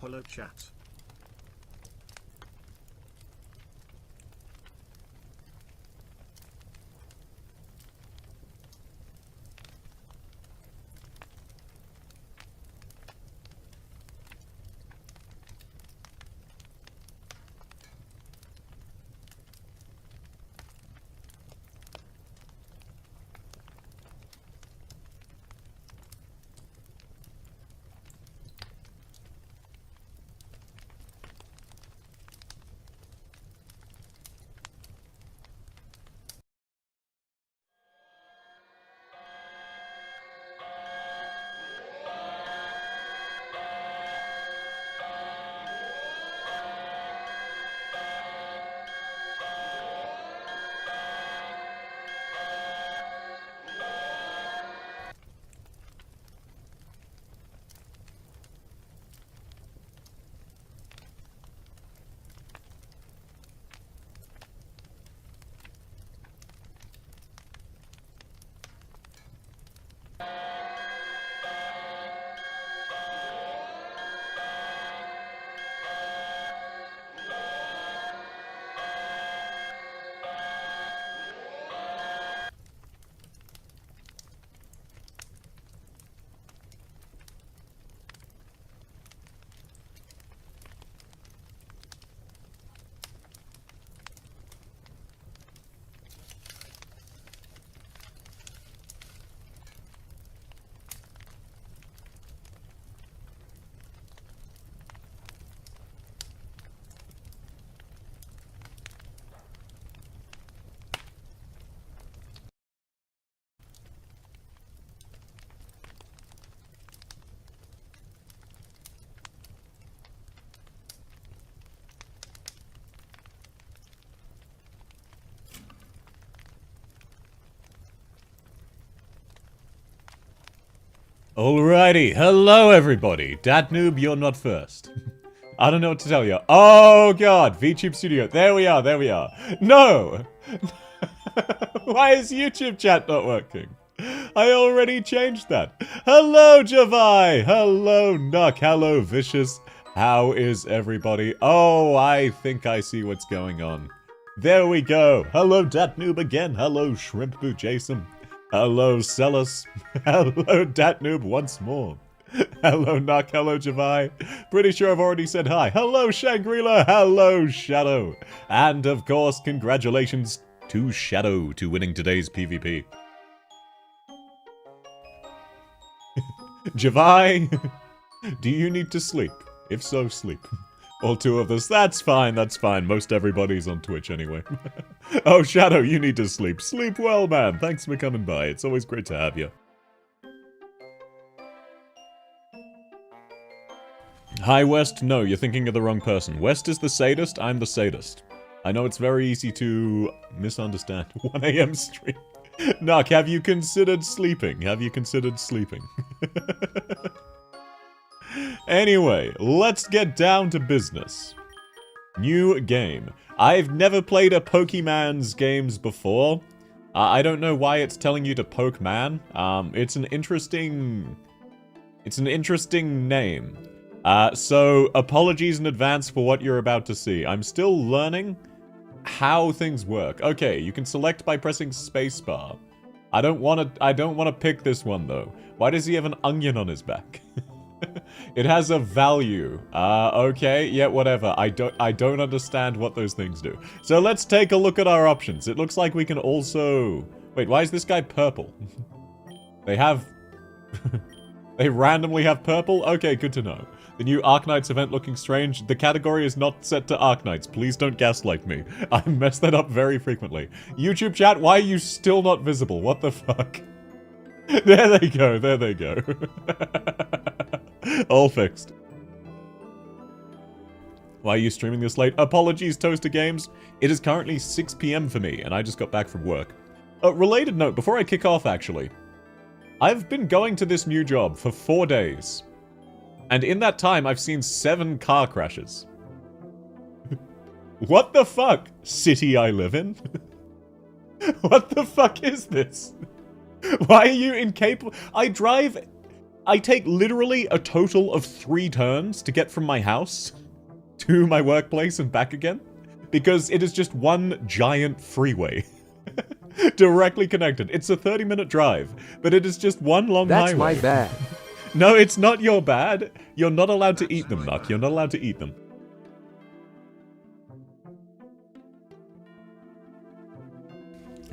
Hello chat. Alrighty, hello everybody. Noob, you're not first. I don't know what to tell you. Oh god, VTube Studio. There we are, there we are. No! Why is YouTube chat not working? I already changed that. Hello, Javai! Hello, Nuck! Hello, Vicious! How is everybody? Oh, I think I see what's going on. There we go. Hello, Noob again. Hello, Shrimp Boo Jason. Hello, Celis. Hello, Noob once more. Hello, Nuck. Hello, Javai. Pretty sure I've already said hi. Hello, Shangri-La. Hello, Shadow. And, of course, congratulations to Shadow to winning today's PvP. Javai, do you need to sleep? If so, sleep. All two of us. That's fine, that's fine. Most everybody's on Twitch anyway. Oh, Shadow, you need to sleep. Sleep well, man. Thanks for coming by. It's always great to have you. Hi, West. No, you're thinking of the wrong person. West is the sadist. I'm the sadist. I know it's very easy to misunderstand. 1 AM stream. Nuck, have you considered sleeping? Have you considered sleeping? Anyway, let's get down to business. New game. I've never played a Pokemon's games before. I don't know why it's telling you to poke man. It's an interesting name. So apologies in advance for what you're about to see. I'm still learning how things work. Okay, you can select by pressing spacebar. I don't want to pick this one though. Why does he have an onion on his back? It has a value. Okay, yeah, whatever. I don't understand what those things do. So let's take a look at our options. It looks like we can also... Wait, why is this guy purple? They have... They randomly have purple? Okay, good to know. The new Arknights event looking strange. The category is not set to Arknights. Please don't gaslight me. I mess that up very frequently. YouTube chat, why are you still not visible? What the fuck? There they go, there they go. All fixed. Why are you streaming this late? Apologies, Toaster Games. It is currently 6 PM for me, and I just got back from work. A related note, before I kick off, actually. I've been going to this new job for 4 days. And in that time, I've seen 7 car crashes. What the fuck? City I live in? What the fuck is this? Why are you incapable? I drive I take literally a total of 3 turns to get from my house to my workplace and back again. Because it is just one giant freeway. Directly connected. It's a 30-minute drive, but it is just one long highway. That's my bad. No, it's not your bad. You're not allowed to eat them, Nuck. You're not allowed to eat them.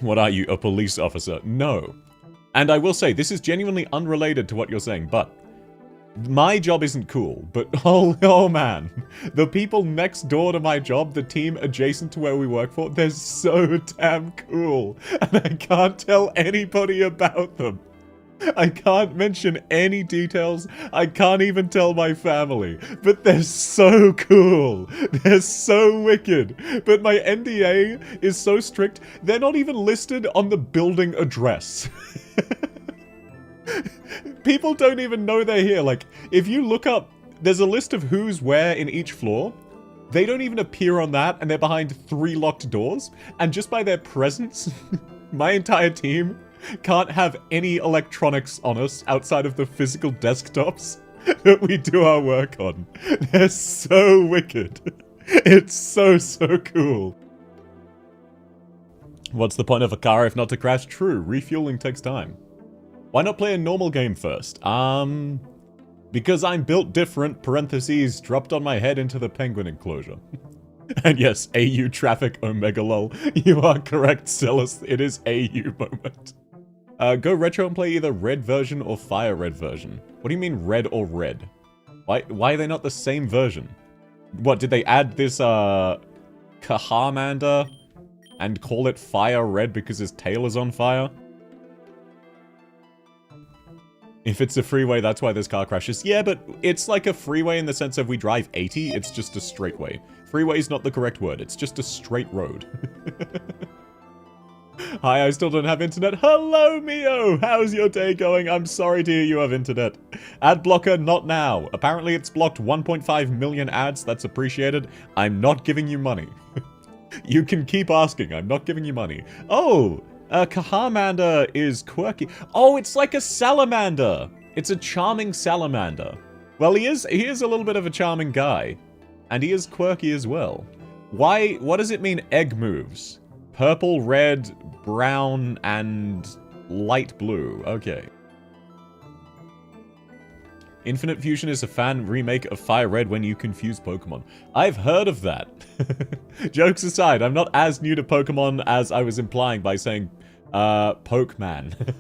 What are you, a police officer? No. And I will say, this is genuinely unrelated to what you're saying, but my job isn't cool, but oh man, the people next door to my job, the team adjacent to where we work for, they're so damn cool, and I can't tell anybody about them. I can't mention any details, I can't even tell my family, but they're so cool, they're so wicked, but my NDA is so strict, they're not even listed on the building address. People don't even know they're here. Like, if you look up, there's a list of who's where in each floor. They don't even appear on that, and they're behind 3 locked doors. And just by their presence, my entire team can't have any electronics on us outside of the physical desktops that we do our work on. They're so wicked. It's so cool. What's the point of a car if not to crash? True, refueling takes time. Why not play a normal game first? Because I'm built different, parentheses, dropped on my head into the penguin enclosure. And yes, AU traffic, omega lol. You are correct, Celis, it is AU moment. Go retro and play either red version or fire red version. What do you mean red or red? Why are they not the same version? What, did they add this, Kahamander and call it fire red because his tail is on fire? If it's a freeway, that's why there's car crashes. Yeah, but it's like a freeway in the sense of we drive 80, it's just a straight way. Freeway is not the correct word, it's just a straight road. Hi, I still don't have internet. Hello, Mio! How's your day going? I'm sorry to hear you have internet. Ad blocker, not now. Apparently it's blocked 1.5 million ads, that's appreciated. I'm not giving you money. You can keep asking, I'm not giving you money. Oh! Kahamander is quirky. Oh, it's like a salamander. It's a charming salamander. Well, he is a little bit of a charming guy. And he is quirky as well. Why, what does it mean egg moves? Purple, red, brown, and light blue. Okay. Infinite Fusion is a fan remake of Fire Red when you confuse Pokemon. I've heard of that. Jokes aside, I'm not as new to Pokemon as I was implying by saying, Pokeman.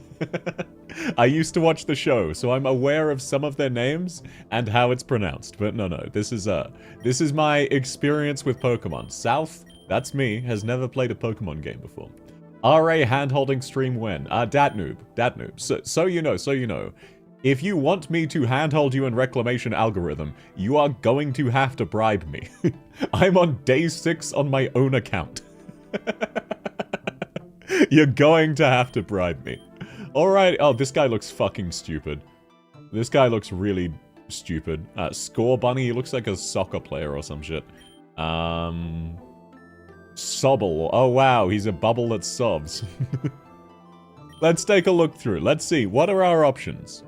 I used to watch the show, so I'm aware of some of their names and how it's pronounced. But no, this is my experience with Pokemon. South, that's me, has never played a Pokemon game before. RA hand-holding stream when? Datnoob. So you know. If you want me to handhold you in reclamation algorithm, you are going to have to bribe me. I'm on day 6 on my own account. You're going to have to bribe me. Alright, oh, this guy looks fucking stupid. This guy looks really stupid. Score Bunny, he looks like a soccer player or some shit. Sobble, oh wow, he's a bubble that sobs. Let's take a look through. Let's see, what are our options?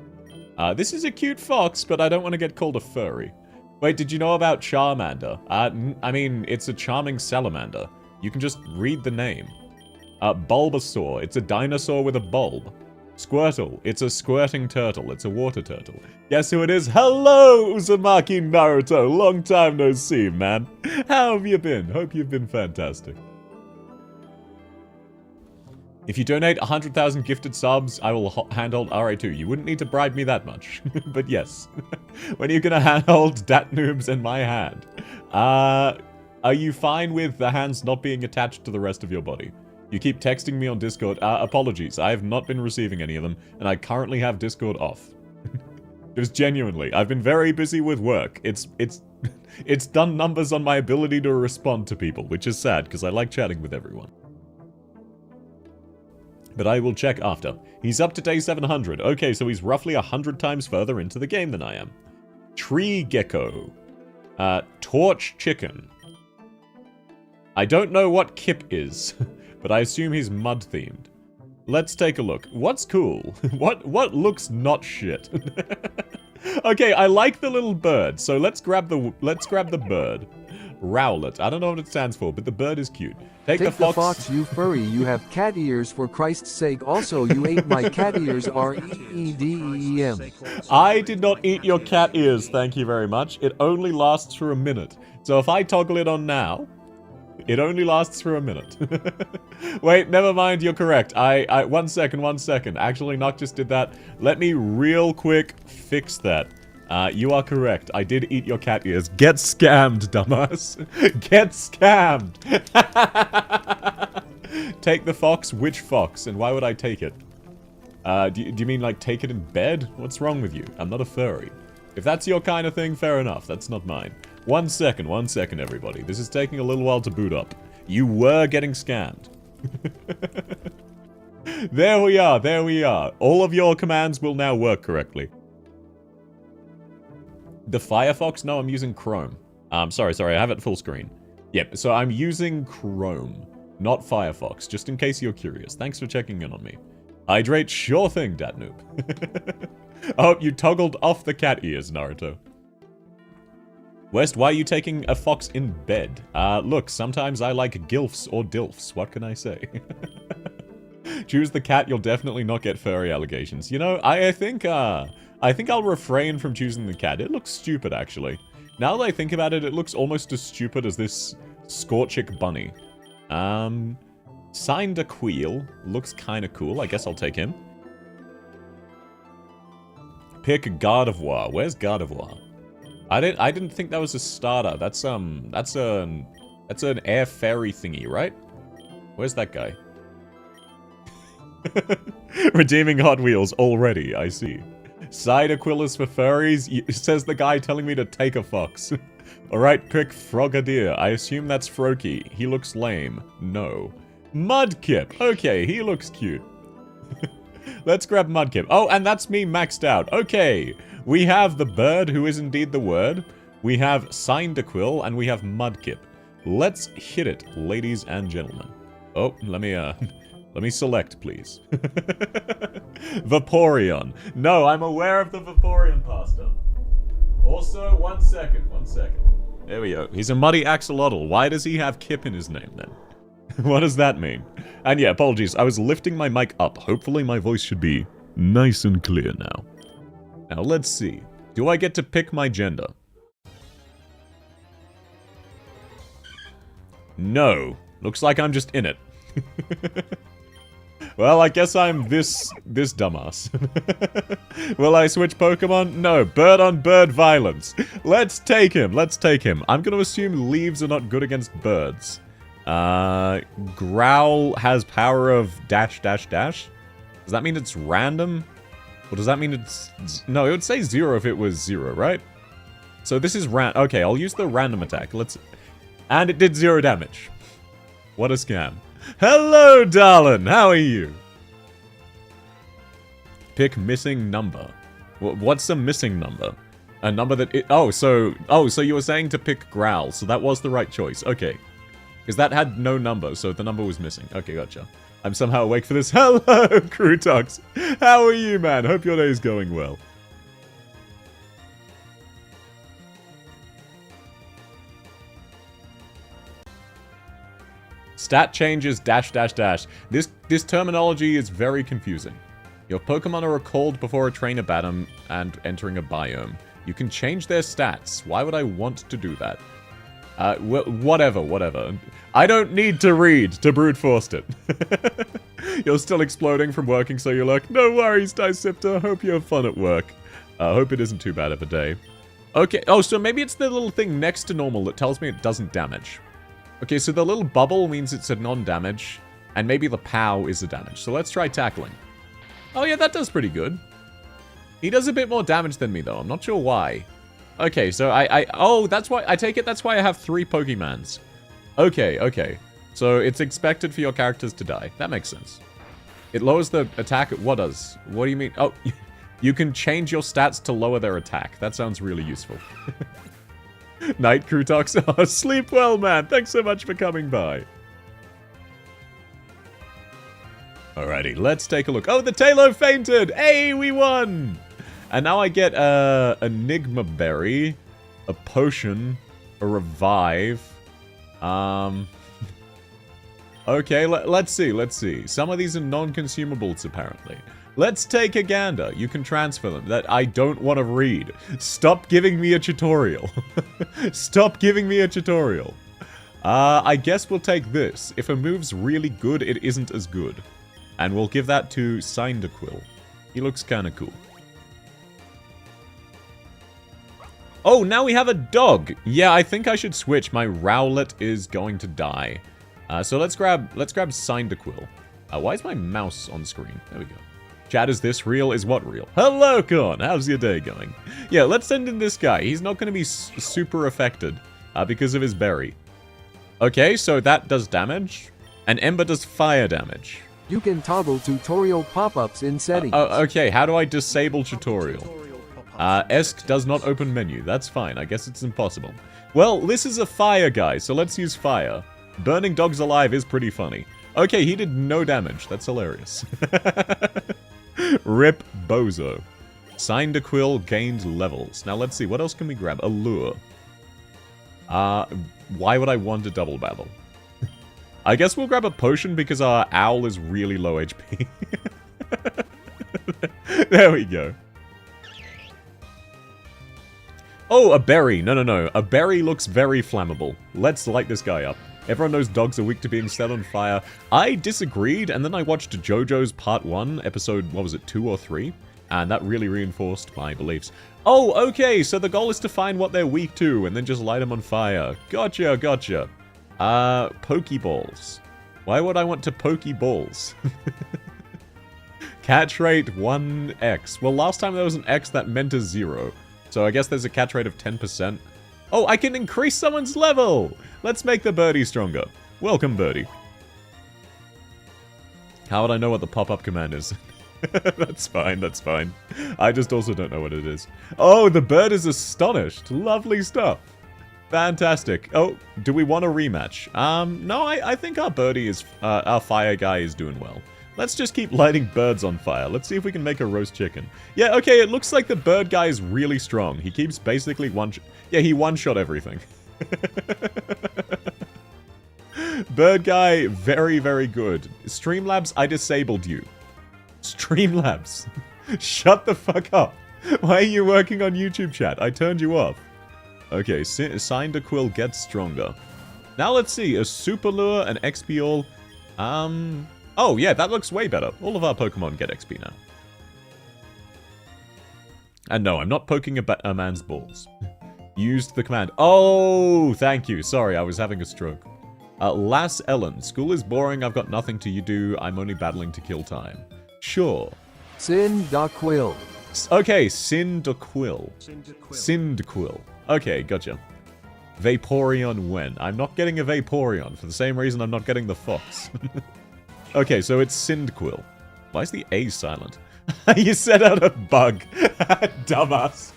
This is a cute fox, but I don't want to get called a furry. Wait, did you know about Charmander? I mean, it's a charming salamander. You can just read the name. Bulbasaur, it's a dinosaur with a bulb. Squirtle, it's a squirting turtle. It's a water turtle. Guess who it is? Hello, Uzumaki Naruto! Long time no see, man. How have you been? Hope you've been fantastic. If you donate 100,000 gifted subs, I will handhold RA2. You wouldn't need to bribe me that much. But yes. When are you gonna handhold Datnoobs in my hand? Are you fine with the hands not being attached to the rest of your body? You keep texting me on Discord. Apologies, I have not been receiving any of them, and I currently have Discord off. Just genuinely, I've been very busy with work. It's done numbers on my ability to respond to people, which is sad, because I like chatting with everyone. But I will check after. He's up to day 700. Okay, so he's roughly 100 times further into the game than I am. Tree Gecko. Torch Chicken. I don't know what Kip is, but I assume he's mud-themed. Let's take a look. What's cool? What looks not shit? Okay, I like the little bird, so let's grab the bird. Rowlet. I don't know what it stands for, but the bird is cute. Take the fox, you furry. You have cat ears, for Christ's sake. Also, you ate my cat ears, R-E-E-D-E-M. I did not eat your cat ears, thank you very much. It only lasts for a minute. So if I toggle it on now, it only lasts for a minute. Wait, never mind, you're correct. One second. Actually, Noctis did that. Let me real quick fix that. You are correct. I did eat your cat ears. Get scammed, dumbass. Get scammed. Take the fox? Which fox? And why would I take it? Do you mean, like, take it in bed? What's wrong with you? I'm not a furry. If that's your kind of thing, fair enough. That's not mine. One second, everybody. This is taking a little while to boot up. You were getting scammed. There we are. All of your commands will now work correctly. The Firefox? No, I'm using Chrome. Sorry, I have it full screen. Yep, so I'm using Chrome, not Firefox, just in case you're curious. Thanks for checking in on me. Hydrate, sure thing, Datnoop. Oh, you toggled off the cat ears, Naruto. West, why are you taking a fox in bed? Look, sometimes I like gilfs or dilfs, what can I say? Choose the cat, you'll definitely not get furry allegations. You know, I think I'll refrain from choosing the cat. It looks stupid, actually. Now that I think about it, it looks almost as stupid as this Scorchic bunny. Cyndaquil looks kind of cool. I guess I'll take him. Pick Gardevoir. Where's Gardevoir? I didn't think that was a starter. That's an air fairy thingy, right? Where's that guy? Redeeming Hot Wheels already, I see. Cyndaquil is for furries, says the guy telling me to take a fox. Alright, pick Frogadier. I assume that's Froakie. He looks lame. No. Mudkip. Okay, he looks cute. Let's grab Mudkip. Oh, and that's me maxed out. Okay. We have the bird, who is indeed the word. We have Cyndaquil, and we have Mudkip. Let's hit it, ladies and gentlemen. Oh, let me select, please. Vaporeon. No, I'm aware of the Vaporeon pasta. Also, one second. There we go. He's a muddy axolotl. Why does he have Kip in his name, then? What does that mean? And yeah, apologies. I was lifting my mic up. Hopefully my voice should be nice and clear now. Now, let's see. Do I get to pick my gender? No. Looks like I'm just in it. Well, I guess I'm this dumbass. Will I switch Pokemon? No. Bird on bird violence. Let's take him. I'm gonna assume leaves are not good against birds. Growl has power of dash. Does that mean it's random? Or does that mean it's... No, it would say 0 if it was 0, right? So this is okay, I'll use the random attack. And it did 0 damage. What a scam. Hello, darling! How are you? Pick missing number. What's a missing number? A number that... so you were saying to pick Growl, so that was the right choice. Okay. Because that had no number, so the number was missing. Okay, gotcha. I'm somehow awake for this. Hello, Crutox! How are you, man? Hope your day is going well. Stat changes dash. This terminology is very confusing. Your Pokemon are recalled before a trainer battle and entering a biome. You can change their stats. Why would I want to do that? Whatever. I don't need to read to brute forced it. You're still exploding from working, so you're like, no worries, Dicipta. Hope you have fun at work. Hope it isn't too bad of a day. Okay, so maybe it's the little thing next to normal that tells me it doesn't damage. Okay, so the little bubble means it's a non-damage, and maybe the POW is a damage. So let's try tackling. Oh yeah, that does pretty good. He does a bit more damage than me, though. I'm not sure why. Okay, so oh, that's why, I take it that's why I have 3 Pokemons. Okay. So it's expected for your characters to die. That makes sense. It lowers the attack. What does? What do you mean? Oh, you can change your stats to lower their attack. That sounds really useful. Night, Crutox. Oh, sleep well, man. Thanks so much for coming by. Alrighty, let's take a look. Oh, the Tailo fainted! Hey, we won! And now I get a Enigma Berry, a Potion, a Revive. Okay, let's see. Some of these are non-consumables, apparently. Let's take a gander. You can transfer them. That I don't want to read. Stop giving me a tutorial. Stop giving me a tutorial. I guess we'll take this. If a move's really good, it isn't as good. And we'll give that to Cyndaquil. He looks kind of cool. Oh, now we have a dog. Yeah, I think I should switch. My Rowlet is going to die. So let's grab Cyndaquil. Why is my mouse on screen? There we go. Chat, is this real? Is what real? Hello, Corn. How's your day going? Yeah, let's send in this guy. He's not going to be super affected because of his berry. Okay, so that does damage. And Ember does fire damage. You can toggle tutorial pop-ups in settings. Okay, how do I disable tutorial? ESC does not open menu. That's fine. I guess it's impossible. Well, this is a fire guy, so let's use fire. Burning dogs alive is pretty funny. Okay, he did no damage. That's hilarious. Rip Bozo. Cyndaquil gained levels. Now let's see, what else can we grab? A lure. Why would I want a double battle? I guess we'll grab a potion because our owl is really low HP. There we go. Oh, a berry. No. A berry looks very flammable. Let's light this guy up. Everyone knows dogs are weak to being set on fire. I disagreed, and then I watched JoJo's Part 1, episode, what was it, 2 or 3? And that really reinforced my beliefs. Oh, okay, so the goal is to find what they're weak to, and then just light them on fire. Gotcha. Pokeballs. Why would I want to Pokeballs? Catch rate 1x. Well, last time there was an X, that meant a 0. So I guess there's a catch rate of 10%. Oh, I can increase someone's level! Let's make the birdie stronger. Welcome, birdie. How would I know what the pop-up command is? That's fine. I just also don't know what it is. Oh, the bird is astonished. Lovely stuff. Fantastic. Oh, do we want a rematch? No, I think our birdie is, our fire guy is doing well. Let's just keep lighting birds on fire. Let's see if we can make a roast chicken. Yeah, okay, it looks like the bird guy is really strong. He keeps basically he one-shot everything. Bird guy, very, very good. Streamlabs, I disabled you. Streamlabs. Shut the fuck up. Why are you working on YouTube chat? I turned you off. Okay, Cyndaquil gets stronger. Now let's see, a Super Lure, an XP All. Oh yeah, that looks way better. All of our Pokemon get XP now. And no, I'm not poking a man's balls. Used the command. Oh, thank you. Sorry, I was having a stroke. Lass Ellen. School is boring. I've got nothing to do. I'm only battling to kill time. Sure. Cyndaquil. Okay, Cyndaquil. Cyndaquil. Okay, gotcha. Vaporeon when? I'm not getting a Vaporeon for the same reason I'm not getting the Fox. Okay, so it's Cyndaquil. Why is the A silent? You set out a bug. Dumbass.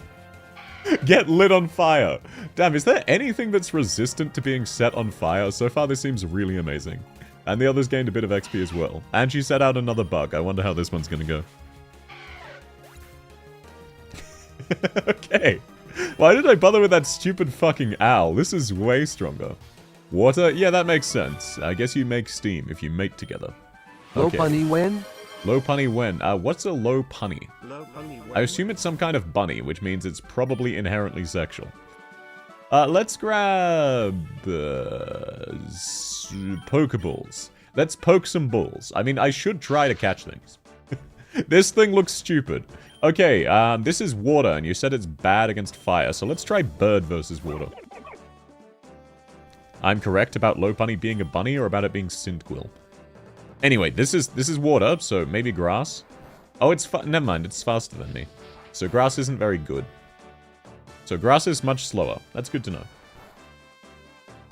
Get lit on fire. Damn, is there anything that's resistant to being set on fire? So far, this seems really amazing. And the others gained a bit of XP as well. And she set out another bug. I wonder how this one's gonna go. Okay. Why did I bother with that stupid fucking owl? This is way stronger. Water? Yeah, that makes sense. I guess you make steam if you mate together. Okay. Lopunny when? Low punny when? What's a low punny? I assume it's some kind of bunny, which means it's probably inherently sexual. Let's grab... Pokeballs. Let's poke some balls. I mean, I should try to catch things. This thing looks stupid. Okay, this is water, and you said it's bad against fire, so let's try bird versus water. I'm correct about Lopunny being a bunny, or about it being Cyndaquil? Anyway, this is water, so maybe grass. Oh, never mind, it's faster than me. So grass isn't very good. So grass is much slower. That's good to know.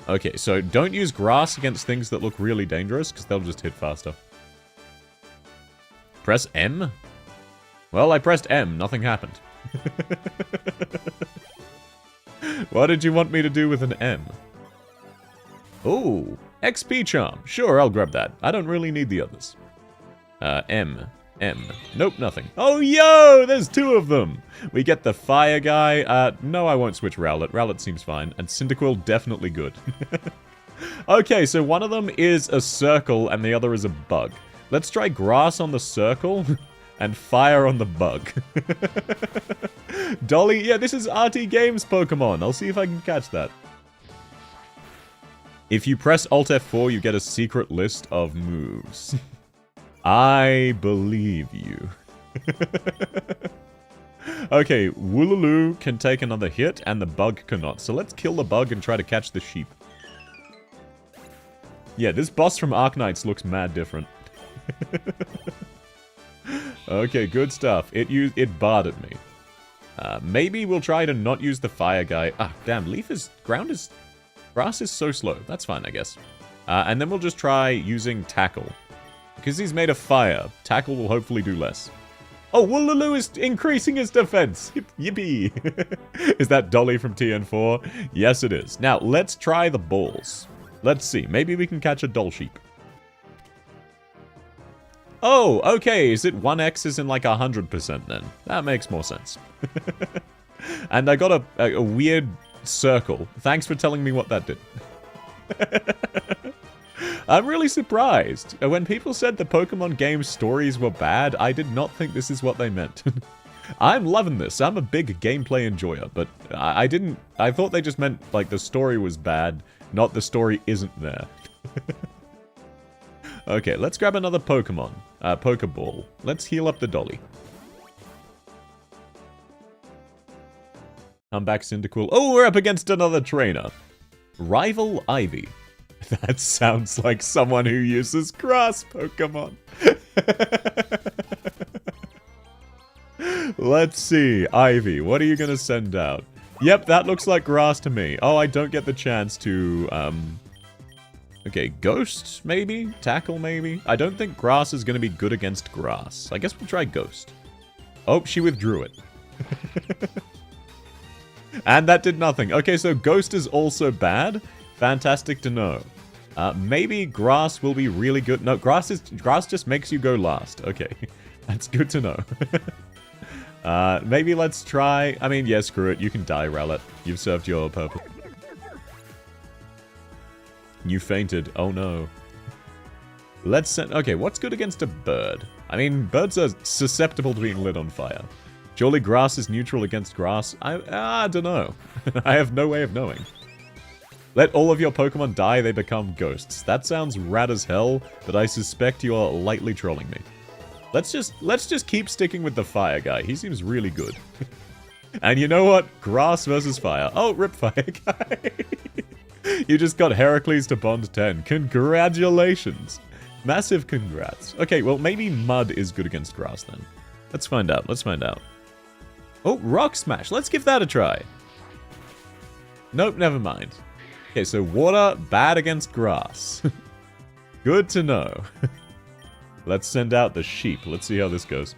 Okay, so don't use grass against things that look really dangerous, because they'll just hit faster. Press M? Well, I pressed M. Nothing happened. What did you want me to do with an M? Ooh, XP charm. Sure, I'll grab that. I don't really need the others. M. Nope, nothing. Oh, yo! There's two of them! We get the fire guy. No, I won't switch Rowlet. Rowlet seems fine. And Cyndaquil, definitely good. Okay, so one of them is a circle and the other is a bug. Let's try grass on the circle and fire on the bug. Dolly, yeah, this is RT Games Pokemon. I'll see if I can catch that. If you press Alt F4, you get a secret list of moves. I believe you. Okay, Wooloo can take another hit, and the bug cannot. So let's kill the bug and try to catch the sheep. Yeah, this boss from Arknights looks mad different. Okay, good stuff. It barred at me. Maybe we'll try to not use the fire guy. Ah, damn, grass is so slow. That's fine, I guess. And then we'll just try using Tackle. Because he's made of fire, Tackle will hopefully do less. Oh, Wooloo is increasing his defense! Yippee! Is that Dolly from TN4? Yes, it is. Now, let's try the balls. Let's see, maybe we can catch a Doll Sheep. Oh, okay, is it 1x is in like 100% then? That makes more sense. And I got a weird circle. Thanks for telling me what that did. I'm really surprised. When people said the Pokemon game stories were bad, I did not think this is what they meant. I'm loving this. I'm a big gameplay enjoyer, but I thought they just meant, like, the story was bad, not the story isn't there. Okay, let's grab another Pokemon. Pokeball. Let's heal up the Dolly. Come back, Cyndaquil. Oh, we're up against another trainer. Rival Ivy. That sounds like someone who uses grass Pokemon. Let's see. Ivy, what are you going to send out? Yep, that looks like grass to me. Oh, I don't get the chance to, Okay, Ghost, maybe? Tackle, maybe? I don't think grass is going to be good against grass. I guess we'll try Ghost. Oh, she withdrew it. And that did nothing. Okay, so Ghost is also bad. Fantastic to know. Maybe grass will be really good. No, grass just makes you go last. Okay, that's good to know. Maybe let's try... I mean, yeah, screw it. You can die, Rowlet. You've served your purpose. You fainted. Oh, no. Let's send... Okay, what's good against a bird? I mean, birds are susceptible to being lit on fire. Surely grass is neutral against grass? I don't know. I have no way of knowing. Let all of your Pokemon die, they become ghosts. That sounds rad as hell, but I suspect you're lightly trolling me. Let's just keep sticking with the fire guy. He seems really good. And you know what? Grass versus fire. Oh, rip fire guy. You just got Heracles to Bond 10. Congratulations. Massive congrats. Okay, well, maybe mud is good against grass then. Let's find out. Let's find out. Oh, Rock Smash. Let's give that a try. Nope, never mind. Okay, so water, bad against grass. Good to know. Let's send out the sheep. Let's see how this goes.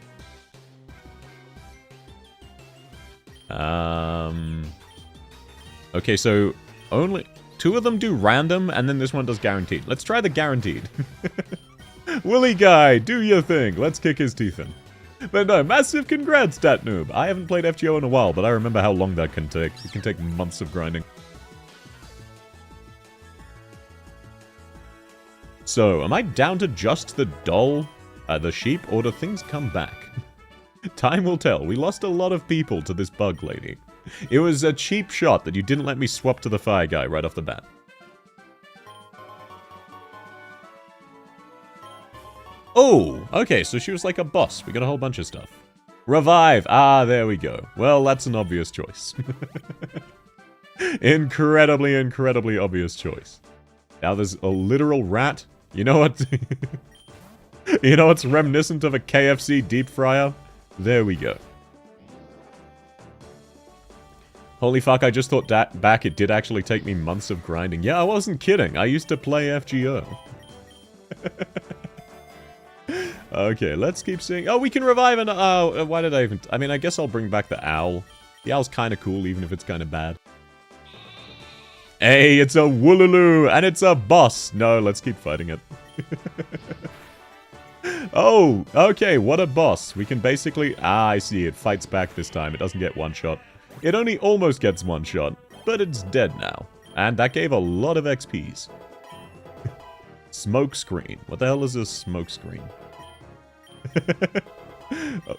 Okay, so only 2 of them do random, and then this one does guaranteed. Let's try the guaranteed. Willy guy, do your thing. Let's kick his teeth in. But no, massive congrats, Dat Noob. I haven't played FGO in a while, but I remember how long that can take. It can take months of grinding. So, am I down to just the doll, the sheep, or do things come back? Time will tell. We lost a lot of people to this bug lady. It was a cheap shot that you didn't let me swap to the fire guy right off the bat. Oh, okay, so she was like a boss. We got a whole bunch of stuff. Revive! Ah, there we go. Well, that's an obvious choice. Incredibly, incredibly obvious choice. Now there's a literal rat. You know what? You know what's reminiscent of a KFC deep fryer? There we go. Holy fuck, I just thought back it did actually take me months of grinding. Yeah, I wasn't kidding. I used to play FGO. Okay, let's keep seeing... Oh, we can revive an... Oh, why did I even... I mean, I guess I'll bring back the owl. The owl's kind of cool, even if it's kind of bad. Hey, it's a Wooloo, and it's a boss. No, let's keep fighting it. Oh, okay, what a boss. We can basically... Ah, I see, it fights back this time. It doesn't get one shot. It only almost gets one shot, but it's dead now. And that gave a lot of XPs. Smoke screen. What the hell is a smoke screen?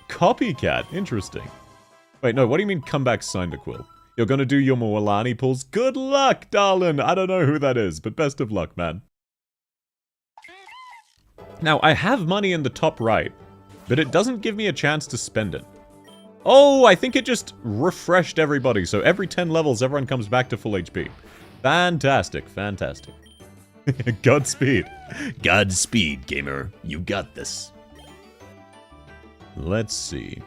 Copycat. Interesting. Wait, no, what do you mean comeback Cyndaquil? You're gonna do your Moalani pulls? Good luck, darling! I don't know who that is, but best of luck, man. Now, I have money in the top right, but it doesn't give me a chance to spend it. Oh, I think it just refreshed everybody, so every 10 levels, everyone comes back to full HP. Fantastic, fantastic. Godspeed. Godspeed, gamer. You got this. Let's see.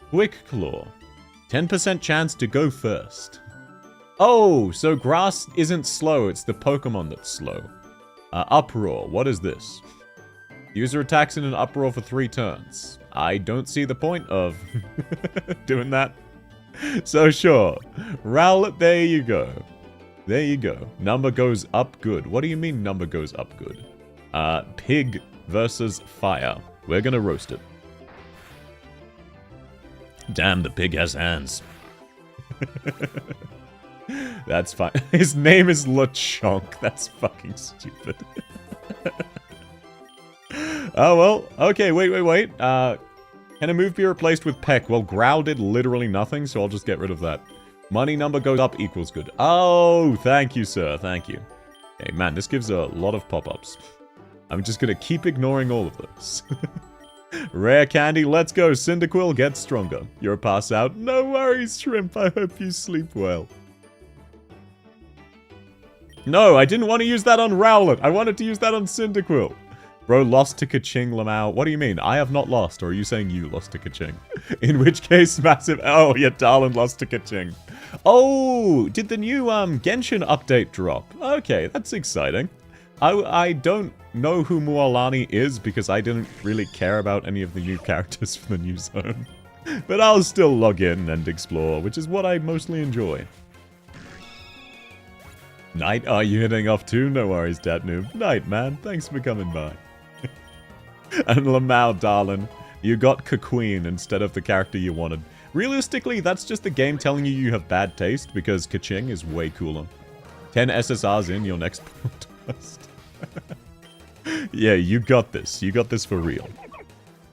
Quick Claw. 10% chance to go first. Oh, so grass isn't slow, it's the Pokemon that's slow. Uproar, what is this? User attacks in an uproar for 3 turns. I don't see the point of doing that. So sure. Rowlet, there you go. There you go. Number goes up good. What do you mean number goes up good? Pig versus fire. We're gonna roast it. Damn, the pig has hands. That's fine. His name is LeChonk. That's fucking stupid. Oh, well. Okay, wait. Can a move be replaced with Peck? Well, Growl did literally nothing, so I'll just get rid of that. Money number goes up equals good. Oh, thank you, sir. Thank you. Okay, man, this gives a lot of pop-ups. I'm just gonna keep ignoring all of this. Rare candy, let's go. Cyndaquil, get stronger. You're a pass out. No worries, Shrimp. I hope you sleep well. No, I didn't want to use that on Rowlet. I wanted to use that on Cyndaquil. Bro lost to Kaching Lamau. What do you mean? I have not lost, or are you saying you lost to Kaching? In which case, massive... Oh, yeah, Darlin lost to Kaching. Oh, did the new Genshin update drop? Okay, that's exciting. I don't know who Moalani is because I didn't really care about any of the new characters for the new zone. But I'll still log in and explore, which is what I mostly enjoy. Night, are you heading off too? No worries, Dad Noob. Night, man. Thanks for coming by. And Lamau, darling, you got Kaqueen instead of the character you wanted. Realistically, that's just the game telling you you have bad taste because Kaching is way cooler. 10 SSRs in your next podcast. Yeah, you got this. You got this for real.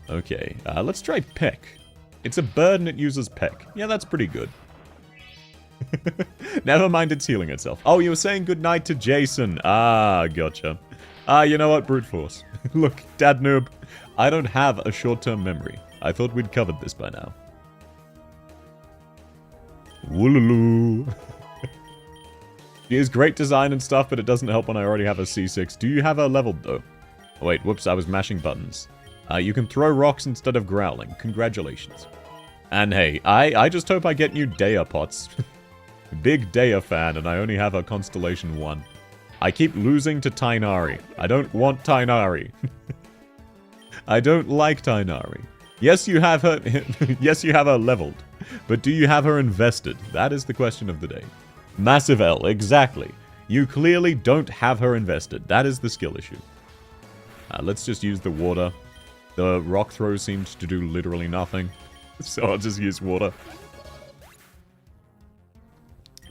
Okay, let's try Peck. It's a bird and it uses Peck. Yeah, that's pretty good. Never mind, it's healing itself. Oh, you were saying goodnight to Jason. Ah, gotcha. You know what? Brute force. Look, Dad Noob, I don't have a short-term memory. I thought we'd covered this by now. Wooloo. She has great design and stuff, but it doesn't help when I already have a C6. Do you have her leveled, though? Oh, wait, whoops, I was mashing buttons. You can throw rocks instead of growling. Congratulations. And hey, I just hope I get new Dea pots. Big Dea fan, and I only have a Constellation 1. I keep losing to Tainari. I don't want Tainari. I don't like Tainari. Yes, you have her. Yes, you have her leveled. But do you have her invested? That is the question of the day. Massive L, exactly. You clearly don't have her invested. That is the skill issue. Let's just use the water. The rock throw seems to do literally nothing. So I'll just use water.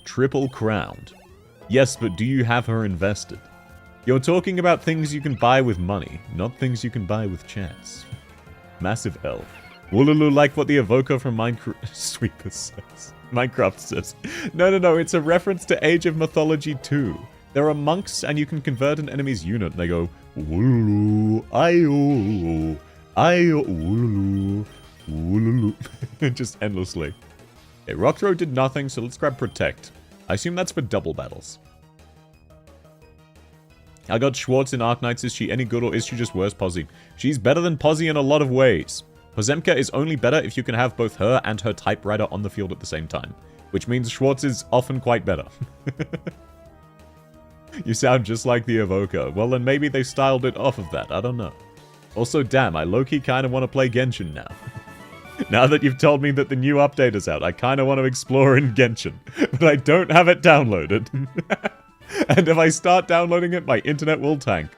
Triple crowned. Yes, but do you have her invested? You're talking about things you can buy with money, not things you can buy with chance. Massive L. Wooloo like what the evoker from Minecraft Sweeper says. Minecraft says. No, it's a reference to Age of Mythology 2. There are monks and you can convert an enemy's unit and they go Wooloo, ayo, ayo, wooloo, wooloo. Just endlessly. Okay, Rock Throw did nothing, so let's grab Protect. I assume that's for double battles. I got Schwartz in Arknights. Is she any good or is she just worse Posy? She's better than Posy in a lot of ways. Pozemka is only better if you can have both her and her typewriter on the field at the same time. Which means Schwartz is often quite better. You sound just like the Evoker. Well then maybe they styled it off of that, I don't know. Also damn, I low-key kinda wanna play Genshin now. Now that you've told me that the new update is out, I kinda want to explore in Genshin. But I don't have it downloaded. And if I start downloading it, my internet will tank.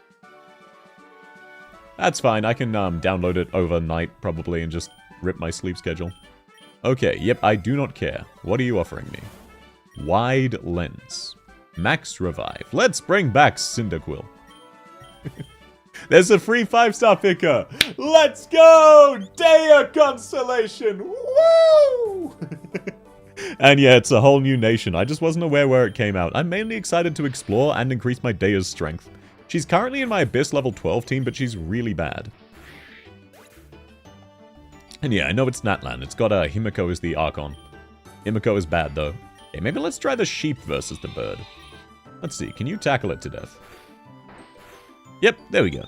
That's fine. I can download it overnight, probably, and just rip my sleep schedule. Okay, yep, I do not care. What are you offering me? Wide lens. Max revive. Let's bring back Cyndaquil. There's a free 5-star picker. Let's go! Dea Constellation! Woo! And yeah, it's a whole new nation. I just wasn't aware where it came out. I'm mainly excited to explore and increase my Dea's strength. She's currently in my Abyss level 12 team, but she's really bad. And yeah, I know it's Natlan. It's got Himiko as the Archon. Himiko is bad, though. Okay, maybe let's try the sheep versus the bird. Let's see, can you tackle it to death? Yep, there we go.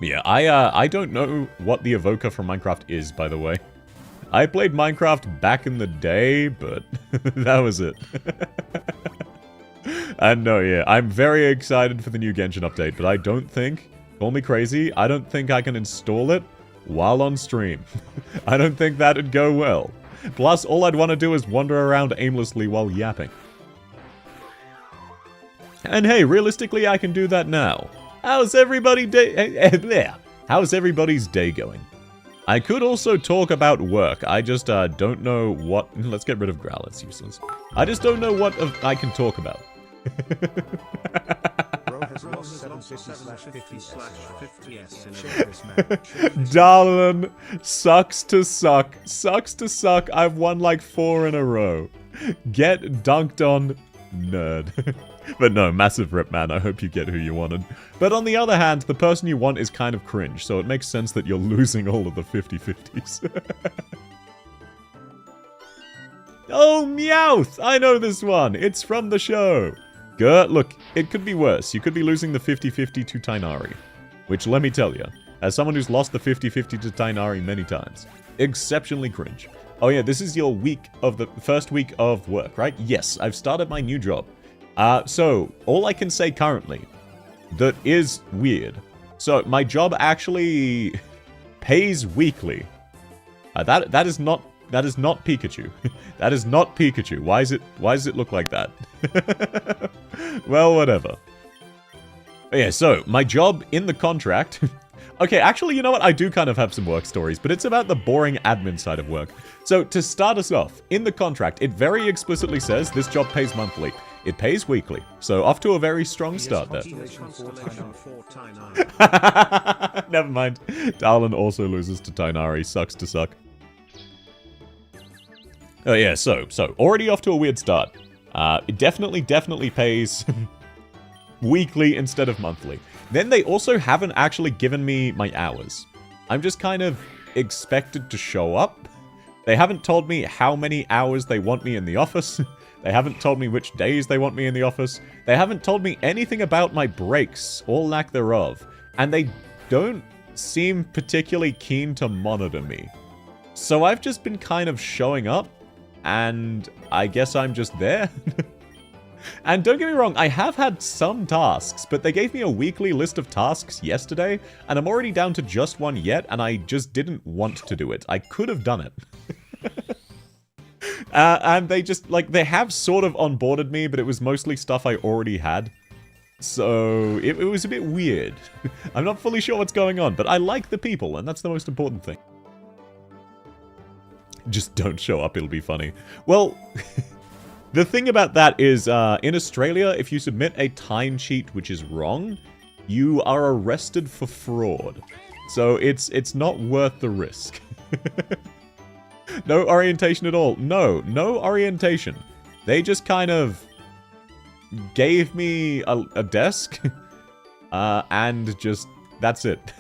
Yeah, I don't know what the evoker from Minecraft is, by the way. I played Minecraft back in the day, but that was it. And no, yeah, I'm very excited for the new Genshin update, but I don't think, call me crazy, I don't think I can install it while on stream. I don't think that'd go well. Plus, all I'd want to do is wander around aimlessly while yapping. And hey, realistically, I can do that now. How's everybody's day going? I could also talk about work. I just don't know what... Let's get rid of Growl, it's useless. I just don't know what I can talk about. Darlin, sucks to suck. Sucks to suck. I've won like 4 in a row. Get dunked on, nerd. But no, massive rip, man. I hope you get who you wanted. But on the other hand, the person you want is kind of cringe, so it makes sense that you're losing all of the 50-50s. Oh, Meowth! I know this one! It's from the show! Gert, look, it could be worse. You could be losing the 50-50 to Tainari. Which, let me tell you, as someone who's lost the 50-50 to Tainari many times, exceptionally cringe. Oh yeah, this is your first week of work, right? Yes, I've started my new job. So, all I can say currently, that is weird. So, my job actually pays weekly. That is not Pikachu. That is not Pikachu. Why does it look like that? Well, whatever. But yeah, so, my job in the contract... Okay, actually, you know what? I do kind of have some work stories, but it's about the boring admin side of work. So, to start us off, in the contract, it very explicitly says this job pays monthly. It pays weekly, so off to a very strong start there. Never mind. Darlin also loses to Tainari. Sucks to suck. Oh yeah, so already off to a weird start. It definitely pays weekly instead of monthly. Then they also haven't actually given me my hours. I'm just kind of expected to show up. They haven't told me how many hours they want me in the office. They haven't told me which days they want me in the office. They haven't told me anything about my breaks, or lack thereof. And they don't seem particularly keen to monitor me. So I've just been kind of showing up, and I guess I'm just there. And don't get me wrong, I have had some tasks, but they gave me a weekly list of tasks yesterday, and I'm already down to just one yet, and I just didn't want to do it. I could have done it. And they just, like, they have sort of onboarded me, but it was mostly stuff I already had. So, it was a bit weird. I'm not fully sure what's going on, but I like the people, and that's the most important thing. Just don't show up, it'll be funny. Well, the thing about that is, in Australia, if you submit a timesheet which is wrong, you are arrested for fraud. So, it's not worth the risk. No orientation at all. No orientation. They just kind of gave me a desk, and just, that's it.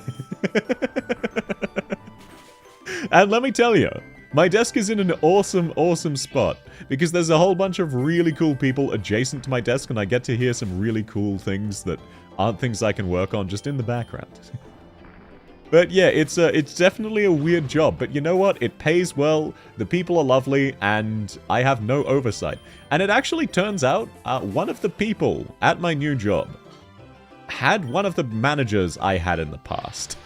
And let me tell you, my desk is in an awesome spot, because there's a whole bunch of really cool people adjacent to my desk, and I get to hear some really cool things that aren't things I can work on just in the background. But yeah, it's definitely a weird job, but you know what? It pays well, the people are lovely, and I have no oversight. And it actually turns out, one of the people at my new job had one of the managers I had in the past.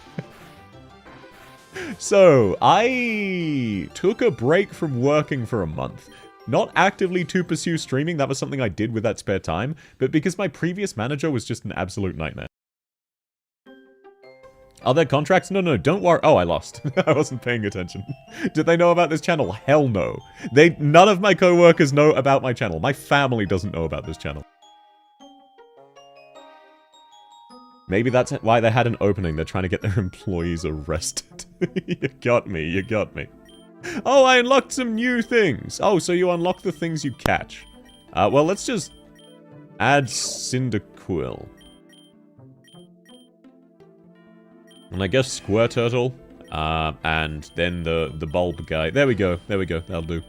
So, I took a break from working for a month. Not actively to pursue streaming, that was something I did with that spare time, but because my previous manager was just an absolute nightmare. Are there contracts? No, don't worry. Oh, I lost. I wasn't paying attention. Did they know about this channel? Hell no. None of my co-workers know about my channel. My family doesn't know about this channel. Maybe that's why they had an opening. They're trying to get their employees arrested. You got me. You got me. Oh, I unlocked some new things. Oh, so you unlock the things you catch. Well, let's just add Cyndaquil. And I guess Squirturtle. And then the bulb guy. There we go. There we go. That'll do.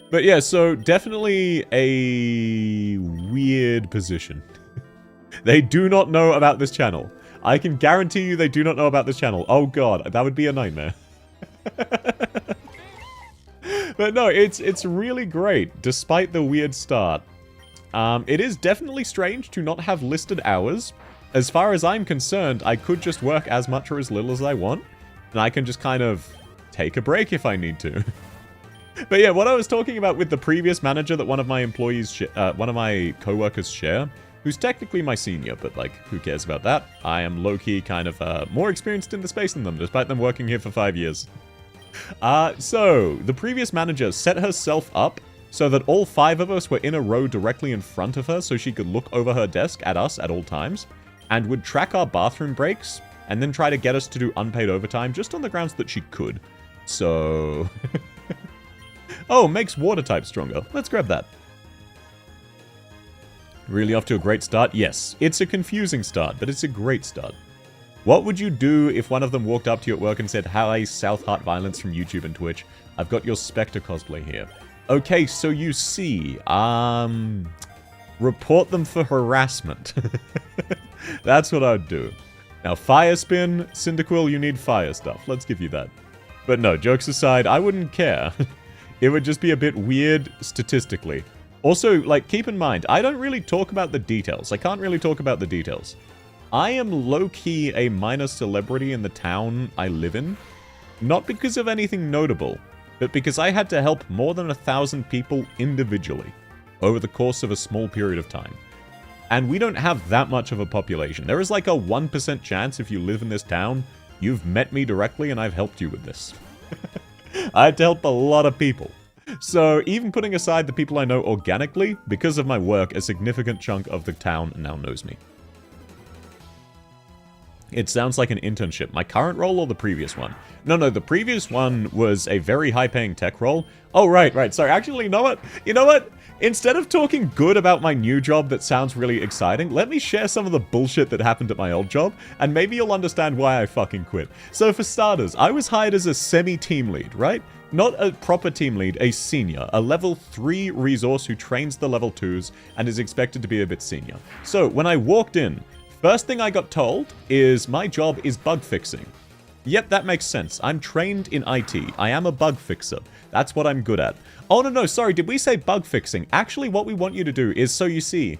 But yeah, so definitely a weird position. They do not know about this channel. I can guarantee you they do not know about this channel. Oh god, that would be a nightmare. But no, it's really great, despite the weird start. It is definitely strange to not have listed hours. As far as I'm concerned, I could just work as much or as little as I want. And I can just kind of take a break if I need to. But yeah, what I was talking about with the previous manager that one of my employees, one of my co-workers share, who's technically my senior, but like, who cares about that? I am low-key kind of more experienced in the space than them, despite them working here for 5 years. So, the previous manager set herself up so that all 5 of us were in a row directly in front of her so she could look over her desk at us at all times, and would track our bathroom breaks, and then try to get us to do unpaid overtime just on the grounds that she could. So... Oh, makes water type stronger. Let's grab that. Really off to a great start? Yes. It's a confusing start, but it's a great start. What would you do if one of them walked up to you at work and said, "Hi, South Heart Violence from YouTube and Twitch. I've got your Spectre cosplay here." Okay, so you see, report them for harassment. That's what I'd do. Now, Fire Spin, Cyndaquil, you need fire stuff. Let's give you that. But no, jokes aside, I wouldn't care. It would just be a bit weird statistically. Also, like, keep in mind, I don't really talk about the details. I can't really talk about the details. I am low-key a minor celebrity in the town I live in. Not because of anything notable, but because I had to help more than 1,000 people individually over the course of a small period of time. And we don't have that much of a population. There is like a 1% chance if you live in this town, you've met me directly and I've helped you with this. I had to help a lot of people. So, even putting aside the people I know organically, because of my work, a significant chunk of the town now knows me. It sounds like an internship. My current role or the previous one? No, the previous one was a very high-paying tech role. Oh, right. Sorry, actually, you know what? Instead of talking good about my new job that sounds really exciting, let me share some of the bullshit that happened at my old job, and maybe you'll understand why I fucking quit. So for starters, I was hired as a semi-team lead, right? Not a proper team lead, a senior, a level 3 resource who trains the level 2s and is expected to be a bit senior. So when I walked in, first thing I got told is my job is bug fixing. Yep, that makes sense. I'm trained in IT. I am a bug fixer. That's what I'm good at. Oh, no, sorry, did we say bug fixing? Actually, what we want you to do is, so you see,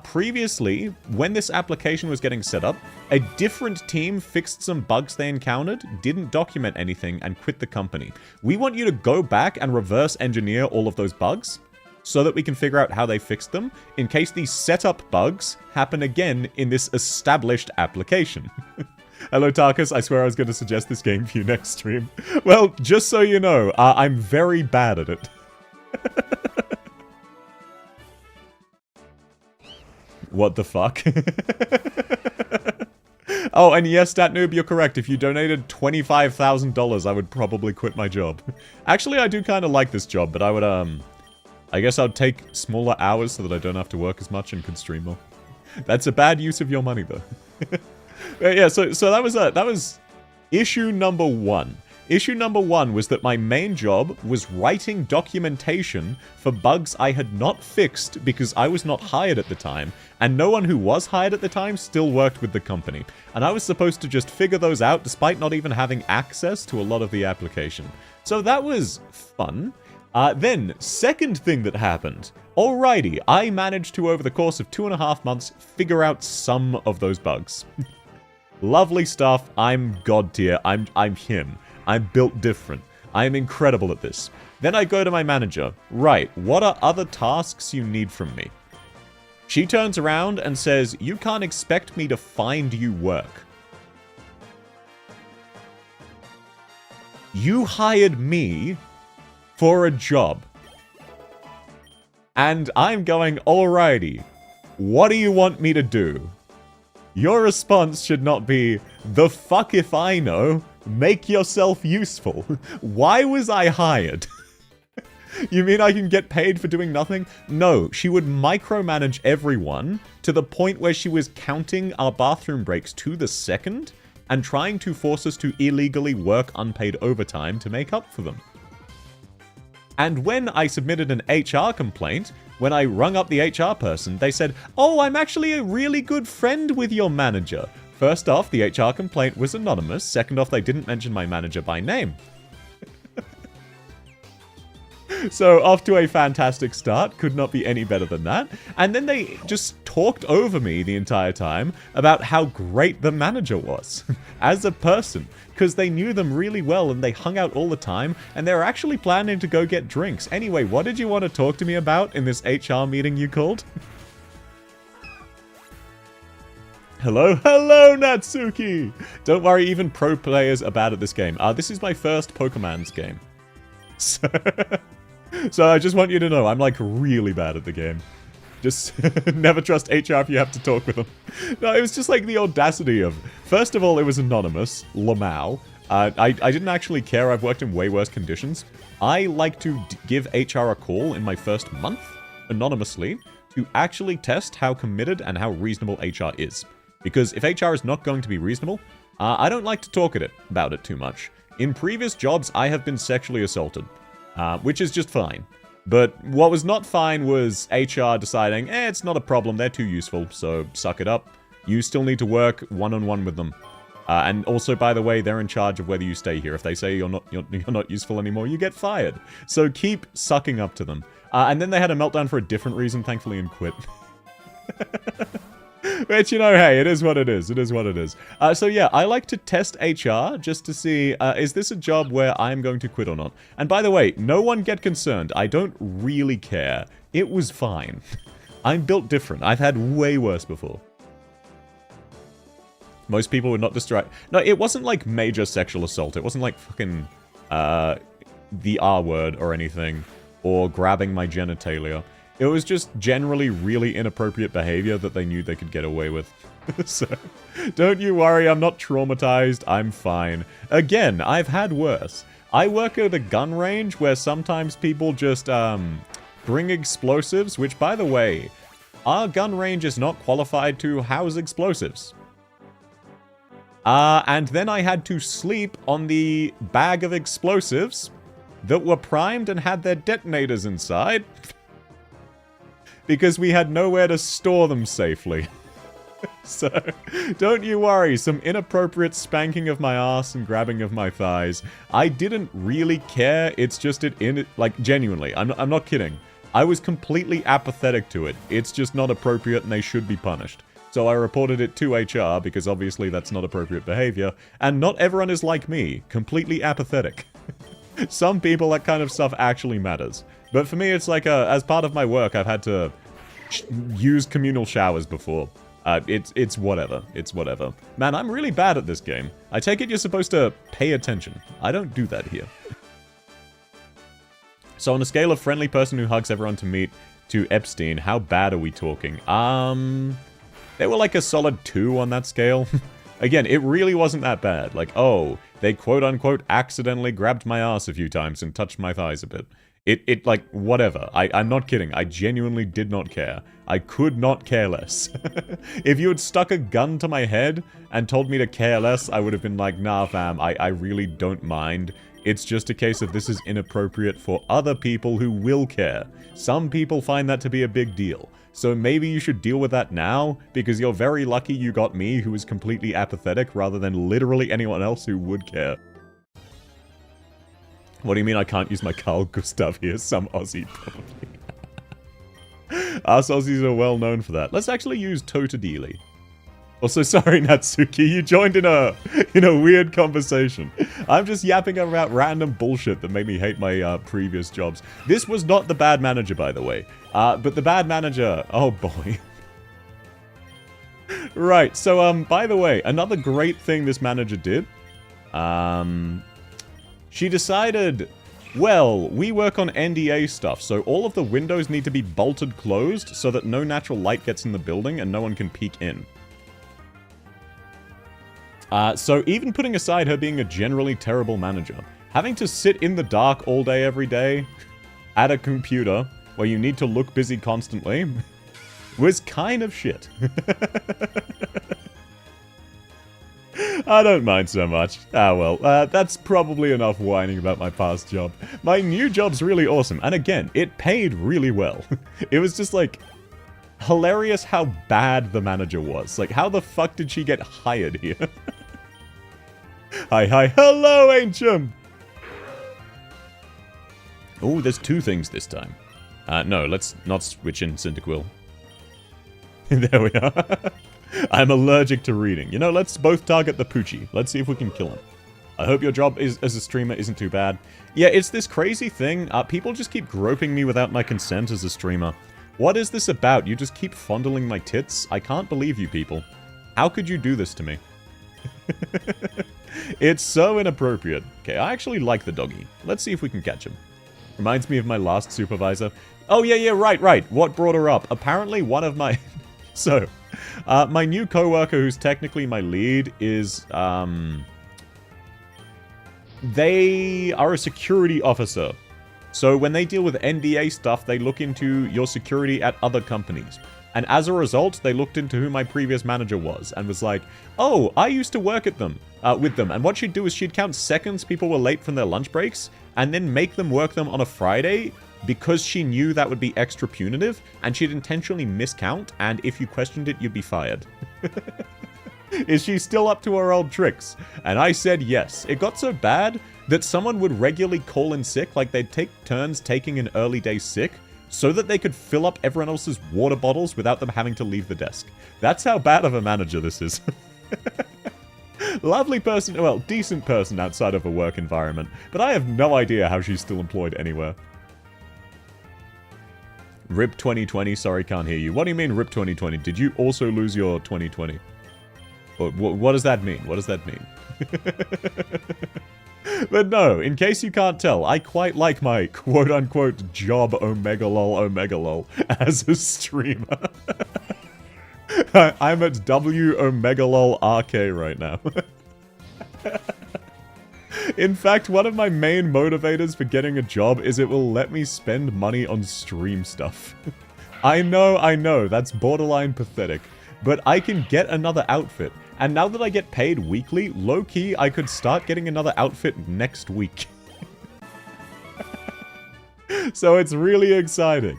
previously, when this application was getting set up, a different team fixed some bugs they encountered, didn't document anything, and quit the company. We want you to go back and reverse engineer all of those bugs, so that we can figure out how they fixed them, in case these setup bugs happen again in this established application. Hello, Tarkus. I swear I was going to suggest this game for you next stream. Well, just so you know, I'm very bad at it. What the fuck? Oh, and yes, StatNoob, you're correct. If you donated $25,000, I would probably quit my job. Actually, I do kind of like this job, but I would, I guess I'd take smaller hours so that I don't have to work as much and can stream more. That's a bad use of your money, though. Yeah, so that was issue number 1. Issue number 1 was that my main job was writing documentation for bugs I had not fixed because I was not hired at the time, and no one who was hired at the time still worked with the company. And I was supposed to just figure those out despite not even having access to a lot of the application. So that was fun. Then, second thing that happened. Alrighty, I managed to, over the course of 2.5 months, figure out some of those bugs. Lovely stuff. I'm god tier. I'm him. I'm built different. I'm incredible at this. Then I go to my manager. Right, what are other tasks you need from me? She turns around and says, "You can't expect me to find you work." You hired me for a job. And I'm going, alrighty, what do you want me to do? Your response should not be, the fuck if I know, make yourself useful. Why was I hired? You mean I can get paid for doing nothing? No, she would micromanage everyone to the point where she was counting our bathroom breaks to the second and trying to force us to illegally work unpaid overtime to make up for them. And when I submitted an HR complaint, when I rung up the HR person, they said, oh, I'm actually a really good friend with your manager. First off, the HR complaint was anonymous. Second off, they didn't mention my manager by name. So off to a fantastic start. Could not be any better than that. And then they just talked over me the entire time about how great the manager was as a person. Because they knew them really well and they hung out all the time. And they were actually planning to go get drinks. Anyway, what did you want to talk to me about in this HR meeting you called? Hello, hello, Natsuki! Don't worry, even pro players are bad at this game. This is my first Pokemon's game. So I just want you to know, I'm like really bad at the game. Just never trust HR if you have to talk with them. No, it was just like the audacity of... First of all, it was anonymous, Lamau. I didn't actually care, I've worked in way worse conditions. I like to give HR a call in my first month, anonymously, to actually test how committed and how reasonable HR is. Because if HR is not going to be reasonable, I don't like to talk about it too much. In previous jobs, I have been sexually assaulted. Which is just fine. But what was not fine was HR deciding, it's not a problem, they're too useful, so suck it up. You still need to work one-on-one with them. And also, by the way, they're in charge of whether you stay here. If they say you're not useful anymore, you get fired. So keep sucking up to them. And then they had a meltdown for a different reason, thankfully, and quit. Which, you know, hey, it is what it is. It is what it is. So yeah, I like to test HR just to see, is this a job where I'm going to quit or not? And by the way, no one get concerned. I don't really care. It was fine. I'm built different. I've had way worse before. Most people would not distract. No, it wasn't like major sexual assault. It wasn't like fucking, the R word or anything. Or grabbing my genitalia. It was just generally really inappropriate behavior that they knew they could get away with. So, don't you worry, I'm not traumatized, I'm fine. Again, I've had worse. I work at a gun range where sometimes people just, bring explosives, which, by the way, our gun range is not qualified to house explosives. And then I had to sleep on the bag of explosives that were primed and had their detonators inside. Because we had nowhere to store them safely. So, don't you worry, some inappropriate spanking of my ass and grabbing of my thighs. I didn't really care, it's just like, genuinely, I'm not kidding. I was completely apathetic to it. It's just not appropriate and they should be punished. So I reported it to HR, because obviously that's not appropriate behavior, and not everyone is like me, completely apathetic. Some people, that kind of stuff actually matters. But for me, it's like, as part of my work, I've had to use communal showers before. It's whatever. It's whatever. Man, I'm really bad at this game. I take it you're supposed to pay attention. I don't do that here. So on a scale of friendly person who hugs everyone to meet to Epstein, how bad are we talking? They were like a solid 2 on that scale. Again, it really wasn't that bad. Like, oh, they quote-unquote accidentally grabbed my ass a few times and touched my thighs a bit. It like, whatever. I'm not kidding. I genuinely did not care. I could not care less. If you had stuck a gun to my head and told me to care less, I would have been like, nah, fam, I really don't mind. It's just a case of this is inappropriate for other people who will care. Some people find that to be a big deal. So maybe you should deal with that now, because you're very lucky you got me, who is completely apathetic, rather than literally anyone else who would care. What do you mean I can't use my Carl Gustav here? Some Aussie, probably. Us Aussies are well known for that. Let's actually use Totodile. Also, sorry, Natsuki, you joined in a weird conversation. I'm just yapping about random bullshit that made me hate my previous jobs. This was not the bad manager, by the way. But the bad manager... Oh, boy. Right, so, by the way, another great thing this manager did... She decided, well, we work on NDA stuff, so all of the windows need to be bolted closed so that no natural light gets in the building and no one can peek in. So even putting aside her being a generally terrible manager, having to sit in the dark all day every day at a computer where you need to look busy constantly was kind of shit. I don't mind so much. Ah well, that's probably enough whining about my past job. My new job's really awesome, and again, it paid really well. It was just like hilarious how bad the manager was. Like, how the fuck did she get hired here? Hi, hello, Ancient! Oh, there's two things this time. No, let's not switch in Cyndaquil. There we are. I'm allergic to reading. You know, let's both target the Poochie. Let's see if we can kill him. I hope your job as a streamer isn't too bad. Yeah, it's this crazy thing. People just keep groping me without my consent as a streamer. What is this about? You just keep fondling my tits? I can't believe you people. How could you do this to me? It's so inappropriate. Okay, I actually like the doggy. Let's see if we can catch him. Reminds me of my last supervisor. Oh, yeah, right. What brought her up? Apparently one of my... So, my new coworker, who's technically my lead, is, they are a security officer. So when they deal with NDA stuff, they look into your security at other companies. And as a result, they looked into who my previous manager was and was like, oh, I used to work with them. And what she'd do is she'd count seconds people were late from their lunch breaks and then make them work them on a Friday because she knew that would be extra punitive, and she'd intentionally miscount, and if you questioned it, you'd be fired. Is she still up to her old tricks? And I said yes. It got so bad that someone would regularly call in sick, like they'd take turns taking an early day sick, so that they could fill up everyone else's water bottles without them having to leave the desk. That's how bad of a manager this is. Lovely person, well, decent person outside of a work environment, but I have no idea how she's still employed anywhere. RIP 2020, sorry, can't hear you. What do you mean RIP 2020? Did you also lose your 2020? What does that mean? What does that mean? But no, in case you can't tell, I quite like my quote-unquote job omega lol as a streamer. I'm at W omega lol RK right now. In fact, one of my main motivators for getting a job is it will let me spend money on stream stuff. I know, that's borderline pathetic. But I can get another outfit. And now that I get paid weekly, low-key, I could start getting another outfit next week. So it's really exciting.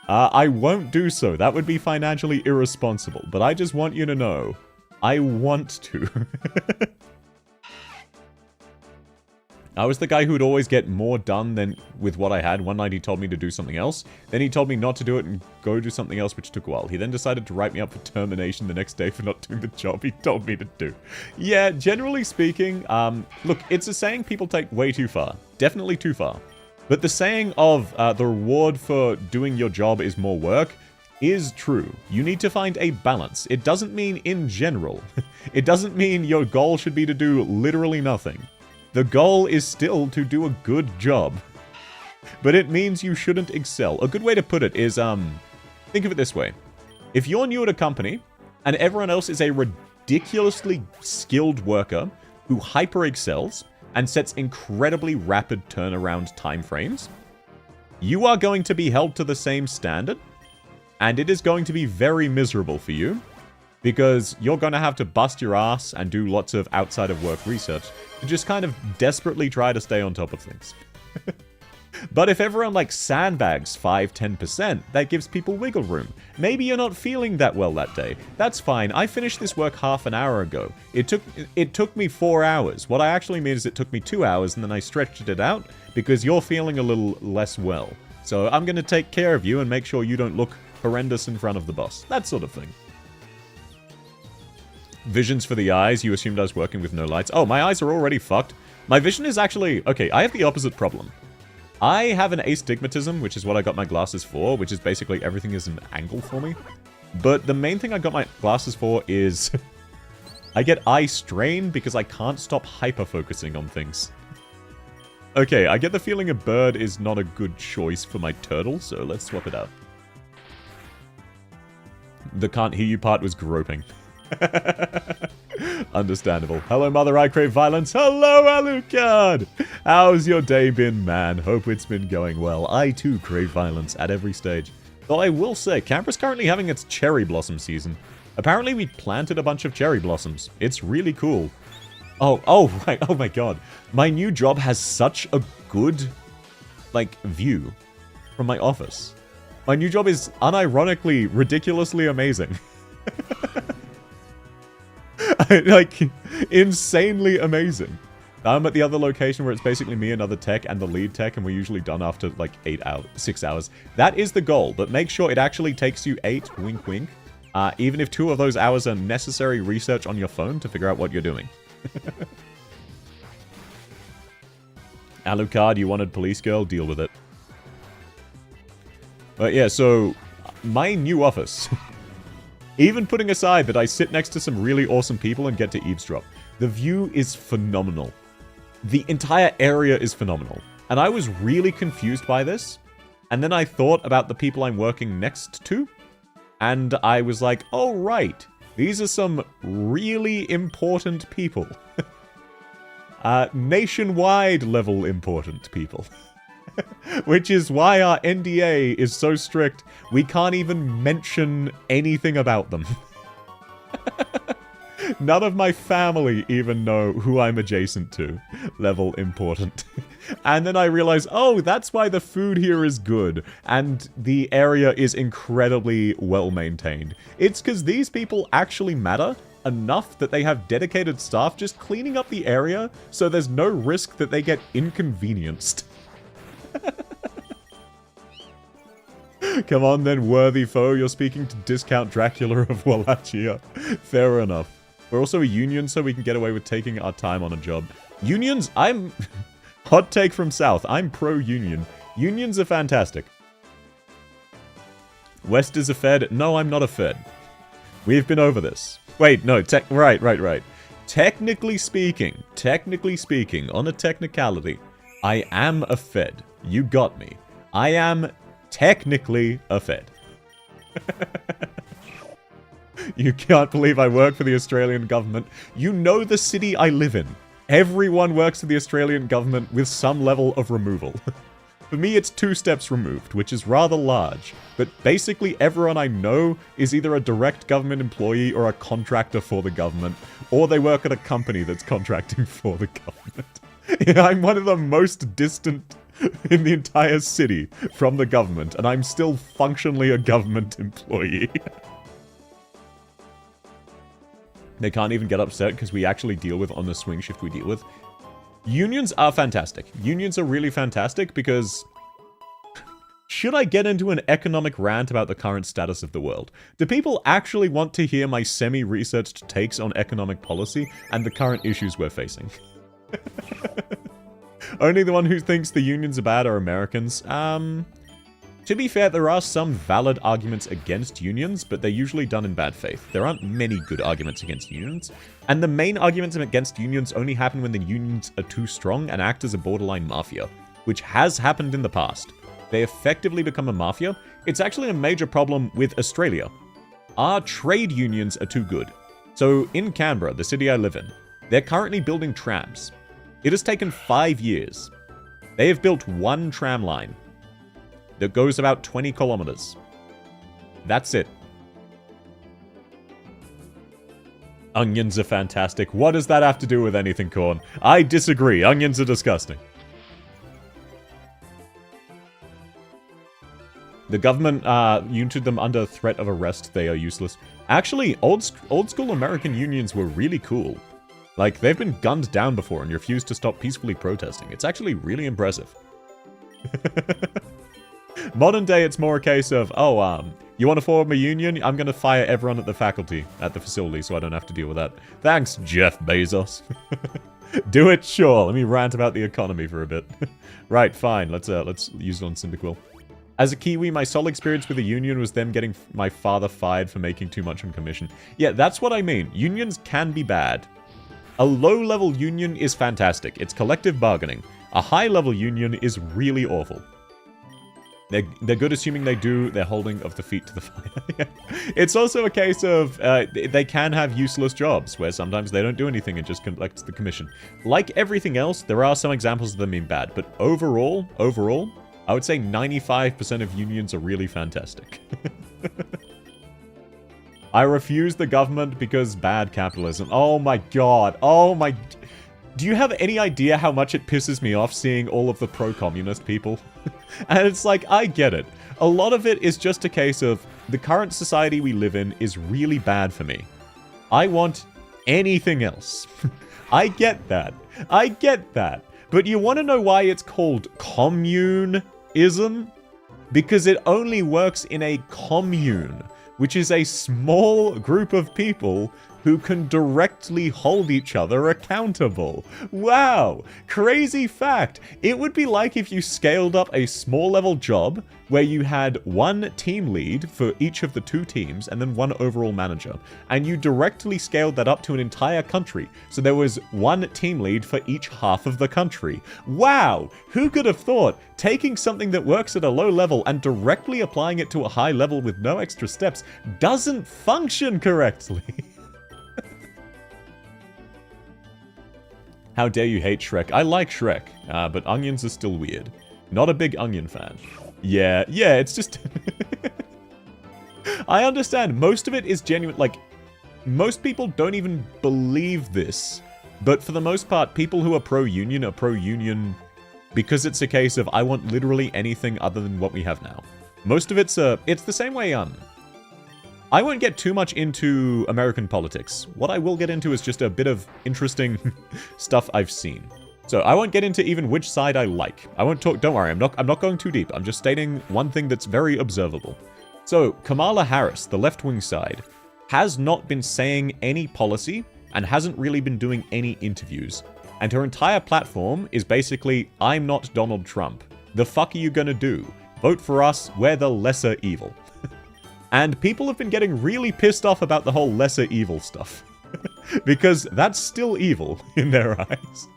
I won't do so. That would be financially irresponsible. But I just want you to know, I want to. I was the guy who would always get more done than with what I had. One night he told me to do something else. Then he told me not to do it and go do something else, which took a while. He then decided to write me up for termination the next day for not doing the job he told me to do. Yeah, generally speaking, look, it's a saying people take way too far. Definitely too far. But the saying of the reward for doing your job is more work is true. You need to find a balance. It doesn't mean in general. It doesn't mean your goal should be to do literally nothing. The goal is still to do a good job. But it means you shouldn't excel. A good way to put it is, think of it this way. If you're new at a company, and everyone else is a ridiculously skilled worker who hyper excels and sets incredibly rapid turnaround time frames, you are going to be held to the same standard, and it is going to be very miserable for you, because you're going to have to bust your ass and do lots of outside of work research to just kind of desperately try to stay on top of things. But if everyone like sandbags 5-10%, that gives people wiggle room. Maybe you're not feeling that well that day. That's fine. I finished this work half an hour ago. It took me 4 hours. What I actually mean is it took me 2 hours and then I stretched it out because you're feeling a little less well. So I'm going to take care of you and make sure you don't look horrendous in front of the boss. That sort of thing. Visions for the eyes. You assumed I was working with no lights. Oh, my eyes are already fucked. My vision is actually... Okay, I have the opposite problem. I have an astigmatism, which is what I got my glasses for, which is basically everything is an angle for me. But the main thing I got my glasses for is... I get eye strain because I can't stop hyper-focusing on things. Okay, I get the feeling a bird is not a good choice for my turtle, so let's swap it out. The can't hear you part was groping. Understandable. Hello, Mother, I crave violence. Hello, Alucard! How's your day been, man? Hope it's been going well. I, too, crave violence at every stage. Though I will say, Canberra's currently having its cherry blossom season. Apparently, we planted a bunch of cherry blossoms. It's really cool. Oh my god. My new job has such a good, view from my office. My new job is unironically, ridiculously amazing. Insanely amazing. I'm at the other location where it's basically me, another tech, and the lead tech, and we're usually done after, 6 hours. That is the goal, but make sure it actually takes you 8, wink wink, even if 2 of those hours are necessary research on your phone to figure out what you're doing. Alucard, you wanted police girl? Deal with it. But yeah, so, my new office. Even putting aside that I sit next to some really awesome people and get to eavesdrop, the view is phenomenal. The entire area is phenomenal. And I was really confused by this. And then I thought about the people I'm working next to. And I was like, oh right, these are some really important people. Nationwide level important people. Which is why our NDA is so strict, we can't even mention anything about them. None of my family even know who I'm adjacent to. Level important. And then I realized, oh, that's why the food here is good, and the area is incredibly well maintained. It's because these people actually matter enough that they have dedicated staff just cleaning up the area, so there's no risk that they get inconvenienced. Come on then, worthy foe, you're speaking to Discount Dracula of Wallachia. Fair enough. We're also a union, so we can get away with taking our time on a job. Unions? I'm... Hot take from South. I'm pro-union. Unions are fantastic. West is a Fed. No, I'm not a Fed. We've been over this. Wait, no, right. Technically speaking, on a technicality, I am a Fed. You got me. I am technically a Fed. You can't believe I work for the Australian government. You know the city I live in. Everyone works for the Australian government with some level of removal. For me, it's 2 steps removed, which is rather large. But basically everyone I know is either a direct government employee or a contractor for the government, or they work at a company that's contracting for the government. Yeah, I'm one of the most distant in the entire city from the government, and I'm still functionally a government employee. They can't even get upset because we actually deal with on the swing shift we deal with. Unions are fantastic. Unions are really fantastic because... Should I get into an economic rant about the current status of the world? Do people actually want to hear my semi-researched takes on economic policy and the current issues we're facing? Only the one who thinks the unions are bad are Americans. To be fair, there are some valid arguments against unions, but they're usually done in bad faith. There aren't many good arguments against unions. And the main arguments against unions only happen when the unions are too strong and act as a borderline mafia, which has happened in the past. They effectively become a mafia. It's actually a major problem with Australia. Our trade unions are too good. So in Canberra, the city I live in, they're currently building trams. It has taken 5 years. They have built 1 tram line that goes about 20 kilometers. That's it. Onions are fantastic. What does that have to do with anything, Corn? I disagree. Onions are disgusting. The government united them under threat of arrest. They are useless. Actually, old school American unions were really cool. Like, they've been gunned down before and refused to stop peacefully protesting. It's actually really impressive. Modern day, it's more a case of, oh, you want to form a union? I'm going to fire everyone at the faculty, at the facility, so I don't have to deal with that. Thanks, Jeff Bezos. Do it, sure. Let me rant about the economy for a bit. Right, fine. Let's use it on Cyndaquil. As a Kiwi, my sole experience with a union was them getting my father fired for making too much on commission. Yeah, that's what I mean. Unions can be bad. A low-level union is fantastic. It's collective bargaining. A high-level union is really awful. They're good assuming they do their holding of the feet to the fire. It's also a case of they can have useless jobs where sometimes they don't do anything and just collect the commission. Like everything else, there are some examples of them being bad, but overall, I would say 95% of unions are really fantastic. I refuse the government because bad capitalism. Oh my god. Oh my... Do you have any idea how much it pisses me off seeing all of the pro-communist people? And it's like, I get it. A lot of it is just a case of the current society we live in is really bad for me. I want anything else. I get that. I get that. But you want to know why it's called communism? Because it only works in a commune, which is a small group of people who can directly hold each other accountable. Wow! Crazy fact! It would be like if you scaled up a small-level job where you had one team lead for each of the two teams and then one overall manager, and you directly scaled that up to an entire country, so there was one team lead for each half of the country. Wow! Who could have thought taking something that works at a low level and directly applying it to a high level with no extra steps doesn't function correctly? How dare you hate Shrek? I like Shrek, but onions are still weird. Not a big onion fan. Yeah, it's just... I understand, most of it is genuine, like, most people don't even believe this, but for the most part, people who are pro-union because it's a case of, I want literally anything other than what we have now. Most of it's the same way, I won't get too much into American politics. What I will get into is just a bit of interesting stuff I've seen. So I won't get into even which side I like. I won't talk, don't worry, I'm not going too deep. I'm just stating one thing that's very observable. So Kamala Harris, the left-wing side, has not been saying any policy and hasn't really been doing any interviews. And her entire platform is basically, I'm not Donald Trump. The fuck are you gonna do? Vote for us, we're the lesser evil. And people have been getting really pissed off about the whole lesser evil stuff. Because that's still evil in their eyes.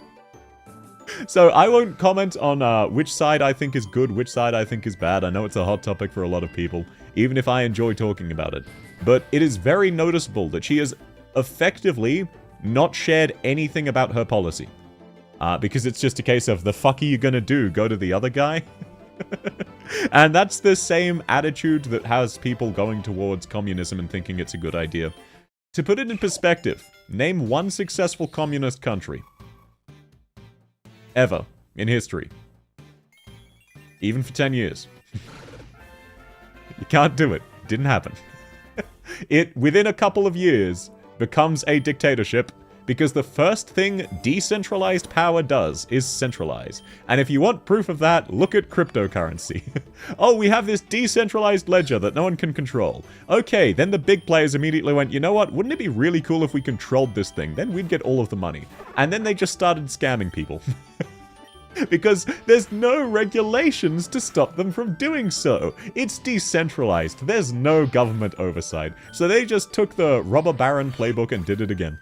So I won't comment on which side I think is good, which side I think is bad. I know it's a hot topic for a lot of people, even if I enjoy talking about it. But it is very noticeable that she has effectively not shared anything about her policy. Because it's just a case of, the fuck are you gonna do? Go to the other guy? And that's the same attitude that has people going towards communism and thinking it's a good idea. To put it in perspective, name one successful communist country. Ever. In history. Even for 10 years. You can't do it. Didn't happen. It, within a couple of years, becomes a dictatorship, because the first thing decentralized power does is centralize. And if you want proof of that, look at cryptocurrency. Oh, we have this decentralized ledger that no one can control. Okay, then the big players immediately went, you know what, wouldn't it be really cool if we controlled this thing? Then we'd get all of the money. And then they just started scamming people. Because there's no regulations to stop them from doing so. It's decentralized. There's no government oversight. So they just took the robber baron playbook and did it again.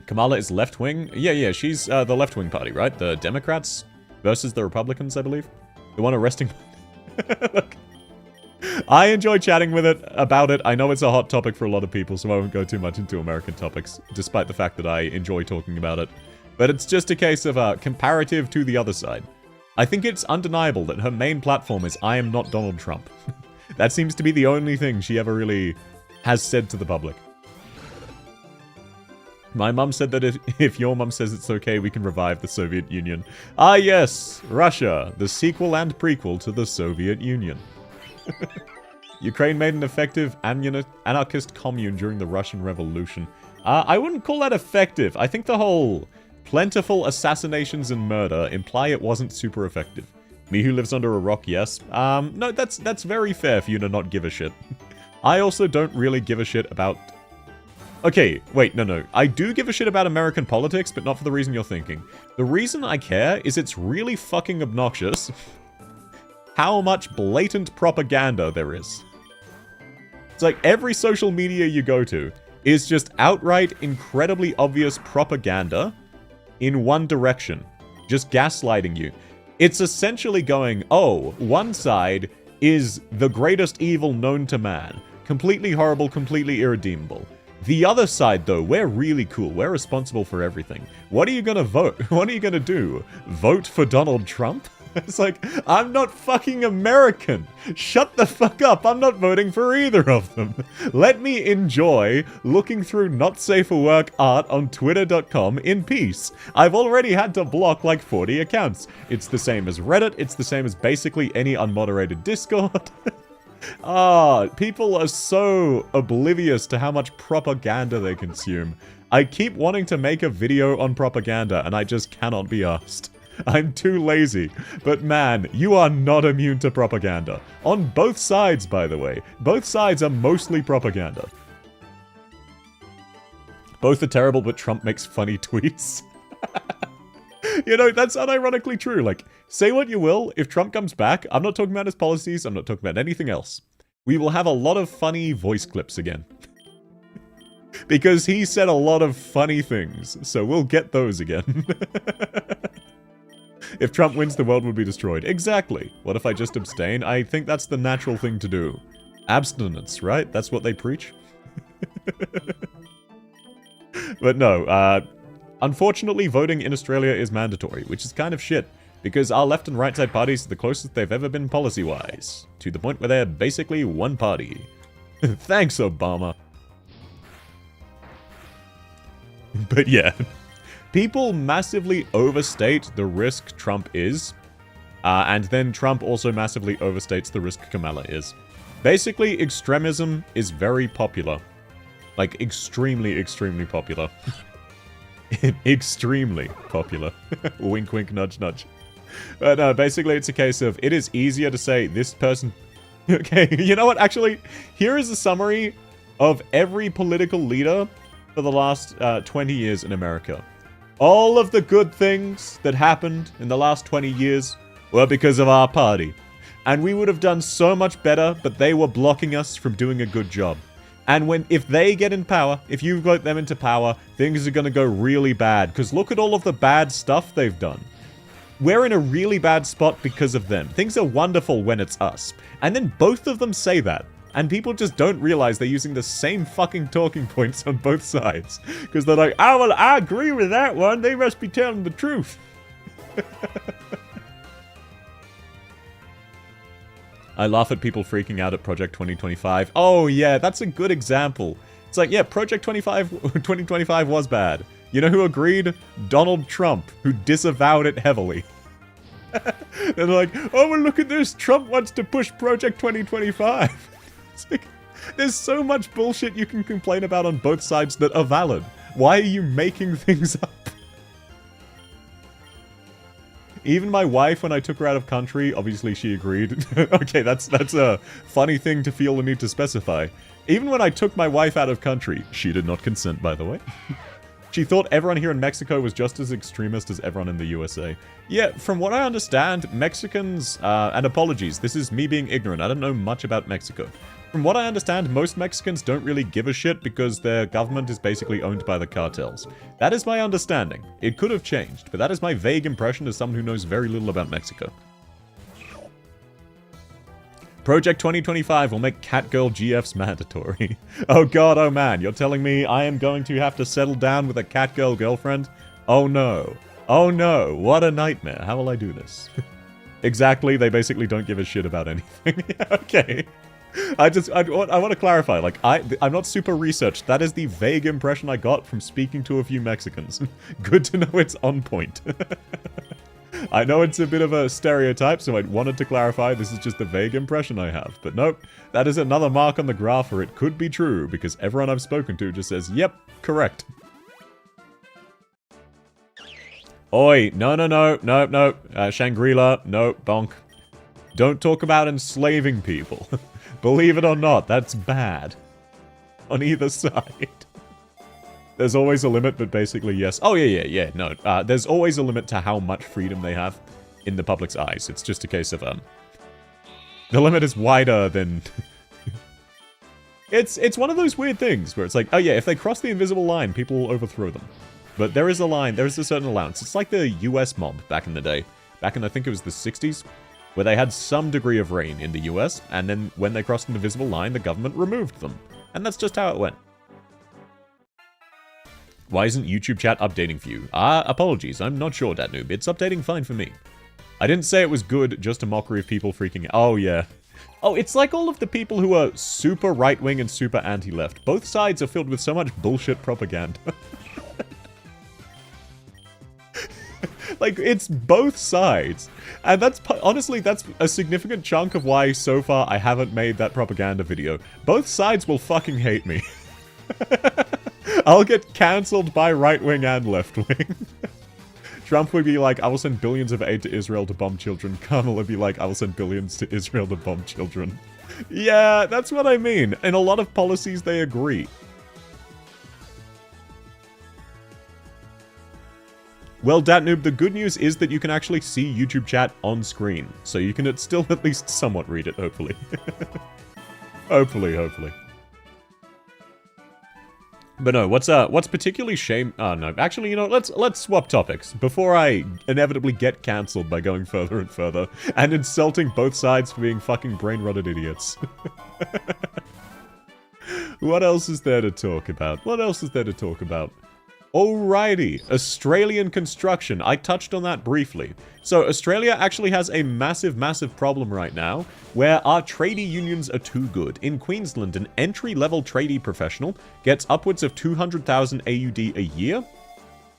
Kamala is left-wing? Yeah, she's the left-wing party, right? The Democrats versus the Republicans, I believe. The one arresting... Look, I enjoy chatting with it, about it. I know it's a hot topic for a lot of people, so I won't go too much into American topics, despite the fact that I enjoy talking about it. But it's just a case of comparative to the other side. I think it's undeniable that her main platform is, I am not Donald Trump. That seems to be the only thing she ever really has said to the public. My mum said that if your mum says it's okay, we can revive the Soviet Union. Ah yes, Russia, the sequel and prequel to the Soviet Union. Ukraine made an effective anarchist commune during the Russian Revolution. I wouldn't call that effective. I think the whole plentiful assassinations and murder imply it wasn't super effective. Me who lives under a rock, yes. No, that's very fair for you to not give a shit. I also don't really give a shit about... Okay, wait, no. I do give a shit about American politics, but not for the reason you're thinking. The reason I care is it's really fucking obnoxious how much blatant propaganda there is. It's like every social media you go to is just outright, incredibly obvious propaganda in one direction, just gaslighting you. It's essentially going, oh, one side is the greatest evil known to man. Completely horrible, completely irredeemable. The other side, though, we're really cool. We're responsible for everything. What are you gonna vote? What are you gonna do? Vote for Donald Trump? It's like, I'm not fucking American. Shut the fuck up. I'm not voting for either of them. Let me enjoy looking through not safe for work art on twitter.com in peace. I've already had to block like 40 accounts. It's the same as Reddit. It's the same as basically any unmoderated Discord. People are so oblivious to how much propaganda they consume. I keep wanting to make a video on propaganda and I just cannot be asked. I'm too lazy. But man, you are not immune to propaganda. On both sides, by the way. Both sides are mostly propaganda. Both are terrible, but Trump makes funny tweets. You know, that's unironically true. Like, say what you will, if Trump comes back, I'm not talking about his policies, I'm not talking about anything else. We will have a lot of funny voice clips again. Because he said a lot of funny things, so we'll get those again. If Trump wins, the world will be destroyed. Exactly. What if I just abstain? I think that's the natural thing to do. Abstinence, right? That's what they preach. But no, unfortunately, voting in Australia is mandatory, which is kind of shit. Because our left and right side parties are the closest they've ever been policy-wise. To the point where they're basically one party. Thanks, Obama. But yeah. People massively overstate the risk Trump is, and then Trump also massively overstates the risk Kamala is. Basically, extremism is very popular. Like, extremely, extremely popular. Extremely popular. Wink, wink, nudge, nudge. But no, basically it's a case of, it is easier to say this person... Okay, you know what? Actually, here is a summary of every political leader for the last 20 years in America. All of the good things that happened in the last 20 years were because of our party. And we would have done so much better, but they were blocking us from doing a good job. And if they get in power, if you vote them into power, things are gonna go really bad. Because look at all of the bad stuff they've done. We're in a really bad spot because of them. Things are wonderful when it's us. And then both of them say that. And people just don't realize they're using the same fucking talking points on both sides. Because they're like, oh, well, I agree with that one. They must be telling the truth. I laugh at people freaking out at Project 2025. Oh, yeah, that's a good example. It's like, yeah, Project 2025 was bad. You know who agreed? Donald Trump, who disavowed it heavily. And they're like, oh, well, look at this. Trump wants to push Project 2025. It's like, there's so much bullshit you can complain about on both sides that are valid. Why are you making things up? Even my wife, when I took her out of country, obviously she agreed. Okay, that's a funny thing to feel the need to specify. Even when I took my wife out of country, she did not consent, by the way. She thought everyone here in Mexico was just as extremist as everyone in the USA. Yeah, from what I understand, Mexicans, and apologies, this is me being ignorant, I don't know much about Mexico. From what I understand, most Mexicans don't really give a shit because their government is basically owned by the cartels. That is my understanding. It could have changed, but that is my vague impression as someone who knows very little about Mexico. Project 2025 will make Catgirl GFs mandatory. Oh god, oh man, you're telling me I am going to have to settle down with a Catgirl girlfriend? Oh no. Oh no, what a nightmare. How will I do this? Exactly, they basically don't give a shit about anything. Okay. I want to clarify, like, I'm not super researched. That is the vague impression I got from speaking to a few Mexicans. Good to know it's on point. I know it's a bit of a stereotype, so I wanted to clarify this is just the vague impression I have. But nope, that is another mark on the graph where it could be true, because everyone I've spoken to just says, yep, correct. Oi, no, Shangri-La, no, bonk. Don't talk about enslaving people. Believe it or not, that's bad. On either side. There's always a limit, but basically, yes. Oh, yeah, no. There's always a limit to how much freedom they have in the public's eyes. It's just a case of, the limit is wider than... It's one of those weird things where it's like, oh yeah, if they cross the invisible line, people will overthrow them. But there is a line, there is a certain allowance. It's like the US mob back in the day. Back in, I think it was the 60s, where they had some degree of reign in the US, and then when they crossed an invisible line, the government removed them. And that's just how it went. Why isn't YouTube chat updating for you? Apologies, I'm not sure, Datnoob. It's updating fine for me. I didn't say it was good, just a mockery of people freaking out. Oh, yeah. Oh, it's like all of the people who are super right-wing and super anti-left. Both sides are filled with so much bullshit propaganda. Like, it's both sides. And that's, honestly, that's a significant chunk of why, so far, I haven't made that propaganda video. Both sides will fucking hate me. I'll get cancelled by right-wing and left-wing. Trump would be like, I will send billions of aid to Israel to bomb children. Kamala would be like, I will send billions to Israel to bomb children. Yeah, that's what I mean. In a lot of policies, they agree. Well, Datnoob, the good news is that you can actually see YouTube chat on screen. So you can still at least somewhat read it, hopefully. Hopefully. But no, what's particularly oh no, actually, you know, let's swap topics before I inevitably get cancelled by going further and further and insulting both sides for being fucking brain-rotted idiots. What else is there to talk about? Alrighty, Australian construction. I touched on that briefly. So Australia actually has a massive problem right now where our tradie unions are too good. In Queensland, an entry-level tradie professional gets upwards of 200,000 AUD a year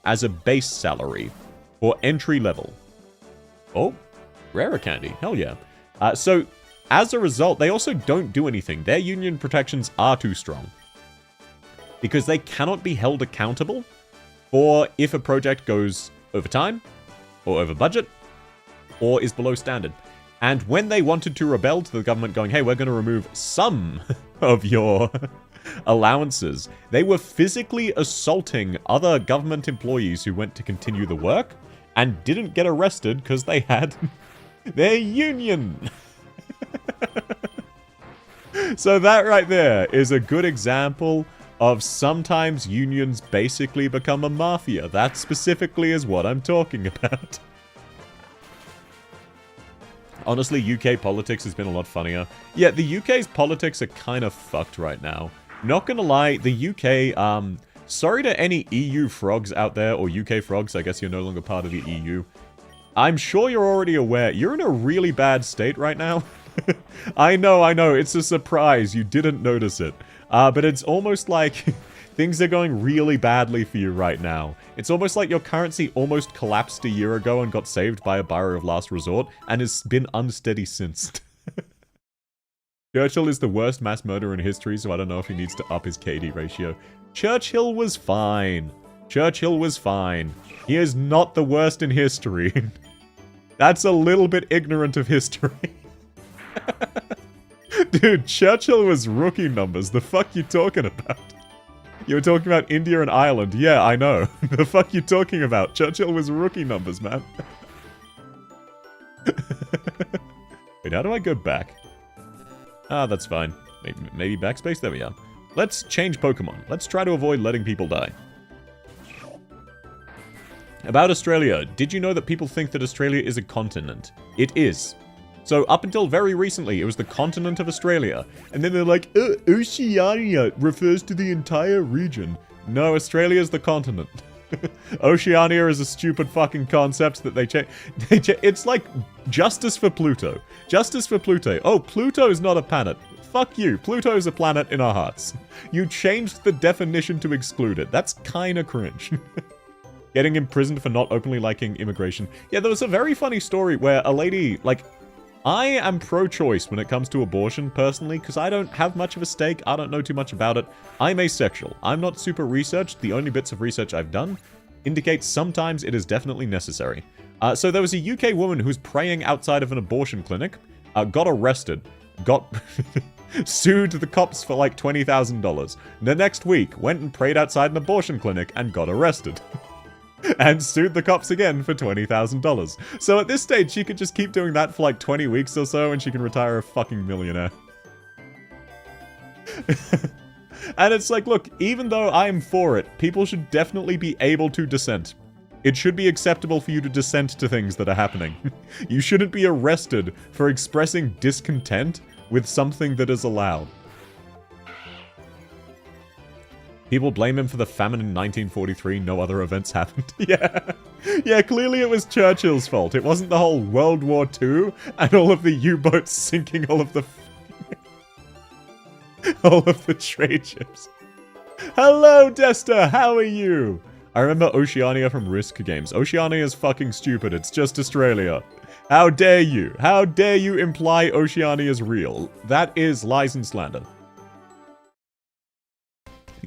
as a base salary for entry level. Oh, rarer candy. Hell yeah. So as a result, they also don't do anything. Their union protections are too strong because they cannot be held accountable or if a project goes over time, or over budget, or is below standard. And when they wanted to rebel to the government going, hey, we're going to remove some of your allowances, they were physically assaulting other government employees who went to continue the work and didn't get arrested because they had their union. So that right there is a good example of sometimes unions basically become a mafia. That specifically is what I'm talking about. Honestly, UK politics has been a lot funnier. Yeah, the UK's politics are kind of fucked right now. Not gonna lie, the UK, sorry to any EU frogs out there, or UK frogs, I guess you're no longer part of the EU. I'm sure you're already aware, you're in a really bad state right now. I know, it's a surprise, you didn't notice it. But it's almost like things are going really badly for you right now. It's almost like your currency almost collapsed a year ago and got saved by a buyer of last resort, and has been unsteady since. Churchill is the worst mass murderer in history, so I don't know if he needs to up his KD ratio. Churchill was fine. He is not the worst in history. That's a little bit ignorant of history. Dude, Churchill was rookie numbers. The fuck you talking about? You were talking about India and Ireland. Yeah, I know. The fuck you talking about? Churchill was rookie numbers, man. Wait, how do I go back? Ah, that's fine. Maybe backspace? There we are. Let's change Pokemon. Let's try to avoid letting people die. About Australia. Did you know that people think that Australia is a continent? It is. So up until very recently, it was the continent of Australia. And then they're like, Oceania refers to the entire region. No, Australia is the continent. Oceania is a stupid fucking concept that they change. It's like justice for Pluto. Justice for Pluto. Oh, Pluto is not a planet. Fuck you. Pluto is a planet in our hearts. You changed the definition to exclude it. That's kinda cringe. Getting imprisoned for not openly liking immigration. Yeah, there was a very funny story where a lady, like, I am pro-choice when it comes to abortion, personally, because I don't have much of a stake, I don't know too much about it. I'm asexual. I'm not super researched. The only bits of research I've done indicates sometimes it is definitely necessary. So there was a UK woman who was praying outside of an abortion clinic, got arrested, got sued the cops for like $20,000. The next week, went and prayed outside an abortion clinic and got arrested. And sued the cops again for $20,000. So at this stage, she could just keep doing that for like 20 weeks or so, and she can retire a fucking millionaire. And it's like, look, even though I'm for it, people should definitely be able to dissent. It should be acceptable for you to dissent to things that are happening. You shouldn't be arrested for expressing discontent with something that is allowed. People blame him for the famine in 1943, no other events happened. Yeah, clearly it was Churchill's fault. It wasn't the whole World War II and all of the U-boats sinking all of the trade ships. Hello, Desta, how are you? I remember Oceania from Risk Games. Oceania is fucking stupid, it's just Australia. How dare you? How dare you imply Oceania is real? That is lies and slander.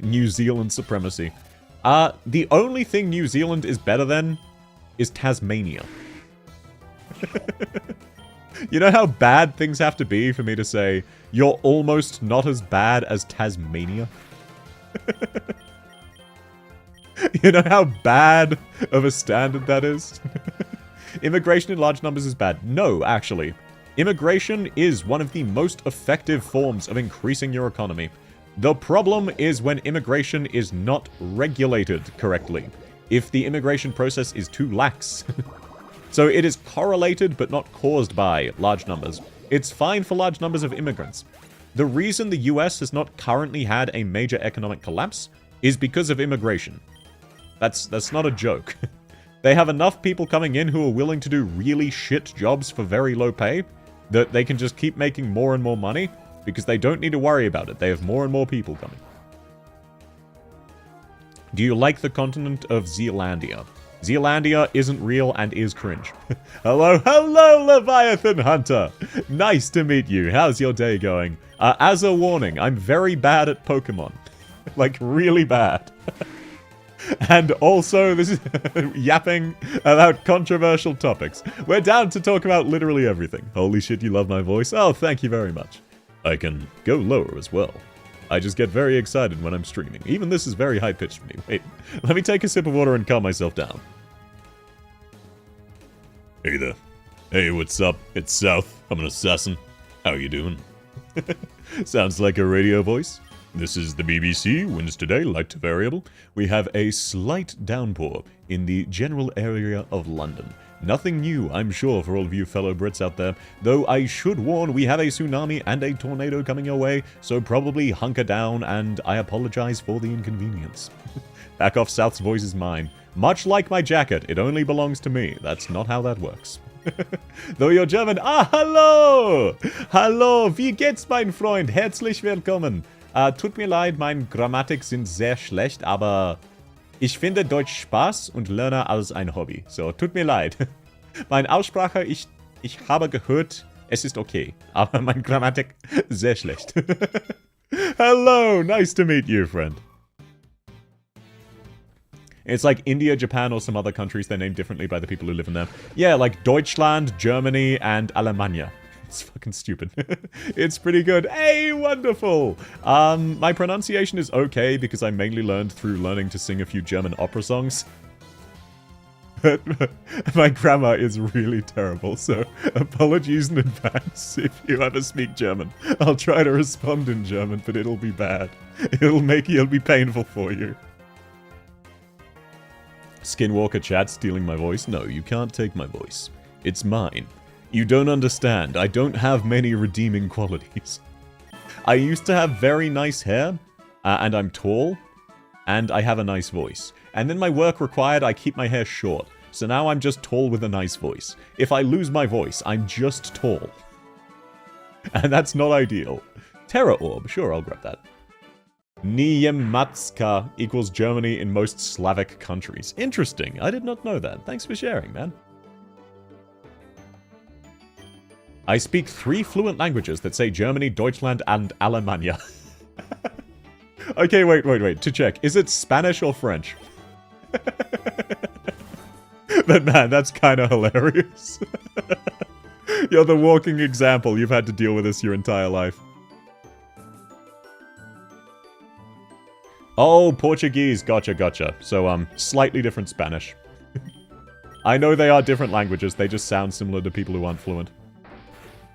New Zealand supremacy. The only thing New Zealand is better than is Tasmania. You know how bad things have to be for me to say, you're almost not as bad as Tasmania? You know how bad of a standard that is? Immigration in large numbers is bad. No, actually. Immigration is one of the most effective forms of increasing your economy. The problem is when immigration is not regulated correctly. If the immigration process is too lax. So it is correlated but not caused by large numbers. It's fine for large numbers of immigrants. The reason the US has not currently had a major economic collapse is because of immigration. That's not a joke. They have enough people coming in who are willing to do really shit jobs for very low pay that they can just keep making more and more money because they don't need to worry about it. They have more and more people coming. Do you like the continent of Zealandia? Zealandia isn't real and is cringe. Hello, Leviathan Hunter! Nice to meet you. How's your day going? As a warning, I'm very bad at Pokemon. Like, really bad. And also, this is yapping about controversial topics. We're down to talk about literally everything. Holy shit, you love my voice? Oh, thank you very much. I can go lower as well. I just get very excited when I'm streaming. Even this is very high-pitched for me. Wait, let me take a sip of water and calm myself down. Hey there. Hey, what's up? It's South. I'm an assassin. How you doing? Sounds like a radio voice. This is the BBC. Winds today, light to variable. We have a slight downpour in the general area of London. Nothing new, I'm sure, for all of you fellow Brits out there. Though I should warn, we have a tsunami and a tornado coming your way, so probably hunker down, and I apologize for the inconvenience. Back off, South's voice is mine. Much like my jacket, it only belongs to me. That's not how that works. Though you're German, hallo! Hallo, wie geht's, mein Freund? Herzlich willkommen. Tut mir leid, meine Grammatik sind sehr schlecht, aber ich finde Deutsch Spaß und lerne als ein Hobby. So, tut mir leid. Meine Aussprache, ich habe gehört, es ist okay. Aber meine Grammatik, sehr schlecht. Hello, nice to meet you, friend. It's like India, Japan, or some other countries. They're named differently by the people who live in them. Yeah, like Deutschland, Germany, and Alemania. It's fucking stupid. It's pretty good. Hey, wonderful! My pronunciation is okay because I mainly learned through learning to sing a few German opera songs. But my grammar is really terrible, so apologies in advance if you ever speak German. I'll try to respond in German, but it'll be bad. It'll be painful for you. Skinwalker chat stealing my voice? No, you can't take my voice. It's mine. You don't understand. I don't have many redeeming qualities. I used to have very nice hair, and I'm tall, and I have a nice voice. And then my work required I keep my hair short, so now I'm just tall with a nice voice. If I lose my voice, I'm just tall. And that's not ideal. Terra Orb, sure, I'll grab that. Niemiecka equals Germany in most Slavic countries. Interesting, I did not know that. Thanks for sharing, man. I speak 3 fluent languages that say Germany, Deutschland, and Alemania. Okay, wait. To check. Is it Spanish or French? But man, that's kind of hilarious. You're the walking example. You've had to deal with this your entire life. Oh, Portuguese. Gotcha. So, slightly different Spanish. I know they are different languages. They just sound similar to people who aren't fluent.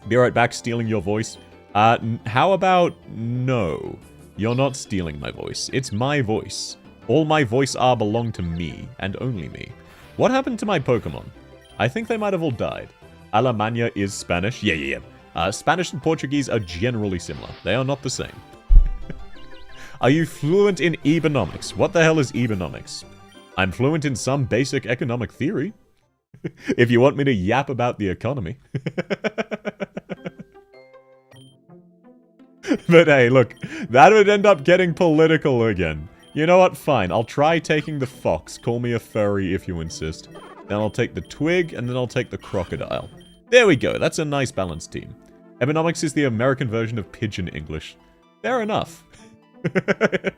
Be right back, stealing your voice. How about no? You're not stealing my voice. It's my voice. All my voice are belong to me, and only me. What happened to my Pokemon? I think they might have all died. Alemania is Spanish. Yeah. Spanish and Portuguese are generally similar. They are not the same. Are you fluent in Ebonomics? What the hell is Ebonomics? I'm fluent in some basic economic theory. If you want me to yap about the economy. But hey, look, that would end up getting political again. You know what? Fine, I'll try taking the fox. Call me a furry if you insist. Then I'll take the twig, and then I'll take the crocodile. There we go, that's a nice balanced team. Ebonomics is the American version of Pidgin English. Fair enough.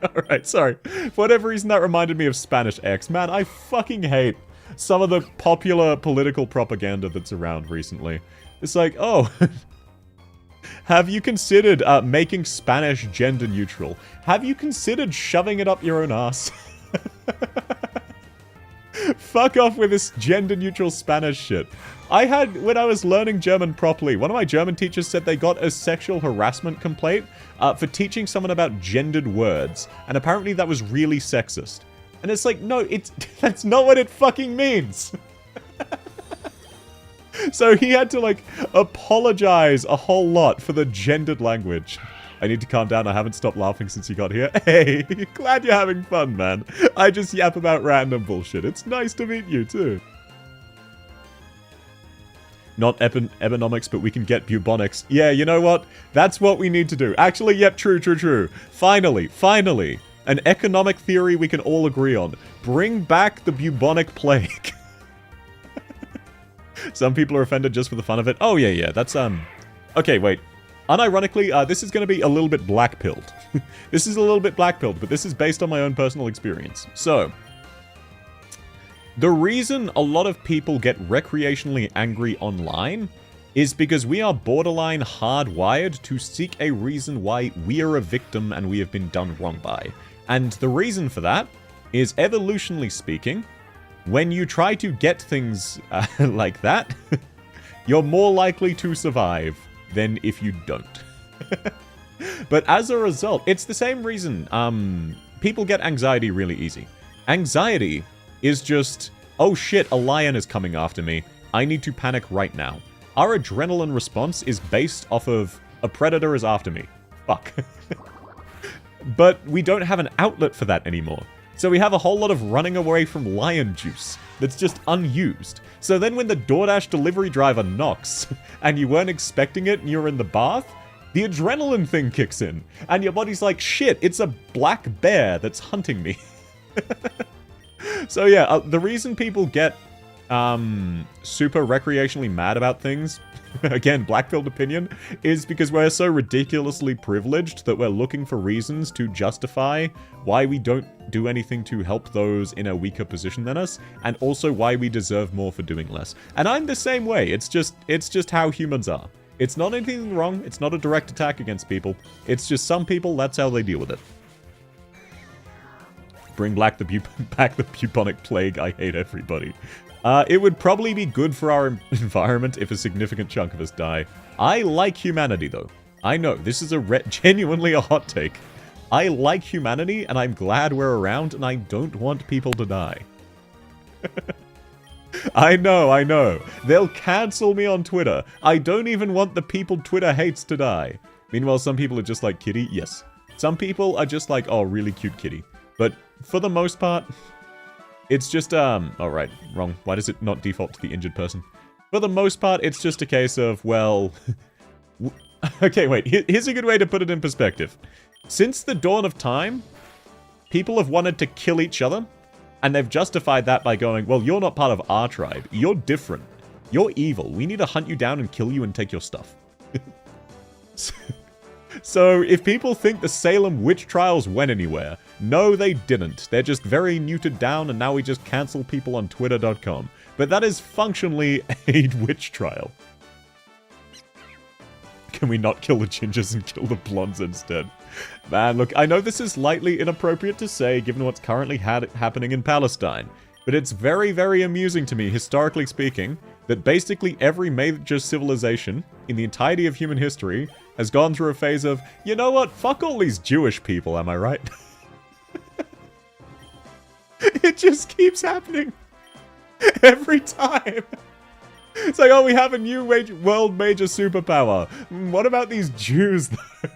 Alright, sorry. For whatever reason, that reminded me of Spanish X. Man, I fucking hate some of the popular political propaganda that's around recently. It's like, oh... Have you considered making Spanish gender neutral? Have you considered shoving it up your own ass? Fuck off with this gender neutral Spanish shit. When I was learning German properly, one of my German teachers said they got a sexual harassment complaint for teaching someone about gendered words. And apparently that was really sexist. And it's like, no, that's not what it fucking means. So he had to, like, apologize a whole lot for the gendered language. I need to calm down. I haven't stopped laughing since you got here. Hey, glad you're having fun, man. I just yap about random bullshit. It's nice to meet you, too. Not Ebonomics, but we can get bubonics. Yeah, you know what? That's what we need to do. Actually, yep, true. Finally. An economic theory we can all agree on. Bring back the bubonic plague. Some people are offended just for the fun of it. Oh, yeah, that's, Okay, wait. Unironically, this is going to be a little bit black-pilled. This is a little bit black-pilled, but this is based on my own personal experience. So, the reason a lot of people get recreationally angry online is because we are borderline hardwired to seek a reason why we are a victim and we have been done wrong by. And the reason for that is, evolutionally speaking, when you try to get things like that, you're more likely to survive than if you don't. But as a result, it's the same reason people get anxiety really easy. Anxiety is just, oh shit, a lion is coming after me. I need to panic right now. Our adrenaline response is based off of, a predator is after me. Fuck. But we don't have an outlet for that anymore. So we have a whole lot of running away from lion juice that's just unused. So then when the DoorDash delivery driver knocks, and you weren't expecting it and you're in the bath, the adrenaline thing kicks in. And your body's like, shit, it's a black bear that's hunting me. So yeah, the reason people get super recreationally mad about things, again, black-pilled opinion, is because we're so ridiculously privileged that we're looking for reasons to justify why we don't do anything to help those in a weaker position than us, and also why we deserve more for doing less. And I'm the same way. It's just how humans are. It's not anything wrong. It's not a direct attack against people. It's just some people, that's how they deal with it. Bring back the bubonic plague. I hate everybody. It would probably be good for our environment if a significant chunk of us die. I like humanity, though. I know, this is genuinely a hot take. I like humanity, and I'm glad we're around, and I don't want people to die. I know. They'll cancel me on Twitter. I don't even want the people Twitter hates to die. Meanwhile, some people are just like, kitty? Yes. Some people are just like, oh, really cute kitty. But for the most part, it's just, oh, right, wrong. Why does it not default to the injured person? For the most part, it's just a case of, well... Okay, wait, here's a good way to put it in perspective. Since the dawn of time, people have wanted to kill each other, and they've justified that by going, well, you're not part of our tribe. You're different. You're evil. We need to hunt you down and kill you and take your stuff. So, if people think the Salem witch trials went anywhere, no, they didn't. They're just very neutered down, and now we just cancel people on Twitter.com. But that is functionally a witch trial. Can we not kill the gingers and kill the blondes instead? Man, look, I know this is slightly inappropriate to say, given what's currently happening in Palestine. But it's very, very amusing to me, historically speaking, that basically every major civilization in the entirety of human history has gone through a phase of, you know what, fuck all these Jewish people, am I right? It just keeps happening. Every time. It's like, oh, we have a new world major superpower. What about these Jews, though?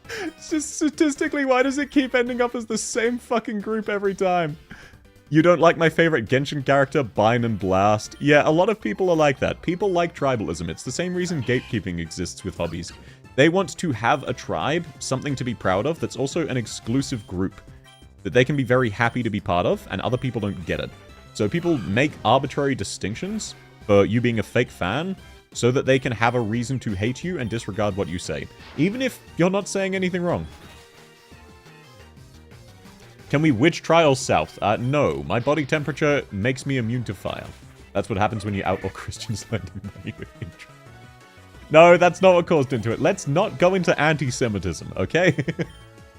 It's just statistically, why does it keep ending up as the same fucking group every time? You don't like my favorite Genshin character, Bine and Blast? Yeah, a lot of people are like that. People like tribalism. It's the same reason gatekeeping exists with hobbies. They want to have a tribe, something to be proud of, that's also an exclusive group that they can be very happy to be part of, and other people don't get it. So people make arbitrary distinctions for you being a fake fan, so that they can have a reason to hate you and disregard what you say, even if you're not saying anything wrong. Can we witch trials south? No. My body temperature makes me immune to fire. That's what happens when you outlaw Christians lending money with interest. No, that's not what caused into it. Let's not go into anti-Semitism, okay?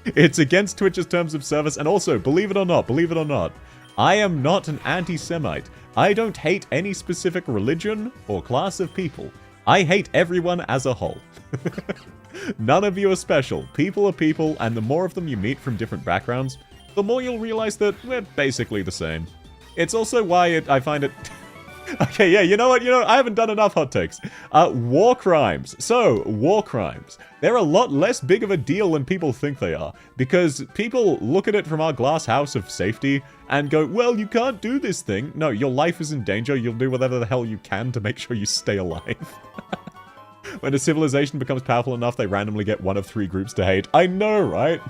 It's against Twitch's terms of service, and also, believe it or not, I am not an anti-Semite. I don't hate any specific religion or class of people. I hate everyone as a whole. None of you are special. People are people, and the more of them you meet from different backgrounds, the more you'll realize that we're basically the same. It's also why I find it... Okay, yeah, you know what? I haven't done enough hot takes. War crimes. So, war crimes. They're a lot less big of a deal than people think they are. Because people look at it from our glass house of safety and go, well, you can't do this thing. No, your life is in danger. You'll do whatever the hell you can to make sure you stay alive. When a civilization becomes powerful enough, they randomly get one of 3 groups to hate. I know, right?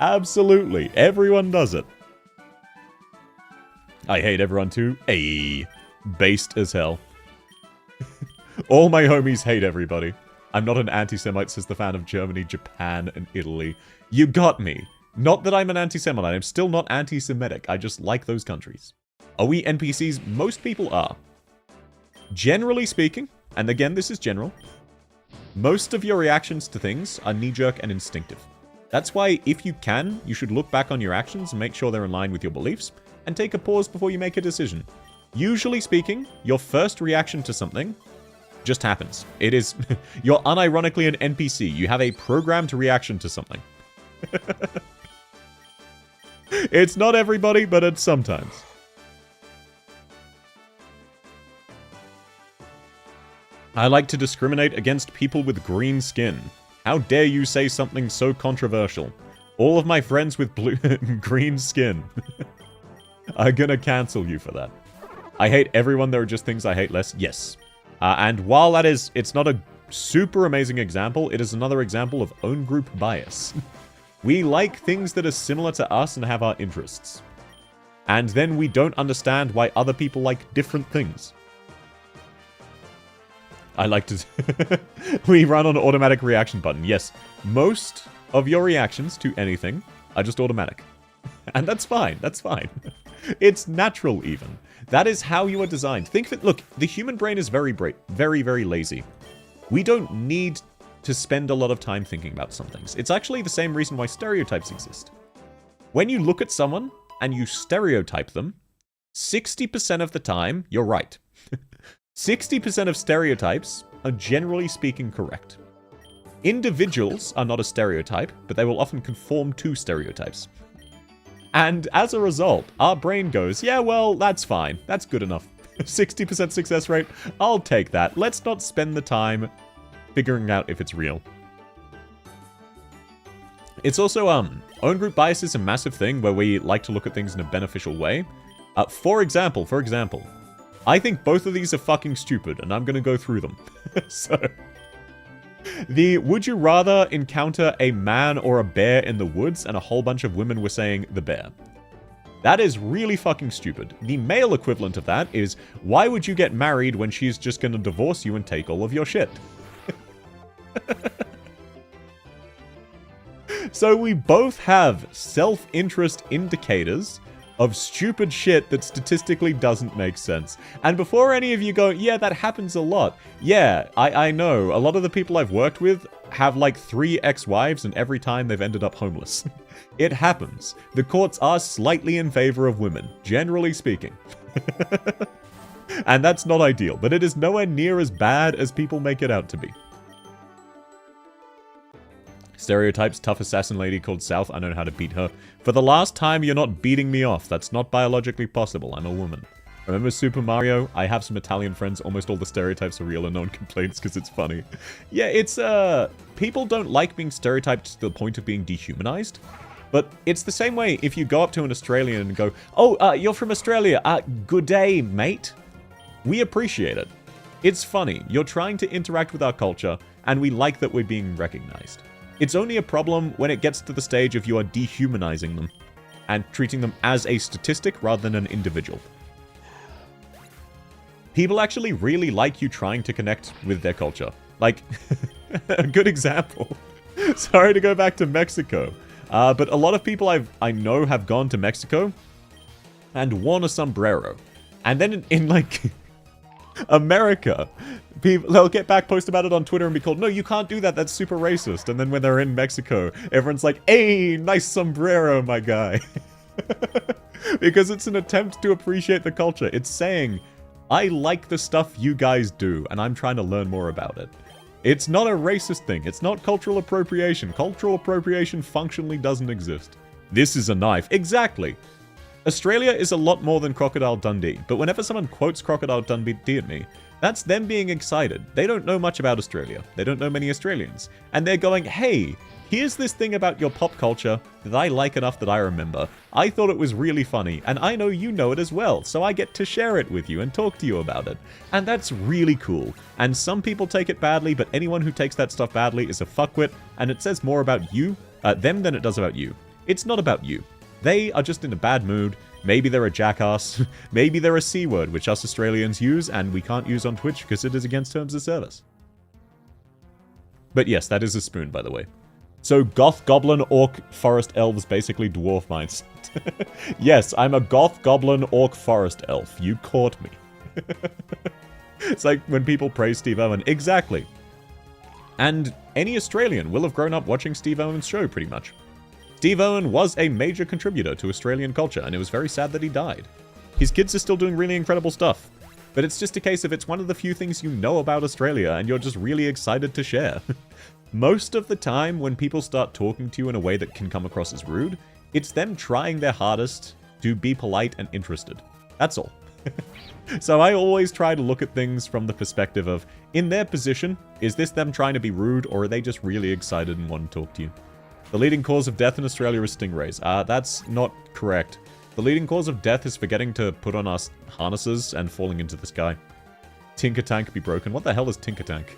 Absolutely. Everyone does it. I hate everyone too. Ayy. Based as hell. All my homies hate everybody. I'm not an anti-Semite, says the fan of Germany, Japan, and Italy. You got me. Not that I'm an anti-Semite. I'm still not anti-Semitic. I just like those countries. Are we NPCs? Most people are. Generally speaking, and again, this is general, most of your reactions to things are knee-jerk and instinctive. That's why, if you can, you should look back on your actions and make sure they're in line with your beliefs, and take a pause before you make a decision. Usually speaking, your first reaction to something just happens. It is... You're unironically an NPC. You have a programmed reaction to something. It's not everybody, but it's sometimes. I like to discriminate against people with green skin. How dare you say something so controversial? All of my friends with blue green skin are gonna cancel you for that. I hate everyone, there are just things I hate less. Yes. And while it's not a super amazing example, it is another example of own group bias. We like things that are similar to us and have our interests. And then we don't understand why other people like different things. I like to... We run on an automatic reaction button. Yes, most of your reactions to anything are just automatic. And that's fine, that's fine. It's natural, even. That is how you are designed. Think of it, look, the human brain is very, very lazy. We don't need to spend a lot of time thinking about some things. It's actually the same reason why stereotypes exist. When you look at someone and you stereotype them, 60% of the time, you're right. 60% of stereotypes are generally speaking correct. Individuals are not a stereotype, but they will often conform to stereotypes. And as a result, our brain goes, yeah, well, that's fine. That's good enough. 60% success rate, I'll take that. Let's not spend the time figuring out if it's real. It's also, own group bias is a massive thing where we like to look at things in a beneficial way. For example, I think both of these are fucking stupid, and I'm gonna go through them. So... would you rather encounter a man or a bear in the woods and a whole bunch of women were saying the bear? That is really fucking stupid. The male equivalent of that is, why would you get married when she's just gonna divorce you and take all of your shit? So we both have self-interest indicators of stupid shit that statistically doesn't make sense. And before any of you go, yeah, that happens a lot. Yeah, I know. A lot of the people I've worked with have like 3 ex-wives and every time they've ended up homeless. It happens. The courts are slightly in favor of women, generally speaking. And that's not ideal, but it is nowhere near as bad as people make it out to be. Stereotypes, tough assassin lady called South, I know how to beat her. For the last time, you're not beating me off. That's not biologically possible. I'm a woman. Remember Super Mario? I have some Italian friends. Almost all the stereotypes are real and no one complains because it's funny. Yeah, it's, people don't like being stereotyped to the point of being dehumanized. But it's the same way if you go up to an Australian and go, oh, you're from Australia. Good day, mate. We appreciate it. It's funny. You're trying to interact with our culture, and we like that we're being recognized. It's only a problem when it gets to the stage of you are dehumanizing them and treating them as a statistic rather than an individual. People actually really like you trying to connect with their culture. Like, a good example. Sorry to go back to Mexico. But a lot of people I know have gone to Mexico and worn a sombrero. And then in like, America, they'll get back, post about it on Twitter and be called, no, you can't do that, that's super racist. And then when they're in Mexico, everyone's like, hey, nice sombrero, my guy. Because it's an attempt to appreciate the culture. It's saying, I like the stuff you guys do, and I'm trying to learn more about it. It's not a racist thing. It's not cultural appropriation. Cultural appropriation functionally doesn't exist. This is a knife. Exactly. Australia is a lot more than Crocodile Dundee, but whenever someone quotes Crocodile Dundee at me, that's them being excited. They don't know much about Australia. They don't know many Australians. And they're going, hey, here's this thing about your pop culture that I like enough that I remember. I thought it was really funny, and I know you know it as well, so I get to share it with you and talk to you about it. And that's really cool. And some people take it badly, but anyone who takes that stuff badly is a fuckwit, and it says more about them than it does about you. It's not about you. They are just in a bad mood. Maybe they're a jackass. Maybe they're a C word, which us Australians use, and we can't use on Twitch because it is against terms of service. But yes, that is a spoon, by the way. So goth, goblin, orc, forest elves, basically dwarf mindset. Yes, I'm a goth, goblin, orc, forest elf. You caught me. It's like when people praise Steve Irwin. Exactly. And any Australian will have grown up watching Steve Irwin's show, pretty much. Steve Irwin was a major contributor to Australian culture, and it was very sad that he died. His kids are still doing really incredible stuff. But it's just a case of it's one of the few things you know about Australia, and you're just really excited to share. Most of the time, when people start talking to you in a way that can come across as rude, it's them trying their hardest to be polite and interested. That's all. So I always try to look at things from the perspective of, in their position, is this them trying to be rude, or are they just really excited and want to talk to you? The leading cause of death in Australia is stingrays. That's not correct. The leading cause of death is forgetting to put on our harnesses and falling into the sky. Tinker Tank be broken. What the hell is Tinker Tank?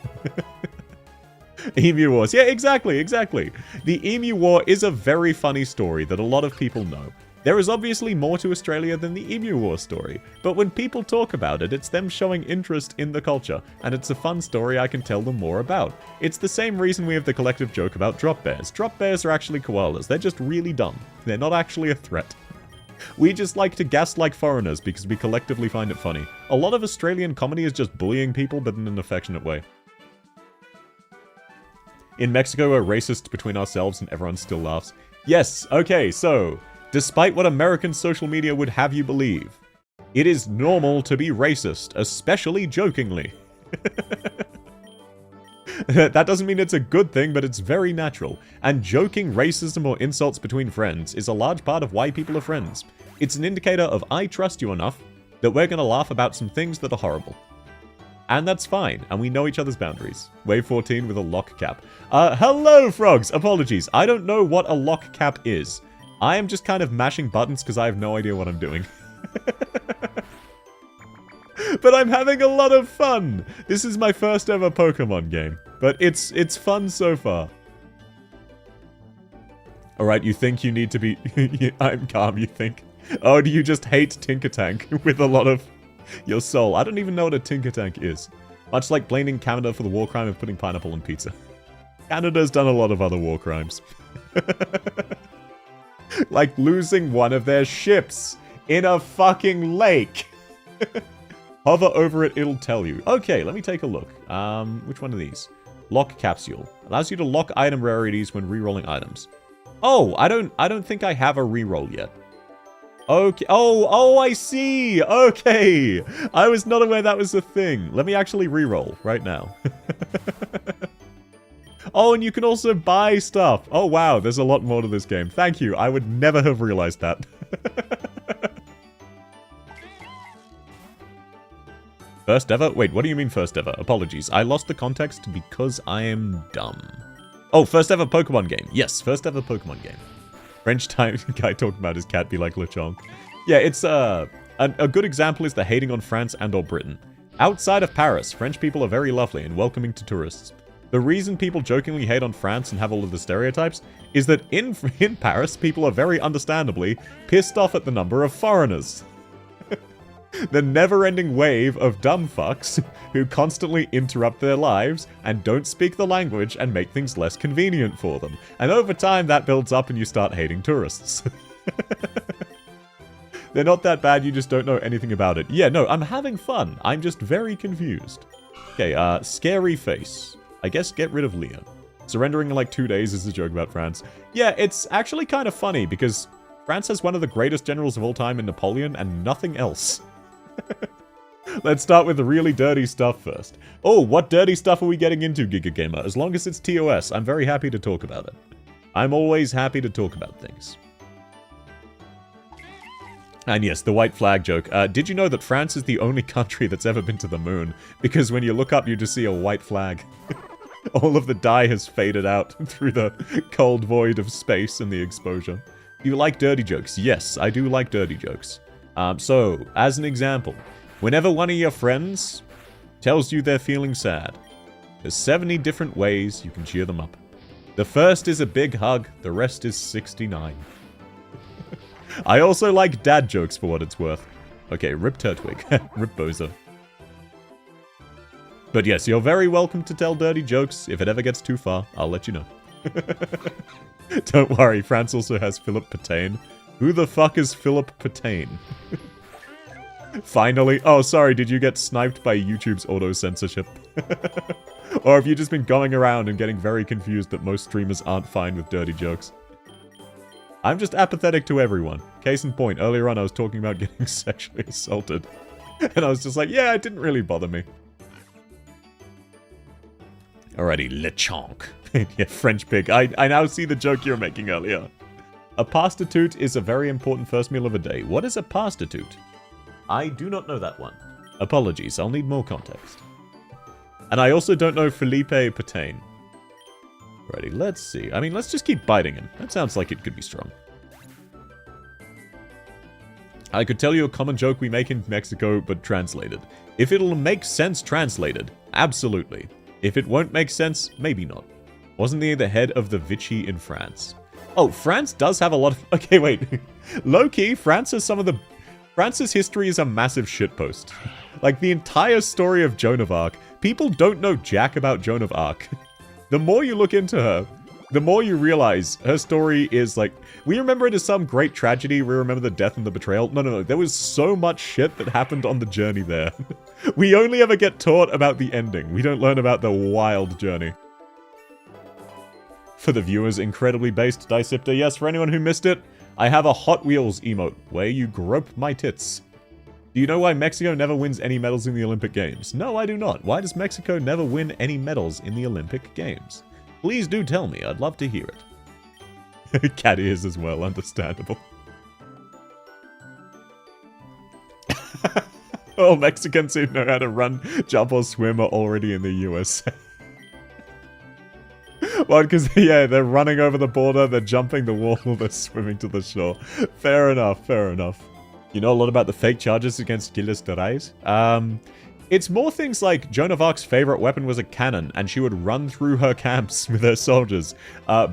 Emu Wars. Yeah, exactly. The Emu War is a very funny story that a lot of people know. There is obviously more to Australia than the Emu War story, but when people talk about it, it's them showing interest in the culture, and it's a fun story I can tell them more about. It's the same reason we have the collective joke about drop bears. Drop bears are actually koalas. They're just really dumb. They're not actually a threat. We just like to gaslight foreigners because we collectively find it funny. A lot of Australian comedy is just bullying people, but in an affectionate way. In Mexico, we're racist between ourselves and everyone still laughs. Yes, okay, so, despite what American social media would have you believe, it is normal to be racist, especially jokingly. That doesn't mean it's a good thing, but it's very natural. And joking racism or insults between friends is a large part of why people are friends. It's an indicator of I trust you enough that we're gonna laugh about some things that are horrible. And that's fine, and we know each other's boundaries. Wave 14 with a lock cap. Hello, frogs! Apologies, I don't know what a lock cap is. I am just kind of mashing buttons because I have no idea what I'm doing. But I'm having a lot of fun! This is my first ever Pokemon game, but it's fun so far. Alright, you think you need to be... I'm calm, you think. Oh, do you just hate Tinker Tank with a lot of your soul? I don't even know what a Tinker Tank is. Much like blaming Canada for the war crime of putting pineapple on pizza. Canada's done a lot of other war crimes. Like losing one of their ships in a fucking lake. Hover over it, it'll tell you. Okay, let me take a look. Which one of these? Lock capsule. Allows you to lock item rarities when re-rolling items. Oh, I don't think I have a re-roll yet. Okay. Oh, I see. Okay. I was not aware that was a thing. Let me actually re-roll right now. Oh, and you can also buy stuff. Oh, wow. There's a lot more to this game. Thank you. I would never have realized that. First ever? Wait, what do you mean first ever? Apologies. I lost the context because I am dumb. Oh, first ever Pokemon game. Yes, first ever Pokemon game. French time guy talking about his cat be like Lechonk. Yeah, it's a good example is the hating on France and or Britain. Outside of Paris, French people are very lovely and welcoming to tourists. The reason people jokingly hate on France and have all of the stereotypes is that in Paris, people are very understandably pissed off at the number of foreigners. The never-ending wave of dumb fucks who constantly interrupt their lives and don't speak the language and make things less convenient for them. And over time, that builds up and you start hating tourists. They're not that bad, you just don't know anything about it. Yeah, no, I'm having fun. I'm just very confused. Okay, scary face. I guess get rid of Leo. Surrendering in like 2 days is a joke about France. Yeah, it's actually kind of funny because France has one of the greatest generals of all time in Napoleon and nothing else. Let's start with the really dirty stuff first. Oh, what dirty stuff are we getting into, Giga Gamer? As long as it's TOS, I'm very happy to talk about it. I'm always happy to talk about things. And yes, the white flag joke. Did you know that France is the only country that's ever been to the moon? Because when you look up, you just see a white flag. All of the dye has faded out through the cold void of space and the exposure. Do you like dirty jokes? Yes, I do like dirty jokes. So, as an example, whenever one of your friends tells you they're feeling sad, there's 70 different ways you can cheer them up. The first is a big hug, the rest is 69. I also like dad jokes for what it's worth. Okay, rip Turtwig. Rip Bozo. But yes, you're very welcome to tell dirty jokes. If it ever gets too far, I'll let you know. Don't worry, France also has Philip Pétain. Who the fuck is Philip Pétain? Finally. Oh, sorry, did you get sniped by YouTube's auto-censorship? Or have you just been going around and getting very confused that most streamers aren't fine with dirty jokes? I'm just apathetic to everyone. Case in point, earlier on I was talking about getting sexually assaulted. And I was just like, yeah, it didn't really bother me. Alrighty, Lechonk. Yeah, French pig. I now see the joke you were making earlier. A pastatute is a very important first meal of a day. What is a pastatute? I do not know that one. Apologies, I'll need more context. And I also don't know Philippe Pétain. Alrighty, let's see. I mean, let's just keep biting him. That sounds like it could be strong. I could tell you a common joke we make in Mexico, but translated. If it'll make sense translated, absolutely. If it won't make sense, maybe not. Wasn't he the head of the Vichy in France? Oh, France does have a lot of... Okay, wait. Low-key, France has some of the... France's history is a massive shitpost. Like, the entire story of Joan of Arc. People don't know jack about Joan of Arc. The more you look into her, the more you realize her story is like... We remember it as some great tragedy. We remember the death and the betrayal. No. There was so much shit that happened on the journey there. We only ever get taught about the ending. We don't learn about the wild journey. For the viewers, incredibly based Dicipter. Yes, for anyone who missed it, I have a Hot Wheels emote where you grope my tits. Do you know why Mexico never wins any medals in the Olympic Games? No, I do not. Why does Mexico never win any medals in the Olympic Games? Please do tell me. I'd love to hear it. Cat ears as well. Understandable. All Mexicans who know how to run, jump, or swim are already in the USA. Well, because, yeah, they're running over the border, they're jumping the wall, they're swimming to the shore. Fair enough, fair enough. You know a lot about the fake charges against Gilles de Rais? It's more things like Joan of Arc's favorite weapon was a cannon, and she would run through her camps with her soldiers,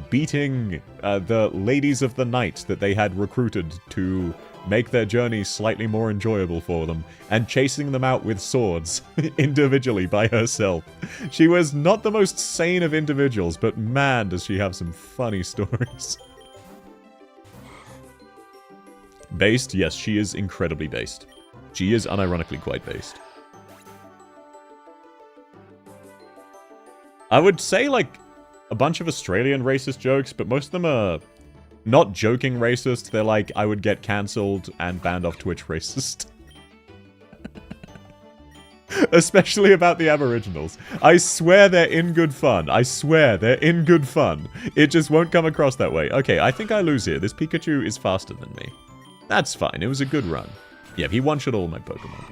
beating the ladies of the night that they had recruited to make their journey slightly more enjoyable for them, and chasing them out with swords, individually by herself. She was not the most sane of individuals, but man, does she have some funny stories. Based? Yes, she is incredibly based. She is unironically quite based. I would say, like, a bunch of Australian racist jokes, but most of them are not joking racist. They're like, I would get cancelled and banned off Twitch racist. Especially about the Aboriginals. I swear they're in good fun. I swear they're in good fun. It just won't come across that way. Okay, I think I lose here. This Pikachu is faster than me. That's fine. It was a good run. Yeah, he one-shot all my Pokemon.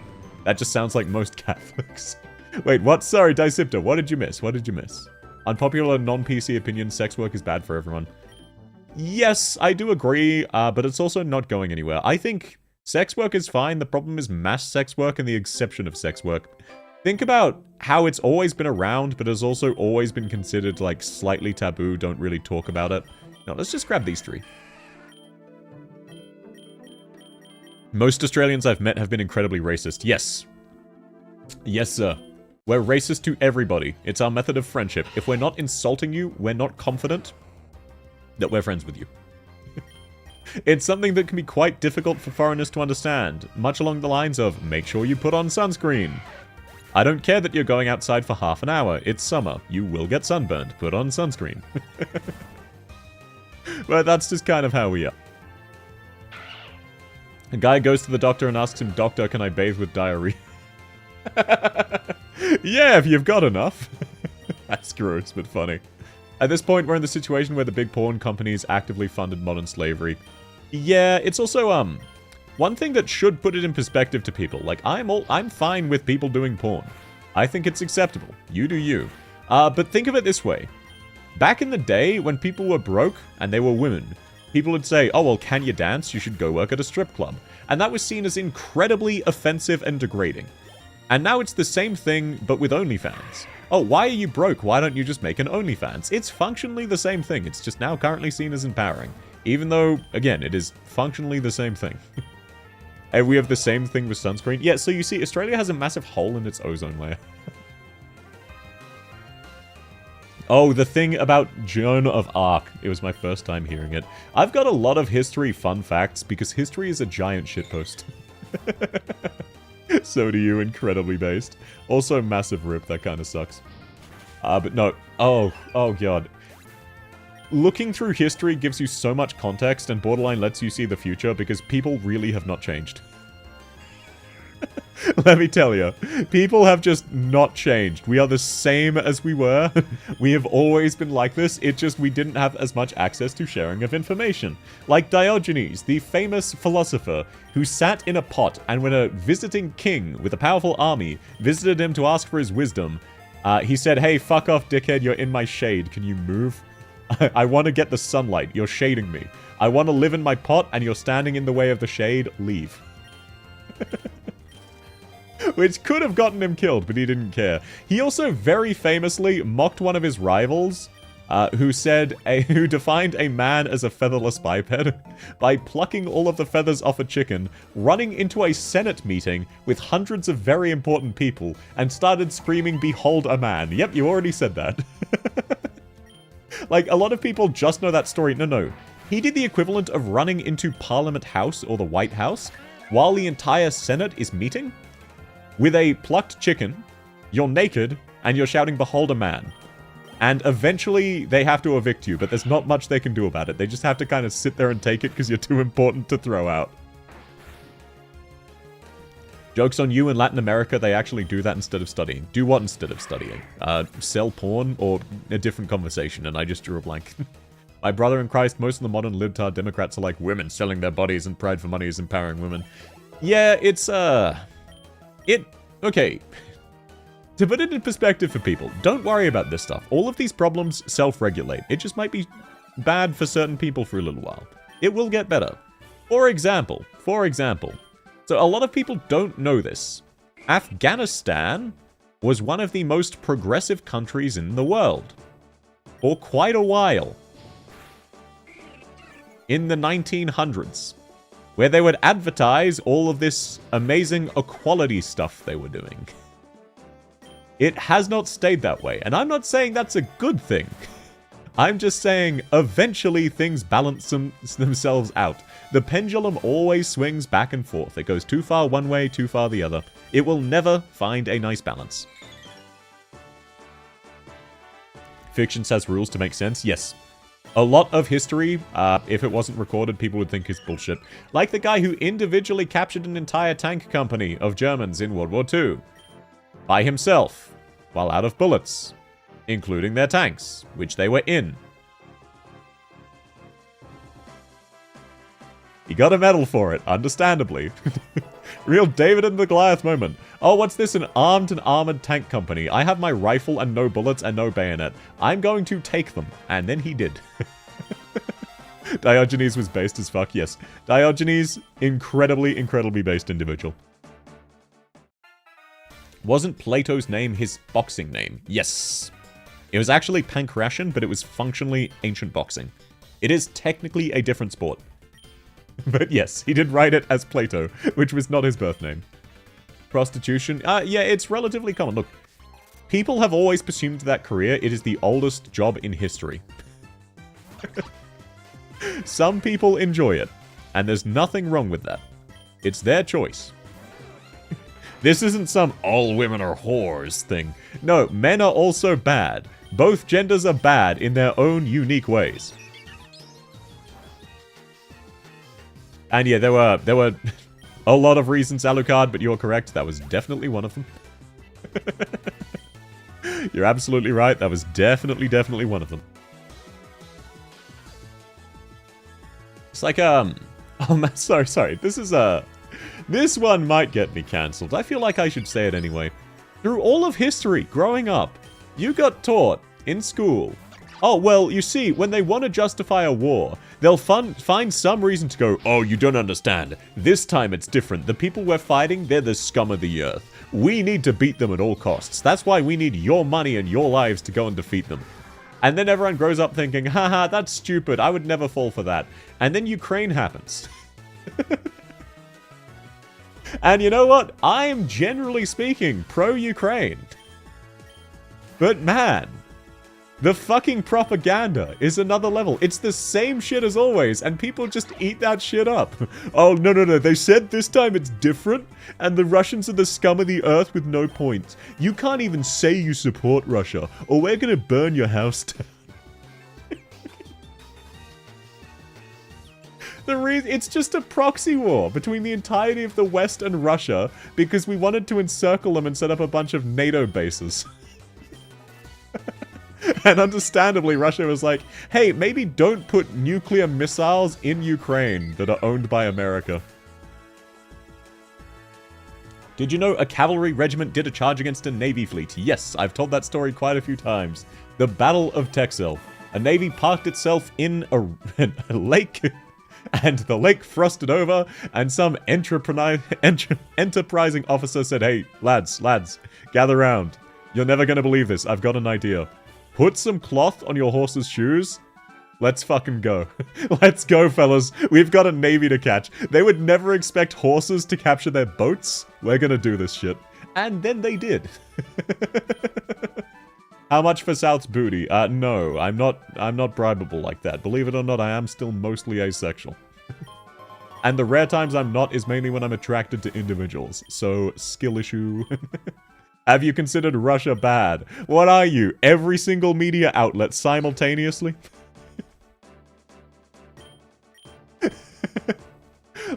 That just sounds like most Catholics. Wait, what? Sorry, Dicipta, what did you miss? What did you miss? Unpopular non-PC opinion, sex work is bad for everyone. Yes, I do agree, but it's also not going anywhere. I think sex work is fine. The problem is mass sex work and the exception of sex work. Think about how it's always been around, but has also always been considered, like, slightly taboo. Don't really talk about it. No, let's just grab these 3. Most Australians I've met have been incredibly racist. Yes. Yes, sir. We're racist to everybody. It's our method of friendship. If we're not insulting you, we're not confident that we're friends with you. It's something that can be quite difficult for foreigners to understand, much along the lines of, make sure you put on sunscreen. I don't care that you're going outside for half an hour. It's summer. You will get sunburned. Put on sunscreen. But that's just kind of how we are. A guy goes to the doctor and asks him, Doctor, can I bathe with diarrhea? Yeah, if you've got enough. That's gross, but funny. At this point, we're in the situation where the big porn companies actively funded modern slavery. Yeah, it's also, one thing that should put it in perspective to people. Like, I'm fine with people doing porn. I think it's acceptable. You do you. But think of it this way. Back in the day, when people were broke, and they were women, people would say, oh, well, can you dance? You should go work at a strip club. And that was seen as incredibly offensive and degrading. And now it's the same thing, but with OnlyFans. Oh, why are you broke? Why don't you just make an OnlyFans? It's functionally the same thing. It's just now currently seen as empowering. Even though, again, it is functionally the same thing. And we have the same thing with sunscreen. Yeah, so you see, Australia has a massive hole in its ozone layer. Oh, the thing about Joan of Arc. It was my first time hearing it. I've got a lot of history fun facts, because history is a giant shitpost. So do you, incredibly based. Also, massive rip, that kind of sucks. But no. Oh god. Looking through history gives you so much context and borderline lets you see the future because people really have not changed. Let me tell you, people have just not changed. We are the same as we were. We have always been like this. It just we didn't have as much access to sharing of information. Like Diogenes, the famous philosopher, who sat in a pot and when a visiting king with a powerful army visited him to ask for his wisdom, he said, hey, fuck off, dickhead, you're in my shade. Can you move? I want to get the sunlight. You're shading me. I want to live in my pot and you're standing in the way of the shade. Leave. Which could have gotten him killed, but he didn't care. He also very famously mocked one of his rivals, who defined a man as a featherless biped by plucking all of the feathers off a chicken, running into a Senate meeting with hundreds of very important people, and started screaming, "Behold a man." Yep, you already said that. Like, a lot of people just know that story. No. He did the equivalent of running into Parliament House, or the White House, while the entire Senate is meeting. With a plucked chicken, you're naked, and you're shouting, "Behold a man." And eventually, they have to evict you, but there's not much they can do about it. They just have to kind of sit there and take it because you're too important to throw out. Joke's on you, in Latin America, they actually do that instead of studying. Do what instead of studying? Sell porn, or a different conversation, and I just drew a blank. My brother in Christ, most of the modern libtard Democrats are like, women selling their bodies and pride for money is empowering women. Yeah, it's, okay. To put it in perspective for people, don't worry about this stuff. All of these problems self-regulate. It just might be bad for certain people for a little while. It will get better. For example, so a lot of people don't know this. Afghanistan was one of the most progressive countries in the world. For quite a while. In the 1900s. Where they would advertise all of this amazing equality stuff they were doing. It has not stayed that way, and I'm not saying that's a good thing. I'm just saying, eventually things balance themselves out. The pendulum always swings back and forth. It goes too far one way, too far the other. It will never find a nice balance. Fiction has rules to make sense. Yes. A lot of history, if it wasn't recorded, people would think is bullshit. Like the guy who individually captured an entire tank company of Germans in World War II. By himself, while out of bullets. Including their tanks, which they were in. He got a medal for it, understandably. Real David and the Goliath moment. Oh, what's this? An armed and armored tank company. I have my rifle and no bullets and no bayonet. I'm going to take them. And then he did. Diogenes was based as fuck, yes. Diogenes, incredibly based individual. Wasn't Plato's name his boxing name? Yes. It was actually Pancration, but it was functionally ancient boxing. It is technically a different sport. But yes, he did write it as Plato, which was not his birth name. Prostitution? Yeah, it's relatively common. Look, people have always presumed that career, it is the oldest job in history. Some people enjoy it, and there's nothing wrong with that. It's their choice. This isn't some all women are whores thing. No, men are also bad. Both genders are bad in their own unique ways. And yeah, there were a lot of reasons, Alucard, but you're correct. That was definitely one of them. You're absolutely right. That was definitely one of them. It's like, oh, sorry. This one might get me cancelled. I feel like I should say it anyway. Through all of history, growing up, you got taught in school. Oh, well, you see, when they want to justify a war, they'll find some reason to go, oh, you don't understand. This time it's different. The people we're fighting, they're the scum of the earth. We need to beat them at all costs. That's why we need your money and your lives to go and defeat them. And then everyone grows up thinking, haha, that's stupid. I would never fall for that. And then Ukraine happens. And you know what? I am generally speaking pro-Ukraine. But man, the fucking propaganda is another level. It's the same shit as always, and people just eat that shit up. Oh, no. They said this time it's different, and the Russians are the scum of the earth with no points. You can't even say you support Russia, or we're gonna burn your house down. It's just a proxy war between the entirety of the West and Russia, because we wanted to encircle them and set up a bunch of NATO bases. And understandably, Russia was like, hey, maybe don't put nuclear missiles in Ukraine that are owned by America. Did you know a cavalry regiment did a charge against a navy fleet? Yes, I've told that story quite a few times. The Battle of Texel. A navy parked itself in a lake, and the lake frosted over, and some enterprising officer said, hey, lads, gather round. You're never gonna believe this. I've got an idea. Put some cloth on your horse's shoes. Let's fucking go. Let's go, fellas. We've got a navy to catch. They would never expect horses to capture their boats. We're gonna do this shit. And then they did. How much for South's booty? No, I'm not bribable like that. Believe it or not, I am still mostly asexual. And the rare times I'm not is mainly when I'm attracted to individuals. So, skill issue. Have you considered Russia bad? What are you? Every single media outlet simultaneously?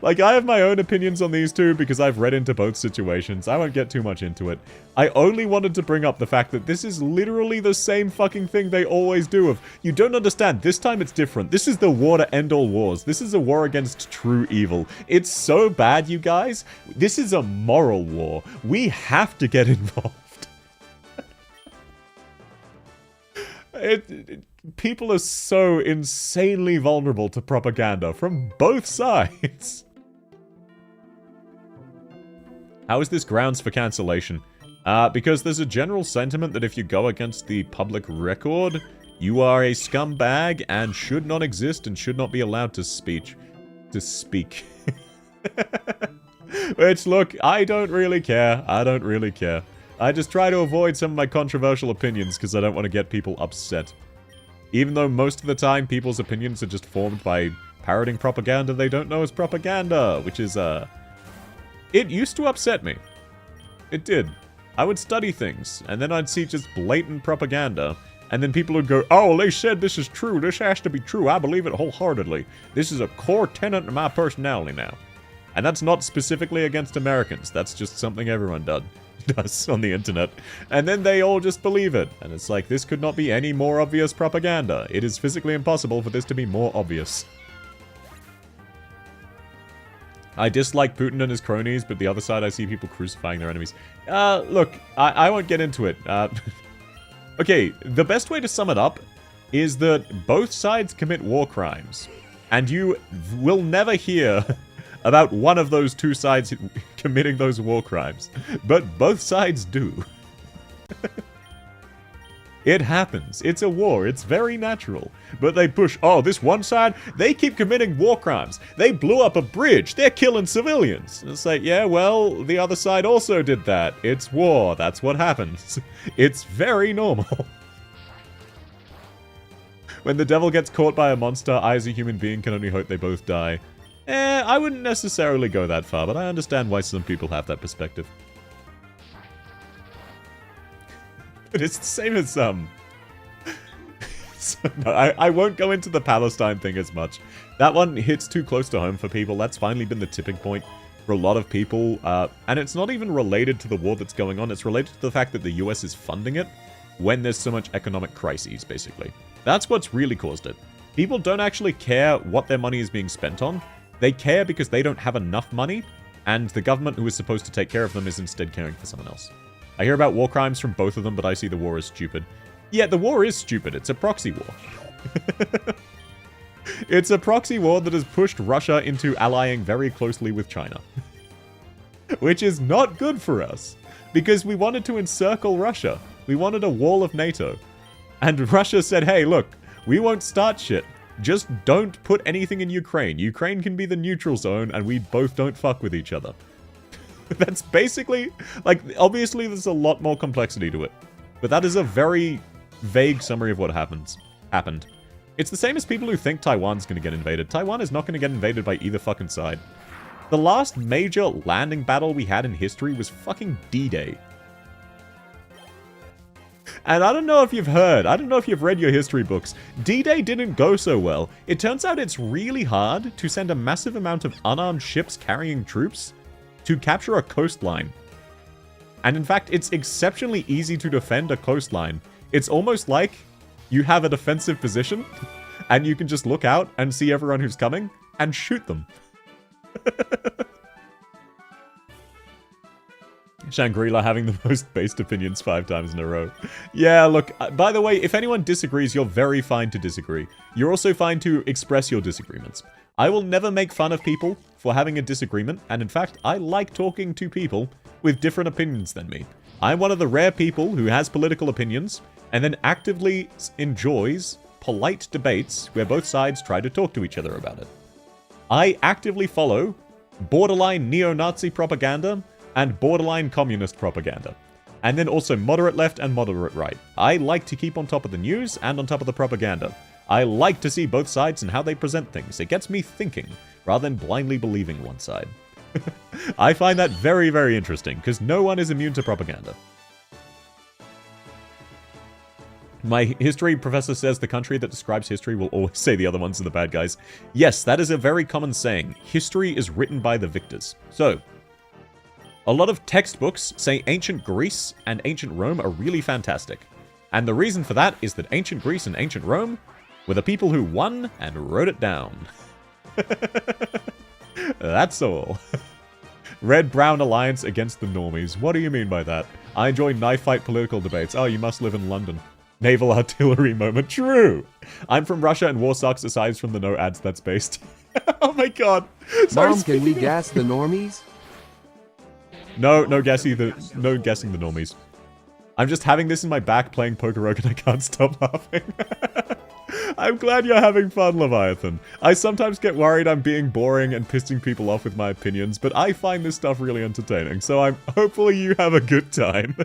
Like, I have my own opinions on these two because I've read into both situations. I won't get too much into it. I only wanted to bring up the fact that this is literally the same fucking thing they always do of, you don't understand, this time it's different. This is the war to end all wars. This is a war against true evil. It's so bad, you guys. This is a moral war. We have to get involved. People are so insanely vulnerable to propaganda from both sides. How is this grounds for cancellation? Because there's a general sentiment that if you go against the public record, you are a scumbag and should not exist and should not be allowed to speak. Which, look, I don't really care. I just try to avoid some of my controversial opinions because I don't want to get people upset. Even though most of the time people's opinions are just formed by parroting propaganda they don't know is propaganda, which is, it used to upset me. It did. I would study things, and then I'd see just blatant propaganda, And then people would go, oh, well, they said this is true. This has to be true. I believe it wholeheartedly. This is a core tenet of my personality now. And that's not specifically against Americans. That's just something everyone does on the internet. And then they all just believe it. And it's like, this could not be any more obvious propaganda. It is physically impossible for this to be more obvious. I dislike Putin and his cronies, but the other side I see people crucifying their enemies. Look, I won't get into it. Okay, the best way to sum it up is that both sides commit war crimes. And you will never hear about one of those two sides committing those war crimes. But both sides do. It happens. It's a war. It's very natural. But they push, oh, this one side, they keep committing war crimes. They blew up a bridge. They're killing civilians. And it's like, yeah, well, the other side also did that. It's war. That's what happens. It's very normal. When the devil gets caught by a monster, I as a human being can only hope they both die. I wouldn't necessarily go that far, but I understand why some people have that perspective. But it's the same as, so, no, I won't go into the Palestine thing as much. That one hits too close to home for people. That's finally been the tipping point for a lot of people. And it's not even related to the war that's going on. It's related to the fact that the US is funding it when there's so much economic crises, basically. That's what's really caused it. People don't actually care what their money is being spent on. They care because they don't have enough money, and the government who is supposed to take care of them is instead caring for someone else. I hear about war crimes from both of them, but I see the war as stupid. Yeah, the war is stupid. It's a proxy war. It's a proxy war that has pushed Russia into allying very closely with China. Which is not good for us, because we wanted to encircle Russia. We wanted a wall of NATO. And Russia said, hey, look, we won't start shit. Just don't put anything in Ukraine. Ukraine can be the neutral zone, and we both don't fuck with each other. That's basically, like, obviously there's a lot more complexity to it. But that is a very vague summary of what happened. It's the same as people who think Taiwan's gonna get invaded. Taiwan is not gonna get invaded by either fucking side. The last major landing battle we had in history was fucking D-Day. And I don't know if you've heard, I don't know if you've read your history books, D-Day didn't go so well. It turns out it's really hard to send a massive amount of unarmed ships carrying troops to capture a coastline. And in fact, it's exceptionally easy to defend a coastline. It's almost like you have a defensive position, and you can just look out and see everyone who's coming, and shoot them. Shangri-La having the most based opinions 5 times in a row. Yeah, look, by the way, if anyone disagrees, you're very fine to disagree. You're also fine to express your disagreements. I will never make fun of people for having a disagreement, and in fact, I like talking to people with different opinions than me. I'm one of the rare people who has political opinions, and then actively enjoys polite debates where both sides try to talk to each other about it. I actively follow borderline neo-Nazi propaganda and borderline communist propaganda. And then also moderate left and moderate right. I like to keep on top of the news and on top of the propaganda. I like to see both sides and how they present things. It gets me thinking, rather than blindly believing one side. I find that very, very interesting, because no one is immune to propaganda. My history professor says the country that describes history will always say the other ones are the bad guys. Yes, that is a very common saying. History is written by the victors. So, a lot of textbooks say ancient Greece and ancient Rome are really fantastic. And the reason for that is that ancient Greece and ancient Rome were the people who won and wrote it down. That's all. Red-brown alliance against the normies. What do you mean by that? I enjoy knife fight political debates. Oh, you must live in London. Naval artillery moment. True! I'm from Russia and war sucks aside from the no ads that's based. Oh my god. Sorry, Mom, can we gas the normies? No guessing the normies. I'm just having this in my back playing Pokerok and I can't stop laughing. I'm glad you're having fun, Leviathan. I sometimes get worried I'm being boring and pissing people off with my opinions, but I find this stuff really entertaining, so hopefully you have a good time.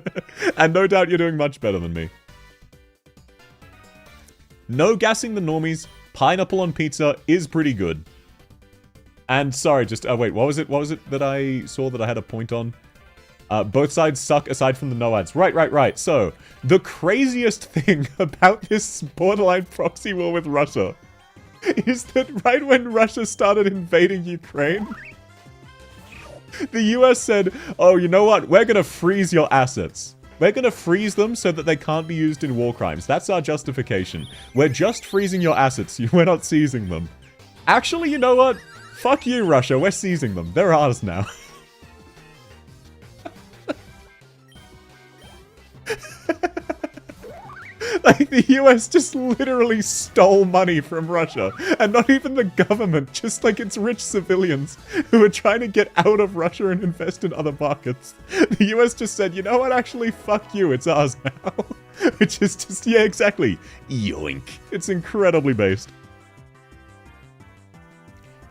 And no doubt you're doing much better than me. No gassing the normies, pineapple on pizza is pretty good. And sorry, just, wait, what was it that I saw that I had a point on? Both sides suck aside from the no ads. Right. So, the craziest thing about this borderline proxy war with Russia is that right when Russia started invading Ukraine, the US said, oh, you know what? We're gonna freeze your assets. We're gonna freeze them so that they can't be used in war crimes. That's our justification. We're just freezing your assets. We're not seizing them. Actually, you know what? Fuck you, Russia. We're seizing them. They're ours now. Like, the US just literally stole money from Russia. And not even the government, just like its rich civilians who are trying to get out of Russia and invest in other markets. The US just said, you know what, actually, fuck you, it's ours now. Which is just, yeah, exactly. Yoink. It's incredibly based.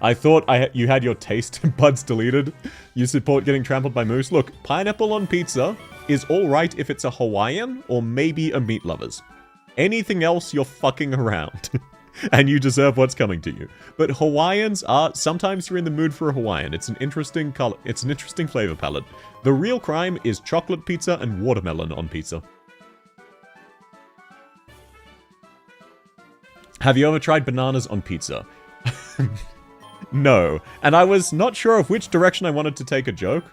I thought you had your taste buds deleted. You support getting trampled by moose. Look, pineapple on pizza is alright if it's a Hawaiian or maybe a meat lovers. Anything else, you're fucking around. And you deserve what's coming to you. But Hawaiians are, sometimes you're in the mood for a Hawaiian. It's an interesting color, it's an interesting flavor palette. The real crime is chocolate pizza and watermelon on pizza. Have you ever tried bananas on pizza? No. And I was not sure of which direction I wanted to take a joke.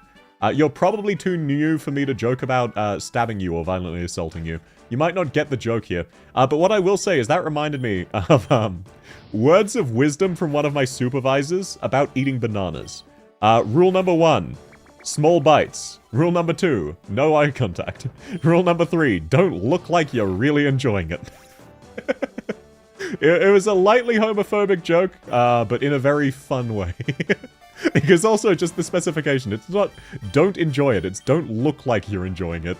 You're probably too new for me to joke about stabbing you or violently assaulting you. You might not get the joke here. But what I will say is that reminded me of words of wisdom from one of my supervisors about eating bananas. Rule number 1, small bites. Rule number 2, no eye contact. Rule number 3, don't look like you're really enjoying it. It was a lightly homophobic joke, but in a very fun way. Because also, just the specification, it's not don't enjoy it, it's don't look like you're enjoying it.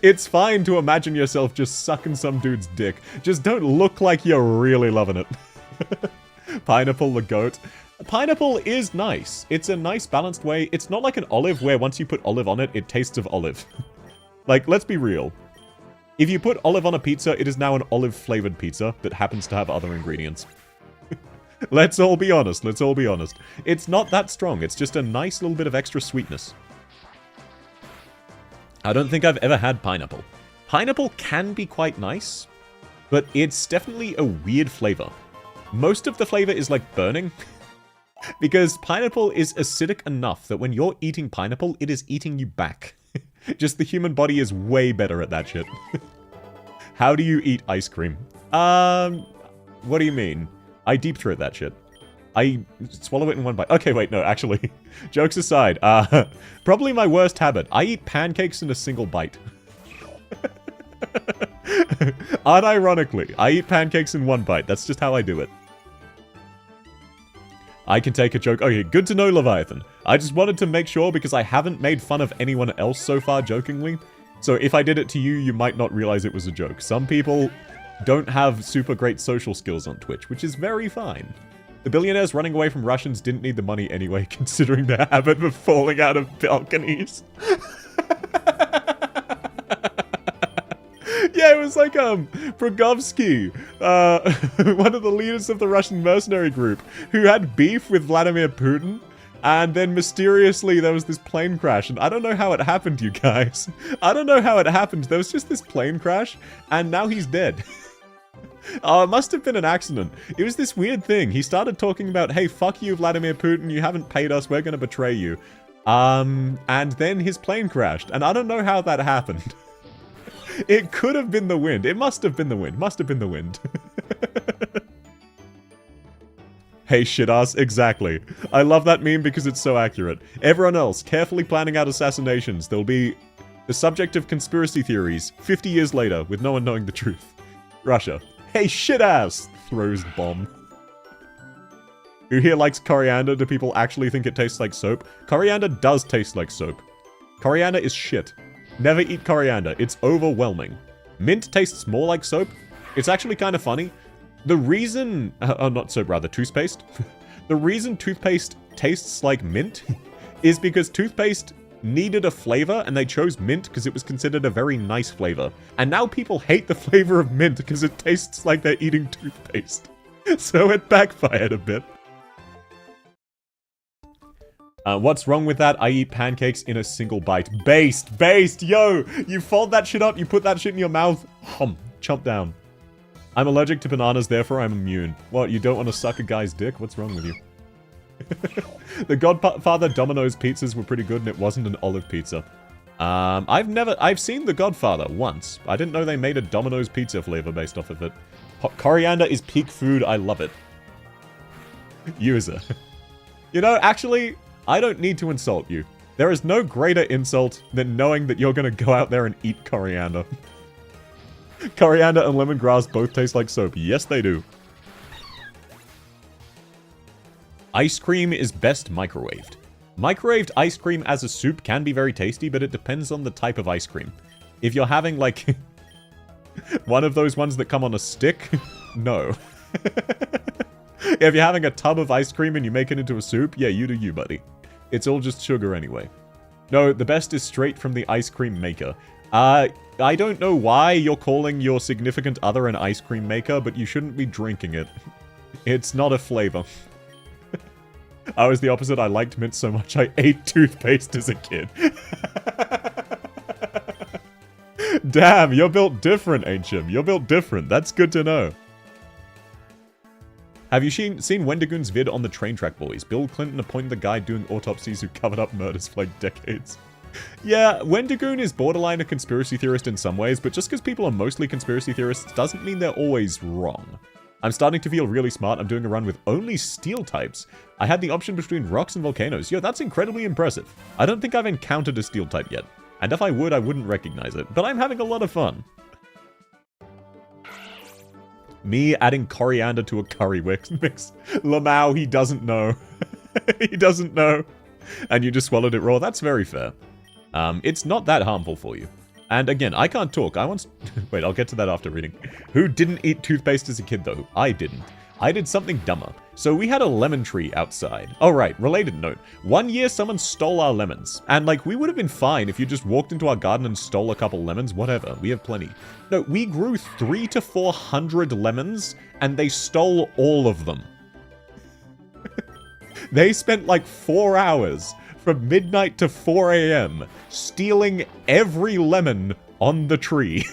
It's fine to imagine yourself just sucking some dude's dick. Just don't look like you're really loving it. Pineapple the goat. Pineapple is nice. It's a nice balanced way. It's not like an olive where once you put olive on it, it tastes of olive. Like, let's be real. If you put olive on a pizza, it is now an olive-flavored pizza that happens to have other ingredients. Let's all be honest, let's all be honest. It's not that strong, it's just a nice little bit of extra sweetness. I don't think I've ever had pineapple. Pineapple can be quite nice, but it's definitely a weird flavor. Most of the flavor is like burning, because pineapple is acidic enough that when you're eating pineapple, it is eating you back. Just the human body is way better at that shit. How do you eat ice cream? What do you mean? I deep throat that shit. I swallow it in one bite. Okay, wait, no, actually. Jokes aside, probably my worst habit. I eat pancakes in a single bite. Unironically, I eat pancakes in one bite. That's just how I do it. I can take a joke. Okay, good to know, Leviathan. I just wanted to make sure because I haven't made fun of anyone else so far jokingly. So if I did it to you, you might not realize it was a joke. Some people don't have super great social skills on Twitch, which is very fine. The billionaires running away from Russians didn't need the money anyway, considering their habit of falling out of balconies. Yeah, it was like, Progovsky, one of the leaders of the Russian mercenary group, who had beef with Vladimir Putin, and then mysteriously there was this plane crash, and I don't know how it happened, you guys. I don't know how it happened, there was just this plane crash, and now he's dead. Oh, it must have been an accident. It was this weird thing. He started talking about, hey, fuck you, Vladimir Putin, you haven't paid us, we're gonna betray you. And then his plane crashed, and I don't know how that happened. It could have been the wind. It must have been the wind. Must have been the wind. Hey, shit-ass. Exactly. I love that meme because it's so accurate. Everyone else, carefully planning out assassinations. They'll be the subject of conspiracy theories 50 years later with no one knowing the truth. Russia. Hey, shit-ass! Throws bomb. Who here likes coriander? Do people actually think it tastes like soap? Coriander does taste like soap. Coriander is shit. Never eat coriander. It's overwhelming. Mint tastes more like soap. It's actually kind of funny. The reason... not soap, rather. Toothpaste. The reason toothpaste tastes like mint is because toothpaste needed a flavor and they chose mint because it was considered a very nice flavor. And now people hate the flavor of mint because it tastes like they're eating toothpaste. So it backfired a bit. What's wrong with that? I eat pancakes in a single bite. Based, yo! You fold that shit up, you put that shit in your mouth. Chomp down. I'm allergic to bananas, therefore I'm immune. What, you don't want to suck a guy's dick? What's wrong with you? The Godfather Domino's pizzas were pretty good and it wasn't an olive pizza. I've seen The Godfather once. I didn't know they made a Domino's pizza flavor based off of it. Coriander is peak food, I love it. User. You know, actually, I don't need to insult you. There is no greater insult than knowing that you're gonna go out there and eat coriander. Coriander and lemongrass both taste like soap. Yes, they do. Ice cream is best microwaved. Microwaved ice cream as a soup can be very tasty, but it depends on the type of ice cream. If you're having, like, one of those ones that come on a stick, no. If you're having a tub of ice cream and you make it into a soup, yeah, you do you, buddy. It's all just sugar anyway. No, the best is straight from the ice cream maker. I don't know why you're calling your significant other an ice cream maker, but you shouldn't be drinking it. It's not a flavor. I was the opposite. I liked mint so much I ate toothpaste as a kid. Damn, you're built different, Ancient. You're built different. That's good to know. Have you seen Wendigoon's vid on the train track boys? Bill Clinton appointed the guy doing autopsies who covered up murders for like decades. Yeah, Wendigoon is borderline a conspiracy theorist in some ways, but just because people are mostly conspiracy theorists doesn't mean they're always wrong. I'm starting to feel really smart. I'm doing a run with only steel types. I had the option between rocks and volcanoes. Yo, that's incredibly impressive. I don't think I've encountered a steel type yet. And if I would, I wouldn't recognize it. But I'm having a lot of fun. Me adding coriander to a curry mix. Lamau, he doesn't know. He doesn't know. And you just swallowed it raw. That's very fair. It's not that harmful for you. And again, I can't talk. I once... Wait, I'll get to that after reading. Who didn't eat toothpaste as a kid, though? I didn't. I did something dumber. So we had a lemon tree outside. Oh, right. Related note. One year, someone stole our lemons. And, like, we would have been fine if you just walked into our garden and stole a couple lemons. Whatever. We have plenty. No, we grew 300 to 400 lemons, and they stole all of them. They spent, like, 4 hours from midnight to 4 a.m. stealing every lemon on the tree.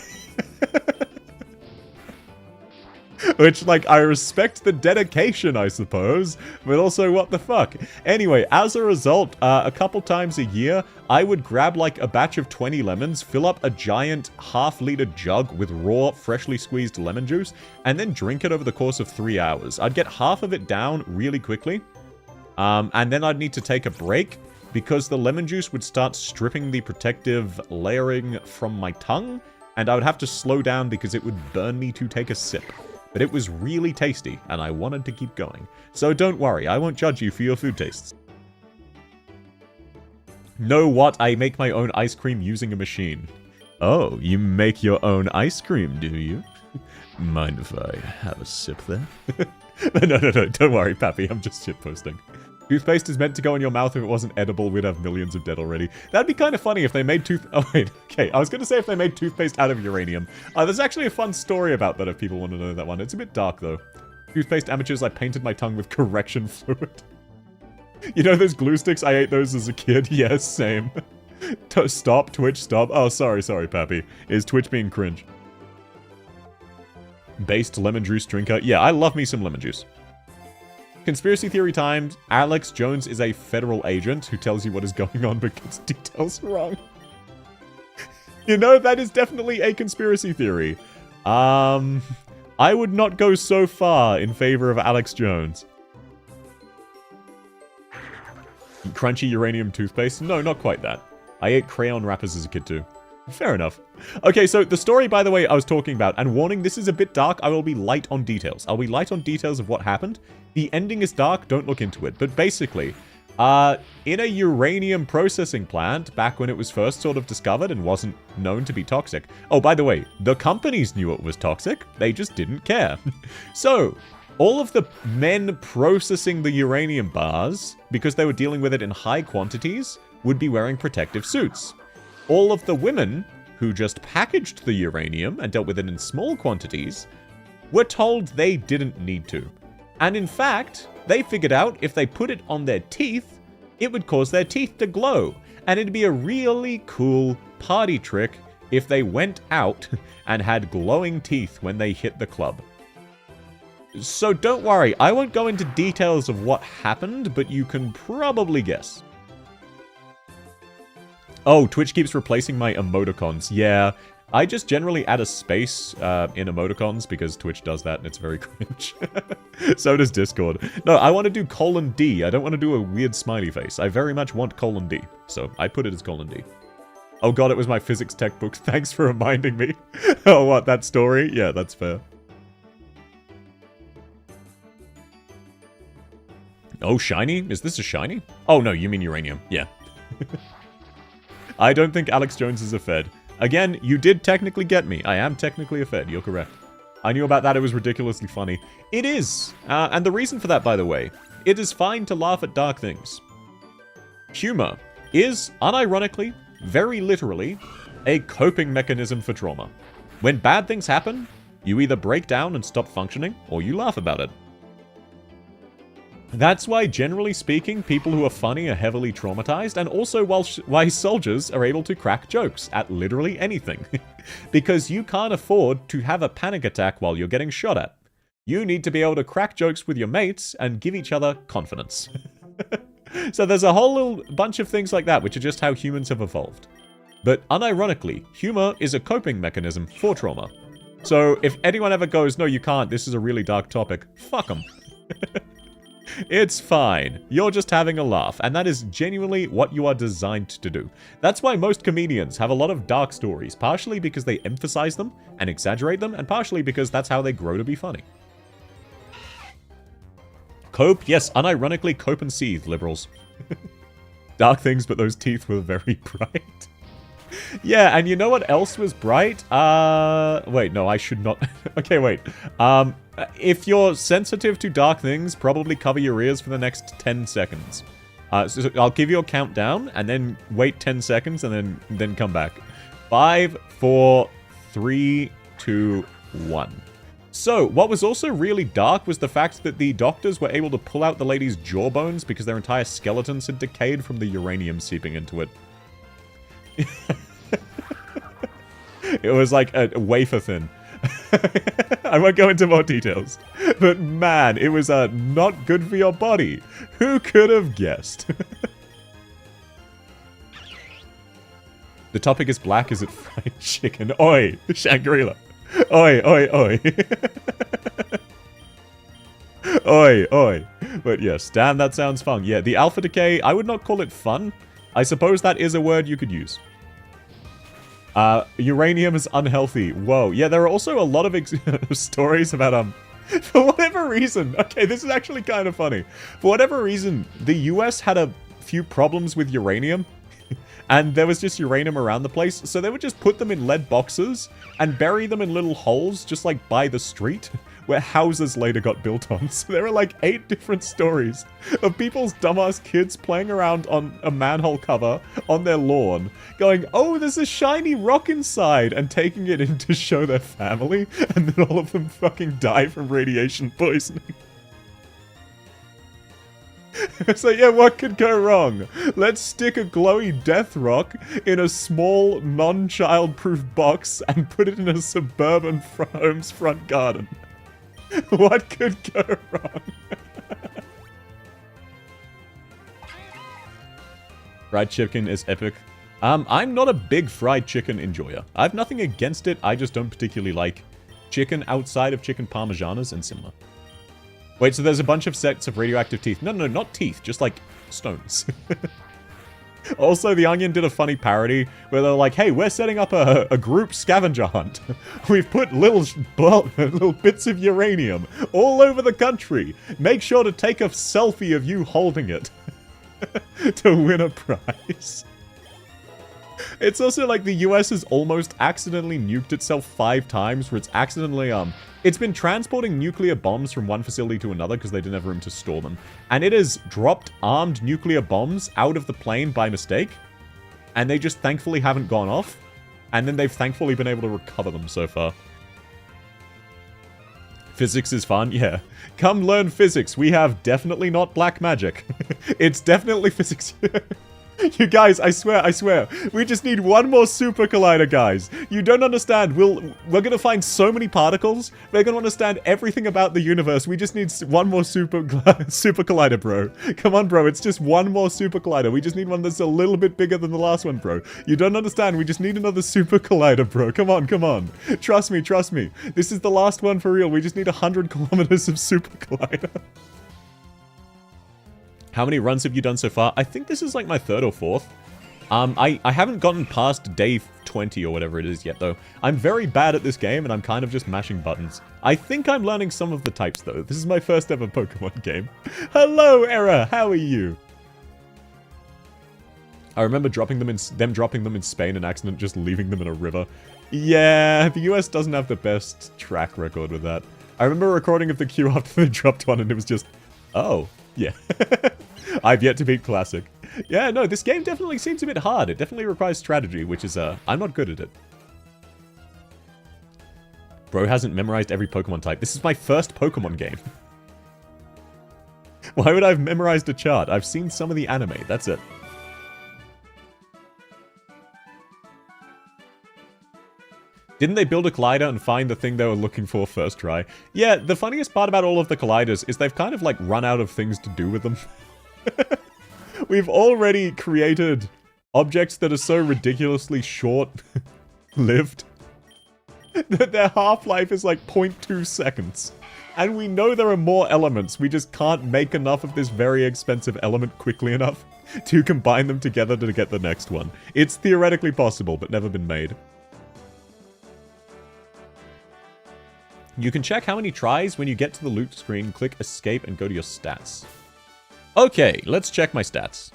Which, like, I respect the dedication, I suppose, but also, what the fuck? Anyway, as a result, a couple times a year, I would grab, like, a batch of 20 lemons, fill up a giant half-liter jug with raw, freshly squeezed lemon juice, and then drink it over the course of 3 hours. I'd get half of it down really quickly, and then I'd need to take a break, because the lemon juice would start stripping the protective layering from my tongue, and I would have to slow down because it would burn me to take a sip. But it was really tasty, and I wanted to keep going. So don't worry, I won't judge you for your food tastes. Know what? I make my own ice cream using a machine. Oh, you make your own ice cream, do you? Mind if I have a sip there? No, don't worry, Pappy, I'm just shitposting. Toothpaste is meant to go in your mouth. If it wasn't edible, we'd have millions of dead already. That'd be kind of funny if they made Oh, wait. Okay, I was going to say if they made toothpaste out of uranium. There's actually a fun story about that if people want to know that one. It's a bit dark, though. Toothpaste amateurs, I painted my tongue with correction fluid. You know those glue sticks? I ate those as a kid. Yes, same. Stop, Twitch, stop. Oh, sorry, Pappy. Is Twitch being cringe? Based lemon juice drinker. Yeah, I love me some lemon juice. Conspiracy theory times. Alex Jones is a federal agent who tells you what is going on but gets details wrong. You know, that is definitely a conspiracy theory. I would not go so far in favor of Alex Jones. Crunchy uranium toothpaste? No, not quite that. I ate crayon wrappers as a kid too. Fair enough. Okay, so the story, by the way, I was talking about, and warning, this is a bit dark. I will be light on details. I'll be light on details of what happened. The ending is dark, don't look into it. But basically, in a uranium processing plant, back when it was first sort of discovered and wasn't known to be toxic. Oh, by the way, the companies knew it was toxic. They just didn't care. So, all of the men processing the uranium bars, because they were dealing with it in high quantities, would be wearing protective suits. All of the women who just packaged the uranium and dealt with it in small quantities were told they didn't need to. And in fact, they figured out if they put it on their teeth, it would cause their teeth to glow, and it'd be a really cool party trick if they went out and had glowing teeth when they hit the club. So don't worry, I won't go into details of what happened, but you can probably guess. Oh, Twitch keeps replacing my emoticons. Yeah, I just generally add a space in emoticons because Twitch does that and it's very cringe. So does Discord. No, I want to do :D. I don't want to do a weird smiley face. I very much want :D. So I put it as :D. Oh god, it was my physics tech book. Thanks for reminding me. Oh, what, that story? Yeah, that's fair. Oh, shiny? Is this a shiny? Oh, no, you mean uranium. Yeah. I don't think Alex Jones is a Fed. Again, you did technically get me. I am technically a Fed. You're correct. I knew about that. It was ridiculously funny. It is. And the reason for that, by the way, it is fine to laugh at dark things. Humor is, unironically, very literally, a coping mechanism for trauma. When bad things happen, you either break down and stop functioning, or you laugh about it. That's why, generally speaking, people who are funny are heavily traumatized, and also why soldiers are able to crack jokes at literally anything. Because you can't afford to have a panic attack while you're getting shot at. You need to be able to crack jokes with your mates and give each other confidence. So there's a whole little bunch of things like that, which are just how humans have evolved. But unironically, humor is a coping mechanism for trauma. So if anyone ever goes, no you can't, this is a really dark topic, fuck them. It's fine. You're just having a laugh, and that is genuinely what you are designed to do. That's why most comedians have a lot of dark stories, partially because they emphasize them and exaggerate them, and partially because that's how they grow to be funny. Cope? Yes, unironically, cope and seethe, liberals. Dark things, but those teeth were very bright. Yeah, and you know what else was bright? Wait, no, I should not. Okay, wait. If you're sensitive to dark things, probably cover your ears for the next 10 seconds. So I'll give you a countdown, and then wait 10 seconds, and then come back. 5, 4, 3, 2, 1. So, what was also really dark was the fact that the doctors were able to pull out the lady's jawbones because their entire skeletons had decayed from the uranium seeping into it. It was like a wafer thin. I won't go into more details. But man, it was not good for your body. Who could have guessed? The topic is black, is it fried chicken? Oi, Shangri-La. Oi, oi, oi. Oi, oi. But yes, damn, that sounds fun. Yeah, the alpha decay, I would not call it fun. I suppose that is a word you could use. Uranium is unhealthy. Whoa. Yeah, there are also a lot of stories about, for whatever reason. Okay, this is actually kind of funny. For whatever reason, the US had a few problems with uranium. And there was just uranium around the place, so they would just put them in lead boxes and bury them in little holes just like by the street, where houses later got built on. So there are like 8 different stories of people's dumbass kids playing around on a manhole cover on their lawn, going, oh, there's a shiny rock inside, and taking it in to show their family, and then all of them fucking die from radiation poisoning. So yeah, what could go wrong? Let's stick a glowy death rock in a small, non-child-proof box and put it in a suburban home's front garden. What could go wrong? Fried chicken is epic. I'm not a big fried chicken enjoyer. I have nothing against it, I just don't particularly like chicken outside of chicken parmesanas and similar. Wait, so there's a bunch of sets of radioactive teeth. No, not teeth, just like stones. Also, The Onion did a funny parody where they're like, hey, we're setting up a group scavenger hunt. We've put little bits of uranium all over the country. Make sure to take a selfie of you holding it to win a prize. It's also like the US has almost accidentally nuked itself 5 times, where it's accidentally, it's been transporting nuclear bombs from one facility to another because they didn't have room to store them. And it has dropped armed nuclear bombs out of the plane by mistake. And they just thankfully haven't gone off. And then they've thankfully been able to recover them so far. Physics is fun, yeah. Come learn physics. We have definitely not black magic. It's definitely physics. You guys, I swear. We just need one more super collider, guys. You don't understand. We're gonna find so many particles. We're gonna understand everything about the universe. We just need one more super collider, bro. Come on, bro. It's just one more super collider. We just need one that's a little bit bigger than the last one, bro. You don't understand. We just need another super collider, bro. Come on. Trust me. This is the last one for real. We just need 100 kilometers of super collider. How many runs have you done so far? I think this is like my 3rd or 4th. I haven't gotten past day 20 or whatever it is yet, though. I'm very bad at this game, and I'm kind of just mashing buttons. I think I'm learning some of the types, though. This is my first ever Pokemon game. Hello, Era! How are you? I remember dropping them in Spain in accident, just leaving them in a river. Yeah, the US doesn't have the best track record with that. I remember recording of the queue after they dropped one, and it was just... Oh, yeah. I've yet to beat Classic. Yeah, no, this game definitely seems a bit hard. It definitely requires strategy, which is, I'm not good at it. Bro hasn't memorized every Pokemon type. This is my first Pokemon game. Why would I have memorized a chart? I've seen some of the anime, that's it. Didn't they build a collider and find the thing they were looking for first try? Yeah, the funniest part about all of the colliders is they've kind of like run out of things to do with them. We've already created objects that are so ridiculously short-lived that their half-life is like 0.2 seconds. And we know there are more elements, we just can't make enough of this very expensive element quickly enough to combine them together to get the next one. It's theoretically possible, but never been made. You can check how many tries when you get to the loot screen, click escape and go to your stats. Okay, let's check my stats.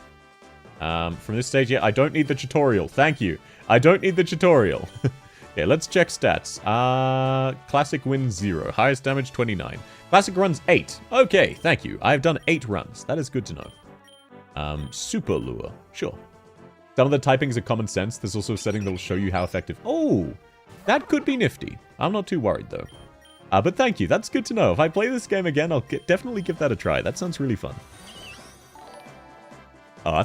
From this stage, yeah, I don't need the tutorial. Thank you. I don't need the tutorial. Yeah, let's check stats. Classic wins 0. Highest damage 29. Classic runs 8. Okay, thank you. I've done 8 runs. That is good to know. Super lure. Sure. Some of the typings are common sense. There's also a setting that will show you how effective... Oh! That could be nifty. I'm not too worried, though. But thank you. That's good to know. If I play this game again, I'll definitely give that a try. That sounds really fun.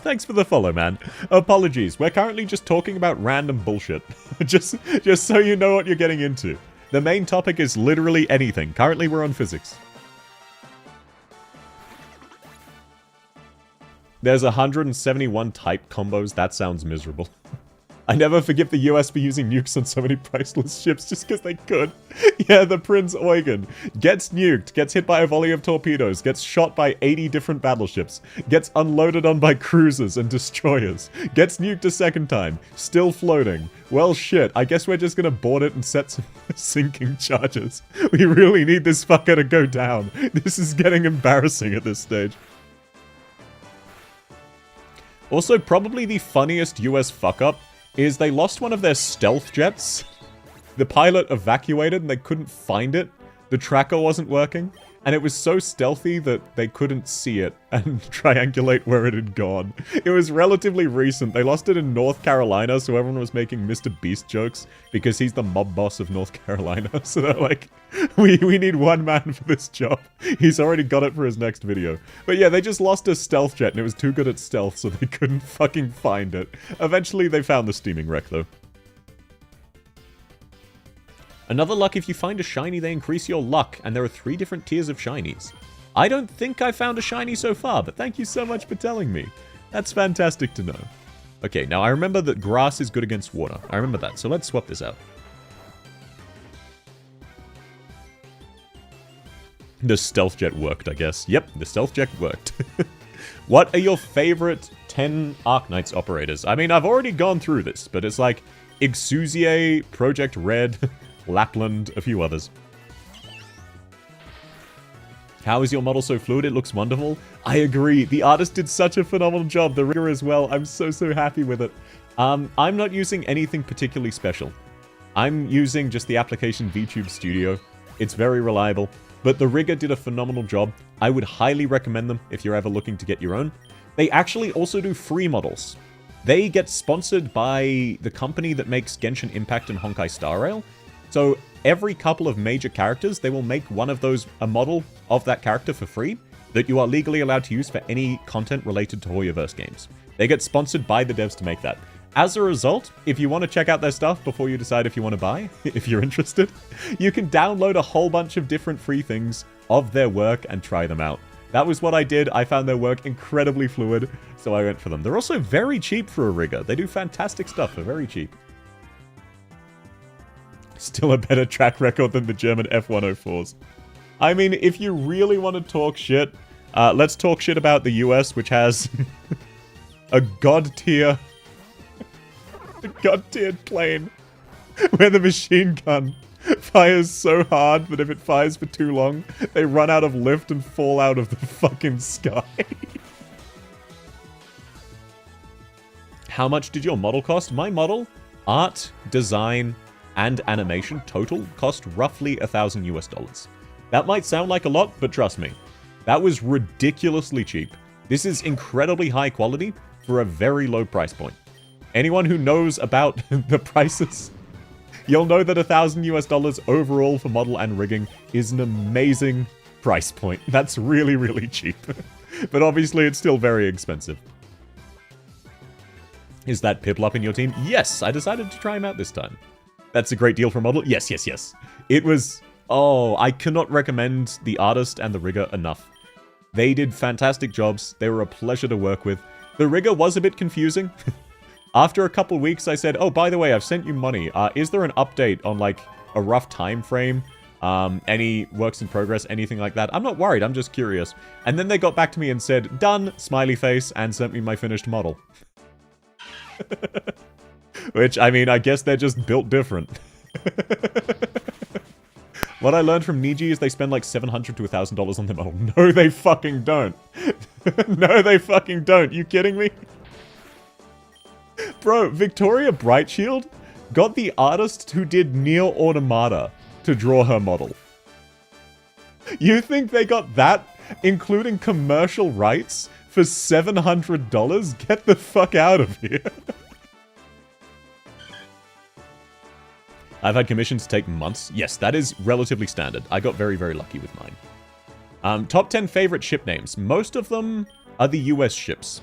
Thanks for the follow, man. Apologies. We're currently just talking about random bullshit. just so you know what you're getting into. The main topic is literally anything. Currently, we're on physics. There's 171 type combos. That sounds miserable. I never forgive the US for using nukes on so many priceless ships just because they could. Yeah, the Prince Eugen gets nuked, gets hit by a volley of torpedoes, gets shot by 80 different battleships, gets unloaded on by cruisers and destroyers, gets nuked a second time, still floating. Well, shit, I guess we're just gonna board it and set some sinking charges. We really need this fucker to go down. This is getting embarrassing at this stage. Also, probably the funniest US fuck-up is they lost one of their stealth jets. The pilot evacuated and they couldn't find it. The tracker wasn't working. And it was so stealthy that they couldn't see it and triangulate where it had gone. It was relatively recent. They lost it in North Carolina, so everyone was making Mr. Beast jokes because he's the mob boss of North Carolina. So they're like, we need one man for this job. He's already got it for his next video. But yeah, they just lost a stealth jet and it was too good at stealth, so they couldn't fucking find it. Eventually, they found the steaming wreck, though. Another luck, if you find a shiny, they increase your luck, and there are 3 different tiers of shinies. I don't think I found a shiny so far, but thank you so much for telling me. That's fantastic to know. Okay, now I remember that grass is good against water. I remember that, so let's swap this out. The stealth jet worked, I guess. Yep, the stealth jet worked. What are your favorite 10 Arknights operators? I mean, I've already gone through this, but it's like Exusier, Project Red... Lapland, a few others. How is your model so fluid? It looks wonderful. I agree. The artist did such a phenomenal job. The rigger as well. I'm so happy with it. I'm not using anything particularly special. I'm using just the application VTube Studio. It's very reliable. But the rigger did a phenomenal job. I would highly recommend them if you're ever looking to get your own. They actually also do free models. They get sponsored by the company that makes Genshin Impact and Honkai Star Rail. So every couple of major characters, they will make one of those, a model of that character for free that you are legally allowed to use for any content related to Hoyoverse games. They get sponsored by the devs to make that. As a result, if you want to check out their stuff before you decide if you want to buy, if you're interested, you can download a whole bunch of different free things of their work and try them out. That was what I did. I found their work incredibly fluid, so I went for them. They're also very cheap for a rigger. They do fantastic stuff for very cheap. Still a better track record than the German F-104s. I mean, if you really want to talk shit, let's talk shit about the US, which has a god-tier plane where the machine gun fires so hard that if it fires for too long, they run out of lift and fall out of the fucking sky. How much did your model cost? My model, art, design, and animation total cost roughly $1,000 US. That might sound like a lot, but trust me, that was ridiculously cheap. This is incredibly high quality for a very low price point. Anyone who knows about the prices, you'll know that $1,000 US overall for model and rigging is an amazing price point. That's really, really cheap. But obviously it's still very expensive. Is that Piplup in your team? Yes, I decided to try him out this time. That's a great deal for a model? Yes, yes, yes. It was... Oh, I cannot recommend the artist and the rigger enough. They did fantastic jobs. They were a pleasure to work with. The rigger was a bit confusing. After a couple weeks, I said, oh, by the way, I've sent you money. Is there an update on, like, a rough time frame? Any works in progress, anything like that? I'm not worried, I'm just curious. And then they got back to me and said, done, smiley face, and sent me my finished model. Which, I mean, I guess they're just built different. What I learned from Niji is they spend like $700 to $1,000 on their model. No, they fucking don't. No, they fucking don't. You kidding me? Bro, Victoria Brightshield got the artist who did Nier Automata to draw her model. You think they got that, including commercial rights, for $700? Get the fuck out of here. I've had commissions take months. Yes, that is relatively standard. I got very, very lucky with mine. Top 10 favorite ship names. Most of them are the US ships.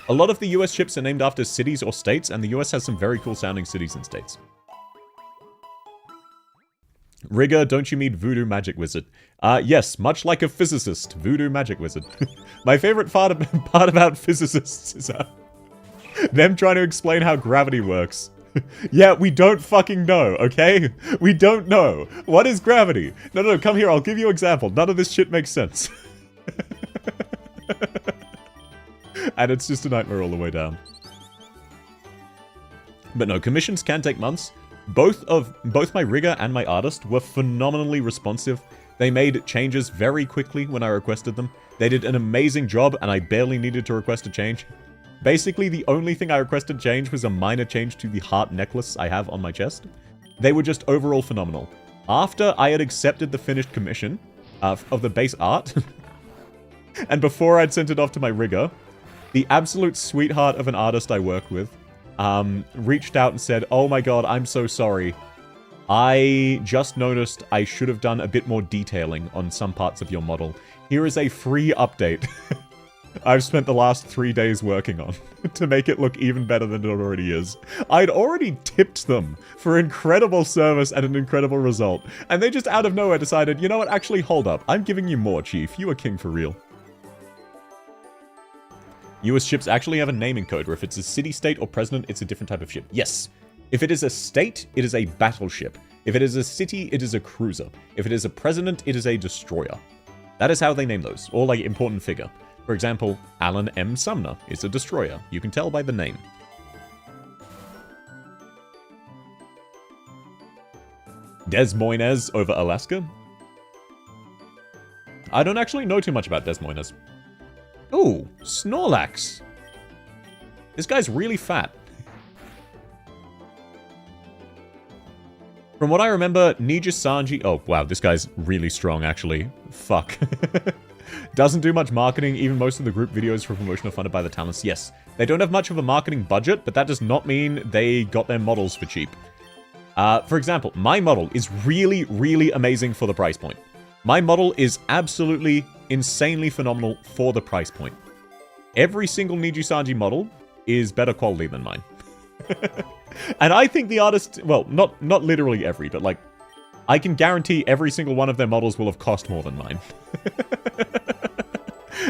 A lot of the US ships are named after cities or states, and the US has some very cool sounding cities and states. Rigger, don't you mean Voodoo Magic Wizard? Yes, much like a physicist, Voodoo Magic Wizard. My favorite part about physicists is them trying to explain how gravity works. Yeah, we don't fucking know, okay? We don't know. What is gravity? No, come here, I'll give you an example. None of this shit makes sense. And it's just a nightmare all the way down. But no, commissions can take months. Both my rigger and my artist were phenomenally responsive. They made changes very quickly when I requested them. They did an amazing job, and I barely needed to request a change. Basically, the only thing I requested change was a minor change to the heart necklace I have on my chest. They were just overall phenomenal. After I had accepted the finished commission of the base art, and before I'd sent it off to my rigger, the absolute sweetheart of an artist I work with reached out and said, oh my god, I'm so sorry. I just noticed I should have done a bit more detailing on some parts of your model. Here is a free update I've spent the last 3 days working on to make it look even better than it already is. I'd already tipped them for incredible service and an incredible result, and they just out of nowhere decided, you know what, actually hold up, I'm giving you more, Chief. You are king for real. US ships actually have a naming code where if it's a city, state, or president, it's a different type of ship. Yes. If it is a state, it is a battleship. If it is a city, it is a cruiser. If it is a president, it is a destroyer. That is how they name those, or like important figure. For example, Alan M. Sumner is a destroyer. You can tell by the name. Des Moines over Alaska? I don't actually know too much about Des Moines. Ooh, Snorlax. This guy's really fat. From what I remember, Nija Sanji... Oh, wow, this guy's really strong, actually. Fuck. Doesn't do much marketing, even most of the group videos for promotion are funded by the talents. Yes, they don't have much of a marketing budget, but that does not mean they got their models for cheap. For example, my model is really, really amazing for the price point. My model is absolutely insanely phenomenal for the price point. Every single Nijisanji model is better quality than mine. And I think the artist, well, not literally every, but like, I can guarantee every single one of their models will have cost more than mine.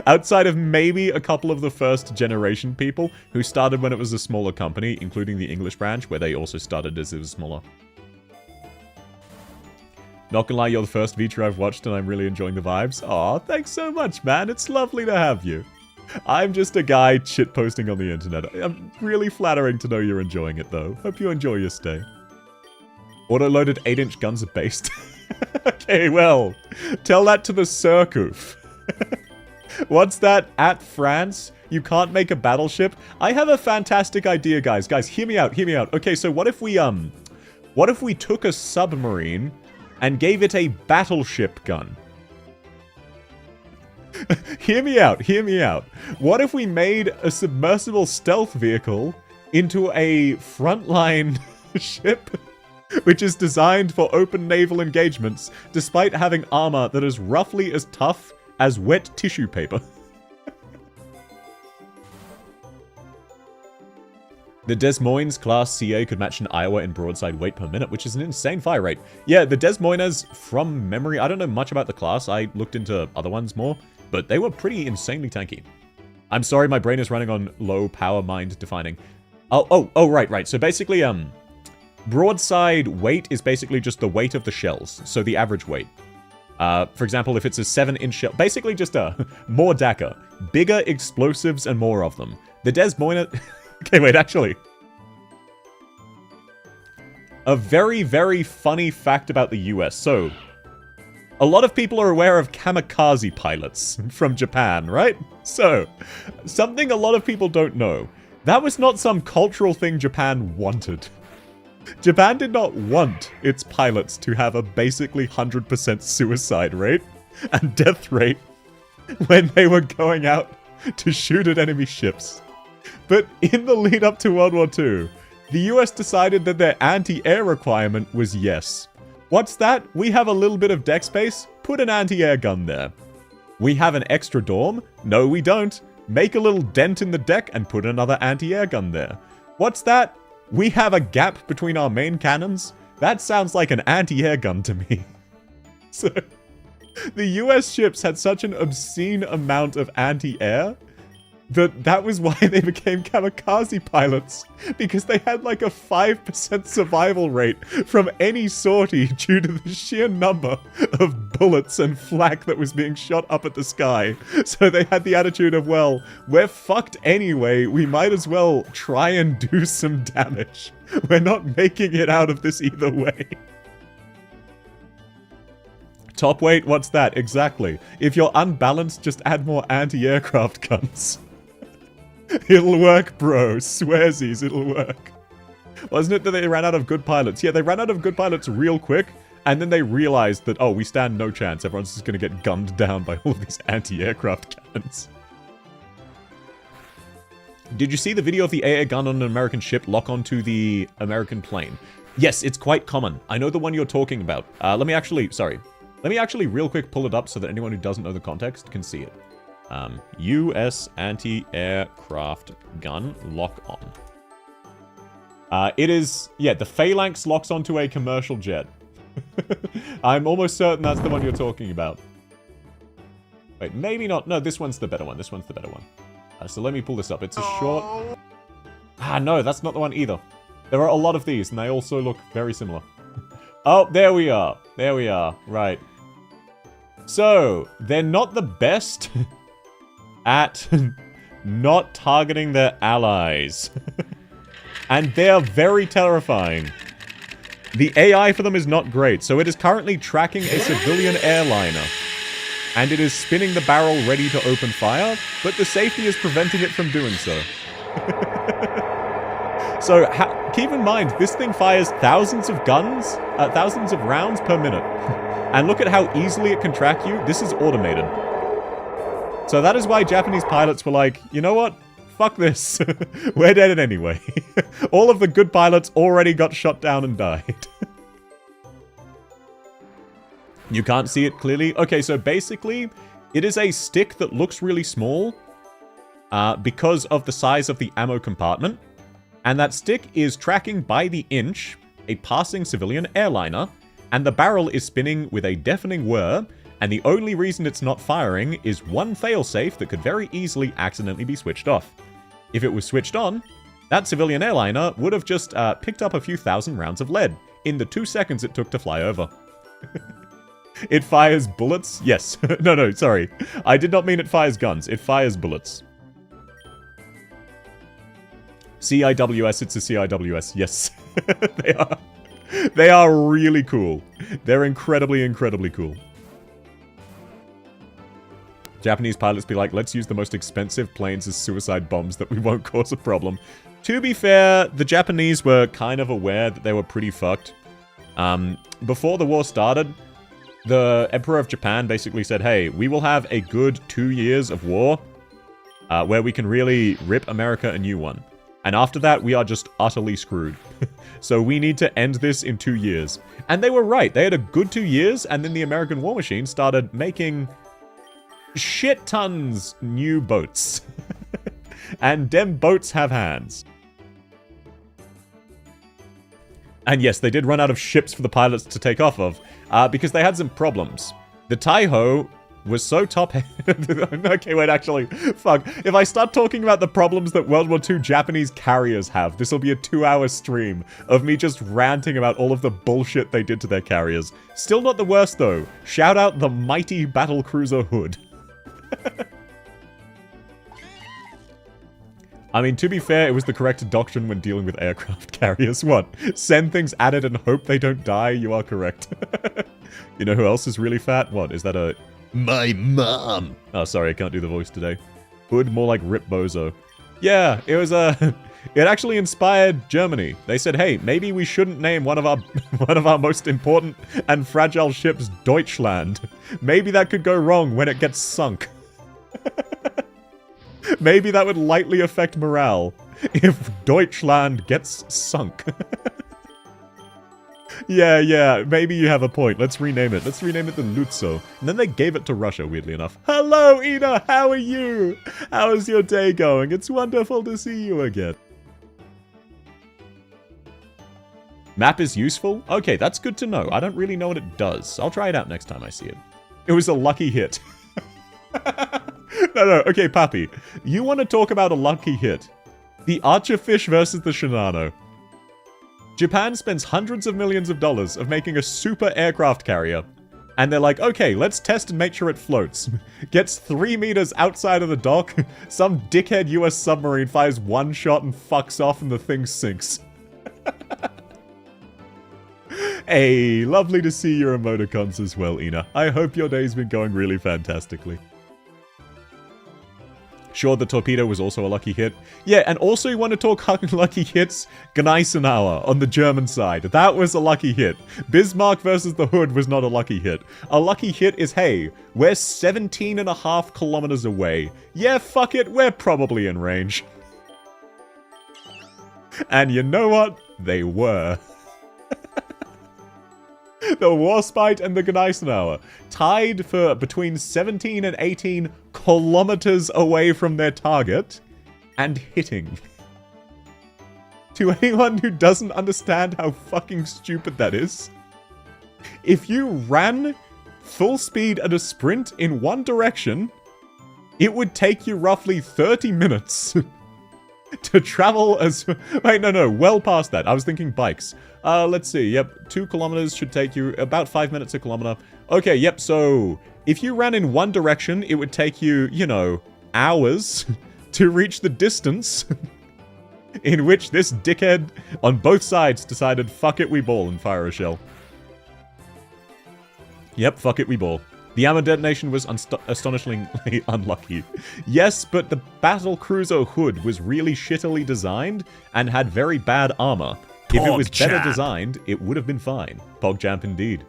Outside of maybe a couple of the first generation people who started when it was a smaller company, including the English branch, where they also started as it was smaller. Not gonna lie, you're the first VTuber I've watched and I'm really enjoying the vibes. Aw, thanks so much, man. It's lovely to have you. I'm just a guy shitposting on the internet. I'm really flattering to know you're enjoying it, though. Hope you enjoy your stay. Auto-loaded 8-inch guns are based. Okay, well, tell that to the Surcouf. What's that? At France? You can't make a battleship? I have a fantastic idea, guys. Guys, hear me out, hear me out. Okay, so what if we took a submarine and gave it a battleship gun? Hear me out, hear me out. What if we made a submersible stealth vehicle into a frontline ship, which is designed for open naval engagements, despite having armor that is roughly as tough as wet tissue paper? The Des Moines Class CA could match an Iowa in broadside weight per minute, which is an insane fire rate. Yeah, the Des Moines, from memory, I don't know much about the class. I looked into other ones more, but they were pretty insanely tanky. I'm sorry, my brain is running on low power mind defining. Oh, right. So basically, broadside weight is basically just the weight of the shells. So the average weight. For example, if it's a 7-inch shell, basically just more DACA. Bigger explosives and more of them. The Des Moines... Okay, wait, actually. A very, very funny fact about the US. So, a lot of people are aware of kamikaze pilots from Japan, right? So, something a lot of people don't know. That was not some cultural thing Japan wanted. Japan did not want its pilots to have a basically 100% suicide rate and death rate when they were going out to shoot at enemy ships. But in the lead up to World War II, the US decided that their anti-air requirement was yes. What's that? We have a little bit of deck space? Put an anti-air gun there. We have an extra dorm? No, we don't. Make a little dent in the deck and put another anti-air gun there. What's that? We have a gap between our main cannons? That sounds like an anti-air gun to me. So, the US ships had such an obscene amount of anti-air that was why they became kamikaze pilots, because they had like a 5% survival rate from any sortie due to the sheer number of bullets and flak that was being shot up at the sky. So they had the attitude of, well, we're fucked anyway, we might as well try and do some damage. We're not making it out of this either way. Top weight, what's that? Exactly. If you're unbalanced, just add more anti-aircraft guns. It'll work, bro. Swearsies, it'll work. Wasn't it that they ran out of good pilots? Yeah, they ran out of good pilots real quick, and then they realized that, oh, we stand no chance. Everyone's just gonna get gunned down by all of these anti-aircraft cannons. Did you see the video of the AA gun on an American ship lock onto the American plane? Yes, it's quite common. I know the one you're talking about. Let me actually real quick pull it up so that anyone who doesn't know the context can see it. US anti-aircraft gun lock on. It is, yeah, the Phalanx locks onto a commercial jet. I'm almost certain that's the one you're talking about. Wait, maybe not. No, this one's the better one. This one's the better one. So let me pull this up. It's a short... Ah, no, that's not the one either. There are a lot of these, and they also look very similar. Oh, there we are. There we are. Right. So, they're not the best... at not targeting their allies. And they are very terrifying. The AI for them is not great, so it is currently tracking a civilian airliner. And it is spinning the barrel ready to open fire, but the safety is preventing it from doing so. So, keep in mind, this thing fires thousands of rounds per minute. And look at how easily it can track you. This is automated. So that is why Japanese pilots were like, you know what? Fuck this. We're dead anyway. All of the good pilots already got shot down and died. You can't see it clearly. Okay, so basically, it is a stick that looks really small because of the size of the ammo compartment. And that stick is tracking by the inch a passing civilian airliner, and the barrel is spinning with a deafening whir, and the only reason it's not firing is one failsafe that could very easily accidentally be switched off. If it was switched on, that civilian airliner would have just picked up a few thousand rounds of lead in the 2 seconds it took to fly over. It fires bullets? Yes. No, sorry. I did not mean it fires guns. It fires bullets. CIWS, it's a CIWS. Yes. They are really cool. They're incredibly, incredibly cool. Japanese pilots be like, let's use the most expensive planes as suicide bombs that we won't cause a problem. To be fair, the Japanese were kind of aware that they were pretty fucked. Before the war started, the Emperor of Japan basically said, hey, we will have a good 2 years of war where we can really rip America a new one. And after that, we are just utterly screwed. So we need to end this in 2 years. And they were right. They had a good 2 years, and then the American war machine started making shit tons new boats. And them boats have hands. And yes, they did run out of ships for the pilots to take off of, because they had some problems. The Taiho was so top-heavy. Okay, wait, actually, fuck. If I start talking about the problems that World War II Japanese carriers have, this will be a 2-hour stream of me just ranting about all of the bullshit they did to their carriers. Still not the worst, though. Shout out the mighty battlecruiser Hood. I mean, to be fair, it was the correct doctrine when dealing with aircraft carriers. What? Send things at it and hope they don't die? You are correct. You know who else is really fat? What? Is that a... My mom! Oh, sorry, I can't do the voice today. Hood, more like Rip Bozo. Yeah, it was a... It actually inspired Germany. They said, hey, maybe we shouldn't name one of our most important and fragile ships Deutschland. Maybe that could go wrong when it gets sunk. Maybe that would lightly affect morale if Deutschland gets sunk. Yeah, maybe you have a point. Let's rename it. Let's rename it the Lutzo. And then they gave it to Russia, weirdly enough. Hello, Ina! How are you? How is your day going? It's wonderful to see you again. Map is useful? Okay, that's good to know. I don't really know what it does. I'll try it out next time I see it. It was a lucky hit. No, okay, Pappy. You want to talk about a lucky hit. The Archerfish versus the Shinano. Japan spends hundreds of millions of dollars of making a super aircraft carrier. And they're like, okay, let's test and make sure it floats. Gets 3 meters outside of the dock, some dickhead US submarine fires one shot and fucks off and the thing sinks. Hey, lovely to see your emoticons as well, Ina. I hope your day's been going really fantastically. Sure, the torpedo was also a lucky hit. Yeah, and also you want to talk lucky hits? Gneisenauer on the German side. That was a lucky hit. Bismarck versus the Hood was not a lucky hit. A lucky hit is, hey, we're 17.5 kilometers away. Yeah, fuck it, we're probably in range. And you know what? They were. The Warspite and the Gneisenauer, tied for between 17 and 18 kilometers away from their target, and hitting. To anyone who doesn't understand how fucking stupid that is, if you ran full speed at a sprint in one direction, it would take you roughly 30 minutes to travel as... Wait, no, well past that. I was thinking bikes. Let's see. Yep, 2 kilometers should take you about 5 minutes a kilometer. Okay, yep, so if you ran in one direction, it would take you, you know, hours to reach the distance in which this dickhead on both sides decided, fuck it, we ball, and fire a shell. Yep, fuck it, we ball. The ammo detonation was astonishingly unlucky. Yes, but the battlecruiser Hood was really shittily designed and had very bad armor. If it was better designed, it would have been fine. PogChamp indeed.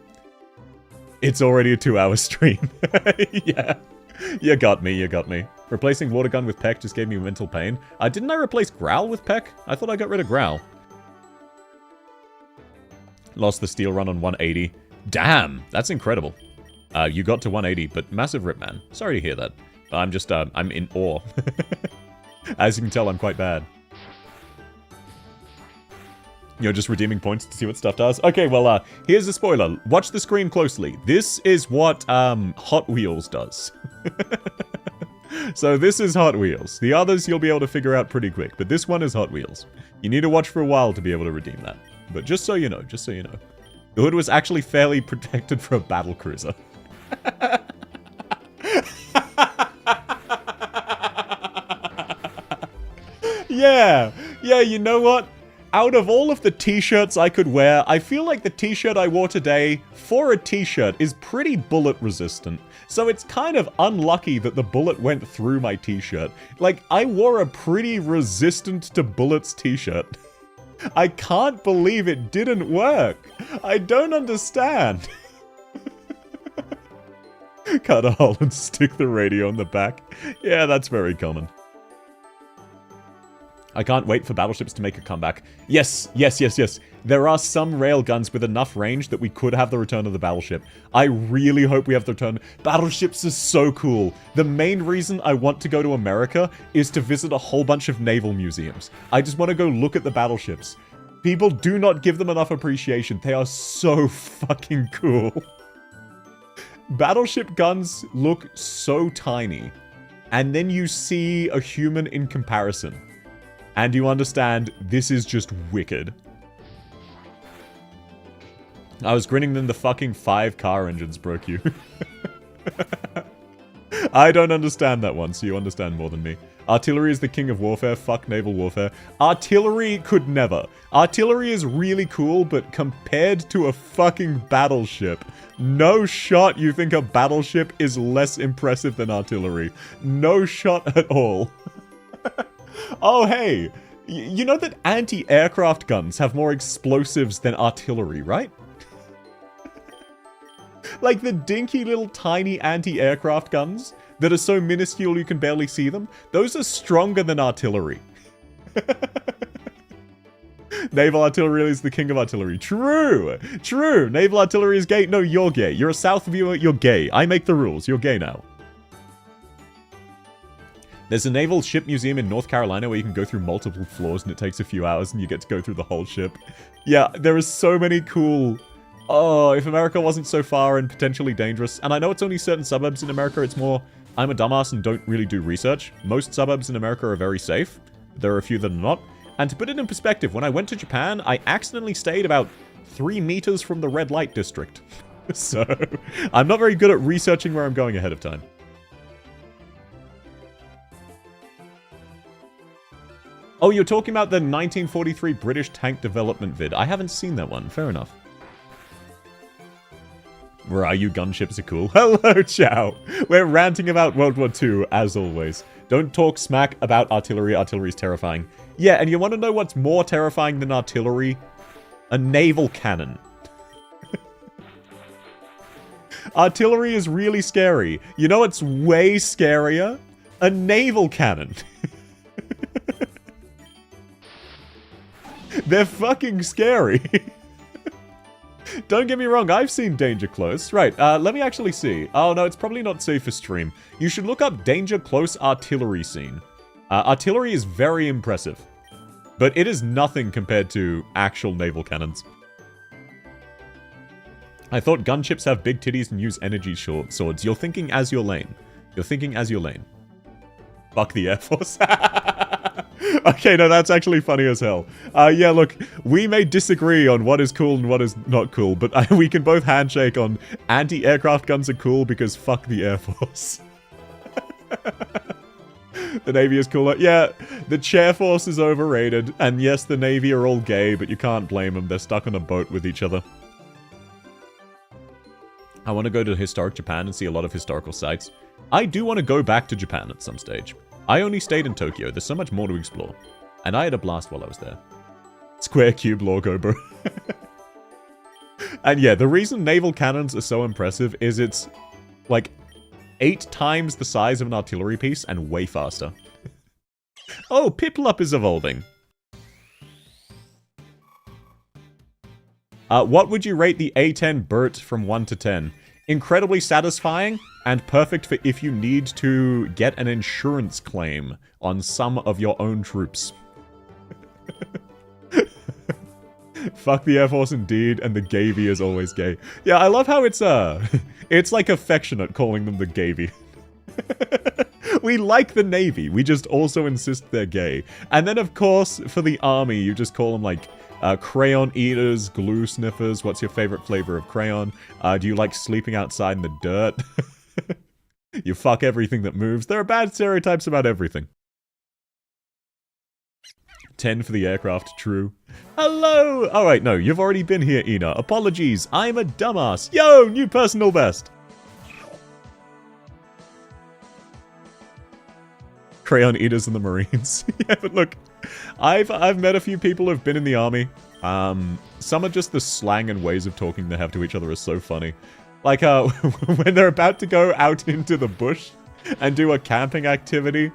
It's already a 2-hour stream. Yeah. You got me. Replacing water gun with Peck just gave me mental pain. Didn't I replace Growl with Peck? I thought I got rid of Growl. Lost the steel run on 180. Damn, that's incredible. You got to 180, but massive rip, man. Sorry to hear that. I'm just, I'm in awe. As you can tell, I'm quite bad. You're just redeeming points to see what stuff does? Okay, well, here's a spoiler. Watch the screen closely. This is what, Hot Wheels does. So this is Hot Wheels. The others you'll be able to figure out pretty quick, but this one is Hot Wheels. You need to watch for a while to be able to redeem that. But just so you know, just so you know. The hood was actually fairly protected for a battle cruiser. Yeah, you know what? Out of all of the t-shirts I could wear, I feel like the t-shirt I wore today, for a t-shirt, is pretty bullet resistant. So it's kind of unlucky that the bullet went through my t-shirt. Like, I wore a pretty resistant to bullets t-shirt. I can't believe it didn't work. I don't understand. Cut a hole and stick the radio in the back. Yeah, that's very common. I can't wait for battleships to make a comeback. Yes. There are some railguns with enough range that we could have the return of the battleship. I really hope we have the return. Battleships is so cool. The main reason I want to go to America is to visit a whole bunch of naval museums. I just want to go look at the battleships. People do not give them enough appreciation. They are so fucking cool. Battleship guns look so tiny. And then you see a human in comparison. And you understand, this is just wicked. I was grinning then the fucking 5 car engines broke you. I don't understand that one, so you understand more than me. Artillery is the king of warfare, fuck naval warfare. Artillery could never. Artillery is really cool, but compared to a fucking battleship, no shot you think a battleship is less impressive than artillery. No shot at all. Oh, hey, you know that anti-aircraft guns have more explosives than artillery, right? Like the dinky little tiny anti-aircraft guns that are so minuscule you can barely see them, those are stronger than artillery. Naval artillery is the king of artillery. True! Naval artillery is gay. No, you're gay. You're a South viewer, you're gay. I make the rules. You're gay now. There's a naval ship museum in North Carolina where you can go through multiple floors and it takes a few hours and you get to go through the whole ship. Yeah, there are so many cool... Oh, if America wasn't so far and potentially dangerous. And I know it's only certain suburbs in America, it's more... I'm a dumbass and don't really do research. Most suburbs in America are very safe. There are a few that are not. And to put it in perspective, when I went to Japan, I accidentally stayed about 3 meters from the red light district. So, I'm not very good at researching where I'm going ahead of time. Oh, you're talking about the 1943 British tank development vid. I haven't seen that one. Fair enough. Ryu gunships are cool. Hello, Chow. We're ranting about World War II, as always. Don't talk smack about artillery. Artillery's terrifying. Yeah, and you want to know what's more terrifying than artillery? A naval cannon. Artillery is really scary. You know what's way scarier? A naval cannon. They're fucking scary. Don't get me wrong, I've seen Danger Close. Right, let me actually see. Oh, no, it's probably not safe for stream. You should look up Danger Close artillery scene. Artillery is very impressive. But it is nothing compared to actual naval cannons. I thought gunships have big titties and use energy swords. You're thinking as your lane. You're thinking as your lane. Fuck the Air Force. Okay, no, that's actually funny as hell. Yeah, look, we may disagree on what is cool and what is not cool, but we can both handshake on anti-aircraft guns are cool because fuck the Air Force. The Navy is cooler. Yeah, the chair force is overrated, and yes, the Navy are all gay, but you can't blame them. They're stuck on a boat with each other. I want to go to historic Japan and see a lot of historical sites. I do want to go back to Japan at some stage. I only stayed in Tokyo. There's so much more to explore. And I had a blast while I was there. Square cube logo, bro. And yeah, the reason naval cannons are so impressive is it's like 8 times the size of an artillery piece and way faster. Oh, Piplup is evolving. What would you rate the A10 Burt from 1 to 10? incredibly satisfying and perfect for if you need to get an insurance claim on some of your own troops. Fuck the Air Force indeed, and the Gavy is always gay. Yeah, I love how it's it's like affectionate calling them the Gavy. We like the Navy, we just also insist they're gay. And then of course, for the Army, you just call them like crayon eaters, glue sniffers. What's your favorite flavor of crayon? Do you like sleeping outside in the dirt? You fuck everything that moves. There are bad stereotypes about everything. 10 for the aircraft, true. Hello! Alright, no, you've already been here, Ina. Apologies, I'm a dumbass. Yo, new personal best! Crayon eaters and the Marines. Yeah, but look, I've met a few people who've been in the army. Some are just the slang and ways of talking they have to each other are so funny. Like, when they're about to go out into the bush and do a camping activity,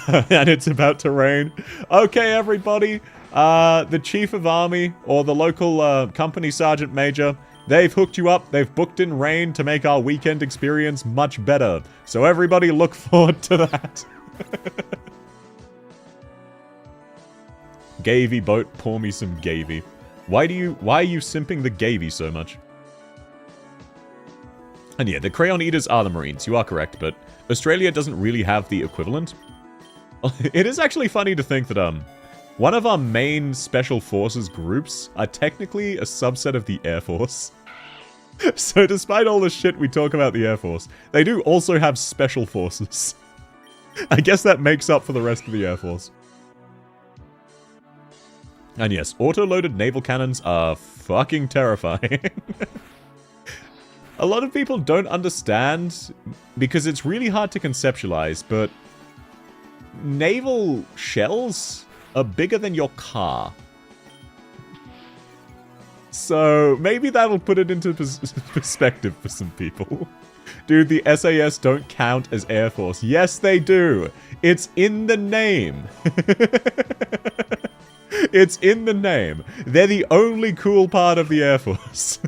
and it's about to rain. Okay, everybody, the chief of army, or the local company sergeant major, they've hooked you up, they've booked in rain to make our weekend experience much better. So everybody look forward to that. Gavy boat, pour me some Gavy. Why are you simping the Gavy so much? And yeah, the crayon eaters are the Marines, you are correct, but Australia doesn't really have the equivalent. It is actually funny to think that, one of our main special forces groups are technically a subset of the Air Force. So despite all the shit we talk about the Air Force, they do also have special forces. I guess that makes up for the rest of the Air Force. And yes, auto-loaded naval cannons are fucking terrifying. A lot of people don't understand, because it's really hard to conceptualize, but naval shells are bigger than your car. So maybe that'll put it into perspective for some people. Dude, the SAS don't count as Air Force. Yes, they do. It's in the name. It's in the name. They're the only cool part of the Air Force.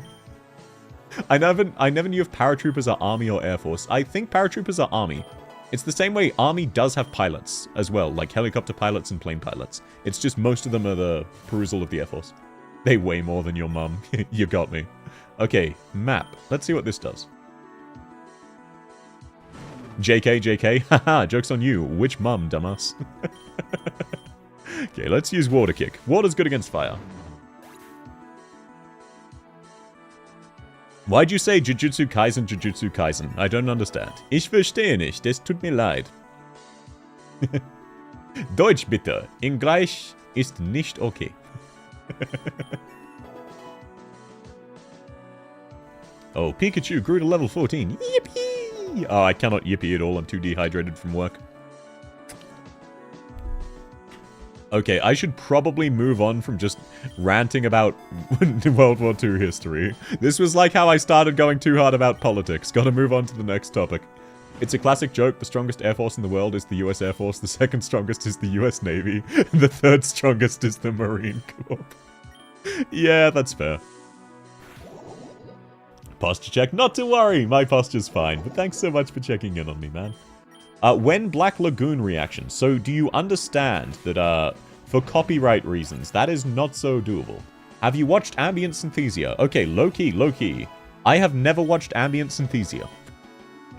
I never knew if paratroopers are Army or Air Force. I think paratroopers are Army. It's the same way Army does have pilots as well, like helicopter pilots and plane pilots. It's just most of them are the perusal of the Air Force. They weigh more than your mum. You got me. Okay, map. Let's see what this does. JK, JK. Haha, joke's on you. Which mum, dumbass? Okay, let's use water kick. Water's good against fire. Why'd you say Jujutsu Kaisen, Jujutsu Kaisen? I don't understand. Ich verstehe nicht, es tut mir leid. Deutsch bitte. Englisch ist nicht okay. Oh, Pikachu grew to level 14. Yippee! Oh, I cannot yippee at all. I'm too dehydrated from work. Okay, I should probably move on from just ranting about World War II history. This was like how I started going too hard about politics. Gotta move on to the next topic. It's a classic joke. The strongest Air Force in the world is the US Air Force. The second strongest is the US Navy. And the third strongest is the Marine Corps. Yeah, that's fair. Posture check. Not to worry, my posture's fine. But thanks so much for checking in on me, man. When Black Lagoon reaction. So do you understand that, for copyright reasons, that is not so doable? Have you watched Ambient Synthesia? Okay, low-key, low-key. I have never watched Ambient Synthesia.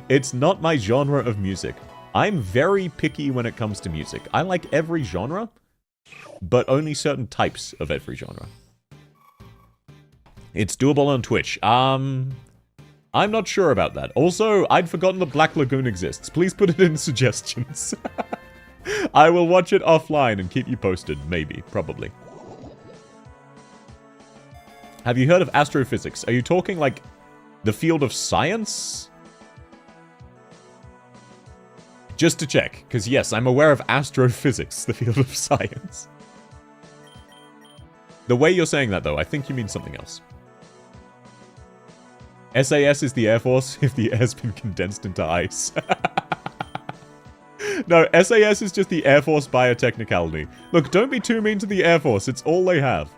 It's not my genre of music. I'm very picky when it comes to music. I like every genre, but only certain types of every genre. It's doable on Twitch. I'm not sure about that. Also, I'd forgotten that Black Lagoon exists. Please put it in suggestions. I will watch it offline and keep you posted. Maybe. Probably. Have you heard of astrophysics? Are you talking, like, the field of science? Just to check, because yes, I'm aware of astrophysics, the field of science. The way you're saying that, though, I think you mean something else. SAS is the Air Force if the air's been condensed into ice. No, SAS is just the Air Force by a technicality. Look, don't be too mean to the Air Force, it's all they have.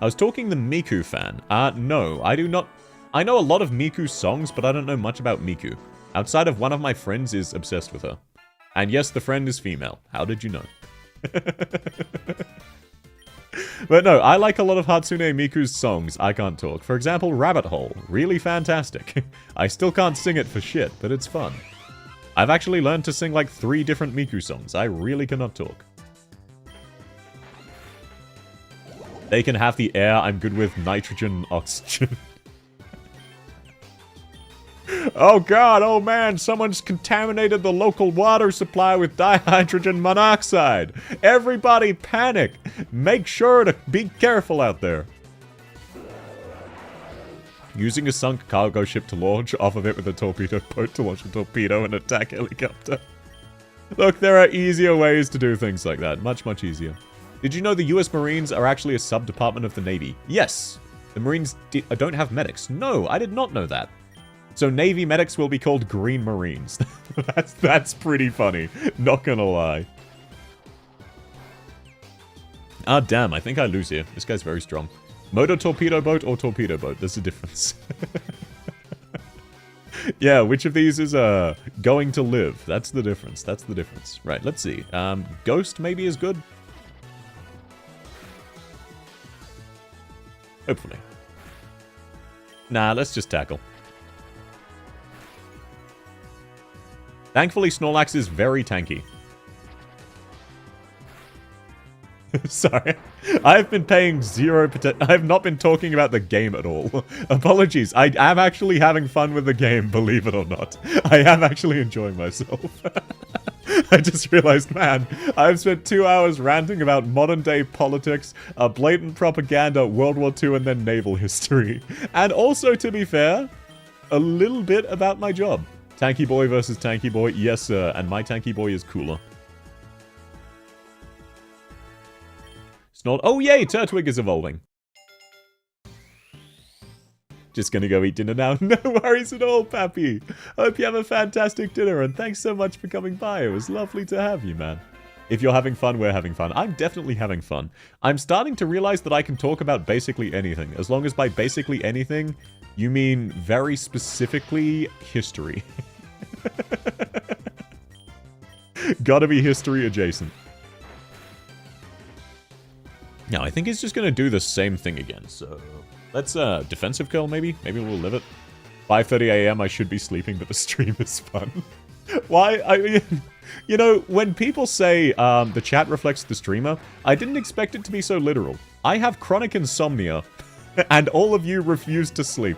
I was talking the Miku fan. No, I do not. I know a lot of Miku songs, but I don't know much about Miku. Outside of one of my friends is obsessed with her. And yes, the friend is female. How did you know? But no, I like a lot of Hatsune Miku's songs. I can't talk. For example, Rabbit Hole. Really fantastic. I still can't sing it for shit, but it's fun. I've actually learned to sing like 3 different Miku songs. I really cannot talk. They can have the air. I'm good with nitrogen, oxygen. Oh god, oh man, someone's contaminated the local water supply with dihydrogen monoxide. Everybody panic. Make sure to be careful out there. Using a sunk cargo ship to launch off of it with a torpedo boat to launch a torpedo and attack helicopter. Look, there are easier ways to do things like that. Much, much easier. Did you know the US Marines are actually a sub-department of the Navy? Yes. The Marines don't have medics. No, I did not know that. So Navy medics will be called Green Marines. that's pretty funny. Not gonna lie. Ah, damn, I think I lose here. This guy's very strong. Motor torpedo boat or torpedo boat? There's a difference. Yeah, which of these is going to live? That's the difference. That's the difference. Right, let's see. Ghost maybe is good. Hopefully. Nah, let's just tackle. Thankfully, Snorlax is very tanky. Sorry. I've been paying zero potential. I have not been talking about the game at all. Apologies. I am actually having fun with the game, believe it or not. I am actually enjoying myself. I just realized, man, I've spent 2 hours ranting about modern-day politics, blatant propaganda, World War II, and then naval history. And also, to be fair, a little bit about my job. Tanky boy versus tanky boy. Yes, sir. And my tanky boy is cooler. Snort. Oh, yay! Turtwig is evolving. Just gonna go eat dinner now. No worries at all, Pappy. Hope you have a fantastic dinner, and thanks so much for coming by. It was lovely to have you, man. If you're having fun, we're having fun. I'm definitely having fun. I'm starting to realize that I can talk about basically anything. As long as by basically anything, you mean very specifically history. Gotta be history adjacent. No, I think he's just gonna do the same thing again, so... Let's, defensive curl, maybe? Maybe we'll live it. 5:30 AM, I should be sleeping, but the stream is fun. Why? I mean, you know, when people say, the chat reflects the streamer, I didn't expect it to be so literal. I have chronic insomnia, and all of you refuse to sleep.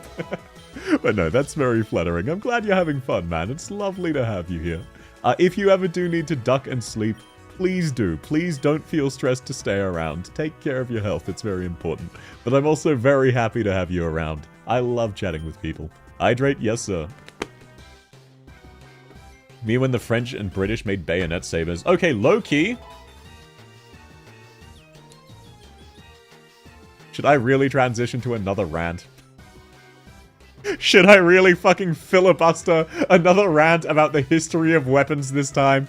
But no, that's very flattering. I'm glad you're having fun, man. It's lovely to have you here. If you ever do need to duck and sleep, please do. Please don't feel stressed to stay around. Take care of your health. It's very important. But I'm also very happy to have you around. I love chatting with people. Hydrate? Yes, sir. Me when the French and British made bayonet sabers. Okay, low-key. Should I really transition to another rant? Should I really fucking filibuster another rant about the history of weapons this time?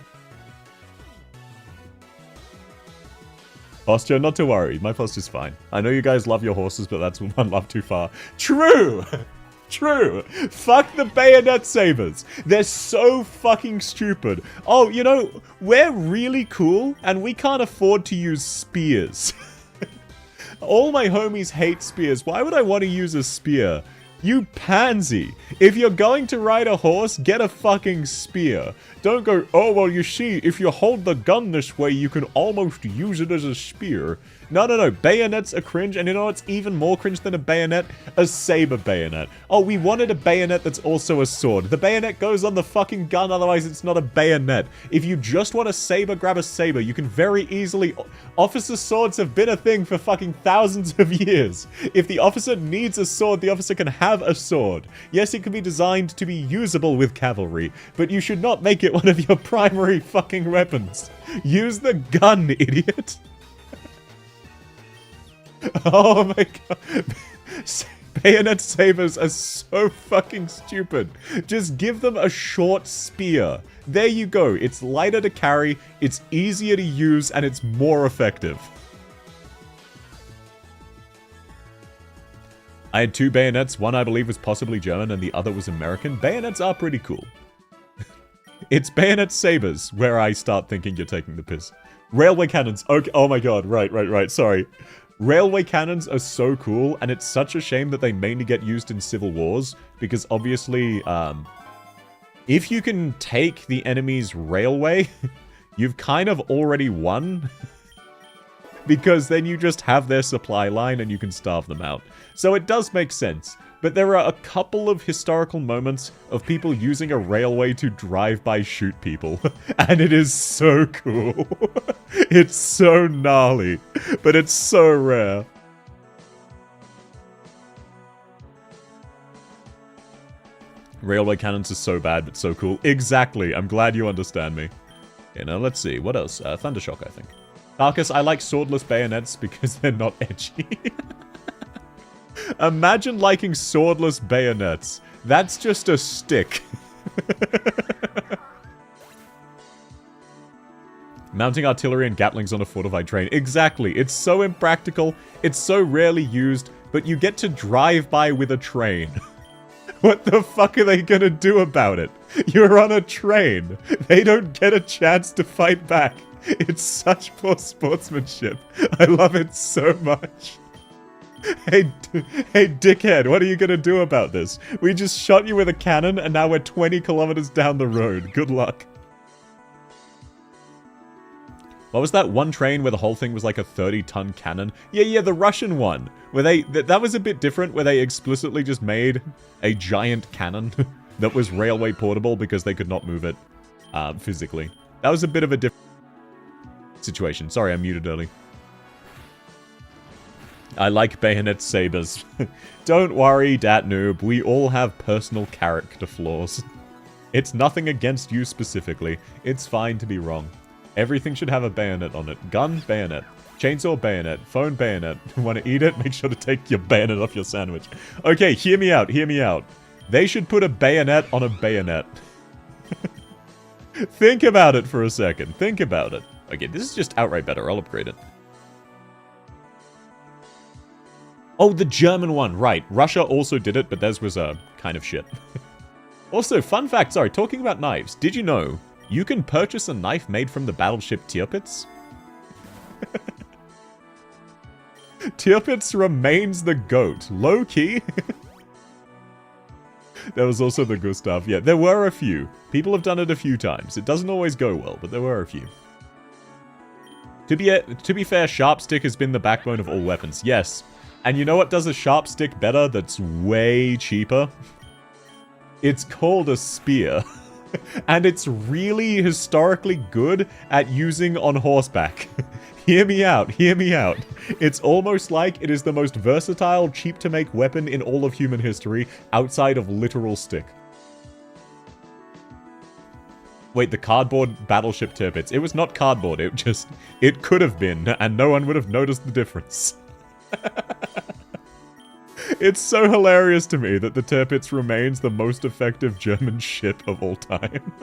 Posture, not to worry. My posture's fine. I know you guys love your horses, but that's one love too far. True! True! Fuck the bayonet sabers. They're so fucking stupid. Oh, you know, we're really cool, and we can't afford to use spears. All my homies hate spears. Why would I want to use a spear? You pansy. If you're going to ride a horse, get a fucking spear. Don't go, oh, well, you see, if you hold the gun this way, you can almost use it as a spear. No, no, no. Bayonets are cringe, and you know what's even more cringe than a bayonet? A saber bayonet. Oh, we wanted a bayonet that's also a sword. The bayonet goes on the fucking gun, otherwise it's not a bayonet. If you just want a saber, grab a saber. You can very easily... Officer swords have been a thing for fucking thousands of years. If the officer needs a sword, the officer can have a sword. Yes, it can be designed to be usable with cavalry, but you should not make it one of your primary fucking weapons. Use the gun, idiot. Oh my god. Bayonet sabers are so fucking stupid. Just give them a short spear. There you go. It's lighter to carry, it's easier to use, and it's more effective. I had 2 bayonets. One I believe was possibly German and the other was American. Bayonets are pretty cool. It's bayonet sabers where I start thinking you're taking the piss. Railway cannons. Okay. Oh my god. Right. Sorry. Railway cannons are so cool, and it's such a shame that they mainly get used in civil wars, because obviously, if you can take the enemy's railway, you've kind of already won, because then you just have their supply line and you can starve them out. So it does make sense. But there are a couple of historical moments of people using a railway to drive-by shoot people. And it is so cool. It's so gnarly. But it's so rare. Railway cannons are so bad, but so cool. Exactly. I'm glad you understand me. Okay, now let's see. What else? Thundershock, I think. Darkus, I like swordless bayonets because they're not edgy. Imagine liking swordless bayonets. That's just a stick. Mounting artillery and gatlings on a fortified train. Exactly. It's so impractical. It's so rarely used, but you get to drive by with a train. What the fuck are they gonna do about it? You're on a train. They don't get a chance to fight back. It's such poor sportsmanship. I love it so much. Hey, dickhead, what are you gonna do about this? We just shot you with a cannon, and now we're 20 kilometers down the road. Good luck. What was that one train where the whole thing was like a 30-ton cannon? Yeah, the Russian one. Where that was a bit different, where they explicitly just made a giant cannon that was railway portable because they could not move it physically. That was a bit of a different situation. Sorry, I muted early. I like bayonet sabers. Don't worry, Dat Noob. We all have personal character flaws. It's nothing against you specifically. It's fine to be wrong. Everything should have a bayonet on it. Gun, bayonet. Chainsaw, bayonet. Phone, bayonet. Want to eat it? Make sure to take your bayonet off your sandwich. Okay, hear me out. Hear me out. They should put a bayonet on a bayonet. Think about it for a second. Think about it. Okay, this is just outright better. I'll upgrade it. Oh, the German one, right. Russia also did it, but theirs was kind of shit. Also, fun fact, sorry, talking about knives. Did you know you can purchase a knife made from the battleship Tirpitz? Tirpitz remains the GOAT. Low-key. There was also the Gustav. Yeah, there were a few. People have done it a few times. It doesn't always go well, but there were a few. To be fair, sharp stick has been the backbone of all weapons. Yes. And you know what does a sharp stick better that's way cheaper? It's called a spear. And it's really historically good at using on horseback. Hear me out, hear me out. It's almost like it is the most versatile, cheap-to-make weapon in all of human history, outside of literal stick. Wait, the cardboard battleship Tirpitz. It was not cardboard, it could have been, and no one would have noticed the difference. It's so hilarious to me that the Tirpitz remains the most effective German ship of all time.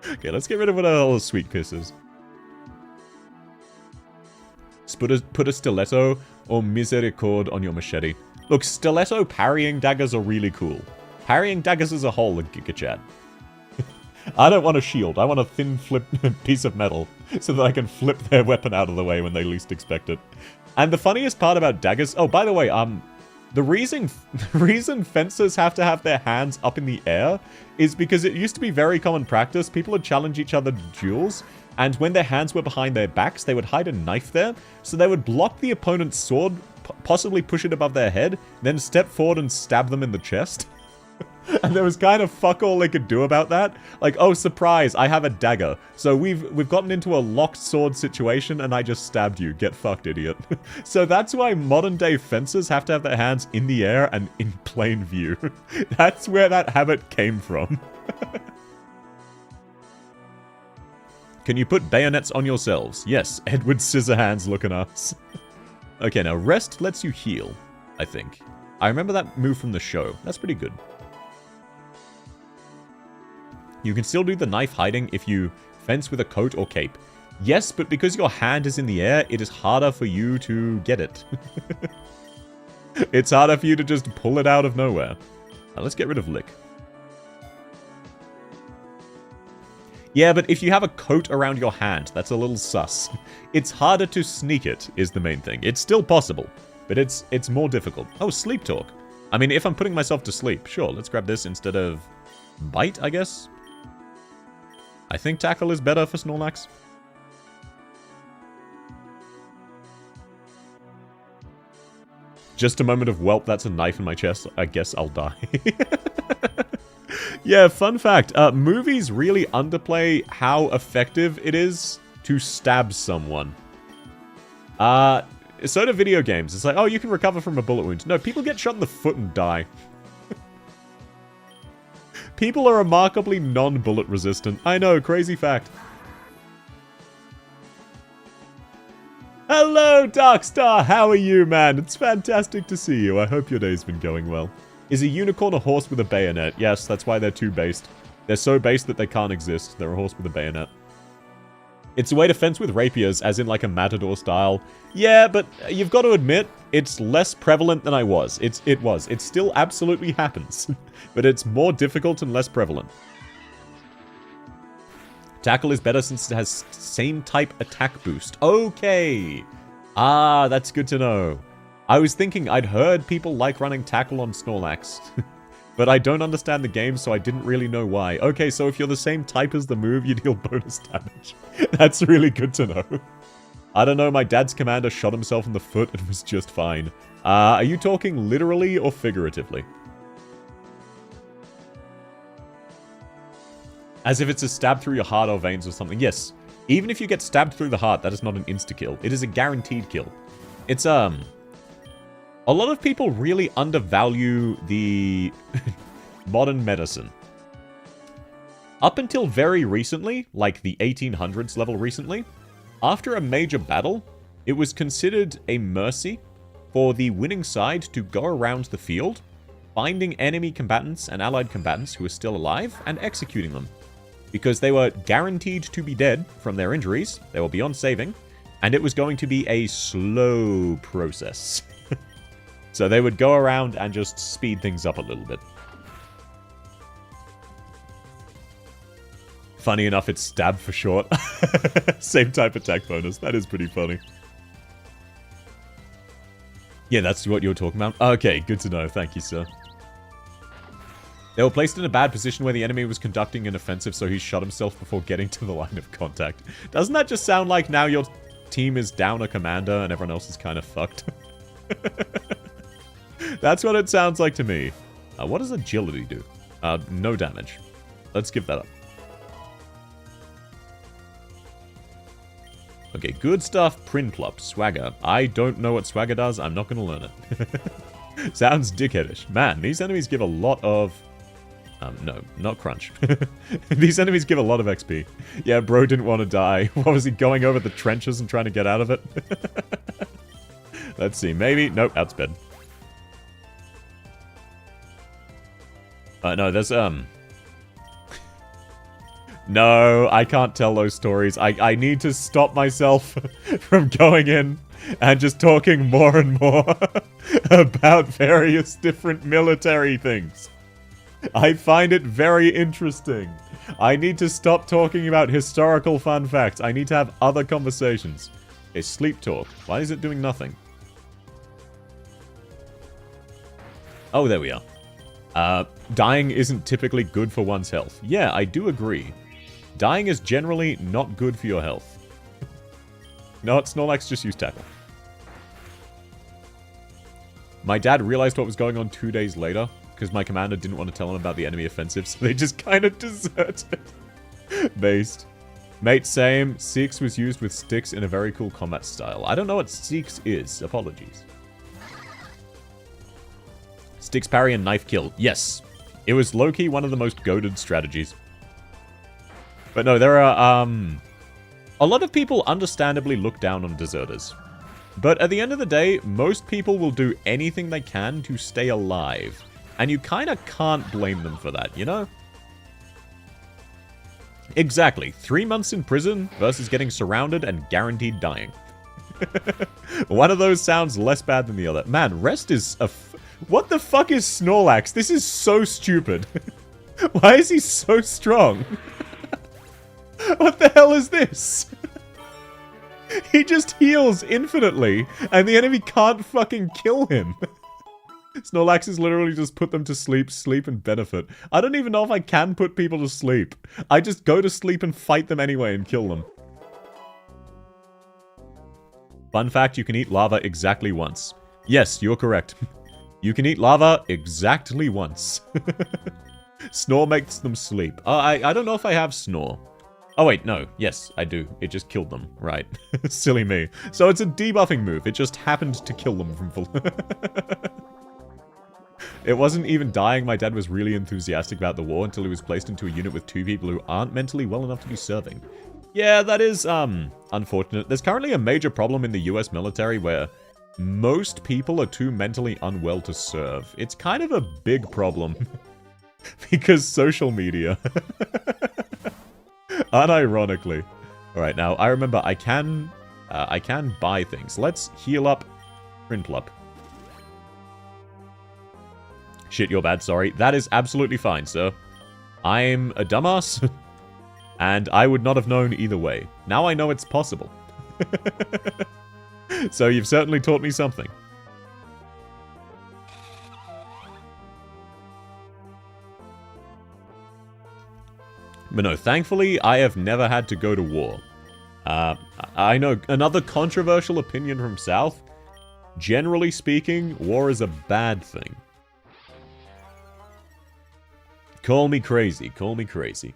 Okay, let's get rid of what all the sweet kisses. Put a stiletto or misericord on your machete. Look, stiletto parrying daggers are really cool. Parrying daggers as a whole are Giga Chat. I don't want a shield. I want a thin flip piece of metal so that I can flip their weapon out of the way when they least expect it. And the funniest part about daggers... Oh, by the way, the reason fencers have to have their hands up in the air is because it used to be very common practice. People would challenge each other to duels, and when their hands were behind their backs, they would hide a knife there, so they would block the opponent's sword, possibly push it above their head, then step forward and stab them in the chest. And there was kind of fuck all they could do about that. Like, oh, surprise, I have a dagger. So we've gotten into a locked sword situation and I just stabbed you. Get fucked, idiot. So that's why modern day fencers have to have their hands in the air and in plain view. That's where that habit came from. Can you put bayonets on yourselves? Yes, Edward Scissorhands looking us. Okay, now rest lets you heal, I think. I remember that move from the show. That's pretty good. You can still do the knife hiding if you fence with a coat or cape. Yes, but because your hand is in the air, it is harder for you to get it. It's harder for you to just pull it out of nowhere. Let's get rid of Lick. Yeah, but if you have a coat around your hand, that's a little sus. It's harder to sneak it, is the main thing. It's still possible, but it's more difficult. Oh, Sleep Talk. I mean, if I'm putting myself to sleep, sure, let's grab this instead of Bite, I guess. I think Tackle is better for Snorlax. Just a moment of, welp, that's a knife in my chest. I guess I'll die. Yeah, fun fact. Movies really underplay how effective it is to stab someone. So do video games. It's like, oh, you can recover from a bullet wound. No, people get shot in the foot and die. People are remarkably non-bullet resistant. I know, crazy fact. Hello, Darkstar! How are you, man? It's fantastic to see you. I hope your day's been going well. Is a unicorn a horse with a bayonet? Yes, that's why they're too based. They're so based that they can't exist. They're a horse with a bayonet. It's a way to fence with rapiers, as in like a matador style. Yeah, but you've got to admit, it's less prevalent than I was. It still absolutely happens. But it's more difficult and less prevalent. Tackle is better since it has same type attack boost. Okay. Ah, that's good to know. I was thinking I'd heard people like running Tackle on Snorlax. But I don't understand the game, so I didn't really know why. Okay, so if you're the same type as the move, you deal bonus damage. That's really good to know. I don't know, my dad's commander shot himself in the foot and was just fine. Are you talking literally or figuratively? As if it's a stab through your heart or veins or something. Yes, even if you get stabbed through the heart, that is not an insta-kill. It is a guaranteed kill. It's, a lot of people really undervalue the modern medicine. Up until very recently, like the 1800s level recently, after a major battle, it was considered a mercy for the winning side to go around the field, finding enemy combatants and allied combatants who were still alive, and executing them. Because they were guaranteed to be dead from their injuries, they were beyond saving, and it was going to be a slow process. So they would go around and just speed things up a little bit. Funny enough, it's stab for short. Same type attack bonus. That is pretty funny. Yeah, that's what you're talking about. Okay, good to know. Thank you, sir. They were placed in a bad position where the enemy was conducting an offensive, so he shot himself before getting to the line of contact. Doesn't that just sound like now your team is down a commander and everyone else is kind of fucked? That's what it sounds like to me. What does agility do? No damage. Let's give that up. Okay, good stuff. Prinplup, Swagger. I don't know what Swagger does. I'm not going to learn it. Sounds dickheadish. Man, these enemies give a lot of... no, not crunch. These enemies give a lot of XP. Yeah, bro didn't want to die. What was he, going over the trenches and trying to get out of it? Let's see, maybe... Nope, outsped. No, there's, No, I can't tell those stories. I need to stop myself from going in and just talking more and more about various different military things. I find it very interesting. I need to stop talking about historical fun facts. I need to have other conversations. Okay, Sleep Talk. Why is it doing nothing? Oh, there we are. Dying isn't typically good for one's health. Yeah, I do agree. Dying is generally not good for your health. No, Snorlax just used Tackle. My dad realized what was going on 2 days later, because my commander didn't want to tell him about the enemy offensive, so they just kind of deserted. Based. Mate, same. Six was used with sticks in a very cool combat style. I don't know what Six is. Apologies. Sticks parry and knife kill. Yes. It was low-key one of the most goated strategies. But no, there are, a lot of people understandably look down on deserters. But at the end of the day, most people will do anything they can to stay alive. And you kind of can't blame them for that, you know? Exactly. 3 months in prison versus getting surrounded and guaranteed dying. One of those sounds less bad than the other. Man, Rest is a... What the fuck is Snorlax? This is so stupid. Why is he so strong? What the hell is this? He just heals infinitely, and the enemy can't fucking kill him. Snorlax is literally just put them to sleep, sleep and benefit. I don't even know if I can put people to sleep. I just go to sleep and fight them anyway and kill them. Fun fact, you can eat lava exactly once. Yes, you're correct. You can eat lava exactly once. Snore makes them sleep. I don't know if I have Snore. Oh wait, no. Yes, I do. It just killed them. Right. Silly me. So it's a debuffing move. It just happened to kill them from full... It wasn't even dying. My dad was really enthusiastic about the war until he was placed into a unit with 2 people who aren't mentally well enough to be serving. Yeah, that is, unfortunate. There's currently a major problem in the US military where most people are too mentally unwell to serve. It's kind of a big problem. Because social media. Unironically. Alright, now, I remember I can buy things. Let's heal up Prinplup. Shit, you're bad, sorry. That is absolutely fine, sir. I'm a dumbass, and I would not have known either way. Now I know it's possible. So you've certainly taught me something. But no, thankfully, I have never had to go to war. I know another controversial opinion from South. Generally speaking, war is a bad thing. Call me crazy, call me crazy.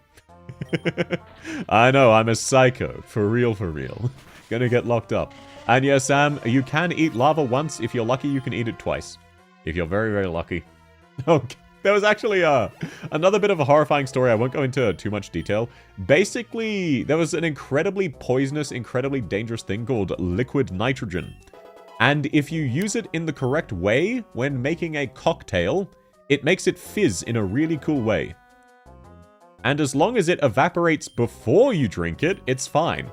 I know, I'm a psycho. For real, for real. Gonna get locked up. And yeah, Sam, you can eat lava once. If you're lucky, you can eat it twice. If you're very, very lucky. Okay. There was actually another bit of a horrifying story. I won't go into too much detail. Basically, there was an incredibly poisonous, incredibly dangerous thing called liquid nitrogen. And if you use it in the correct way when making a cocktail, it makes it fizz in a really cool way. And as long as it evaporates before you drink it, it's fine.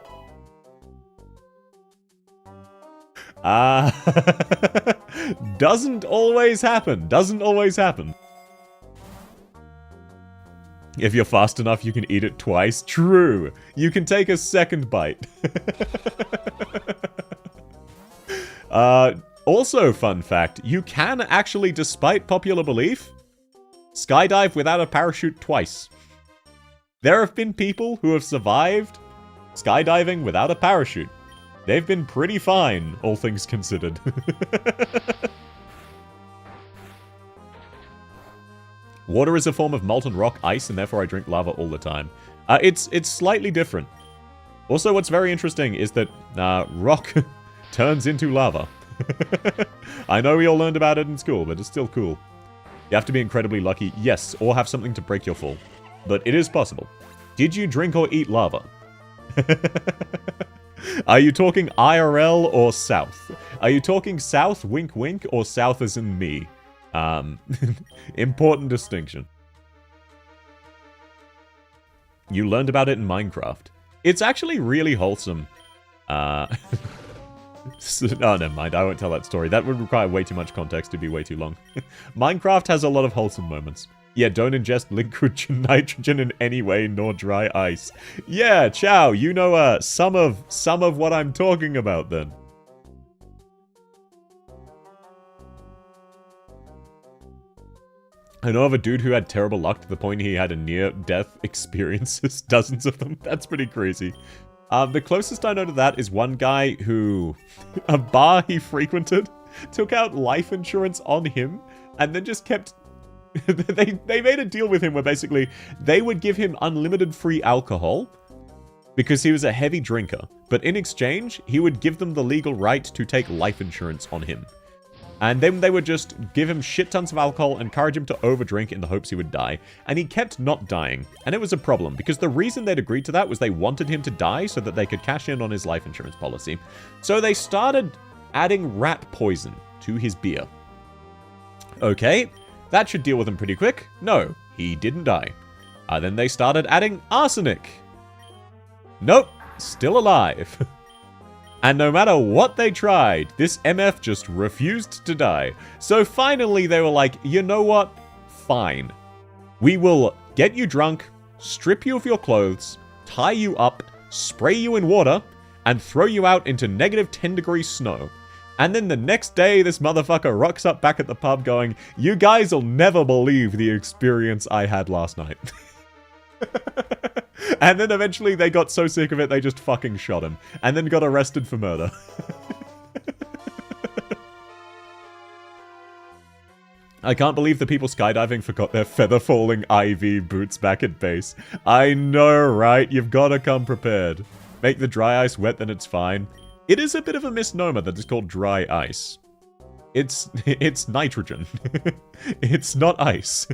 Doesn't always happen. Doesn't always happen. If you're fast enough, you can eat it twice. True. You can take a second bite. Also, fun fact, you can actually, despite popular belief, skydive without a parachute twice. There have been people who have survived skydiving without a parachute. They've been pretty fine, all things considered. Water is a form of molten rock ice, and therefore I drink lava all the time. It's slightly different. Also, what's very interesting is that rock turns into lava. I know we all learned about it in school, but it's still cool. You have to be incredibly lucky, yes, or have something to break your fall. But it is possible. Did you drink or eat lava? Are you talking IRL or South? Are you talking South, wink wink, or South as in me? Important distinction. You learned about it in Minecraft. It's actually really wholesome. Oh, never mind. I won't tell that story. That would require way too much context to be way too long. Minecraft has a lot of wholesome moments. Yeah, don't ingest liquid nitrogen in any way, nor dry ice. Yeah, Chow, you know some of what I'm talking about then. I know of a dude who had terrible luck to the point he had a near-death experiences, dozens of them. That's pretty crazy. The closest I know to that is one guy who, a bar he frequented, took out life insurance on him, and then just kept... they made a deal with him where basically they would give him unlimited free alcohol because he was a heavy drinker, but in exchange, he would give them the legal right to take life insurance on him. And then they would just give him shit tons of alcohol, encourage him to overdrink in the hopes he would die. And he kept not dying. And it was a problem, because the reason they'd agreed to that was they wanted him to die so that they could cash in on his life insurance policy. So they started adding rat poison to his beer. Okay, that should deal with him pretty quick. No, he didn't die. Then they started adding arsenic. Nope, still alive. And no matter what they tried, this MF just refused to die. So finally they were like, you know what? Fine. We will get you drunk, strip you of your clothes, tie you up, spray you in water, and throw you out into negative 10-degree snow. And then the next day, this motherfucker rocks up back at the pub going, you guys will never believe the experience I had last night. And then eventually they got so sick of it, they just fucking shot him. And then got arrested for murder. I can't believe the people skydiving forgot their feather-falling IV boots back at base. I know, right? You've got to come prepared. Make the dry ice wet, then it's fine. It is a bit of a misnomer that it's called dry ice. It's nitrogen. It's not ice.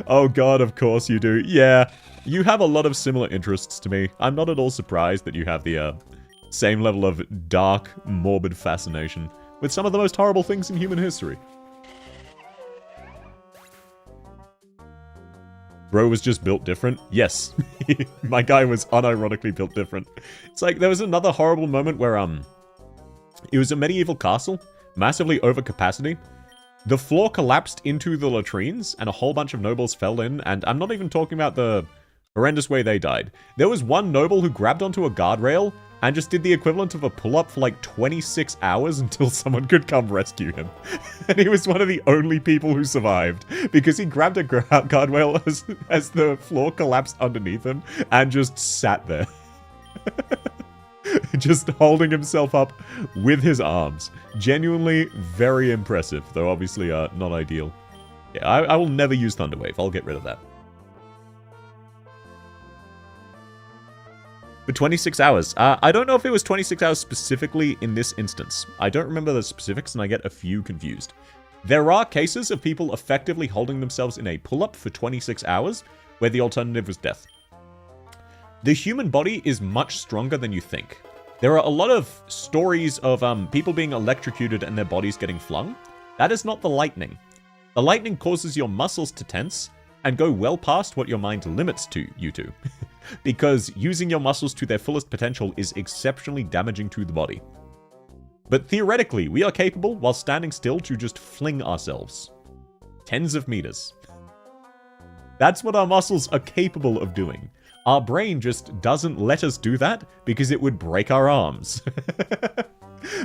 Oh god, of course you do. Yeah, you have a lot of similar interests to me. I'm not at all surprised that you have the same level of dark, morbid fascination with some of the most horrible things in human history. Bro was just built different? Yes. My guy was unironically built different. It's like, there was another horrible moment where, it was a medieval castle, massively over capacity. The floor collapsed into the latrines, and a whole bunch of nobles fell in, and I'm not even talking about the horrendous way they died. There was one noble who grabbed onto a guardrail, and just did the equivalent of a pull-up for like 26 hours until someone could come rescue him. And he was one of the only people who survived, because he grabbed a guardrail as the floor collapsed underneath him, and just sat there. Just holding himself up with his arms. Genuinely very impressive, though obviously not ideal. Yeah, I will never use Thunderwave, I'll get rid of that. For 26 hours. I don't know if it was 26 hours specifically in this instance. I don't remember the specifics and I get a few confused. There are cases of people effectively holding themselves in a pull-up for 26 hours, where the alternative was death. The human body is much stronger than you think. There are a lot of stories of people being electrocuted and their bodies getting flung. That is not the lightning. The lightning causes your muscles to tense and go well past what your mind limits you to. Because using your muscles to their fullest potential is exceptionally damaging to the body. But theoretically, we are capable, while standing still, to just fling ourselves. Tens of meters. That's what our muscles are capable of doing. Our brain just doesn't let us do that because it would break our arms.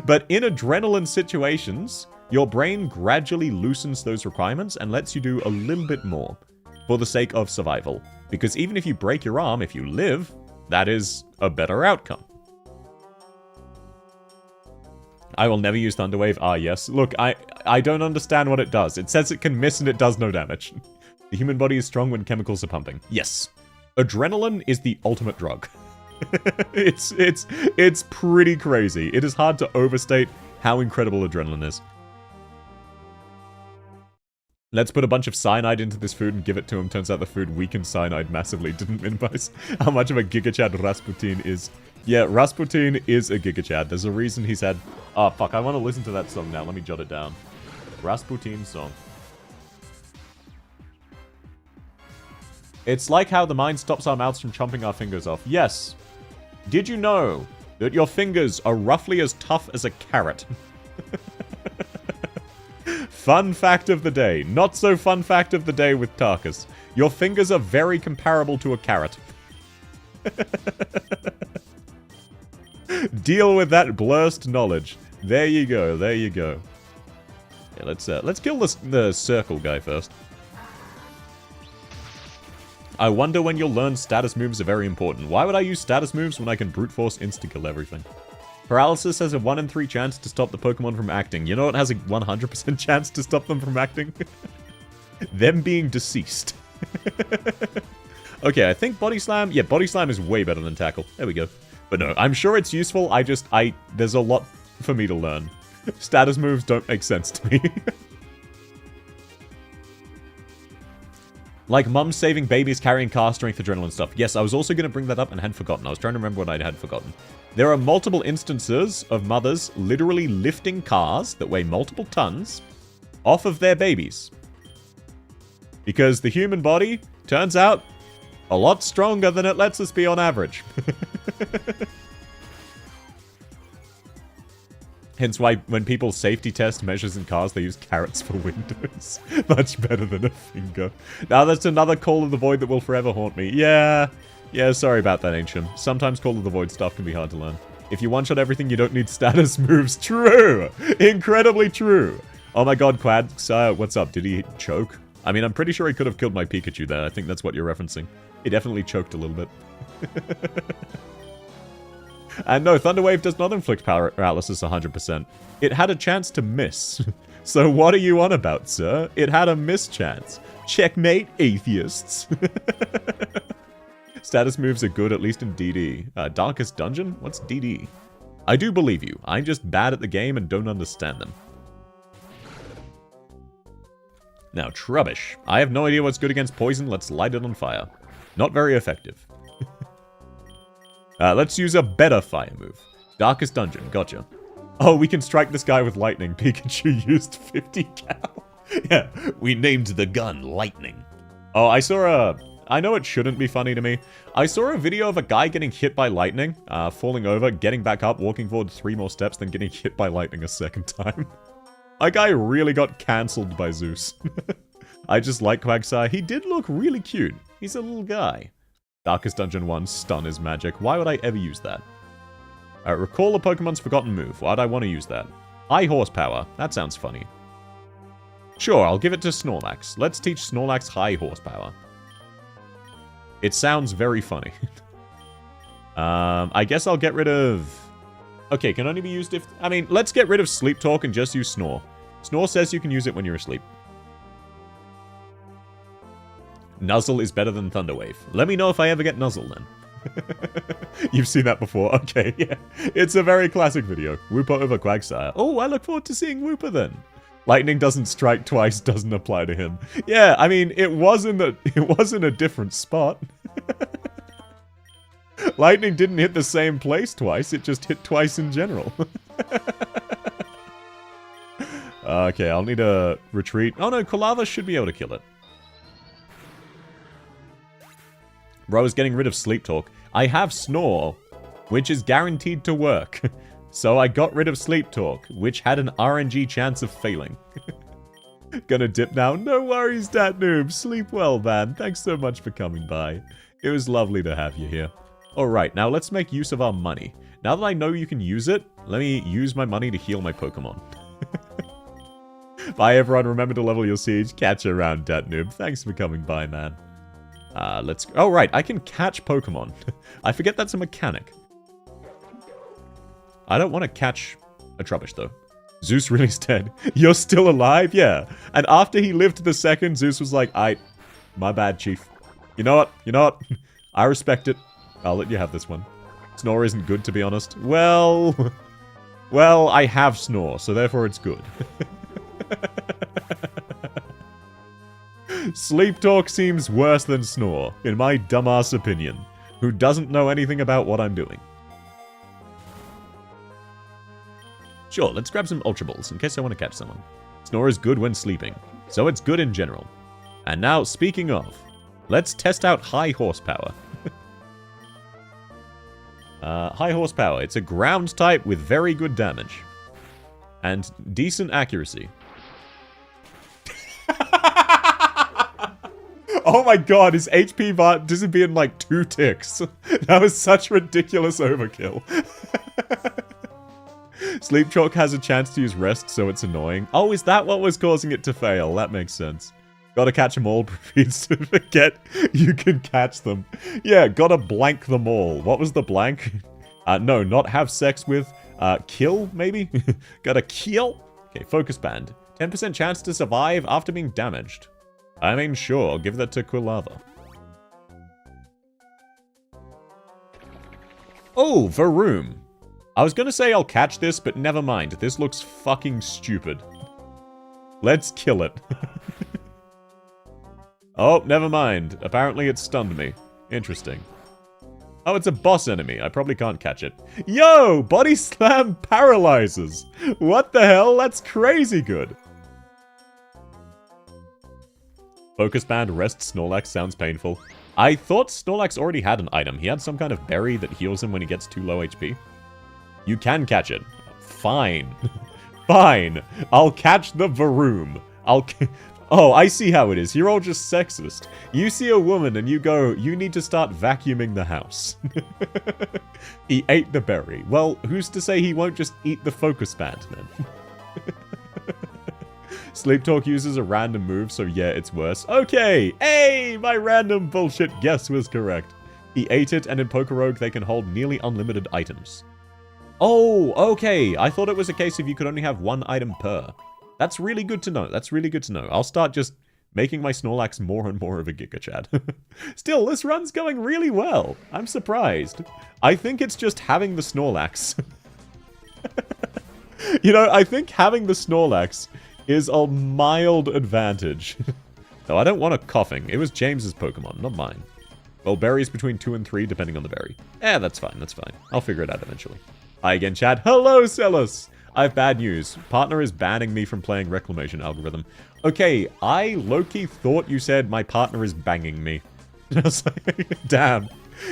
But in adrenaline situations, your brain gradually loosens those requirements and lets you do a little bit more for the sake of survival. Because even if you break your arm, if you live, that is a better outcome. I will never use Thunderwave. Ah, yes. Look, I don't understand what it does. It says it can miss and it does no damage. The human body is strong when chemicals are pumping. Yes. Adrenaline is the ultimate drug. It's pretty crazy. It is hard to overstate how incredible adrenaline is. Let's put a bunch of cyanide into this food and give it to him. Turns out the food weakened cyanide massively. Didn't minimize how much of a gigachad Rasputin is. Yeah, Rasputin is a gigachad. There's a reason he's had... Oh, fuck. I want to listen to that song now. Let me jot it down. Rasputin song. It's like how the mind stops our mouths from chomping our fingers off. Yes. Did you know that your fingers are roughly as tough as a carrot? Fun fact of the day. Not so fun fact of the day with Tarkus. Your fingers are very comparable to a carrot. Deal with that blurst knowledge. There you go, there you go. Yeah, let's kill the circle guy first. I wonder when you'll learn status moves are very important. Why would I use status moves when I can brute force insta-kill everything? Paralysis has a 1 in 3 chance to stop the Pokemon from acting. You know what has a 100% chance to stop them from acting? Them being deceased. Okay, I think Body Slam... Yeah, Body Slam is way better than Tackle. There we go. But no, I'm sure it's useful. There's a lot for me to learn. Status moves don't make sense to me. Like mums saving babies, carrying car strength, adrenaline stuff. Yes, I was also going to bring that up and had forgotten. I was trying to remember what I had forgotten. There are multiple instances of mothers literally lifting cars that weigh multiple tons off of their babies. Because the human body, turns out, a lot stronger than it lets us be on average. Hence why when people safety test measures in cars, they use carrots for windows. Much better than a finger. Now that's another Call of the Void that will forever haunt me. Yeah, sorry about that, Ancient. Sometimes Call of the Void stuff can be hard to learn. If you one-shot everything, you don't need status moves. True! Incredibly true! Oh my god, Quadsire, what's up? Did he choke? I mean, I'm pretty sure he could have killed my Pikachu there. I think that's what you're referencing. He definitely choked a little bit. And no, Thunderwave does not inflict paralysis 100%. It had a chance to miss. So what are you on about, sir? It had a mischance. Checkmate, atheists. Status moves are good, at least in DD. Darkest Dungeon? What's DD? I do believe you. I'm just bad at the game and don't understand them. Now, Trubbish. I have no idea what's good against poison. Let's light it on fire. Not very effective. Let's use a better fire move. Darkest Dungeon. Gotcha. Oh, we can strike this guy with lightning. Pikachu used 50 cal. Yeah, we named the gun Lightning. Oh, I know it shouldn't be funny to me. I saw a video of a guy getting hit by lightning, falling over, getting back up, walking forward 3 more steps, then getting hit by lightning a second time. A guy really got cancelled by Zeus. I just like Quagsire. He did look really cute. He's a little guy. Darkest Dungeon 1, Stun is magic. Why would I ever use that? Recall a Pokemon's forgotten move. Why'd I want to use that? High horsepower. That sounds funny. Sure, I'll give it to Snorlax. Let's teach Snorlax high horsepower. It sounds very funny. I guess I'll get rid of... Okay, can only be used if... I mean, let's get rid of Sleep Talk and just use Snore. Snore says you can use it when you're asleep. Nuzzle is better than Thunderwave. Let me know if I ever get Nuzzle, then. You've seen that before. Okay, yeah. It's a very classic video. Wooper over Quagsire. Oh, I look forward to seeing Wooper, then. Lightning doesn't strike twice, doesn't apply to him. Yeah, I mean, it was in a different spot. Lightning didn't hit the same place twice, it just hit twice in general. Okay, I'll need a retreat. Oh no, Kulava should be able to kill it. Bro is getting rid of Sleep Talk. I have Snore, which is guaranteed to work. So I got rid of Sleep Talk, which had an RNG chance of failing. Gonna dip now. No worries, Dat Noob. Sleep well, man. Thanks so much for coming by. It was lovely to have you here. Alright, now let's make use of our money. Now that I know you can use it, let me use my money to heal my Pokemon. Bye everyone, remember to level your siege. Catch you around, Dat Noob. Thanks for coming by, man. Let's... Oh, right, I can catch Pokemon. I forget that's a mechanic. I don't want to catch a Trubbish, though. Zeus really's dead. You're still alive? Yeah. And after he lived the second, Zeus was like, my bad, Chief. You know what? I respect it. I'll let you have this one. Snore isn't good, to be honest. Well, I have Snore, so therefore it's good. Sleep Talk seems worse than Snore, in my dumbass opinion, who doesn't know anything about what I'm doing. Sure, let's grab some Ultra Balls, in case I want to catch someone. Snore is good when sleeping, so it's good in general. And now, speaking of, let's test out High Horsepower. High Horsepower, it's a ground type with very good damage. And decent accuracy. Oh my god, his HP bar disappeared in like 2 ticks. That was such ridiculous overkill. Sleep Talk has a chance to use Rest, so it's annoying. Oh, is that what was causing it to fail? That makes sense. Gotta catch them all, repeats to forget you can catch them. Yeah, gotta blank them all. What was the blank? No, not have sex with. Kill, maybe? Gotta kill? Okay, Focus Band. 10% chance to survive after being damaged. I mean, sure, I'll give that to Quilava. Oh, Varoom. I was gonna say I'll catch this, but never mind. This looks fucking stupid. Let's kill it. Oh, never mind. Apparently it stunned me. Interesting. Oh, it's a boss enemy. I probably can't catch it. Yo! Body Slam paralyzes! What the hell? That's crazy good. Focus Band Rest Snorlax sounds painful. I thought Snorlax already had an item. He had some kind of berry that heals him when he gets too low HP. You can catch it. Fine. Fine. I'll catch the Varoom. Oh, I see how it is. You're all just sexist. You see a woman and you go, you need to start vacuuming the house. He ate the berry. Well, who's to say he won't just eat the focus band then? Sleep Talk uses a random move, so yeah, it's worse. Okay, hey, my random bullshit guess was correct. He ate it, and in Poker Rogue, they can hold nearly unlimited items. Oh, okay. I thought it was a case of you could only have one item per. That's really good to know. That's really good to know. I'll start just making my Snorlax more and more of a Giga Chad. Still, this run's going really well. I'm surprised. I think it's just having the Snorlax. You know, I think having the Snorlax is a mild advantage. Though I don't want a Coughing. It was James's Pokemon, not mine. Well, berries between 2 and 3, depending on the berry. That's fine, that's fine. I'll figure it out eventually. Hi again, Chad. Hello, Celis! I have bad news. Partner is banning me from playing Reclamation Algorithm. Okay, I low-key thought you said my partner is banging me. I was like, damn.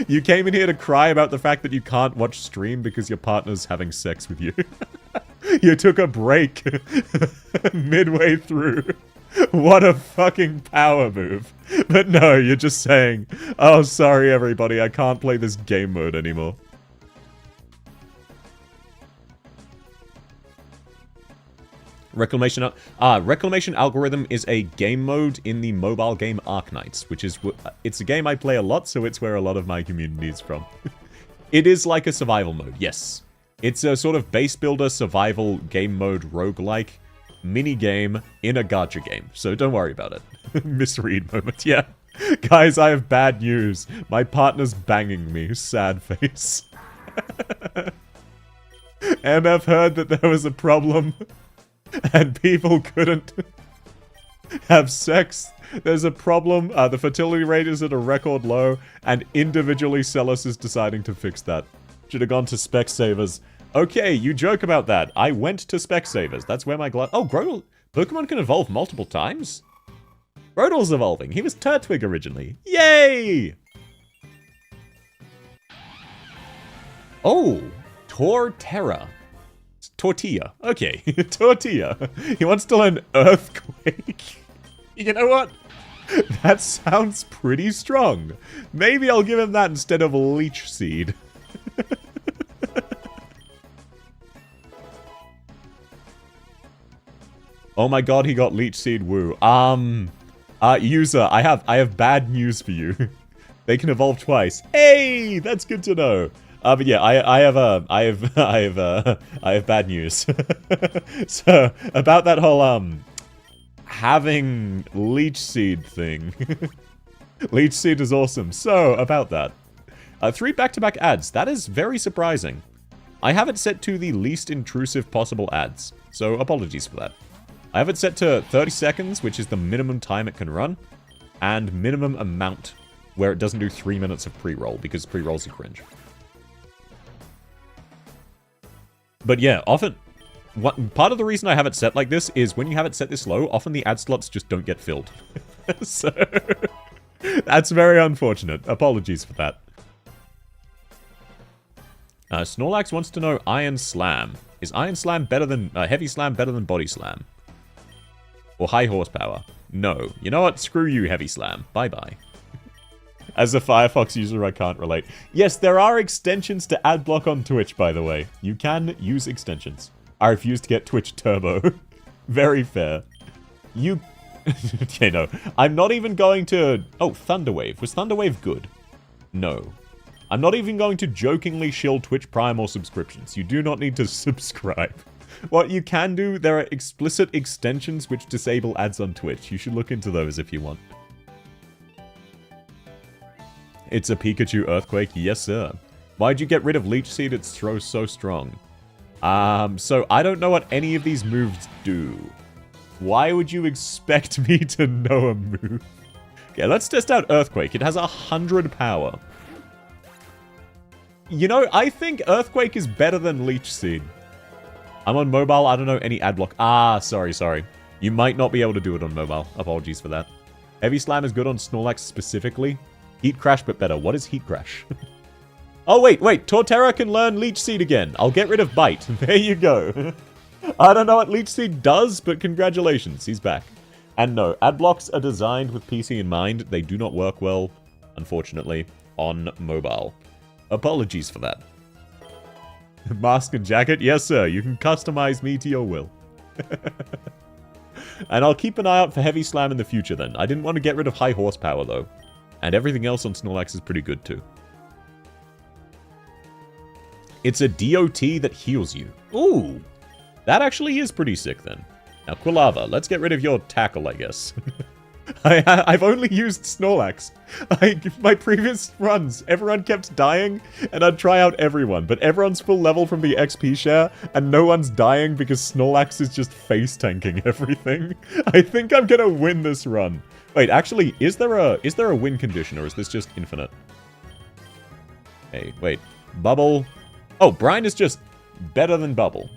You came in here to cry about the fact that you can't watch stream because your partner's having sex with you. You took a break midway through. What a fucking power move. But no, you're just saying, oh, sorry everybody, I can't play this game mode anymore. Reclamation Algorithm is a game mode in the mobile game Arknights, which is, it's a game I play a lot, so it's where a lot of my community is from. It is like a survival mode, yes. It's a sort of base builder survival game mode roguelike mini game in a gacha game, so don't worry about it. Misread moment, yeah. Guys, I have bad news. My partner's banging me, sad face. MF heard that there was a problem. And people couldn't have sex. There's a problem. The fertility rate is at a record low. And individually, Celis is deciding to fix that. Should have gone to Specsavers. Okay, you joke about that. I went to Specsavers. That's where my Oh, Grodel. Pokemon can evolve multiple times? Grodel's evolving. He was Turtwig originally. Yay! Oh, Torterra. Tortilla. Okay. Tortilla. He wants to learn Earthquake. You know what? That sounds pretty strong. Maybe I'll give him that instead of Leech Seed. Oh my god, he got Leech Seed Woo. User, I have bad news for you. They can evolve twice. Hey, that's good to know. But yeah, I have bad news. So, about that whole, having Leech Seed thing. Leech Seed is awesome. So, about that. 3 back-to-back ads. That is very surprising. I have it set to the least intrusive possible ads. So, apologies for that. I have it set to 30 seconds, which is the minimum time it can run. And minimum amount, where it doesn't do 3 minutes of pre-roll, because pre-rolls are cringe. But yeah, often, part of the reason I have it set like this is when you have it set this low, often the ad slots just don't get filled. So, that's very unfortunate. Apologies for that. Snorlax wants to know Iron Slam. Is Iron Slam better than, Heavy Slam better than Body Slam? Or High Horsepower? No. You know what? Screw you, Heavy Slam. Bye-bye. As a Firefox user, I can't relate. Yes, there are extensions to Adblock on Twitch, by the way. You can use extensions. I refuse to get Twitch Turbo. Very fair. You... Okay, no. I'm not even going to... Oh, Thunderwave. Was Thunderwave good? No. I'm not even going to jokingly shill Twitch Prime or subscriptions. You do not need to subscribe. What you can do, there are explicit extensions which disable ads on Twitch. You should look into those if you want. It's a Pikachu Earthquake? Yes, sir. Why'd you get rid of Leech Seed? It's so strong. So I don't know what any of these moves do. Why would you expect me to know a move? Okay, let's test out Earthquake. It has 100 power. You know, I think Earthquake is better than Leech Seed. I'm on mobile. I don't know any ad block. Sorry. You might not be able to do it on mobile. Apologies for that. Heavy Slam is good on Snorlax specifically. Heat Crash, but better. What is Heat Crash? Oh, wait. Torterra can learn Leech Seed again. I'll get rid of Bite. There you go. I don't know what Leech Seed does, but congratulations. He's back. And no, ad blocks are designed with PC in mind. They do not work well, unfortunately, on mobile. Apologies for that. Mask and jacket? Yes, sir. You can customize me to your will. And I'll keep an eye out for Heavy Slam in the future then. I didn't want to get rid of high horsepower though. And everything else on Snorlax is pretty good too. It's a DOT that heals you. Ooh! That actually is pretty sick then. Now Quilava, let's get rid of your tackle, I guess. I've only used Snorlax. My previous runs, everyone kept dying, and I'd try out everyone, but everyone's full level from the XP share, and no one's dying because Snorlax is just face tanking everything. I think I'm gonna win this run. Wait, actually, is there a win condition, or is this just infinite? Hey, wait. Bubble. Oh, Brine is just better than Bubble.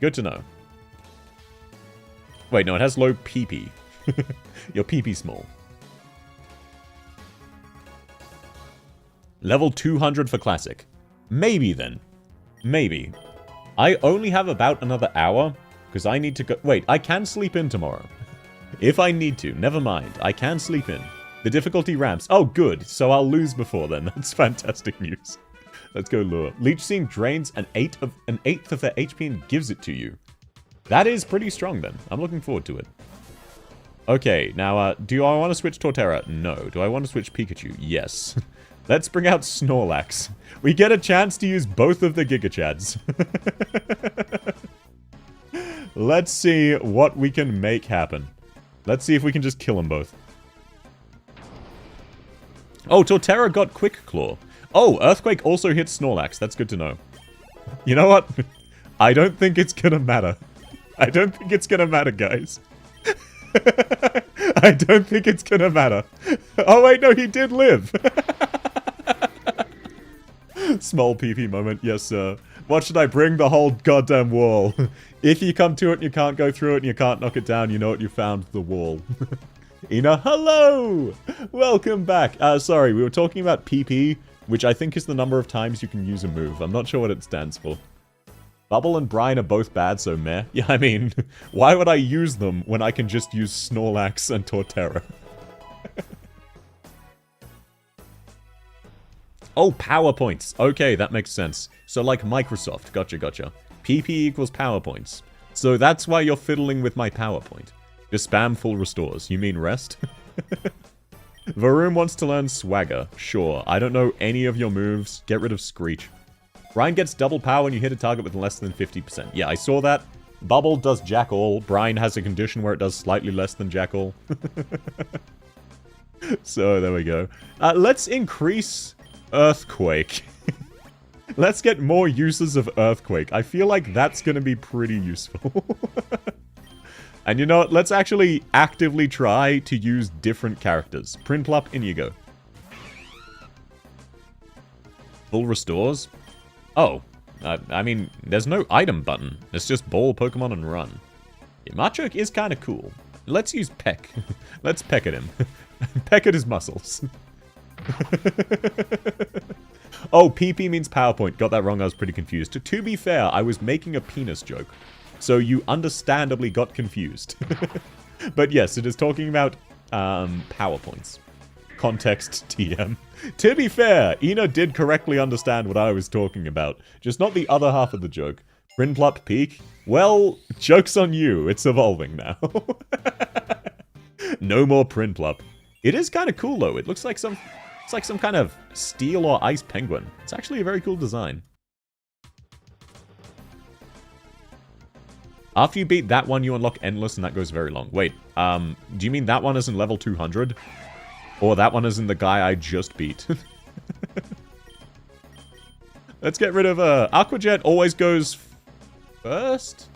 Good to know. Wait, no, it has low PP. Your PP small. Level 200 for Classic. Maybe then. Maybe. I only have about another hour, because I need to go... Wait, I can sleep in tomorrow. If I need to. Never mind. I can sleep in. The difficulty ramps. Oh, good. So I'll lose before then. That's fantastic news. Let's go lure. Leech Seed drains an eighth of their HP and gives it to you. That is pretty strong then. I'm looking forward to it. Okay, now, do I want to switch Torterra? No. Do I want to switch Pikachu? Yes. Let's bring out Snorlax. We get a chance to use both of the Giga Chads. Let's see what we can make happen. Let's see if we can just kill them both. Oh, Torterra got Quick Claw. Oh, Earthquake also hits Snorlax. That's good to know. You know what? I don't think it's gonna matter. I don't think it's gonna matter, guys. I don't think it's gonna matter. Oh wait, no, he did live. Small PP moment, yes sir. What should I bring? The whole goddamn wall. If you come to it and you can't go through it and you can't knock it down, you know what you found, the wall. Ina, hello! Welcome back. Sorry, we were talking about PP, which I think is the number of times you can use a move. I'm not sure what it stands for. Bubble and Brine are both bad, so meh. Yeah, I mean, why would I use them when I can just use Snorlax and Torterra? Oh, PowerPoints. Okay, that makes sense. So like Microsoft. Gotcha. PP equals PowerPoints. So that's why you're fiddling with my PowerPoint. Just spam full restores. You mean rest? Varoom wants to learn Swagger. Sure, I don't know any of your moves. Get rid of Screech. Brine gets double power when you hit a target with less than 50%. Yeah, I saw that. Bubble does Jack All. Brine has a condition where it does slightly less than Jack All. So, there we go. Let's increase Earthquake. Let's get more uses of Earthquake. I feel like that's going to be pretty useful. And you know what? Let's actually actively try to use different characters. Prinplup, in you go. Full restores? Oh, I mean, there's no item button. It's just ball Pokemon and run. Yeah, Machoke is kind of cool. Let's use Peck. Let's peck at him. Peck at his muscles. Oh, PP means PowerPoint. Got that wrong, I was pretty confused. To be fair, I was making a penis joke. So you understandably got confused. But yes, it is talking about PowerPoints. Context TM. To be fair, Ina did correctly understand what I was talking about. Just not the other half of the joke. Prinplup peak? Well, joke's on you. It's evolving now. No more Prinplup. It is kind of cool though. It looks like some... It's like some kind of steel or ice penguin. It's actually a very cool design. After you beat that one, you unlock Endless, and that goes very long. Wait, do you mean that one is in level 200? Or that one is in the guy I just beat? Let's get rid of, Aqua Jet always goes first?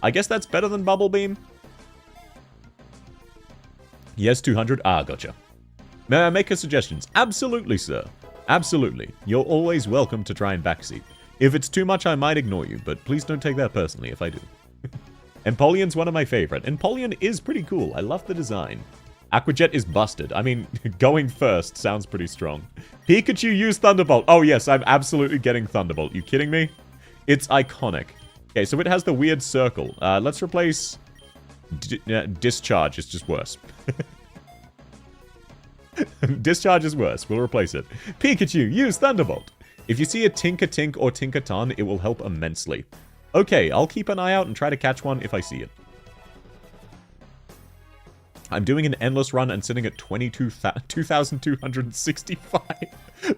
I guess that's better than Bubble Beam. Yes, 200. Ah, gotcha. May I make her suggestions? Absolutely, sir. Absolutely. You're always welcome to try and backseat. If it's too much, I might ignore you, but please don't take that personally if I do. Empoleon's one of my favorite. Empoleon is pretty cool. I love the design. Aquajet is busted. I mean, going first sounds pretty strong. Pikachu, use Thunderbolt. Oh, yes, I'm absolutely getting Thunderbolt. You kidding me? It's iconic. Okay, so it has the weird circle. Let's replace... Discharge. It's just worse. Discharge is worse. We'll replace it. Pikachu, use Thunderbolt. If you see a Tinker-Tink or Tinker-Ton, it will help immensely. Okay, I'll keep an eye out and try to catch one if I see it. I'm doing an endless run and sitting at 2,265.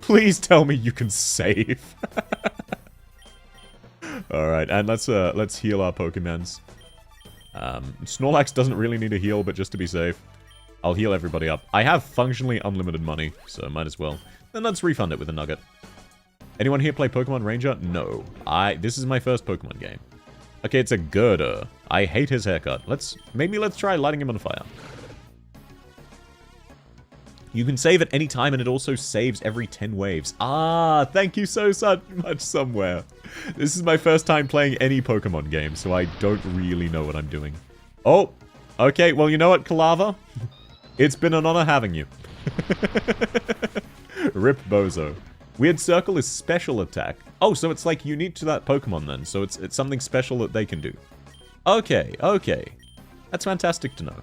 Please tell me you can save. Alright, and let's heal our Pokemons. Snorlax doesn't really need a heal, but just to be safe, I'll heal everybody up. I have functionally unlimited money, so might as well. Then let's refund it with a nugget. Anyone here play Pokemon Ranger? No. This is my first Pokemon game. Okay, it's a girder. I hate his haircut. Maybe let's try lighting him on fire. You can save at any time, and it also saves every 10 waves. Ah, thank you so much, Somewhere. This is my first time playing any Pokemon game, so I don't really know what I'm doing. Oh, okay, well, you know what, Kalava? It's been an honor having you. Rip Bozo. Weird Circle is special attack. Oh, so it's like unique to that Pokemon then, so it's something special that they can do. Okay, okay. That's fantastic to know.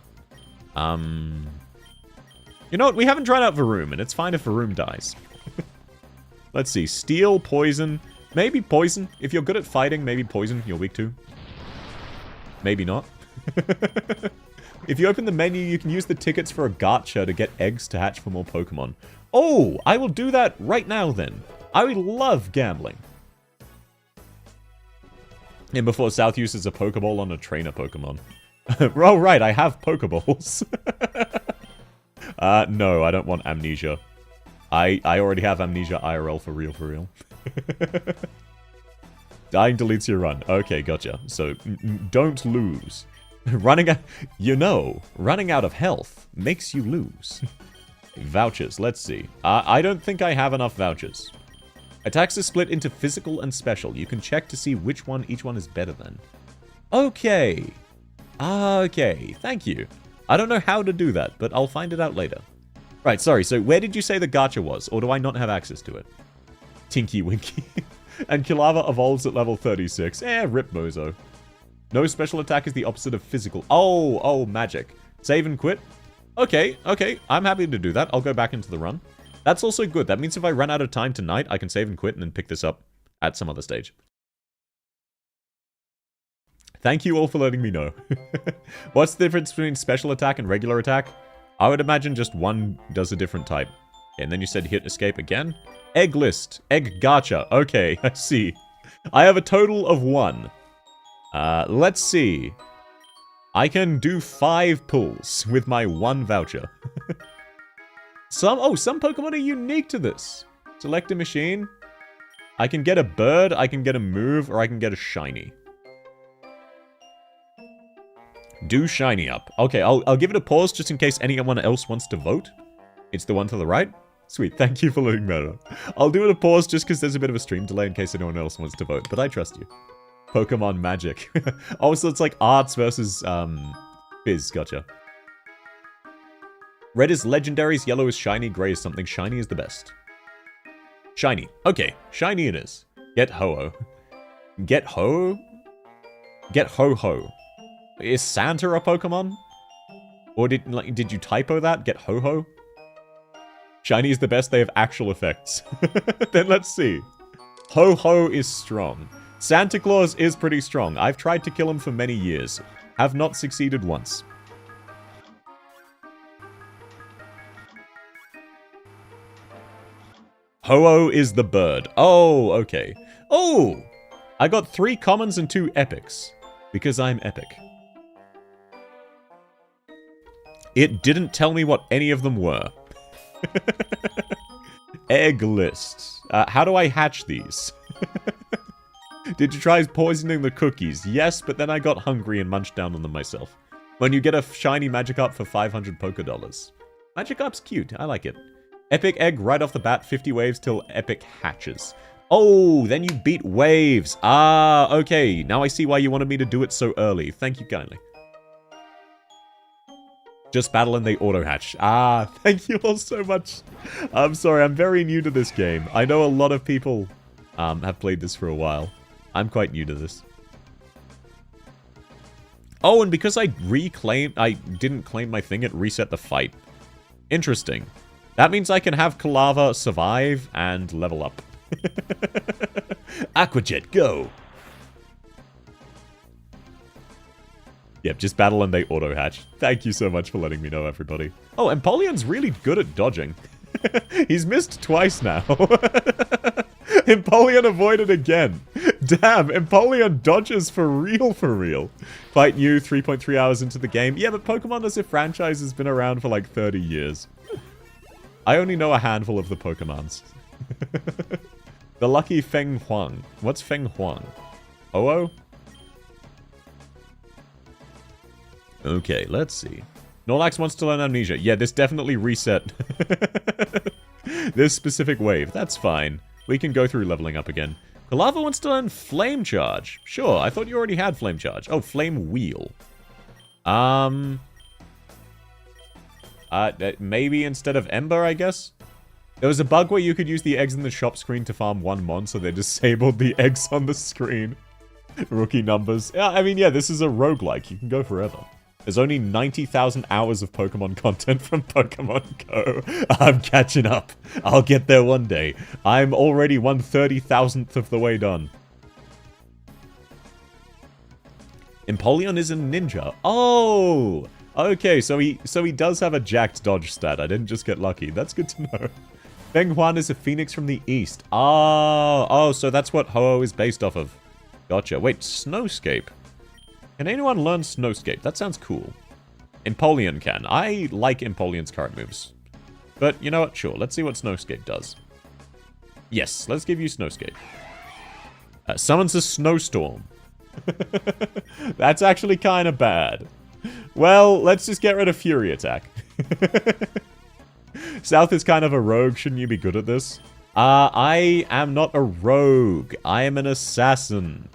You know what? We haven't tried out Varoom, and it's fine if Varoom dies. Let's see. Steel, Poison. Maybe Poison. If you're good at fighting, maybe Poison you're weak to. Maybe not. If you open the menu, you can use the tickets for a gacha to get eggs to hatch for more Pokemon. Oh, I will do that right now then. I would love gambling. And before South uses a Pokeball on a trainer Pokemon. Oh, right, I have Pokeballs. No, I don't want Amnesia. I already have Amnesia IRL for real, for real. Dying deletes your run. Okay, gotcha. So, don't lose. Running out of health makes you lose. Vouchers, let's see. I don't think I have enough vouchers. Attacks are split into physical and special. You can check to see which one each one is better than. Okay. Okay, thank you. I don't know how to do that, but I'll find it out later. Right, sorry, so where did you say the gacha was? Or do I not have access to it? Tinky Winky. And Kilava evolves at level 36. Rip Bozo. No special attack is the opposite of physical. Oh, magic. Save and quit? Okay, I'm happy to do that. I'll go back into the run. That's also good. That means if I run out of time tonight, I can save and quit and then pick this up at some other stage. Thank you all for letting me know. What's the difference between special attack and regular attack? I would imagine just one does a different type. And then you said hit escape again? Egg list. Egg gacha. Okay, I see. I have a total of 1. Let's see. I can do 5 pulls with my 1 voucher. Some Pokemon are unique to this. Select a machine. I can get a bird, I can get a move, or I can get a shiny. Do shiny up. Okay, I'll give it a pause just in case anyone else wants to vote. It's the one to the right. Sweet, thank you for letting me know. I'll do it a pause just because there's a bit of a stream delay in case anyone else wants to vote, but I trust you. Pokemon Magic. Oh, so it's like arts versus, Fizz, gotcha. Red is legendaries, yellow is shiny, grey is something. Shiny is the best. Shiny. Okay, shiny it is. Get Ho-Oh. Get Ho? Get Ho-Ho. Is Santa a Pokemon? Or did you typo that? Get Ho-Ho? Shiny is the best, they have actual effects. Then let's see. Ho-Ho is strong. Santa Claus is pretty strong. I've tried to kill him for many years. Have not succeeded once. Ho-Oh is the bird. Oh, okay. Oh! I got 3 commons and 2 epics. Because I'm epic. It didn't tell me what any of them were. Egg list. How do I hatch these? Did you try poisoning the cookies? Yes, but then I got hungry and munched down on them myself. When you get a shiny Magikarp for 500 Poké Dollars. Magikarp's cute. I like it. Epic egg right off the bat. 50 waves till epic hatches. Oh, then you beat waves. Ah, okay. Now I see why you wanted me to do it so early. Thank you kindly. Just battle and they auto-hatch. Ah, thank you all so much. I'm sorry, I'm very new to this game. I know a lot of people have played this for a while. I'm quite new to this. Oh, and because I didn't claim my thing, it reset the fight. Interesting. That means I can have Kalava survive and level up. Aquajet, go! Yep, just battle and they auto-hatch. Thank you so much for letting me know, everybody. Oh, Empoleon's really good at dodging. He's missed twice now. Empoleon avoided again. Damn, Empoleon dodges for real, for real. Quite new, 3.3 hours into the game. Yeah, but Pokemon as a franchise has been around for like 30 years. I only know a handful of the Pokemons. The lucky Feng Huang. What's Feng Huang? Oh-oh? Okay, let's see. Snorlax wants to learn Amnesia. Yeah, this definitely reset this specific wave. That's fine. We can go through leveling up again. Kalava wants to learn Flame Charge. Sure, I thought you already had Flame Charge. Oh, Flame Wheel. Maybe instead of Ember, I guess? There was a bug where you could use the eggs in the shop screen to farm one mon, so they disabled the eggs on the screen. Rookie numbers. Yeah, I mean, yeah, this is a roguelike. You can go forever. There's only 90,000 hours of Pokemon content from Pokemon Go. I'm catching up. I'll get there one day. I'm already 1/30,000th of the way done. Empoleon is a ninja. Oh! Okay, so he does have a jacked dodge stat. I didn't just get lucky. That's good to know. Feng Huan is a phoenix from the east. Oh, so that's what Ho-Oh is based off of. Gotcha. Wait, Snowscape. Can anyone learn Snowscape? That sounds cool. Empoleon can. I like Empoleon's current moves. But you know what? Sure. Let's see what Snowscape does. Yes, let's give you Snowscape. Summons a snowstorm. That's actually kind of bad. Well, let's just get rid of Fury Attack. South is kind of a rogue. Shouldn't you be good at this? I am not a rogue. I am an assassin.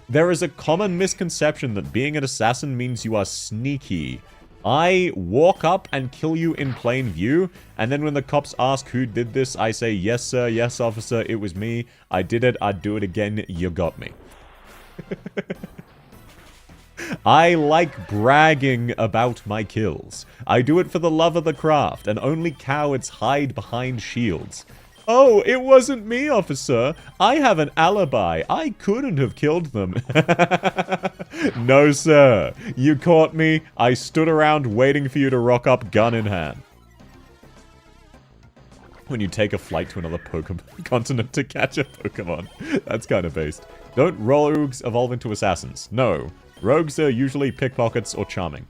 There is a common misconception that being an assassin means you are sneaky. I walk up and kill you in plain view, and then when the cops ask who did this, I say, yes sir, yes officer, it was me. I did it, I'd do it again, you got me. I like bragging about my kills. I do it for the love of the craft, and only cowards hide behind shields. Oh, it wasn't me, officer. I have an alibi. I couldn't have killed them. No, sir. You caught me. I stood around waiting for you to rock up, gun in hand. When you take a flight to another Pokemon continent to catch a Pokemon. That's kind of based. Don't rogues evolve into assassins? No. Rogues are usually pickpockets or charming.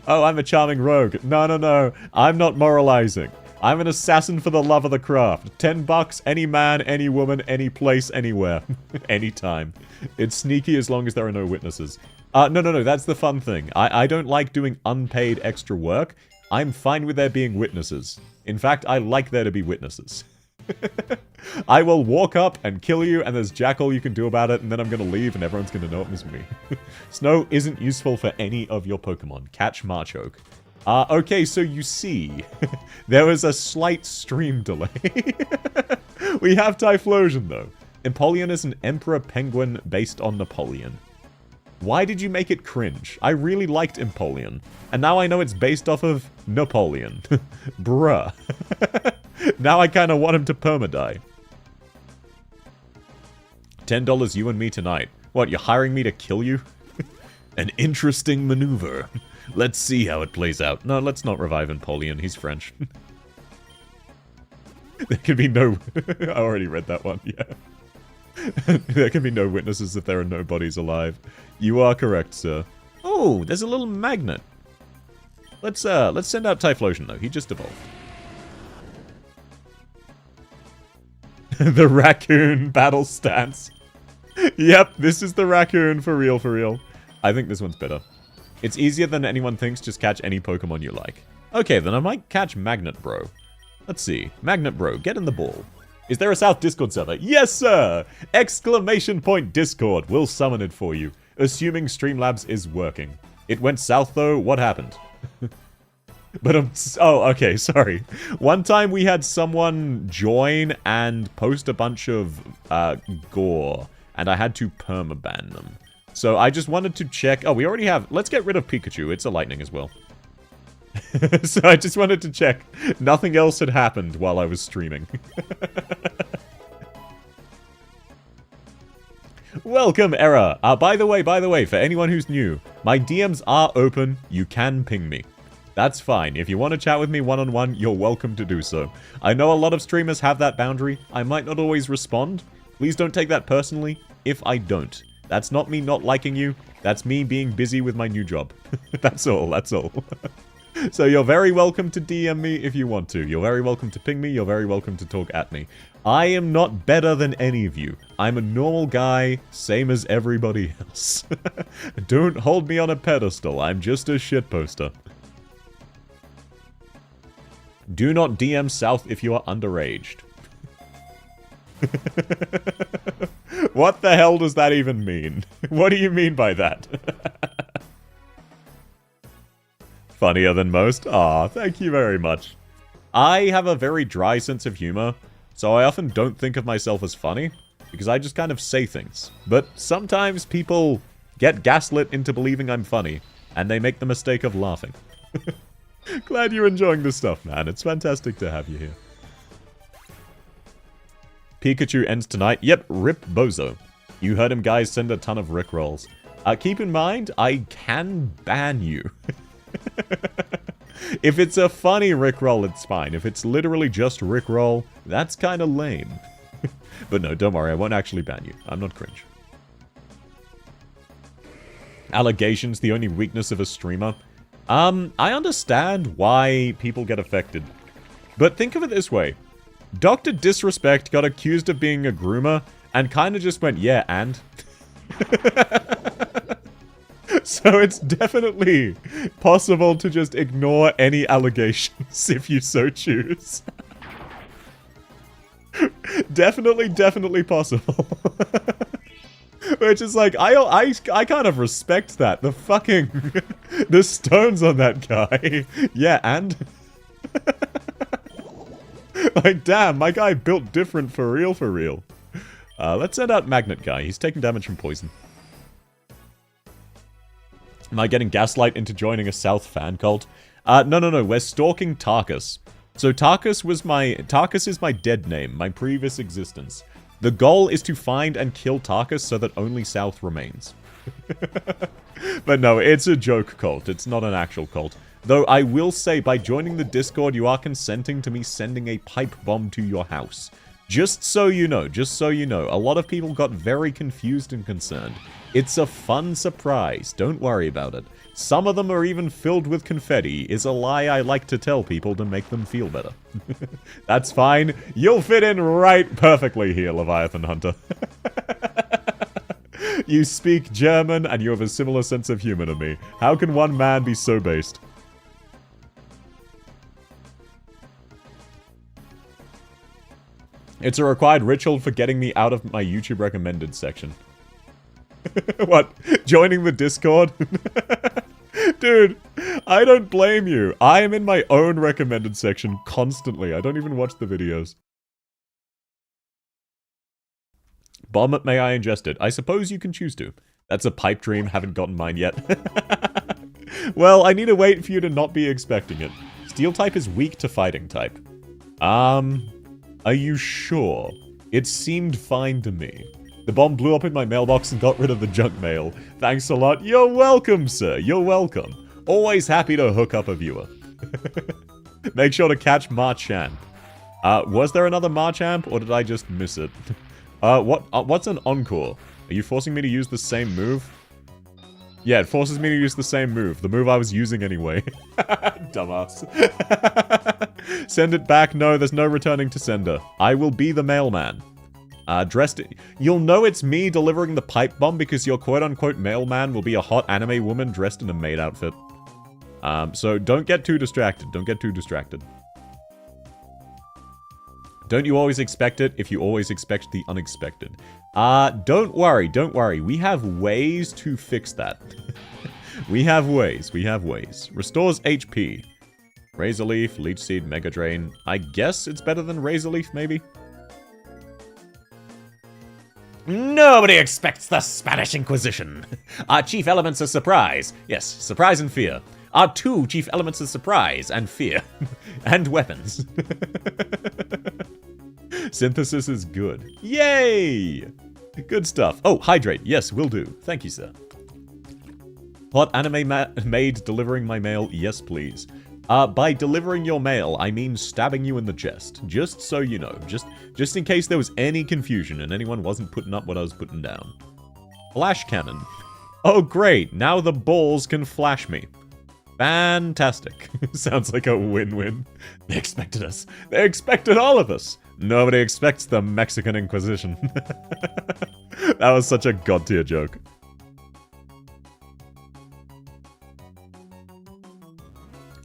Oh, I'm a charming rogue. No. I'm not moralizing. I'm an assassin for the love of the craft. $10, any man, any woman, any place, anywhere. Anytime. It's sneaky as long as there are no witnesses. No, that's the fun thing. I don't like doing unpaid extra work. I'm fine with there being witnesses. In fact, I like there to be witnesses. I will walk up and kill you, and there's jack all you can do about it, and then I'm gonna leave, and everyone's gonna know it was me. Snow isn't useful for any of your Pokemon. Catch Machoke. Okay, so you see, there was a slight stream delay. We have Typhlosion, though. Empoleon is an Emperor Penguin based on Napoleon. Why did you make it cringe? I really liked Empoleon, and now I know it's based off of Napoleon. Bruh. Now I kind of want him to permadie. $10 you and me tonight. What, you're hiring me to kill you? An interesting maneuver. Let's see how it plays out. No, let's not revive Empoleon. He's French. There can be no... I already read that one, yeah. There can be no witnesses if there are no bodies alive. You are correct, sir. Oh, there's a little magnet. Let's send out Typhlosion, though. He just evolved. The raccoon battle stance. Yep, this is the raccoon for real, for real. I think this one's better. It's easier than anyone thinks, just catch any Pokemon you like. Okay, then I might catch Magnet Bro. Let's see. Magnet Bro, get in the ball. Is there a South Discord server? Yes, sir! Exclamation point Discord. We'll summon it for you. Assuming Streamlabs is working. It went south, though. What happened? But oh, okay, sorry. One time we had someone join and post a bunch of gore, and I had to permaban them. So I just wanted to check. Oh, we already have. Let's get rid of Pikachu. It's a lightning as well. So I just wanted to check. Nothing else had happened while I was streaming. Welcome, Era. By the way, for anyone who's new, my DMs are open. You can ping me. That's fine. If you want to chat with me one-on-one, you're welcome to do so. I know a lot of streamers have that boundary. I might not always respond. Please don't take that personally if I don't. That's not me not liking you. That's me being busy with my new job. That's all. That's all. So you're very welcome to DM me if you want to. You're very welcome to ping me. You're very welcome to talk at me. I am not better than any of you. I'm a normal guy, same as everybody else. Don't hold me on a pedestal. I'm just a shitposter. Do not DM South if you are underaged. What the hell does that even mean? What do you mean by that? Funnier than most? Aw, thank you very much. I have a very dry sense of humor, so I often don't think of myself as funny, because I just kind of say things. But sometimes people get gaslit into believing I'm funny, and they make the mistake of laughing. Glad you're enjoying this stuff, man. It's fantastic to have you here. Pikachu ends tonight. Yep, rip Bozo. You heard him, guys. Send a ton of rickrolls. Keep in mind, I can ban you. If it's a funny rickroll, it's fine. If it's literally just rickroll, that's kind of lame. But no, don't worry. I won't actually ban you. I'm not cringe. Allegations, the only weakness of a streamer. I understand why people get affected. But think of it this way. Dr. Disrespect got accused of being a groomer and kind of just went, yeah, and? So it's definitely possible to just ignore any allegations if you so choose. Definitely possible. Which is like, I kind of respect that. The fucking... the stones on that guy. Yeah, and? Like, damn, my guy built different for real. Let's send out Magnet Guy. He's taking damage from poison. Am I getting Gaslight into joining a South fan cult? No. We're stalking Tarkus. So Tarkus is my dead name, my previous existence. The goal is to find and kill Tarkus so that only South remains. But no, it's a joke cult. It's not an actual cult. Though I will say, by joining the Discord, you are consenting to me sending a pipe bomb to your house. Just so you know. A lot of people got very confused and concerned. It's a fun surprise. Don't worry about it. Some of them are even filled with confetti, is a lie I like to tell people to make them feel better. That's fine. You'll fit in right perfectly here, Leviathan Hunter. You speak German, and you have a similar sense of humor to me. How can one man be so based? It's a required ritual for getting me out of my YouTube recommended section. What? Joining the Discord? Dude, I don't blame you. I am in my own recommended section constantly. I don't even watch the videos. Bomb it, may I ingest it? I suppose you can choose to. That's a pipe dream, haven't gotten mine yet. Well, I need to wait for you to not be expecting it. Steel type is weak to fighting type. Are you sure? It seemed fine to me. The bomb blew up in my mailbox and got rid of the junk mail. Thanks a lot. You're welcome, sir. You're welcome. Always happy to hook up a viewer. Make sure to catch Marchamp. Was there another Marchamp, or did I just miss it? What's an Encore? Are you forcing me to use the same move? Yeah, it forces me to use the same move. The move I was using anyway. Dumbass. Send it back. No, there's no returning to sender. I will be the mailman. You'll know it's me delivering the pipe bomb because your quote-unquote mailman will be a hot anime woman dressed in a maid outfit. So don't get too distracted. Don't get too distracted. Don't you always expect it if you always expect the unexpected? Don't worry. We have ways to fix that. We have ways. We have ways. Restores HP. Razor Leaf, Leech Seed, Mega Drain. I guess it's better than Razor Leaf, maybe? Nobody expects the Spanish Inquisition. Our chief elements are surprise. Yes, surprise and fear. Our two chief elements are surprise and fear. And weapons. Synthesis is good. Yay! Good stuff. Oh, hydrate. Yes, will do. Thank you, sir. Hot anime maid delivering my mail. Yes, please. By delivering your mail, I mean stabbing you in the chest. Just so you know. Just in case there was any confusion and anyone wasn't putting up what I was putting down. Flash cannon. Oh, great. Now the balls can flash me. Fantastic. Sounds like a win-win. They expected us. They expected all of us. Nobody expects the Mexican Inquisition. That was such a god-tier joke.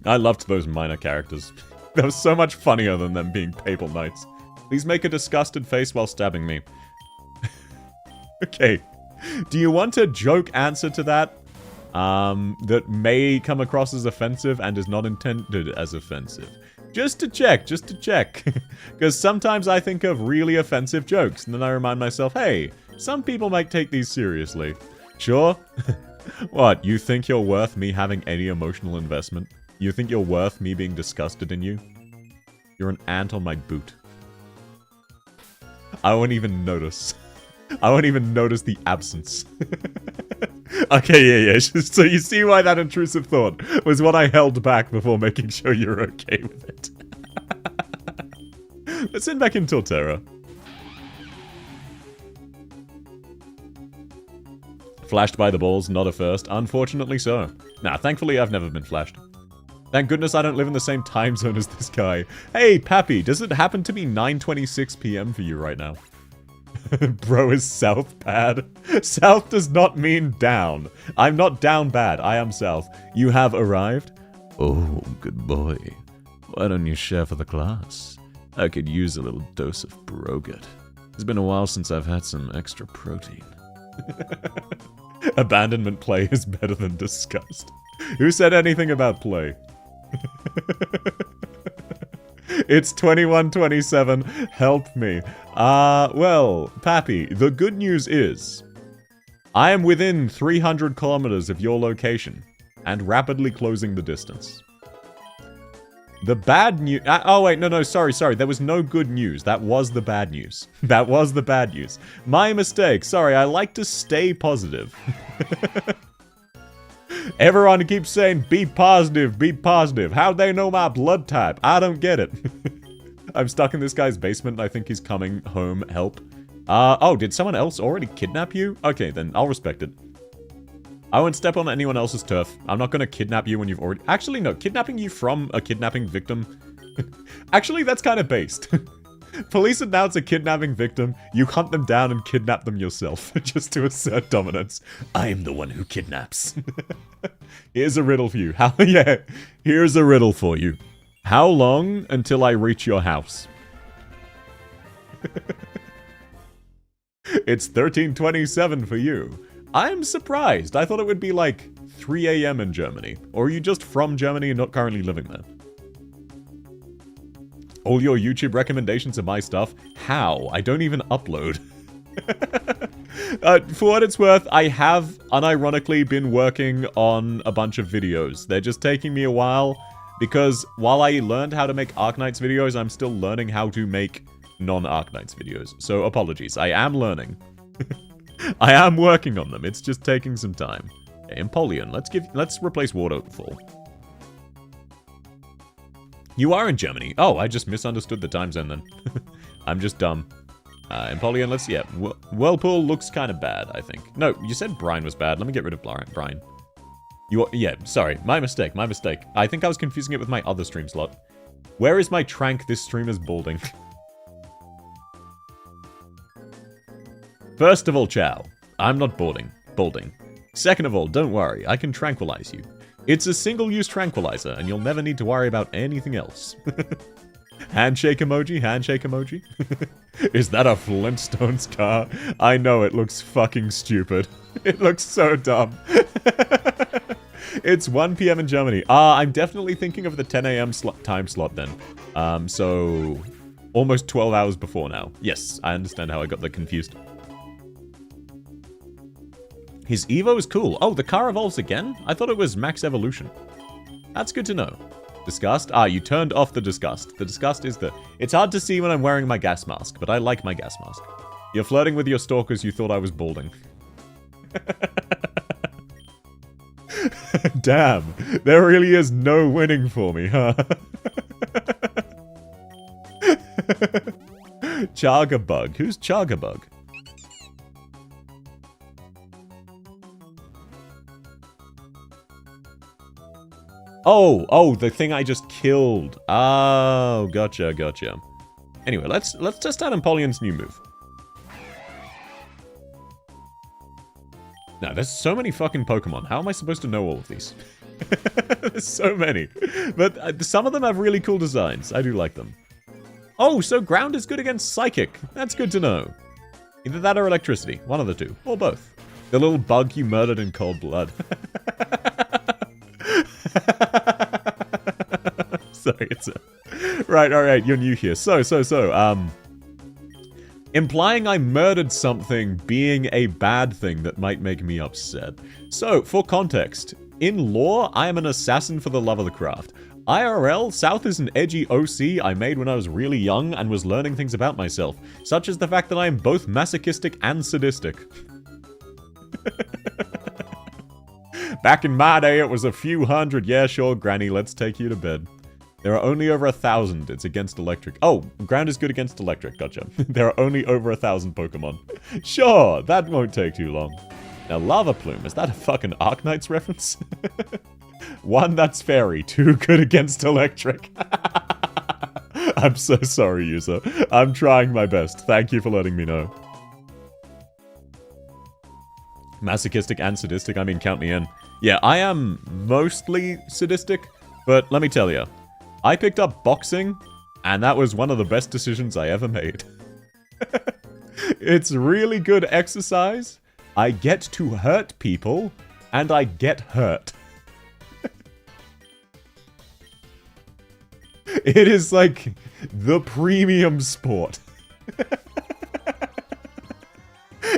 I loved those minor characters. That was so much funnier than them being Papal Knights. Please make a disgusted face while stabbing me. Okay. Do you want a joke answer to that? That may come across as offensive and is not intended as offensive. Just to check. Because sometimes I think of really offensive jokes, and then I remind myself, hey, some people might take these seriously. Sure? What, you think you're worth me having any emotional investment? You think you're worth me being disgusted in you? You're an ant on my boot. I won't even notice. I won't even notice the absence. Okay, yeah. So you see why that intrusive thought was what I held back before making sure you're okay with it. Let's send back in Torterra. Flashed by the balls, not a first. Unfortunately so. Nah, thankfully I've never been flashed. Thank goodness I don't live in the same time zone as this guy. Hey, Pappy, does it happen to be 9:26 p.m. for you right now? Bro is south bad. South does not mean down. I'm not down bad. I am south. You have arrived? Oh, good boy. Why don't you share for the class? I could use a little dose of Brogut. It's been a while since I've had some extra protein. Abandonment play is better than disgust. Who said anything about play? It's 21:27. Help me. Well, Pappy, the good news is I am within 300 kilometers of your location and rapidly closing the distance. The bad news... oh, wait, no, sorry. There was no good news. That was the bad news. That was the bad news. My mistake. Sorry, I like to stay positive. Everyone keeps saying, be positive, be positive. How'd they know my blood type? I don't get it. I'm stuck in this guy's basement and I think he's coming home. Help. Oh, did someone else already kidnap you? Okay, then I'll respect it. I won't step on anyone else's turf. I'm not gonna kidnap you when you've already... Actually, no. Kidnapping you from a kidnapping victim... Actually, that's kind of based. Police announce a kidnapping victim, you hunt them down and kidnap them yourself, just to assert dominance. I'm the one who kidnaps. Here's a riddle for you. Here's a riddle for you. How long until I reach your house? It's 13:27 for you. I'm surprised. I thought it would be like 3 a.m. in Germany. Or are you just from Germany and not currently living there? All your YouTube recommendations are my stuff? How? I don't even upload. For what it's worth, I have unironically been working on a bunch of videos. They're just taking me a while, because while I learned how to make Arknights videos, I'm still learning how to make non-Arknights videos. So apologies, I am learning. I am working on them, it's just taking some time. Okay, Empoleon, let's replace Waterfall. You are in Germany. Oh, I just misunderstood the time zone then. I'm just dumb. Empoleon, Whirlpool looks kind of bad, I think. No, you said Brine was bad. Let me get rid of Brine. Sorry. My mistake. I think I was confusing it with my other stream slot. Where is my Trank? This stream is balding. First of all, Chow. I'm not balding. Second of all, don't worry. I can tranquilize you. It's a single-use tranquilizer, and you'll never need to worry about anything else. Handshake emoji? Is that a Flintstones car? I know it looks fucking stupid. It looks so dumb. It's 1 p.m. in Germany. I'm definitely thinking of the 10 a.m. time slot then. So almost 12 hours before now. Yes, I understand how I got that confused. His Evo is cool. Oh, the car evolves again? I thought it was max evolution. That's good to know. Disgust? You turned off the disgust. The disgust is the... It's hard to see when I'm wearing my gas mask, but I like my gas mask. You're flirting with your stalkers, you thought I was balding. Damn, there really is no winning for me, huh? Chagabug. Who's Chagabug? Oh, the thing I just killed. Oh, gotcha. Anyway, let's test out Empolion's new move. Now, there's so many fucking Pokemon. How am I supposed to know all of these? There's so many. But some of them have really cool designs. I do like them. Oh, so ground is good against Psychic. That's good to know. Either that or electricity. One of the two. Or both. The little bug you murdered in cold blood. Sorry, it's a... Right, alright, you're new here. Implying I murdered something being a bad thing that might make me upset. So, for context, in lore, I am an assassin for the love of the craft. IRL, South is an edgy OC I made when I was really young and was learning things about myself, such as the fact that I am both masochistic and sadistic. Back in my day, it was a few hundred. Yeah, sure, Granny, let's take you to bed. There are only over 1,000. It's against electric. Oh, ground is good against electric. Gotcha. There are only over 1,000 Pokemon. Sure, that won't take too long. Now, Lava Plume. Is that a fucking Arknights reference? 1, that's fairy. 2, good against electric. I'm so sorry, user. I'm trying my best. Thank you for letting me know. Masochistic and sadistic. I mean, count me in. Yeah, I am mostly sadistic, but let me tell you. I picked up boxing, and that was one of the best decisions I ever made. It's really good exercise. I get to hurt people, and I get hurt. It is like the premium sport.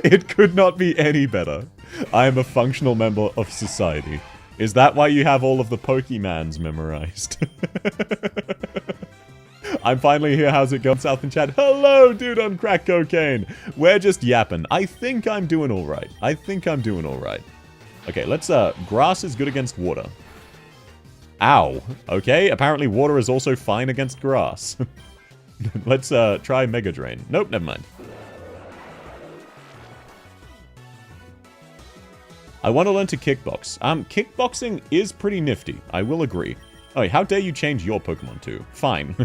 It could not be any better. I am a functional member of society. Is that why you have all of the Pokemans memorized? I'm finally here. How's it going, South in chat? Hello, dude on crack cocaine. We're just yapping. I think I'm doing all right. Okay, let's, grass is good against water. Ow. Okay, apparently water is also fine against grass. Let's, try Mega Drain. Nope, never mind. I want to learn to kickbox. Kickboxing is pretty nifty. I will agree. Oh, how dare you change your Pokemon too? Fine.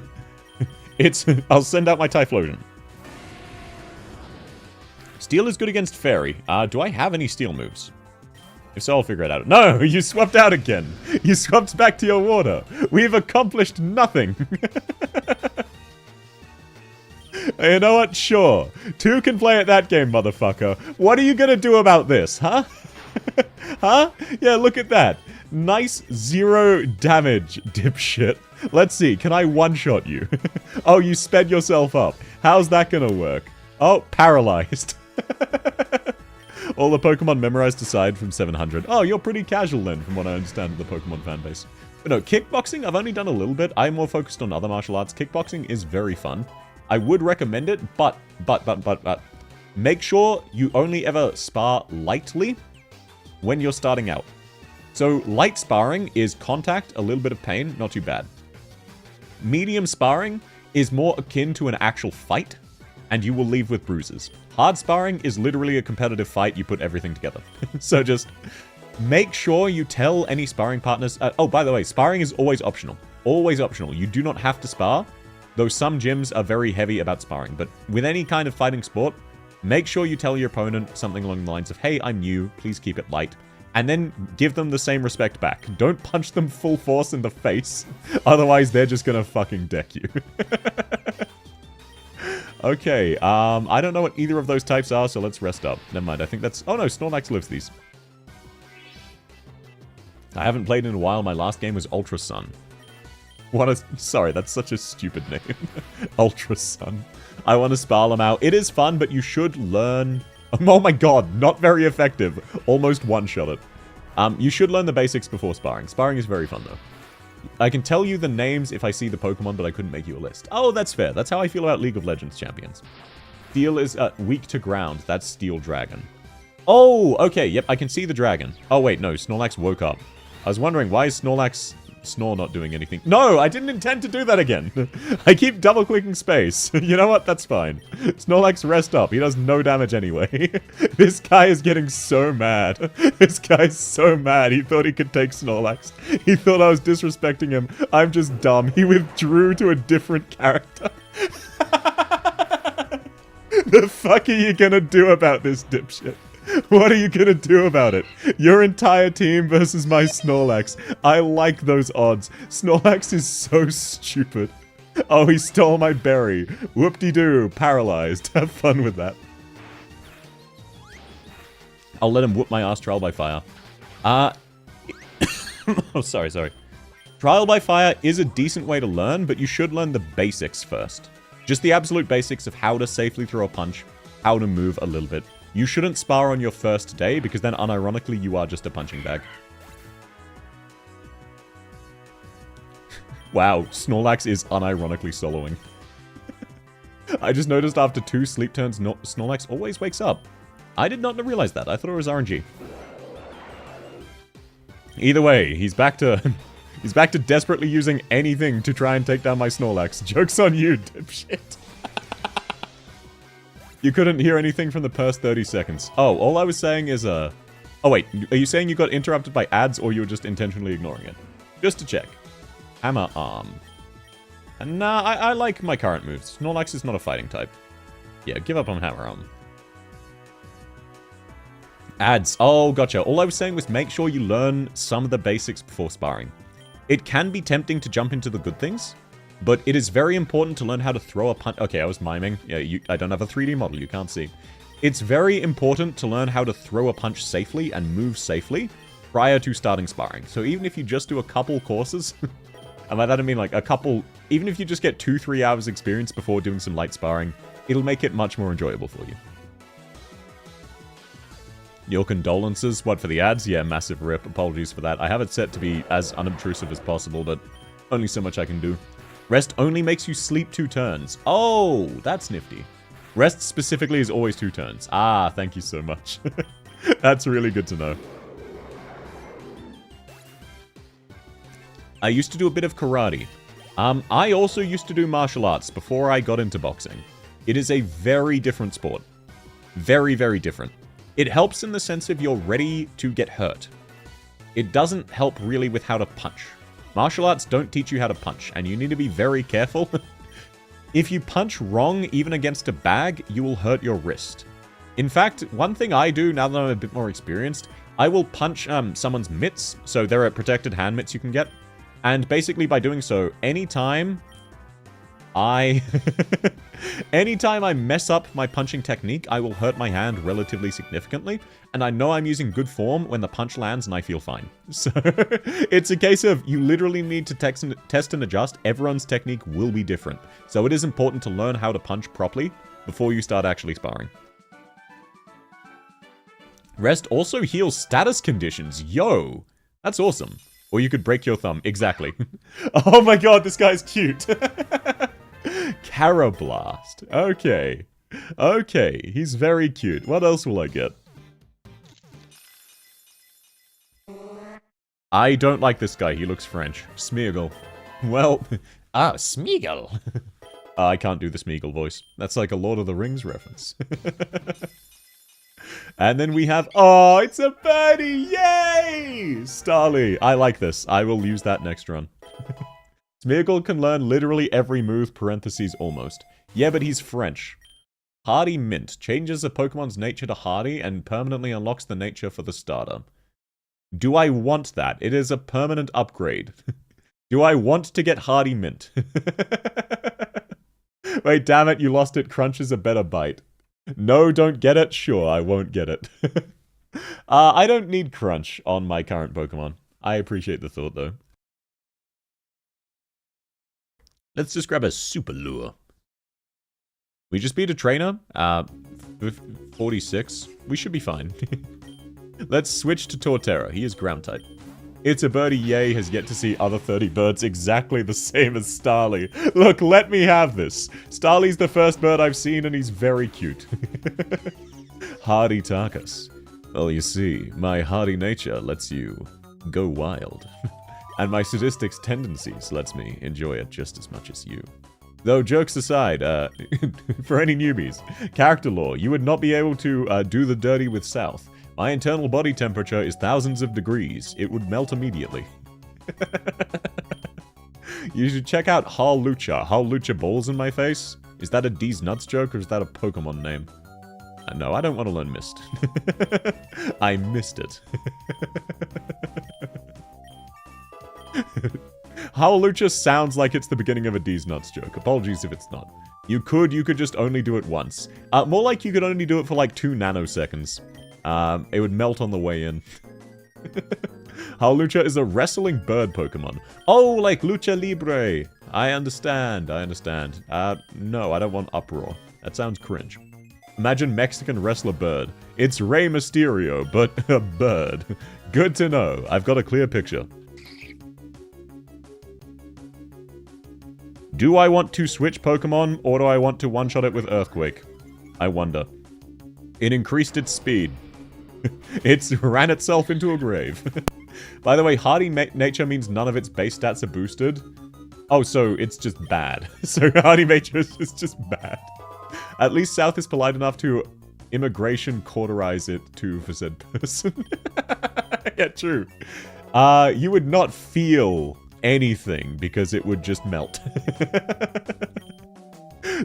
I'll send out my Typhlosion. Steel is good against Fairy. Do I have any Steel moves? If so, I'll figure it out. No, you swapped out again. You swapped back to your water. We've accomplished nothing. You know what? Sure. 2 can play at that game, motherfucker. What are you gonna do about this, huh? Huh? Yeah, look at that. Nice 0 damage, dipshit. Let's see, can I one-shot you? Oh, you sped yourself up. How's that gonna work? Oh, paralyzed. All the Pokemon memorized aside from 700. Oh, you're pretty casual then, from what I understand of the Pokemon fanbase. But no, kickboxing, I've only done a little bit. I'm more focused on other martial arts. Kickboxing is very fun. I would recommend it, but. Make sure you only ever spar lightly when you're starting out. So, light sparring is contact, a little bit of pain, not too bad. Medium sparring is more akin to an actual fight, and you will leave with bruises. Hard sparring is literally a competitive fight, you put everything together. So just make sure you tell any sparring partners... oh, by the way, sparring is always optional. Always optional. You do not have to spar, though some gyms are very heavy about sparring. But with any kind of fighting sport, make sure you tell your opponent something along the lines of, hey, I'm new, please keep it light. And then give them the same respect back. Don't punch them full force in the face. Otherwise, they're just gonna fucking deck you. Okay, I don't know what either of those types are, so let's rest up. Never mind, I think that's... Oh no, Snorlax lives these. I haven't played in a while. My last game was Ultra Sun. Sorry, that's such a stupid name. Ultra Sun. I want to spar them out. It is fun, but you should learn... Oh my god, not very effective. Almost one-shot it. You should learn the basics before sparring. Sparring is very fun, though. I can tell you the names if I see the Pokemon, but I couldn't make you a list. Oh, that's fair. That's how I feel about League of Legends champions. Steel is weak to ground. That's Steel Dragon. Oh, okay. Yep, I can see the dragon. Oh, wait, no. Snorlax woke up. I was wondering, why is Snorlax... Snore not doing anything? No, I didn't intend to do that again. I keep double-clicking space. You know what? That's fine. Snorlax, rest up. He does no damage anyway. This guy is getting so mad. This guy's so mad. He thought he could take Snorlax. He thought I was disrespecting him. I'm just dumb. He withdrew to a different character. The fuck are you gonna do about this, dipshit? What are you gonna do about it? Your entire team versus my Snorlax. I like those odds. Snorlax is so stupid. Oh, he stole my berry. Whoop-de-doo. Paralyzed. Have fun with that. I'll let him whoop my ass. Trial by fire. Oh, sorry. Trial by fire is a decent way to learn, but you should learn the basics first. Just the absolute basics of how to safely throw a punch, how to move a little bit. You shouldn't spar on your first day, because then unironically you are just a punching bag. Wow, Snorlax is unironically soloing. I just noticed after 2 sleep turns, Snorlax always wakes up. I did not realize that. I thought it was RNG. Either way, he's back to... he's back to desperately using anything to try and take down my Snorlax. Joke's on you, dipshit. You couldn't hear anything from the first 30 seconds. Oh, all I was saying is, Oh, wait. Are you saying you got interrupted by ads, or you were just intentionally ignoring it? Just to check. Hammer Arm. And nah, I like my current moves. Snorlax is not a fighting type. Yeah, give up on Hammer Arm. Ads. Oh, gotcha. All I was saying was make sure you learn some of the basics before sparring. It can be tempting to jump into the good things, but it is very important to learn how to throw a punch. Okay, I was miming. Yeah, I don't have a 3D model. You can't see. It's very important to learn how to throw a punch safely and move safely prior to starting sparring. So even if you just do a couple courses, and by that I mean like a couple, even if you just get 2-3 hours experience before doing some light sparring, it'll make it much more enjoyable for you. Your condolences? What, for the ads? Yeah, massive rip. Apologies for that. I have it set to be as unobtrusive as possible, but only so much I can do. Rest only makes you sleep 2 turns. Oh, that's nifty. Rest specifically is always 2 turns. Ah, thank you so much. That's really good to know. I used to do a bit of karate. I also used to do martial arts before I got into boxing. It is a very different sport. Very, very different. It helps in the sense of you're ready to get hurt. It doesn't help really with how to punch. Martial arts don't teach you how to punch, and you need to be very careful. If you punch wrong, even against a bag, you will hurt your wrist. In fact, one thing I do, now that I'm a bit more experienced, I will punch someone's mitts, so there are protected hand mitts you can get. And basically by doing so, anytime I mess up my punching technique, I will hurt my hand relatively significantly, and I know I'm using good form when the punch lands and I feel fine. So it's a case of you literally need to test and adjust. Everyone's technique will be different. So it is important to learn how to punch properly before you start actually sparring. Rest also heals status conditions. Yo, that's awesome. Or you could break your thumb. Exactly. Oh my god, this guy's cute. Carablast. Okay. Okay, he's very cute. What else will I get? I don't like this guy. He looks French. Smeagol. Well, Smeagol. I can't do the Smeagol voice. That's like a Lord of the Rings reference. And then we have... Oh, it's a birdie! Yay! Starly. I like this. I will use that next run. Smeagol can learn literally every move, parentheses almost. Yeah, but he's French. Hardy Mint. Changes a Pokemon's nature to Hardy and permanently unlocks the nature for the starter. Do I want that? It is a permanent upgrade. Do I want to get Hardy Mint? Wait, damn it, you lost it. Crunch is a better bite. No, don't get it? Sure, I won't get it. I don't need Crunch on my current Pokemon. I appreciate the thought, though. Let's just grab a super lure. We just beat a trainer. 46. We should be fine. Let's switch to Torterra. He is ground type. It's a birdie, yay, has yet to see other 30 birds exactly the same as Starly. Look, let me have this. Starly's the first bird I've seen, and he's very cute. Hardy Tarkus. Well, you see, my hardy nature lets you go wild. And my sadistics tendencies lets me enjoy it just as much as you. Though, jokes aside, for any newbies, character lore, you would not be able to do the dirty with South. My internal body temperature is thousands of degrees. It would melt immediately. You should check out Hal Lucha. Hal Lucha balls in my face? Is that a D's Nuts joke or is that a Pokemon name? No, I don't want to learn Mist. I missed it. Hal Lucha sounds like it's the beginning of a D's Nuts joke. Apologies if it's not. You could just only do it once. More like you could only do it for like 2 nanoseconds. It would melt on the way in. Hal Lucha is a wrestling bird Pokemon. Oh, like Lucha Libre. I understand. No, I don't want Uproar. That sounds cringe. Imagine Mexican wrestler bird. It's Rey Mysterio, but a bird. Good to know. I've got a clear picture. Do I want to switch Pokemon, or do I want to one-shot it with Earthquake? I wonder. It increased its speed. It ran itself into a grave. By the way, hardy nature means none of its base stats are boosted. Oh, so it's just bad. So hardy nature is just bad. At least South is polite enough to immigration cauterize it to for said person. Yeah, true. You would not feel anything because it would just melt.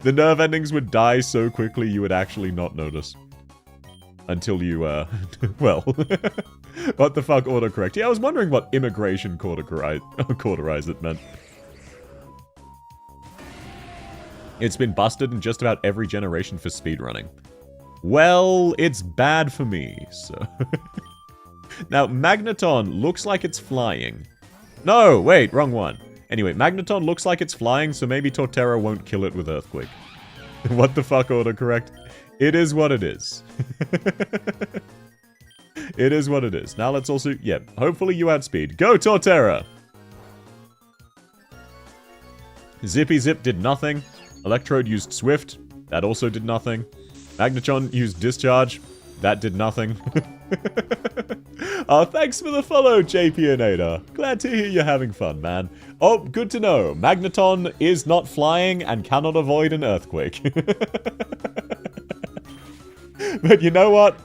The nerve endings would die so quickly you would actually not notice. Until you, well, what the fuck autocorrect? Yeah, I was wondering what immigration cauterize it meant. It's been busted in just about every generation for speedrunning. Well, it's bad for me, so... Now, Magneton looks like it's flying. No, wait, wrong one. Anyway, Magneton looks like it's flying, so maybe Torterra won't kill it with Earthquake. What the fuck autocorrect? It is what it is. It is what it is. Now let's also... Yep, hopefully you outspeed. Go, Torterra! Zippy Zip did nothing. Electrode used Swift. That also did nothing. Magnetron used Discharge. That did nothing. Oh, thanks for the follow, JP and Ada. Glad to hear you're having fun, man. Oh, good to know. Magneton is not flying and cannot avoid an earthquake. But you know what?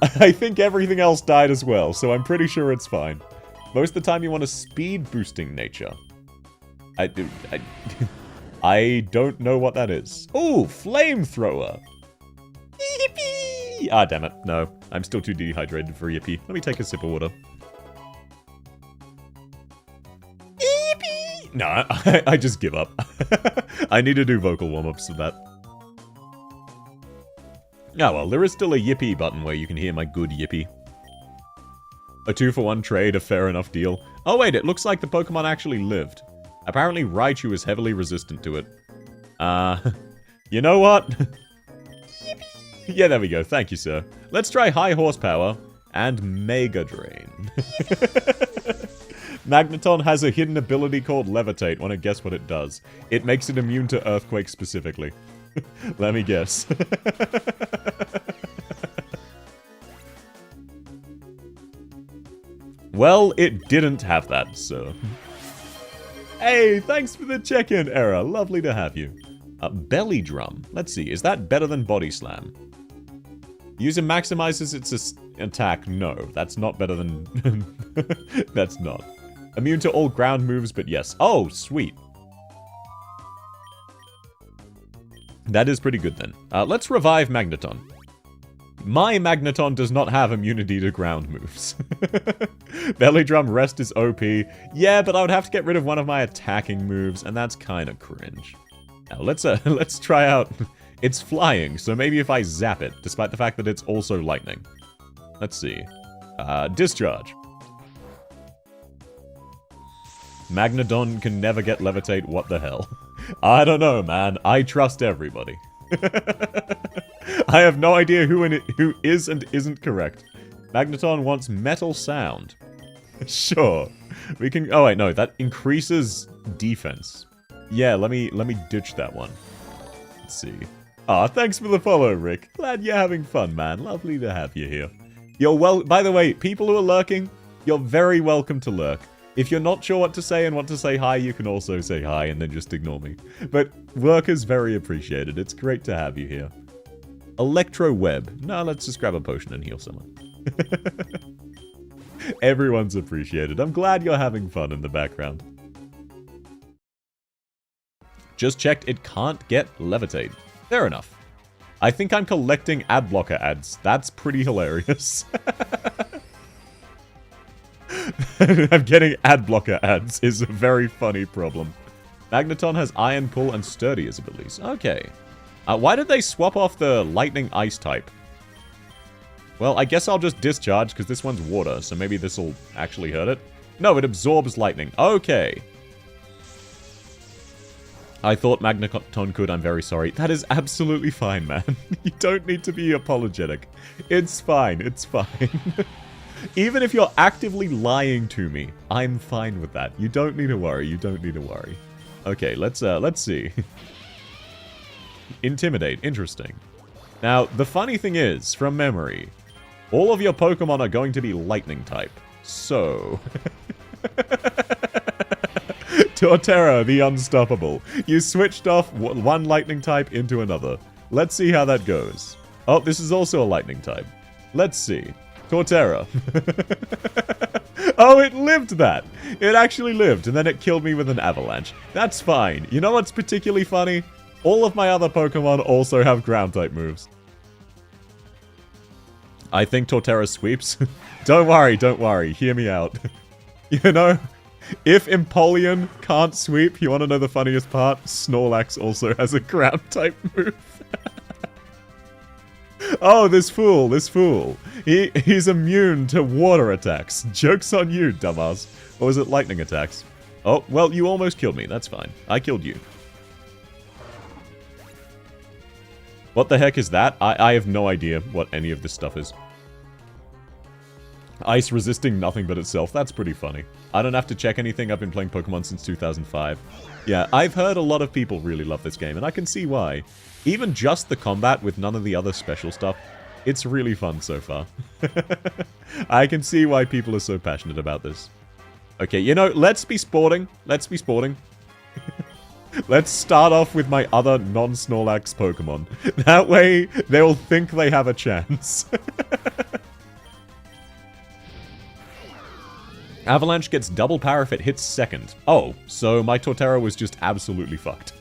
I think everything else died as well, so I'm pretty sure it's fine. Most of the time you want a speed boosting nature. I don't know what that is. Ooh, flamethrower. Yippee! Ah, damn it. No, I'm still too dehydrated for yippee. Let me take a sip of water. Yippee! No, I just give up. I need to do vocal warm-ups for that. Ah, well, there is still a yippee button where you can hear my good yippee. A 2-for-1 trade, a fair enough deal. Oh wait, it looks like the Pokemon actually lived. Apparently Raichu is heavily resistant to it. You know what? Yeah, there we go. Thank you, sir. Let's try High Horsepower and Mega Drain. Magneton has a hidden ability called Levitate. Want to guess what it does? It makes it immune to Earthquake specifically. Let me guess. Well, it didn't have that, so... Hey, thanks for the check-in, Era. Lovely to have you. Belly Drum. Let's see, is that better than Body Slam? User maximizes its attack. No, that's not better than... That's not. Immune to all ground moves, but yes. Oh, sweet. That is pretty good then. Let's revive Magneton. My Magneton does not have immunity to ground moves. Belly Drum Rest is OP. Yeah, but I would have to get rid of one of my attacking moves, and that's kind of cringe. Now, let's try out... It's flying, so maybe if I zap it, despite the fact that it's also lightning. Let's see. Discharge. Magnadon can never get levitate, what the hell? I don't know, man. I trust everybody. I have no idea who is and isn't correct. Magneton wants metal sound. Sure. We can... Oh, wait, no. That increases defense. Yeah, let me ditch that one. Let's see. Aw, thanks for the follow, Rick. Glad you're having fun, man. Lovely to have you here. By the way, people who are lurking, you're very welcome to lurk. If you're not sure what to say and want to say hi, you can also say hi and then just ignore me. But work is very appreciated. It's great to have you here. Electro Web. No, let's just grab a potion and heal someone. Everyone's appreciated. I'm glad you're having fun in the background. Just checked, it can't get levitate. Fair enough. I think I'm collecting ad blocker ads. That's pretty hilarious. I'm getting ad blocker ads is a very funny problem. Magneton has Iron Pull and Sturdy as abilities. Okay. Why did they swap off the Lightning Ice type? Well, I guess I'll just discharge because this one's water, so maybe this will actually hurt it. No, it absorbs lightning. Okay. I thought Magneton could, I'm very sorry. That is absolutely fine, man. You don't need to be apologetic. It's fine, it's fine. Even if you're actively lying to me, I'm fine with that. You don't need to worry, you don't need to worry. Okay, let's see. Intimidate, interesting. Now, the funny thing is, from memory, all of your Pokemon are going to be lightning type. So... Torterra, the Unstoppable. You switched off one lightning type into another. Let's see how that goes. Oh, this is also a lightning type. Let's see. Torterra. Oh, it lived that. It actually lived, and then it killed me with an avalanche. That's fine. You know what's particularly funny? All of my other Pokemon also have ground-type moves. I think Torterra sweeps. Don't worry. Hear me out. You know... If Empoleon can't sweep, you want to know the funniest part? Snorlax also has a ground-type move. Oh, this fool. He's immune to water attacks. Joke's on you, dumbass. Or was it lightning attacks? Oh, well, you almost killed me. That's fine. I killed you. What the heck is that? I have no idea what any of this stuff is. Ice resisting nothing but itself. That's pretty funny. I don't have to check anything. I've been playing Pokemon since 2005. Yeah, I've heard a lot of people really love this game, and I can see why. Even just the combat with none of the other special stuff, it's really fun so far. I can see why people are so passionate about this. Okay, you know, let's be sporting. Let's start off with my other non-Snorlax Pokemon. That way, they'll think they have a chance. Avalanche gets double power if it hits second. Oh, so my Torterra was just absolutely fucked.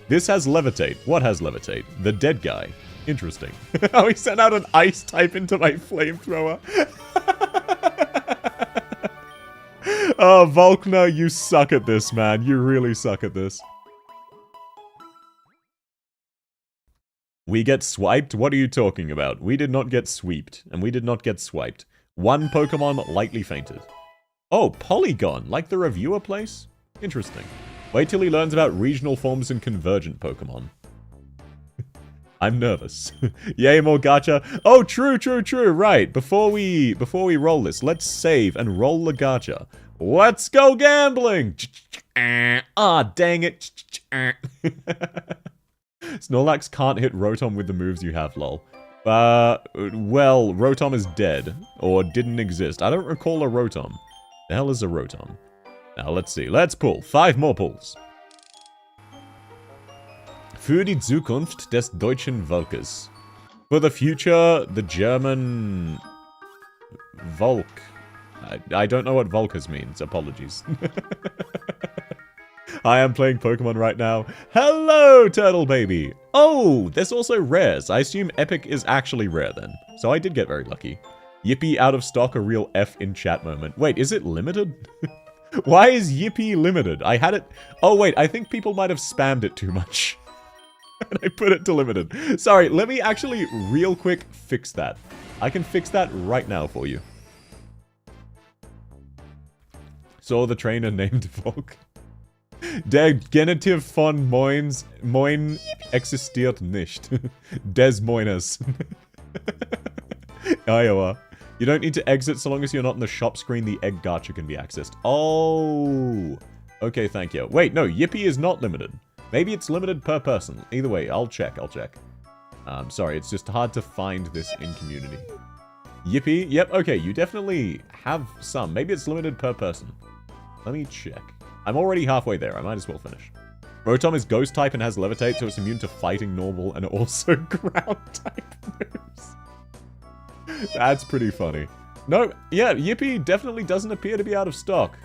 This has Levitate. What has Levitate? The dead guy. Interesting. Oh, he sent out an ice type into my flamethrower. Oh, Volkner, you suck at this, man. You really suck at this. We get swiped? What are you talking about? We did not get sweeped, and we did not get swiped. One Pokemon lightly fainted. Oh, Polygon, like the reviewer place? Interesting. Wait till he learns about regional forms and convergent Pokemon. I'm nervous. Yay, more gacha. Oh, true. Right. Before we roll this, let's save and roll the gacha. Let's go gambling! Ah, dang it. Snorlax can't hit Rotom with the moves you have, lol. Well, Rotom is dead. Or didn't exist. I don't recall a Rotom. The hell is a Rotom? Now, let's see. Let's pull. 5 more pulls. Für die Zukunft des deutschen Volkes. For the future, the German... Volk. I don't know what Volkers means. Apologies. I am playing Pokemon right now. Hello, Turtle Baby! Oh, there's also rares. I assume Epic is actually rare then. So I did get very lucky. Yippee out of stock, a real F in chat moment. Wait, is it limited? Why is Yippee limited? I had it... Oh, wait, I think people might have spammed it too much. And I put it to limited. Sorry, let me actually real quick fix that. I can fix that right now for you. Saw the trainer named Volk. Der Genitiv von Moin existiert nicht. Des Moines. Iowa. You don't need to exit so long as you're not in the shop screen. The egg gacha can be accessed. Oh. Okay, thank you. Wait, no, Yippee is not limited. Maybe it's limited per person. Either way, I'll check. Sorry, it's just hard to find this in community. Yippee? Yep, okay, you definitely have some. Maybe it's limited per person. Let me check. I'm already halfway there. I might as well finish. Rotom is ghost type and has levitate, so it's immune to fighting normal and also ground type moves. That's pretty funny. No, yeah, Yippee definitely doesn't appear to be out of stock.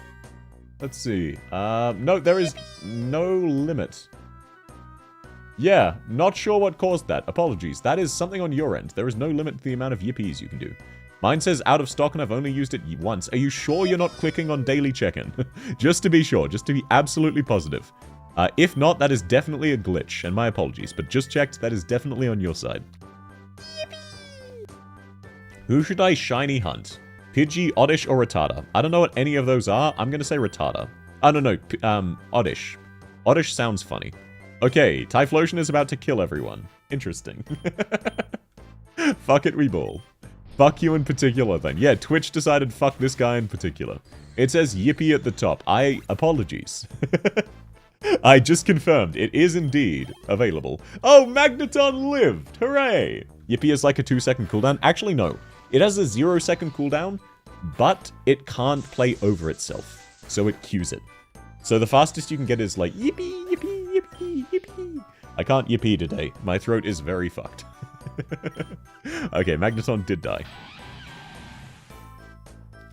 Let's see. No, there is no limit. Yeah, not sure what caused that. Apologies. That is something on your end. There is no limit to the amount of Yippies you can do. Mine says out of stock and I've only used it once. Are you sure you're not clicking on daily check-in? Just to be sure, just to be absolutely positive. If not, that is definitely a glitch, and my apologies, but just checked, that is definitely on your side. Who should I shiny hunt? Pidgey, Oddish, or Rattata? I don't know what any of those are. I'm gonna say Rattata. Oh, no, Oddish. Oddish sounds funny. Okay, Typhlosion is about to kill everyone. Interesting. Fuck it, we ball. Fuck you in particular, then. Yeah, Twitch decided fuck this guy in particular. It says Yippee at the top. Apologies. I just confirmed. It is indeed available. Oh, Magneton lived! Hooray! Yippee is like a 2-second cooldown. Actually, no. It has a 0-second cooldown, but it can't play over itself. So it queues it. So the fastest you can get is like, yippee, yippee, yippee, yippee. I can't yippee today. My throat is very fucked. Okay, Magneton did die.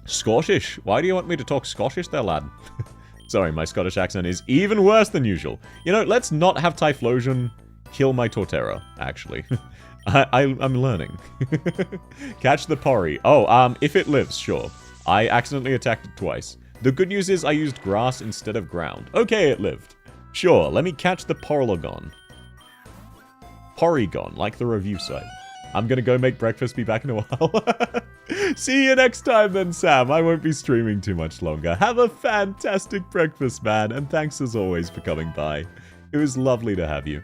Scottish? Why do you want me to talk Scottish there, lad? Sorry, my Scottish accent is even worse than usual. You know, let's not have Typhlosion kill my Torterra, actually. I'm learning. Catch the Porry. Oh, if it lives, sure. I accidentally attacked it twice. The good news is I used grass instead of ground. Okay, it lived. Sure, let me catch the Porygon. Porygon, like the review site. I'm gonna go make breakfast, be back in a while. See you next time then, Sam. I won't be streaming too much longer. Have a fantastic breakfast, man, and thanks as always for coming by. It was lovely to have you.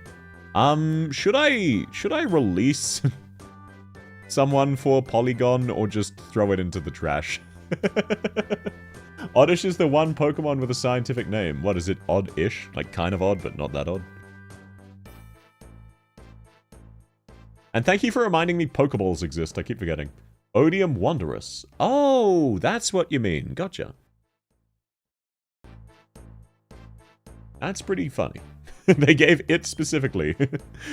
Should I release someone for Polygon or just throw it into the trash? Oddish is the one Pokemon with a scientific name. What is it? Odd-ish? Like kind of odd, but not that odd. And thank you for reminding me Pokeballs exist. I keep forgetting. Odium Wondrous. Oh, that's what you mean. Gotcha. That's pretty funny. They gave it specifically.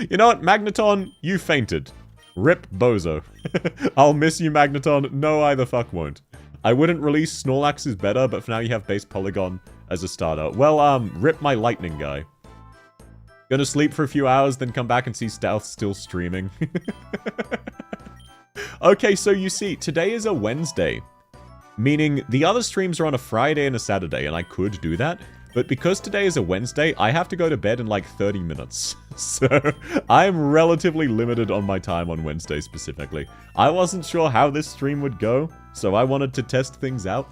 You know what, Magneton? You fainted. Rip Bozo. I'll miss you, Magneton. No, I the fuck won't. I wouldn't release Snorlax is better, but for now you have base Polygon as a starter. Well, rip my lightning guy. Gonna sleep for a few hours, then come back and see Stealth still streaming. Okay, so you see, today is a Wednesday. Meaning, the other streams are on a Friday and a Saturday, and I could do that. But because today is a Wednesday, I have to go to bed in like 30 minutes. So, I'm relatively limited on my time on Wednesday specifically. I wasn't sure how this stream would go, so I wanted to test things out.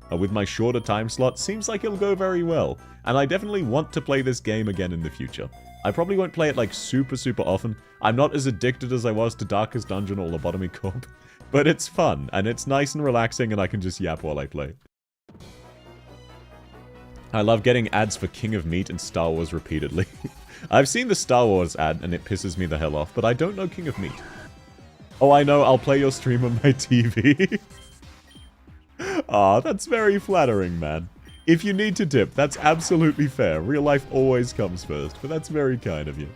With my shorter time slot, seems like it'll go very well. And I definitely want to play this game again in the future. I probably won't play it like super often. I'm not as addicted as I was to Darkest Dungeon or Lobotomy Corp. But it's fun, and it's nice and relaxing, and I can just yap while I play. I love getting ads for King of Meat and Star Wars repeatedly. I've seen the Star Wars ad, and it pisses me the hell off, but I don't know King of Meat. Oh, I know, I'll play your stream on my TV. Aw, that's very flattering, man. If you need to tip, that's absolutely fair. Real life always comes first, but that's very kind of you.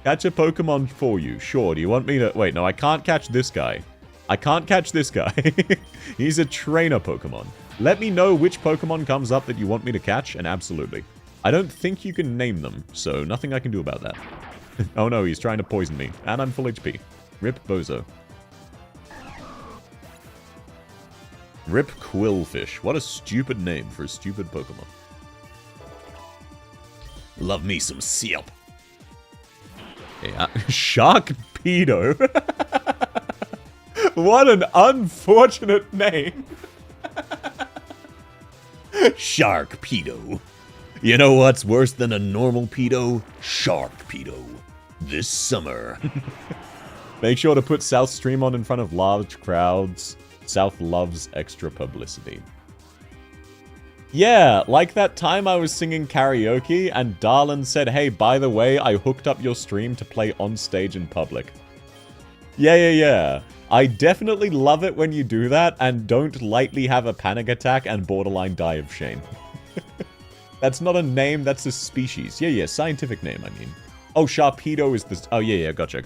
Catch a Pokemon for you. Sure, do you want me to... Wait, no, I can't catch this guy. I can't catch this guy. He's a trainer Pokemon. Let me know which Pokemon comes up that you want me to catch, and absolutely. I don't think you can name them, so nothing I can do about that. Oh no, he's trying to poison me, and I'm full HP. Rip Bozo. Rip Quillfish. What a stupid name for a stupid Pokemon. Love me some Seop. Yeah. Sharkpedo. What an unfortunate name. Shark pedo. You know what's worse than a normal pedo? Shark pedo. This summer. Make sure to put South Stream on in front of large crowds. South loves extra publicity. Yeah, like that time I was singing karaoke and Darlin said, hey, by the way, I hooked up your stream to play on stage in public. Yeah. I definitely love it when you do that and don't lightly have a panic attack and borderline die of shame. That's not a name, that's a species. Yeah, scientific name, I mean. Oh, Sharpedo is this. Oh, yeah, gotcha.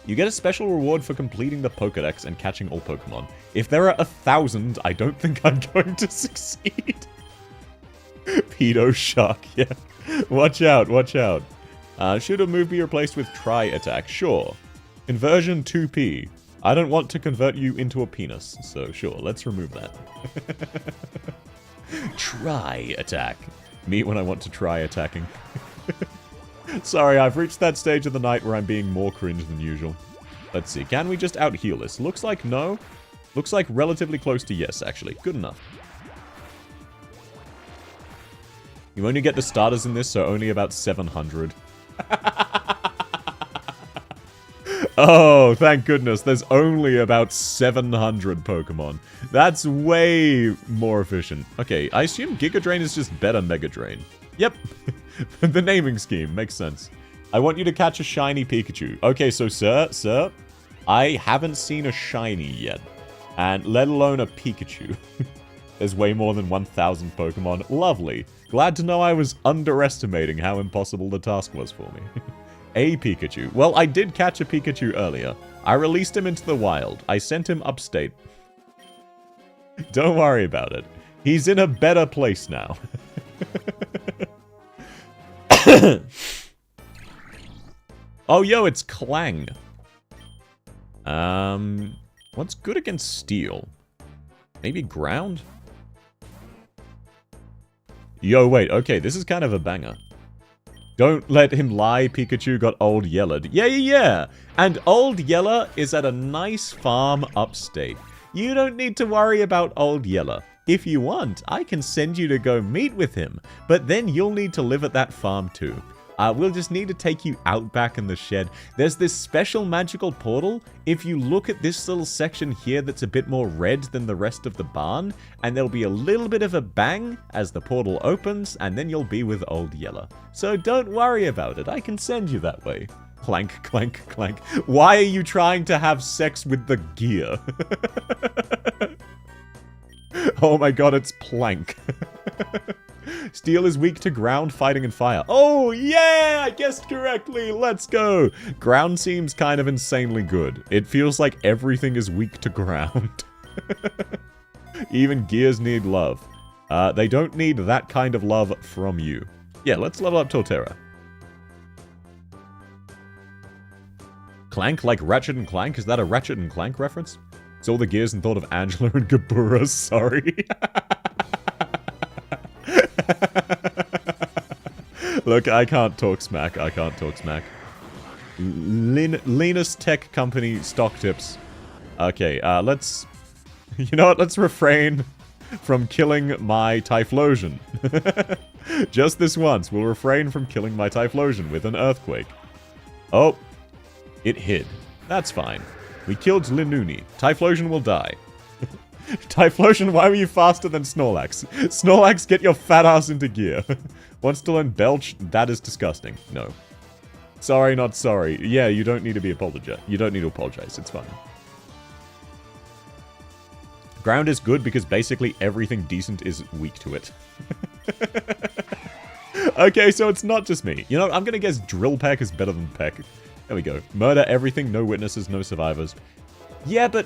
You get a special reward for completing the Pokédex and catching all Pokemon. If there are 1,000, I don't think I'm going to succeed. Pedo Shark, yeah. Watch out. Should a move be replaced with Tri Attack? Sure. Conversion 2p. I don't want to convert you into a penis, so sure, let's remove that. Try attack. Me when I want to try attacking. Sorry, I've reached that stage of the night where I'm being more cringe than usual. Let's see, can we just out-heal this? Looks like no. Looks like relatively close to yes, actually. Good enough. You only get the starters in this, so only about 700. Oh, thank goodness, there's only about 700 Pokemon. That's way more efficient. Okay, I assume Giga Drain is just better Mega Drain. Yep, the naming scheme makes sense. I want you to catch a shiny Pikachu. Okay, so sir, I haven't seen a shiny yet, and let alone a Pikachu. There's way more than 1,000 Pokemon. Lovely. Glad to know I was underestimating how impossible the task was for me. A Pikachu. Well, I did catch a Pikachu earlier. I released him into the wild. I sent him upstate. Don't worry about it. He's in a better place now. Oh, yo, it's Clang. What's good against steel? Maybe ground? Yo, wait, okay, this is kind of a banger. Don't let him lie, Pikachu got Old Yellowed. Yeah. And Old Yeller is at a nice farm upstate. You don't need to worry about Old Yeller. If you want, I can send you to go meet with him, but then you'll need to live at that farm too. We'll just need to take you out back in the shed. There's this special magical portal. If you look at this little section here that's a bit more red than the rest of the barn, and there'll be a little bit of a bang as the portal opens, and then you'll be with Old Yeller. So don't worry about it. I can send you that way. Clank, clank, clank. Why are you trying to have sex with the gear? Oh my god, it's Plank. Steel is weak to ground, fighting, and fire. Oh, yeah! I guessed correctly! Let's go! Ground seems kind of insanely good. It feels like everything is weak to ground. Even gears need love. They don't need that kind of love from you. Yeah, let's level up Torterra. Clank like Ratchet and Clank? Is that a Ratchet and Clank reference? Saw the gears and thought of Angela and Gabura, sorry. Look, I can't talk smack. Linus Tech Company stock tips. Okay, let's... You know what? Let's refrain from killing my Typhlosion. Just this once, we'll refrain from killing my Typhlosion with an earthquake. Oh, it hid. That's fine. We killed Linuni. Typhlosion will die. Typhlosion, why were you faster than Snorlax? Snorlax, get your fat ass into gear. Wants to learn Belch? That is disgusting. No. Sorry, not sorry. Yeah, you don't need to be apologetic. You don't need to apologize. It's fine. Ground is good because basically everything decent is weak to it. Okay, so it's not just me. You know, I'm gonna guess Drill Peck is better than Peck. There we go. Murder everything, no witnesses, no survivors. Yeah, but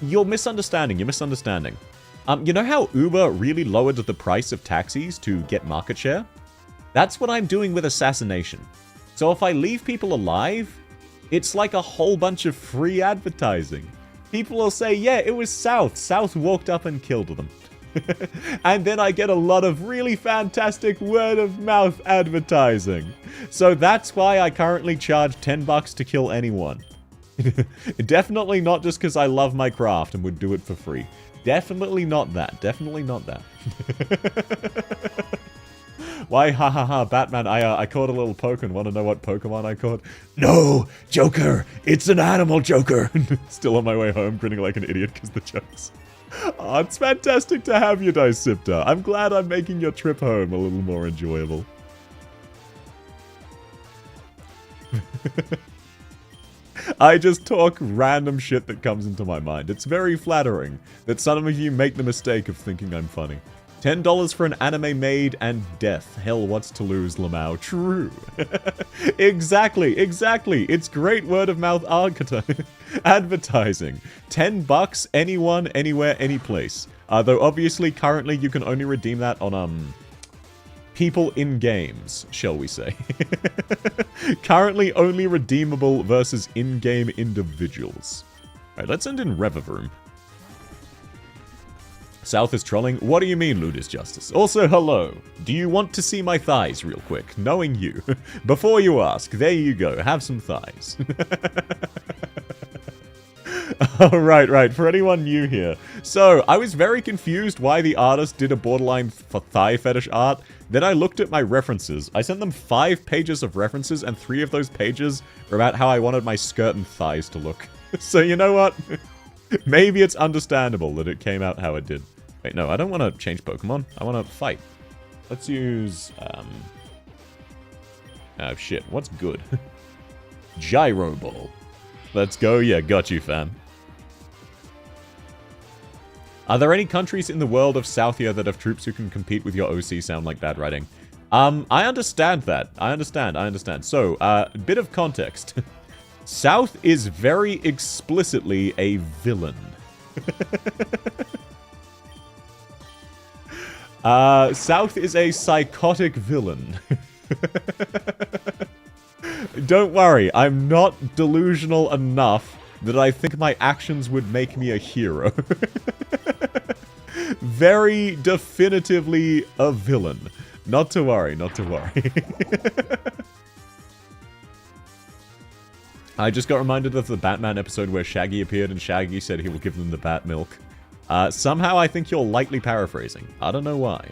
you're misunderstanding. You know how Uber really lowered the price of taxis to get market share? That's what I'm doing with assassination. So if I leave people alive, it's like a whole bunch of free advertising. People will say, yeah, it was South. South walked up and killed them. And then I get a lot of really fantastic word-of-mouth advertising. So that's why I currently charge $10 to kill anyone. Definitely not just because I love my craft and would do it for free. Definitely not that. Definitely not that. Why, ha ha ha, Batman, I caught a little Pokemon. Want to know what Pokemon I caught? No, Joker, it's an animal, Joker. Still on my way home, grinning like an idiot because the jokes. Oh, it's fantastic to have you, Dicipta. I'm glad I'm making your trip home a little more enjoyable. I just talk random shit that comes into my mind. It's very flattering that some of you make the mistake of thinking I'm funny. $10 for an anime made and death. Hell, what's to lose, Lamau? True. Exactly, exactly. It's great word of mouth advertising. $10, anyone, anywhere, any place. Though obviously, currently, you can only redeem that on, people in games, shall we say. Currently only redeemable versus in-game individuals. Alright, let's end in Revavroom. South is trolling. What do you mean, Ludus Justice? Also, hello. Do you want to see my thighs real quick? Knowing you. Before you ask, there you go. Have some thighs. Oh, right. For anyone new here. So, I was very confused why the artist did a borderline for thigh fetish art. Then I looked at my references. I sent them 5 pages of references, and 3 of those pages are about how I wanted my skirt and thighs to look. So, you know what? Maybe it's understandable that it came out how it did. Wait, no, I don't want to change Pokemon. I want to fight. Let's use, oh, shit. What's good? Gyro Ball. Let's go. Yeah, got you, fam. Are there any countries in the world of Southia that have troops who can compete with your OC sound like bad writing? I understand that. I understand. So, a bit of context. South is very explicitly a villain. South is a psychotic villain. Don't worry, I'm not delusional enough that I think my actions would make me a hero. Very definitively a villain. Not to worry. I just got reminded of the Batman episode where Shaggy appeared and Shaggy said he will give them the bat milk. Somehow I think you're lightly paraphrasing. I don't know why.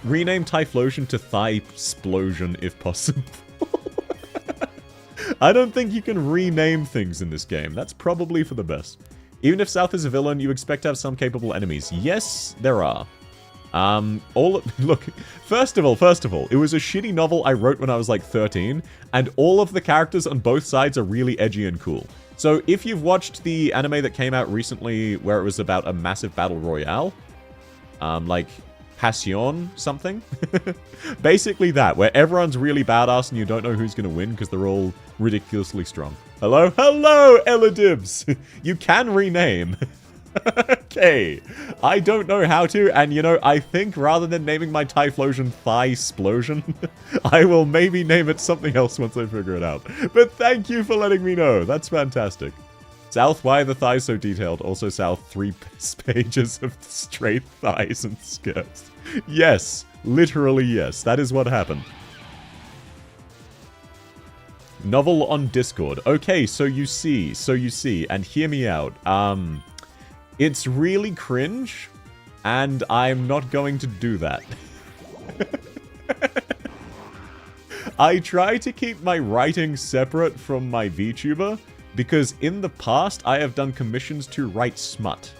Rename Typhlosion to Thigh-splosion if possible. I don't think you can rename things in this game. That's probably for the best. Even if South is a villain, you expect to have some capable enemies. Yes, there are. Look, first of all, it was a shitty novel I wrote when I was like 13, and all of the characters on both sides are really edgy and cool. So if you've watched the anime that came out recently where it was about a massive battle royale, like Passion something, basically that, where everyone's really badass and you don't know who's going to win because they're all ridiculously strong. Hello, Elidibs! You can rename. Okay, I don't know how to, and you know, I think rather than naming my Typhlosion Thigh-splosion, I will maybe name it something else once I figure it out. But thank you for letting me know, that's fantastic. South, why are the thighs so detailed? Also South, 3 pages of straight thighs and skirts. Yes, literally yes, that is what happened. Novel on Discord. Okay, so you see, and hear me out. It's really cringe, and I'm not going to do that. I try to keep my writing separate from my VTuber, because in the past I have done commissions to write smut.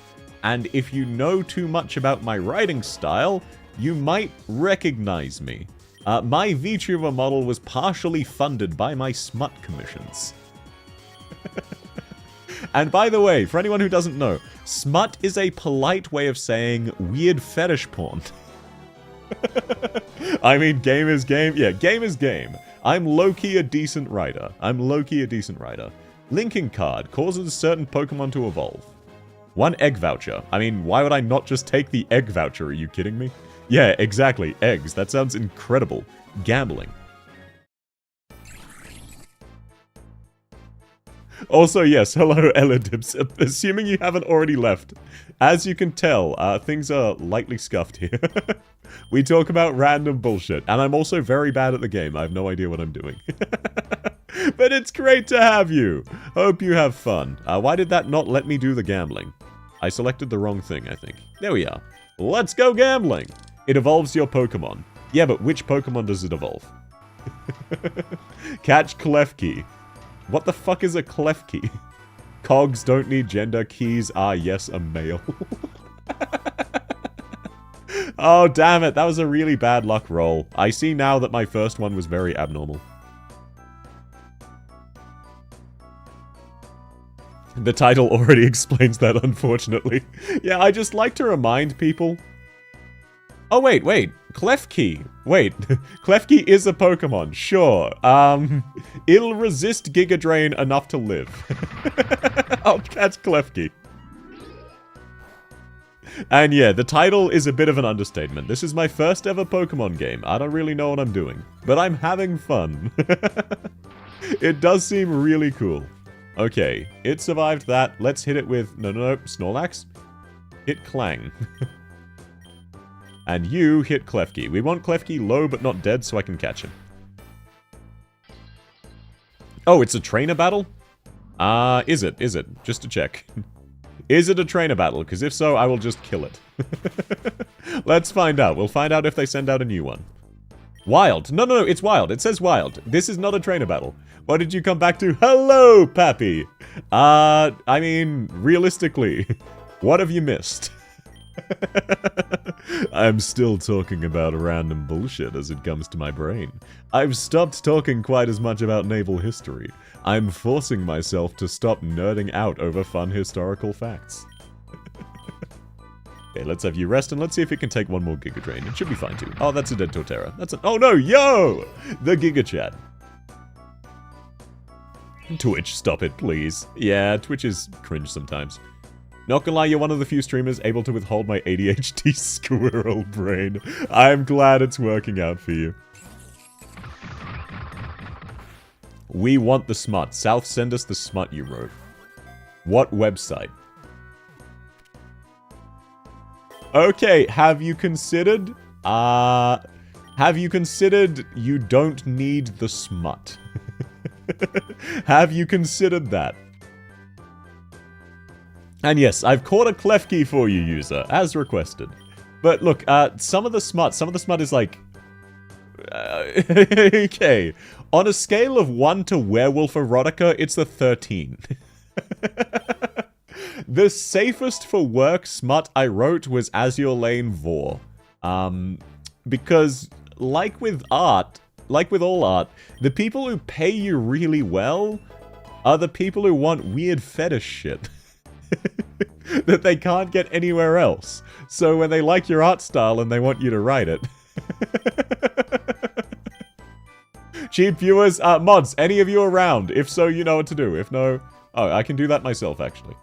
And if you know too much about my writing style, you might recognize me. My VTuber model was partially funded by my smut commissions. And by the way, for anyone who doesn't know, smut is a polite way of saying weird fetish porn. I mean, game is game. Yeah, game is game. I'm low-key a decent writer. Linking card causes certain Pokemon to evolve. 1 egg voucher. I mean, why would I not just take the egg voucher? Are you kidding me? Yeah, exactly. Eggs. That sounds incredible. Gambling. Also, yes, hello, Elidibs. Assuming you haven't already left. As you can tell, things are lightly scuffed here. We talk about random bullshit, and I'm also very bad at the game. I have no idea what I'm doing. But it's great to have you. Hope you have fun. Why did that not let me do the gambling? I selected the wrong thing, I think. There we are. Let's go gambling! It evolves your Pokemon. Yeah, but which Pokemon does it evolve? Catch Klefki. What the fuck is a Klefki? Cogs don't need gender. Keys are, yes, a male. Oh, damn it. That was a really bad luck roll. I see now that my first one was very abnormal. The title already explains that, unfortunately. Yeah, I just like to remind people... Oh, wait. Klefki. Wait. Klefki is a Pokemon. Sure. It'll resist Giga Drain enough to live. I'll catch Klefki. And yeah, the title is a bit of an understatement. This is my first ever Pokemon game. I don't really know what I'm doing. But I'm having fun. It does seem really cool. Okay, it survived that. Let's hit it with... No, Snorlax. Hit Clang. And you hit Klefki. We want Klefki low but not dead so I can catch him. Oh, it's a trainer battle? Is it? Just to check. Is it a trainer battle? Because if so, I will just kill it. Let's find out. We'll find out if they send out a new one. Wild. No, it's wild. It says wild. This is not a trainer battle. What did you come back to? Hello, Pappy! I mean, realistically, what have you missed? I'm still talking about random bullshit as it comes to my brain. I've stopped talking quite as much about naval history. I'm forcing myself to stop nerding out over fun historical facts. Okay, let's have you rest and let's see if it can take one more Giga Drain. It should be fine too. Oh, that's a dead Torterra. That's a... Oh no, yo! The Giga Chat. Twitch, stop it, please. Yeah, Twitch is cringe sometimes. Not gonna lie, you're one of the few streamers able to withhold my ADHD squirrel brain. I'm glad it's working out for you. We want the smut. South, send us the smut you wrote. What website? Okay, have you considered you don't need the smut? Have you considered that? And yes, I've caught a Klefki for you, user, as requested. But look, some of the smut is like... okay. On a scale of 1 to werewolf erotica, it's a 13. The safest for work smut I wrote was Azure Lane Vor. Because, like with art, like with all art, the people who pay you really well are the people who want weird fetish shit. That they can't get anywhere else. So when they like your art style and they want you to write it... Cheap viewers, mods, any of you around? If so, you know what to do. If no... Oh, I can do that myself, actually.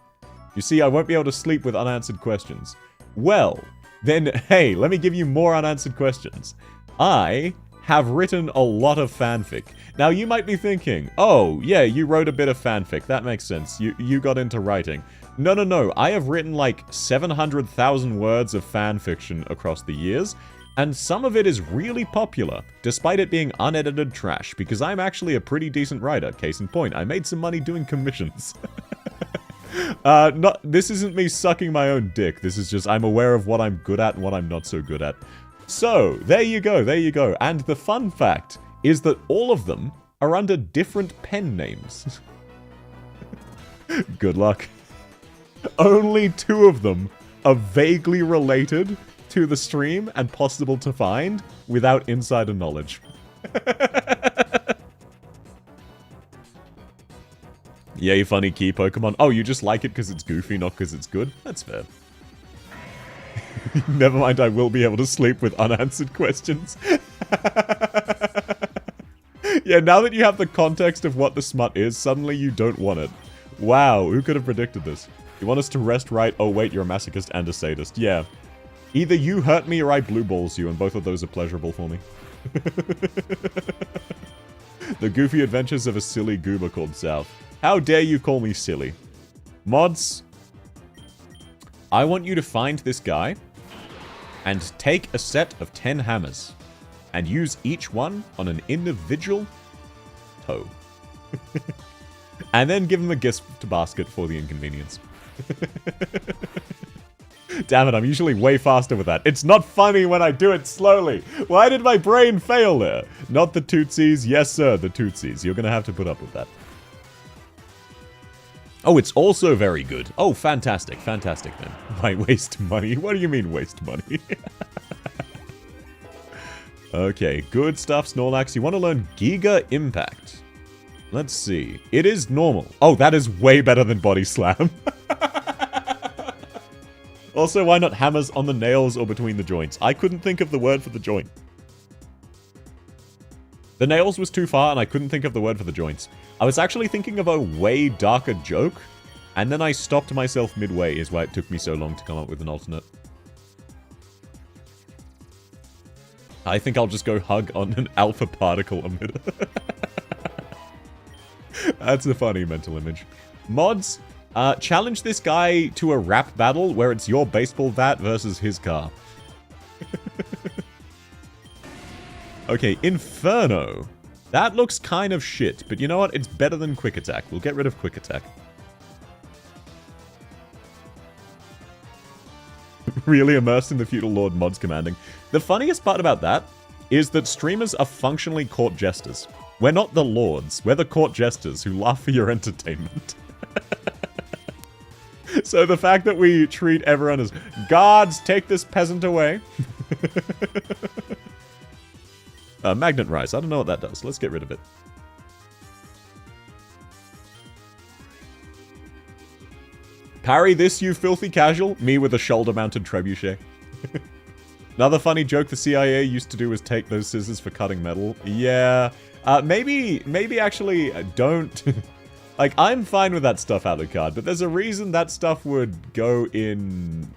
You see, I won't be able to sleep with unanswered questions. Well, then, hey, let me give you more unanswered questions. I have written a lot of fanfic. Now, you might be thinking, oh, yeah, you wrote a bit of fanfic. That makes sense. You got into writing. No. I have written like 700,000 words of fanfiction across the years, and some of it is really popular, despite it being unedited trash, because I'm actually a pretty decent writer. Case in point, I made some money doing commissions. This isn't me sucking my own dick. This is just I'm aware of what I'm good at and what I'm not so good at. So, there you go. And the fun fact is that all of them are under different pen names. Good luck. Only 2 of them are vaguely related to the stream and possible to find without insider knowledge. Yay, funny key Pokemon. Oh, you just like it because it's goofy, not because it's good? That's fair. Never mind, I will be able to sleep with unanswered questions. Yeah, now that you have the context of what the smut is, suddenly you don't want it. Wow, who could have predicted this? You want us to rest right? Oh wait, you're a masochist and a sadist. Yeah. Either you hurt me or I blue balls you, and both of those are pleasurable for me. The goofy adventures of a silly goober called South. How dare you call me silly? Mods, I want you to find this guy and take a set of 10 hammers and use each one on an individual toe. And then give him a gift basket for the inconvenience. Damn it, I'm usually way faster with that. It's not funny when I do it slowly. Why did my brain fail there? Not the Tootsies. Yes, sir, the Tootsies. You're gonna have to put up with that. Oh, it's also very good. Oh, fantastic. Fantastic, then. Why waste money? What do you mean waste money? Okay, good stuff, Snorlax. You want to learn Giga Impact. Let's see. It is normal. Oh, that is way better than Body Slam. Also, why not hammers on the nails or between the joints? I couldn't think of the word for the joint. The nails was too far, and I couldn't think of the word for the joints. I was actually thinking of a way darker joke, and then I stopped myself midway, is why it took me so long to come up with an alternate. I think I'll just go hug on an alpha particle emitter. That's a funny mental image. Mods, challenge this guy to a rap battle where it's your baseball bat versus his car. Okay, Inferno. That looks kind of shit, but you know what? It's better than Quick Attack. We'll get rid of Quick Attack. Really immersed in the Feudal Lord mods commanding. The funniest part about that is that streamers are functionally court jesters. We're not the lords. We're the court jesters who laugh for your entertainment. So the fact that we treat everyone as, guards, take this peasant away. Magnet Rise. I don't know what that does. Let's get rid of it. Parry this, you filthy casual. Me with a shoulder-mounted trebuchet. Another funny joke the CIA used to do was take those scissors for cutting metal. Yeah. Maybe actually don't... Like, I'm fine with that stuff, Alucard, but there's a reason that stuff would go in...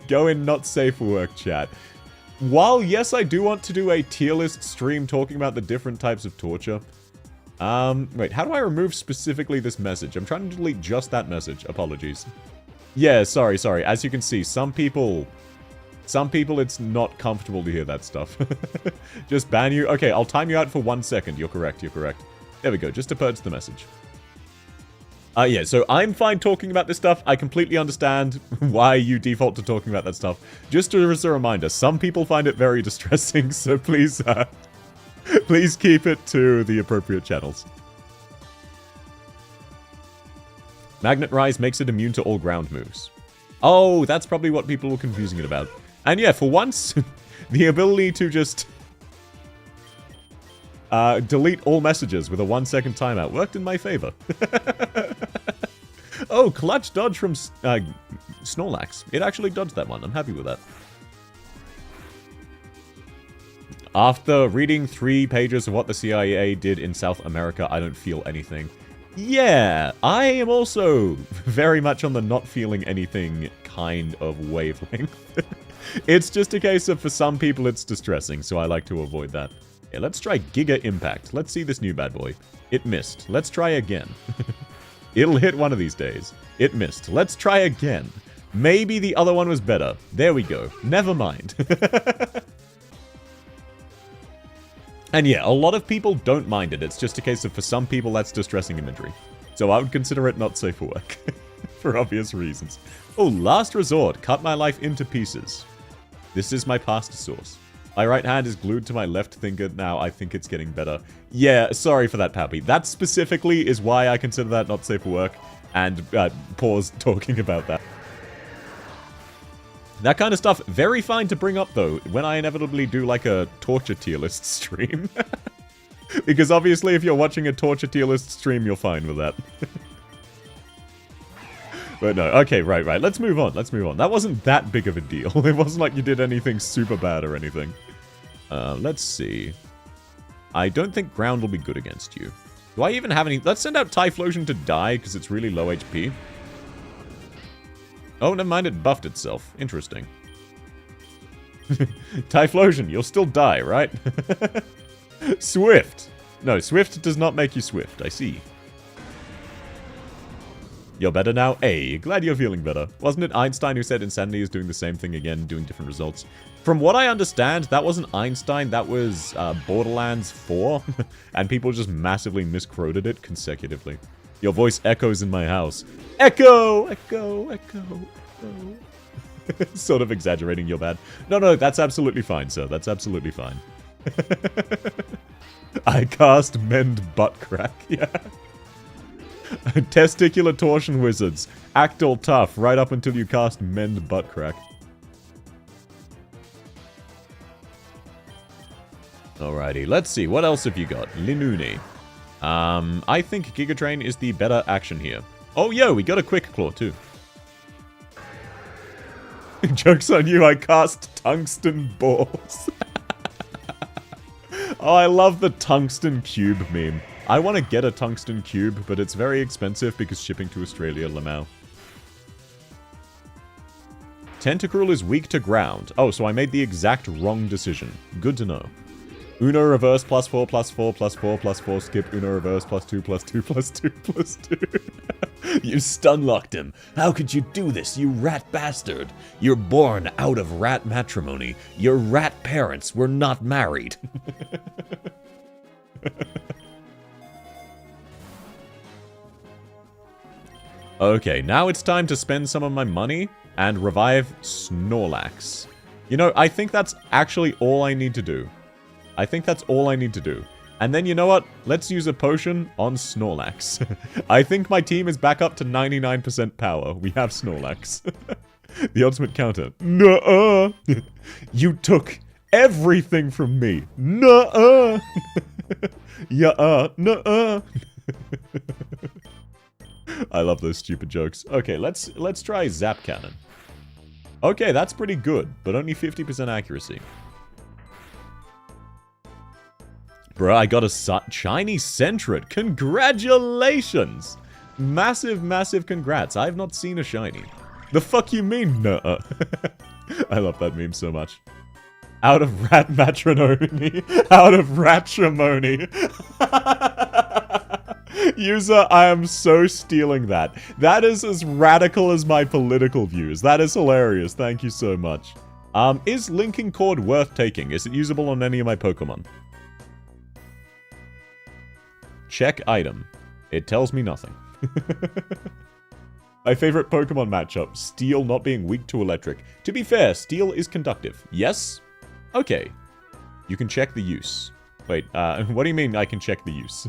go in not safe for work chat. While, yes, I do want to do a tier list stream talking about the different types of torture. Wait, how do I remove specifically this message? I'm trying to delete just that message. Apologies. Yeah, sorry. As you can see, some people it's not comfortable to hear that stuff. Just ban you. Okay, I'll time you out for 1 second. You're correct. There we go, just to purge the message. Yeah, so I'm fine talking about this stuff. I completely understand why you default to talking about that stuff. Just as a reminder, some people find it very distressing, so please, please keep it to the appropriate channels. Magnet Rise makes it immune to all ground moves. Oh, that's probably what people were confusing it about. And yeah, for once, the ability to just delete all messages with a 1 second timeout worked in my favor. Oh, clutch dodge from Snorlax. It actually dodged that one. I'm happy with that. After reading 3 pages of what the CIA did in South America, I don't feel anything. Yeah, I am also very much on the not feeling anything kind of wavelength. It's just a case of, for some people, it's distressing, so I like to avoid that. Yeah, let's try Giga Impact. Let's see this new bad boy. It missed. Let's try again. It'll hit one of these days. It missed. Let's try again. Maybe the other one was better. There we go. Never mind. And yeah, a lot of people don't mind it. It's just a case of, for some people, that's distressing imagery. So I would consider it not safe for work. For obvious reasons. Oh, last resort. Cut my life into pieces. This is my pasta sauce. My right hand is glued to my left finger now. I think it's getting better. Yeah, sorry for that, Pappy. That specifically is why I consider that not safe for work. And pause talking about that. That kind of stuff, very fine to bring up, though, when I inevitably do, like, a torture tier list stream. Because obviously, if you're watching a torture tier list stream, you're fine with that. But no, okay, right. Let's move on. That wasn't that big of a deal. It wasn't like you did anything super bad or anything. Let's see. I don't think ground will be good against you. Do I even have any... Let's send out Typhlosion to die, because it's really low HP. Oh, never mind, it buffed itself. Interesting. Typhlosion, you'll still die, right? Swift. No, Swift does not make you swift, I see. You're better now? Hey, glad you're feeling better. Wasn't it Einstein who said insanity is doing the same thing again, doing different results? From what I understand, that wasn't Einstein, that was Borderlands 4. And people just massively misquoted it consecutively. Your voice echoes in my house. Echo! Echo! Echo! Echo. Sort of exaggerating your bad. No, that's absolutely fine, sir. That's absolutely fine. I cast Mend Butt Crack. Yeah. Testicular Torsion Wizards. Act all tough right up until you cast Mend Butt Crack. Alrighty, let's see. What else have you got? Linuni. I think Giga Train is the better action here. Oh, yo, we got a Quick Claw, too. Joke's on you, I cast Tungsten Balls. Oh, I love the Tungsten Cube meme. I want to get a Tungsten Cube, but it's very expensive because shipping to Australia, Lamau. Tentacruel is weak to ground. Oh, so I made the exact wrong decision. Good to know. Uno reverse +4 +4 +4 +4 skip Uno reverse +2 +2 +2 +2. You stun locked him. How could you do this, you rat bastard? You're born out of rat matrimony. Your rat parents were not married. Okay, now it's time to spend some of my money and revive Snorlax. You know, I think that's actually all I need to do. I think that's all I need to do. And then, you know what? Let's use a potion on Snorlax. I think my team is back up to 99% power. We have Snorlax. The ultimate counter. Nuh-uh! You took everything from me. Nuh-uh! Yeah-uh. Nuh-uh! I love those stupid jokes. Okay, let's try Zap Cannon. Okay, that's pretty good, but only 50% accuracy. Bruh, I got a shiny Sentret. Congratulations! Massive, massive congrats. I have not seen a shiny. The fuck you mean, nuh-uh? I love that meme so much. Out of rat matrimony. Out of ratrimony. User, I am so stealing that. That is as radical as my political views. That is hilarious. Thank you so much. Is Linking Cord worth taking? Is it usable on any of my Pokemon? Check item. It tells me nothing. My favorite Pokemon matchup. Steel not being weak to electric. To be fair, Steel is conductive. Yes? Okay. You can check the use. Wait, what do you mean I can check the use?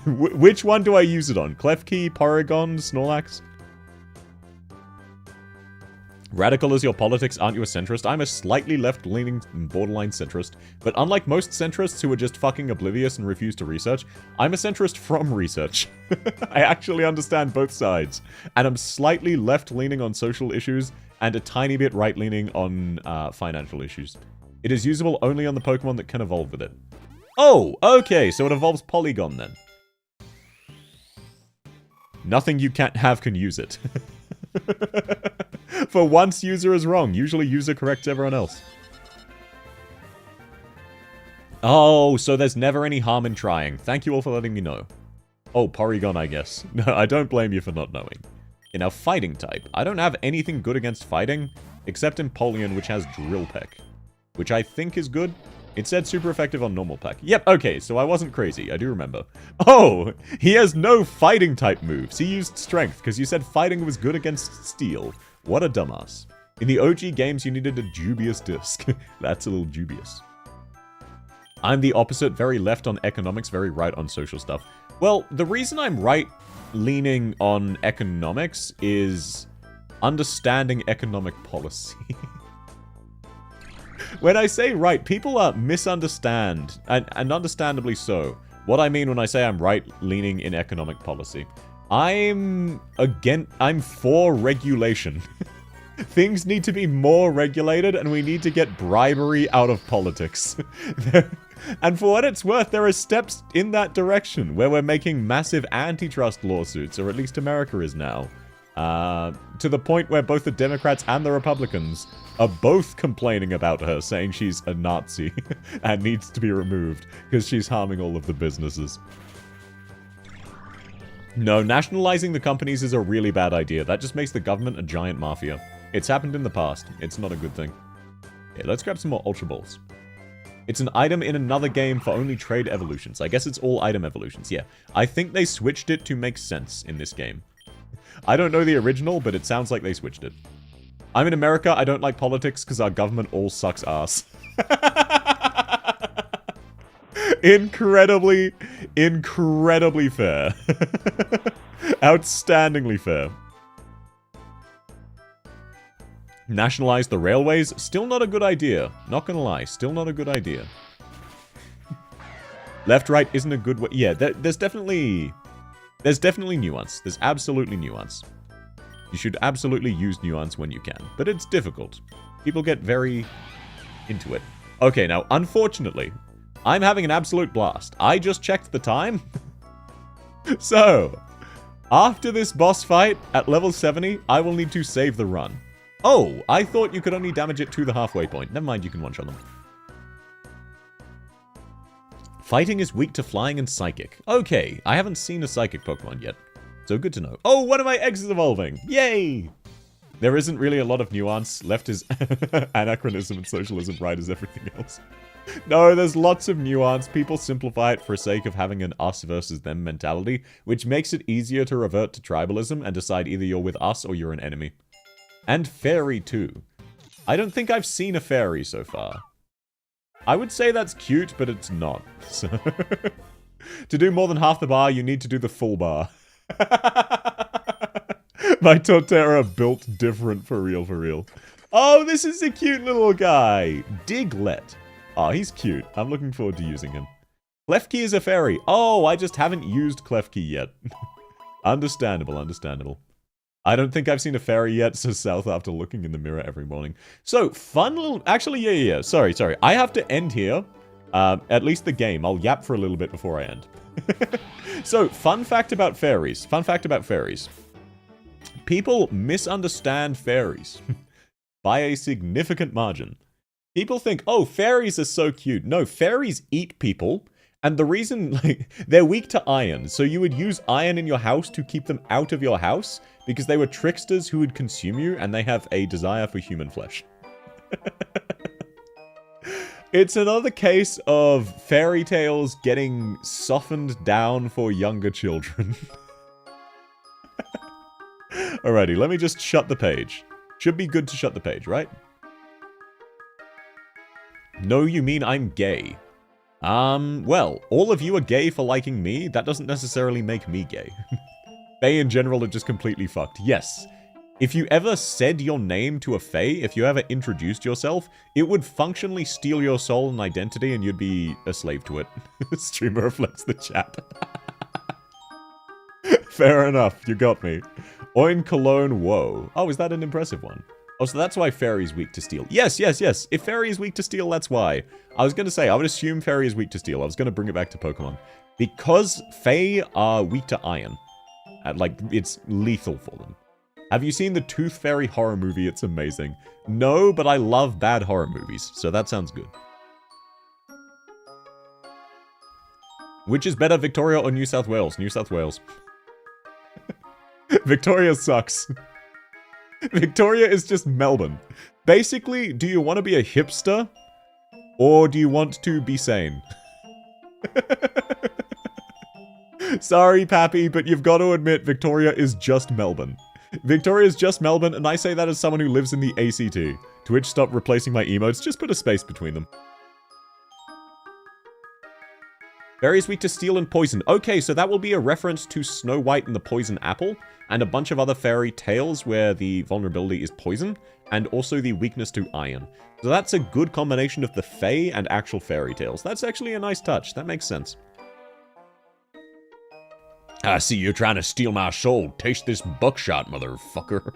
Which one do I use it on? Klefki, Porygon, Snorlax? Radical as your politics, aren't you a centrist? I'm a slightly left-leaning borderline centrist, but unlike most centrists who are just fucking oblivious and refuse to research, I'm a centrist from research. I actually understand both sides, and I'm slightly left-leaning on social issues and a tiny bit right-leaning on financial issues. It is usable only on the Pokemon that can evolve with it. Oh, okay, so it evolves Polygon then. Nothing you can't have can use it. For once, user is wrong. Usually user corrects everyone else. Oh, so there's never any harm in trying. Thank you all for letting me know. Oh, Porygon, I guess. No, I don't blame you for not knowing. In our fighting type, I don't have anything good against fighting, except Empoleon, which has Drill Peck, which I think is good. It said super effective on normal pack. Yep, okay, so I wasn't crazy. I do remember. Oh, he has no fighting type moves. He used strength, because you said fighting was good against steel. What a dumbass. In the OG games, you needed a dubious disc. That's a little dubious. I'm the opposite, very left on economics, very right on social stuff. Well, the reason I'm right-leaning on economics is understanding economic policy. When I say right, people misunderstand, and understandably so, what I mean when I say I'm right-leaning in economic policy. I'm for regulation. Things need to be more regulated, and we need to get bribery out of politics. And for what it's worth, there are steps in that direction, where we're making massive antitrust lawsuits, or at least America is now. To the point where both the Democrats and the Republicans are both complaining about her, saying she's a Nazi and needs to be removed because she's harming all of the businesses. No, nationalizing the companies is a really bad idea. That just makes the government a giant mafia. It's happened in the past. It's not a good thing. Okay, let's grab some more Ultra Balls. It's an item in another game for only trade evolutions. I guess it's all item evolutions, yeah. I think they switched it to make sense in this game. I don't know the original, but it sounds like they switched it. I'm in America, I don't like politics because our government all sucks ass. Incredibly fair. Outstandingly fair. Nationalize the railways? Still not a good idea. Not gonna lie, still not a good idea. Left-right isn't a good way. Yeah, there's definitely nuance. There's absolutely nuance. You should absolutely use nuance when you can, but it's difficult. People get very into it. Okay, now, unfortunately, I'm having an absolute blast. I just checked the time. So, after this boss fight at level 70, I will need to save the run. Oh, I thought you could only damage it to the halfway point. Never mind, you can one-shot them. Fighting is weak to flying and psychic. Okay, I haven't seen a psychic Pokemon yet. So good to know. Oh, one of my eggs is evolving! Yay! There isn't really a lot of nuance. Left is anachronism and socialism, right is everything else. No, there's lots of nuance. People simplify it for the sake of having an us versus them mentality, which makes it easier to revert to tribalism and decide either you're with us or you're an enemy. And fairy, too. I don't think I've seen a fairy so far. I would say that's cute, but it's not. So to do more than half the bar, you need to do the full bar. My Torterra built different for real, for real. Oh, this is a cute little guy. Diglett. Oh, he's cute. I'm looking forward to using him. Klefki is a fairy. Oh, I just haven't used Klefki yet. Understandable, understandable. I don't think I've seen a fairy yet, so south after looking in the mirror every morning. So, fun little... Actually, yeah. Sorry. I have to end here. At least the game. I'll yap for a little bit before I end. So, fun fact about fairies. People misunderstand fairies. By a significant margin. People think, oh, fairies are so cute. No, fairies eat people. And the reason, they're weak to iron. So you would use iron in your house to keep them out of your house. Because they were tricksters who would consume you. And they have a desire for human flesh. It's another case of fairy tales getting softened down for younger children. Alrighty, let me just shut the page. Should be good to shut the page, right? No, you mean I'm gay. Well, all of you are gay for liking me. That doesn't necessarily make me gay. Fae in general are just completely fucked. Yes. If you ever said your name to a Fae, if you ever introduced yourself, it would functionally steal your soul and identity and you'd be a slave to it. Streamer reflects the chat. Fair enough, you got me. Oin Cologne, whoa. Oh, is that an impressive one? Oh, so that's why Fairy's weak to steel. Yes. If Fairy is weak to steel, that's why. I was going to say, I would assume Fairy is weak to steel. I was going to bring it back to Pokemon. Because Fae are weak to iron. Like, it's lethal for them. Have you seen the Tooth Fairy horror movie? It's amazing. No, but I love bad horror movies, so that sounds good. Which is better, Victoria or New South Wales? New South Wales. Victoria sucks. Victoria is just Melbourne. Basically, do you want to be a hipster? Or do you want to be sane? Sorry, Pappy, but you've got to admit Victoria is just Melbourne. Victoria is just Melbourne, and I say that as someone who lives in the ACT. Twitch, stop replacing my emotes, just put a space between them. Fairy is weak to steel and poison. Okay, so that will be a reference to Snow White and the Poison Apple, and a bunch of other fairy tales where the vulnerability is poison, and also the weakness to iron. So that's a good combination of the Fae and actual fairy tales. That's actually a nice touch. That makes sense. I see you're trying to steal my soul. Taste this buckshot, motherfucker.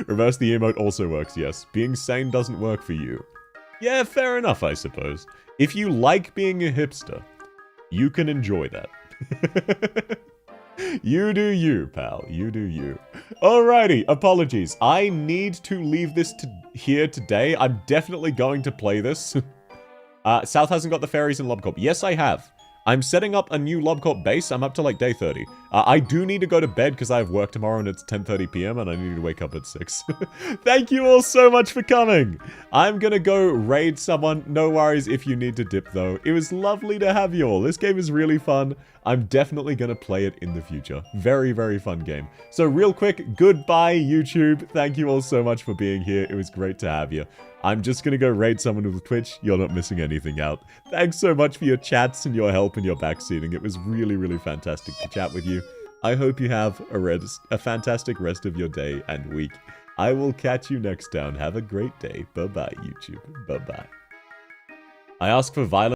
Reverse the emote also works, yes. Being sane doesn't work for you. Yeah, fair enough, I suppose. If you like being a hipster, you can enjoy that. You do you, pal. You do you. Alrighty, apologies. I need to leave this here today. I'm definitely going to play this. South hasn't got the fairies in Lobcorp. Yes, I have. I'm setting up a new Lobcorp base. I'm up to like day 30. I do need to go to bed because I have work tomorrow and it's 10:30 p.m. and I need to wake up at 6. Thank you all so much for coming. I'm gonna go raid someone. No worries if you need to dip, though. It was lovely to have you all. This game is really fun. I'm definitely gonna play it in the future. Very, very fun game. So real quick, goodbye, YouTube. Thank you all so much for being here. It was great to have you. I'm just gonna go raid someone with Twitch. You're not missing anything out. Thanks so much for your chats and your help and your backseating. It was really, really fantastic to chat with you. I hope you have a fantastic rest of your day and week. I will catch you next time. Have a great day. Bye-bye, YouTube. Bye-bye. I ask for violence.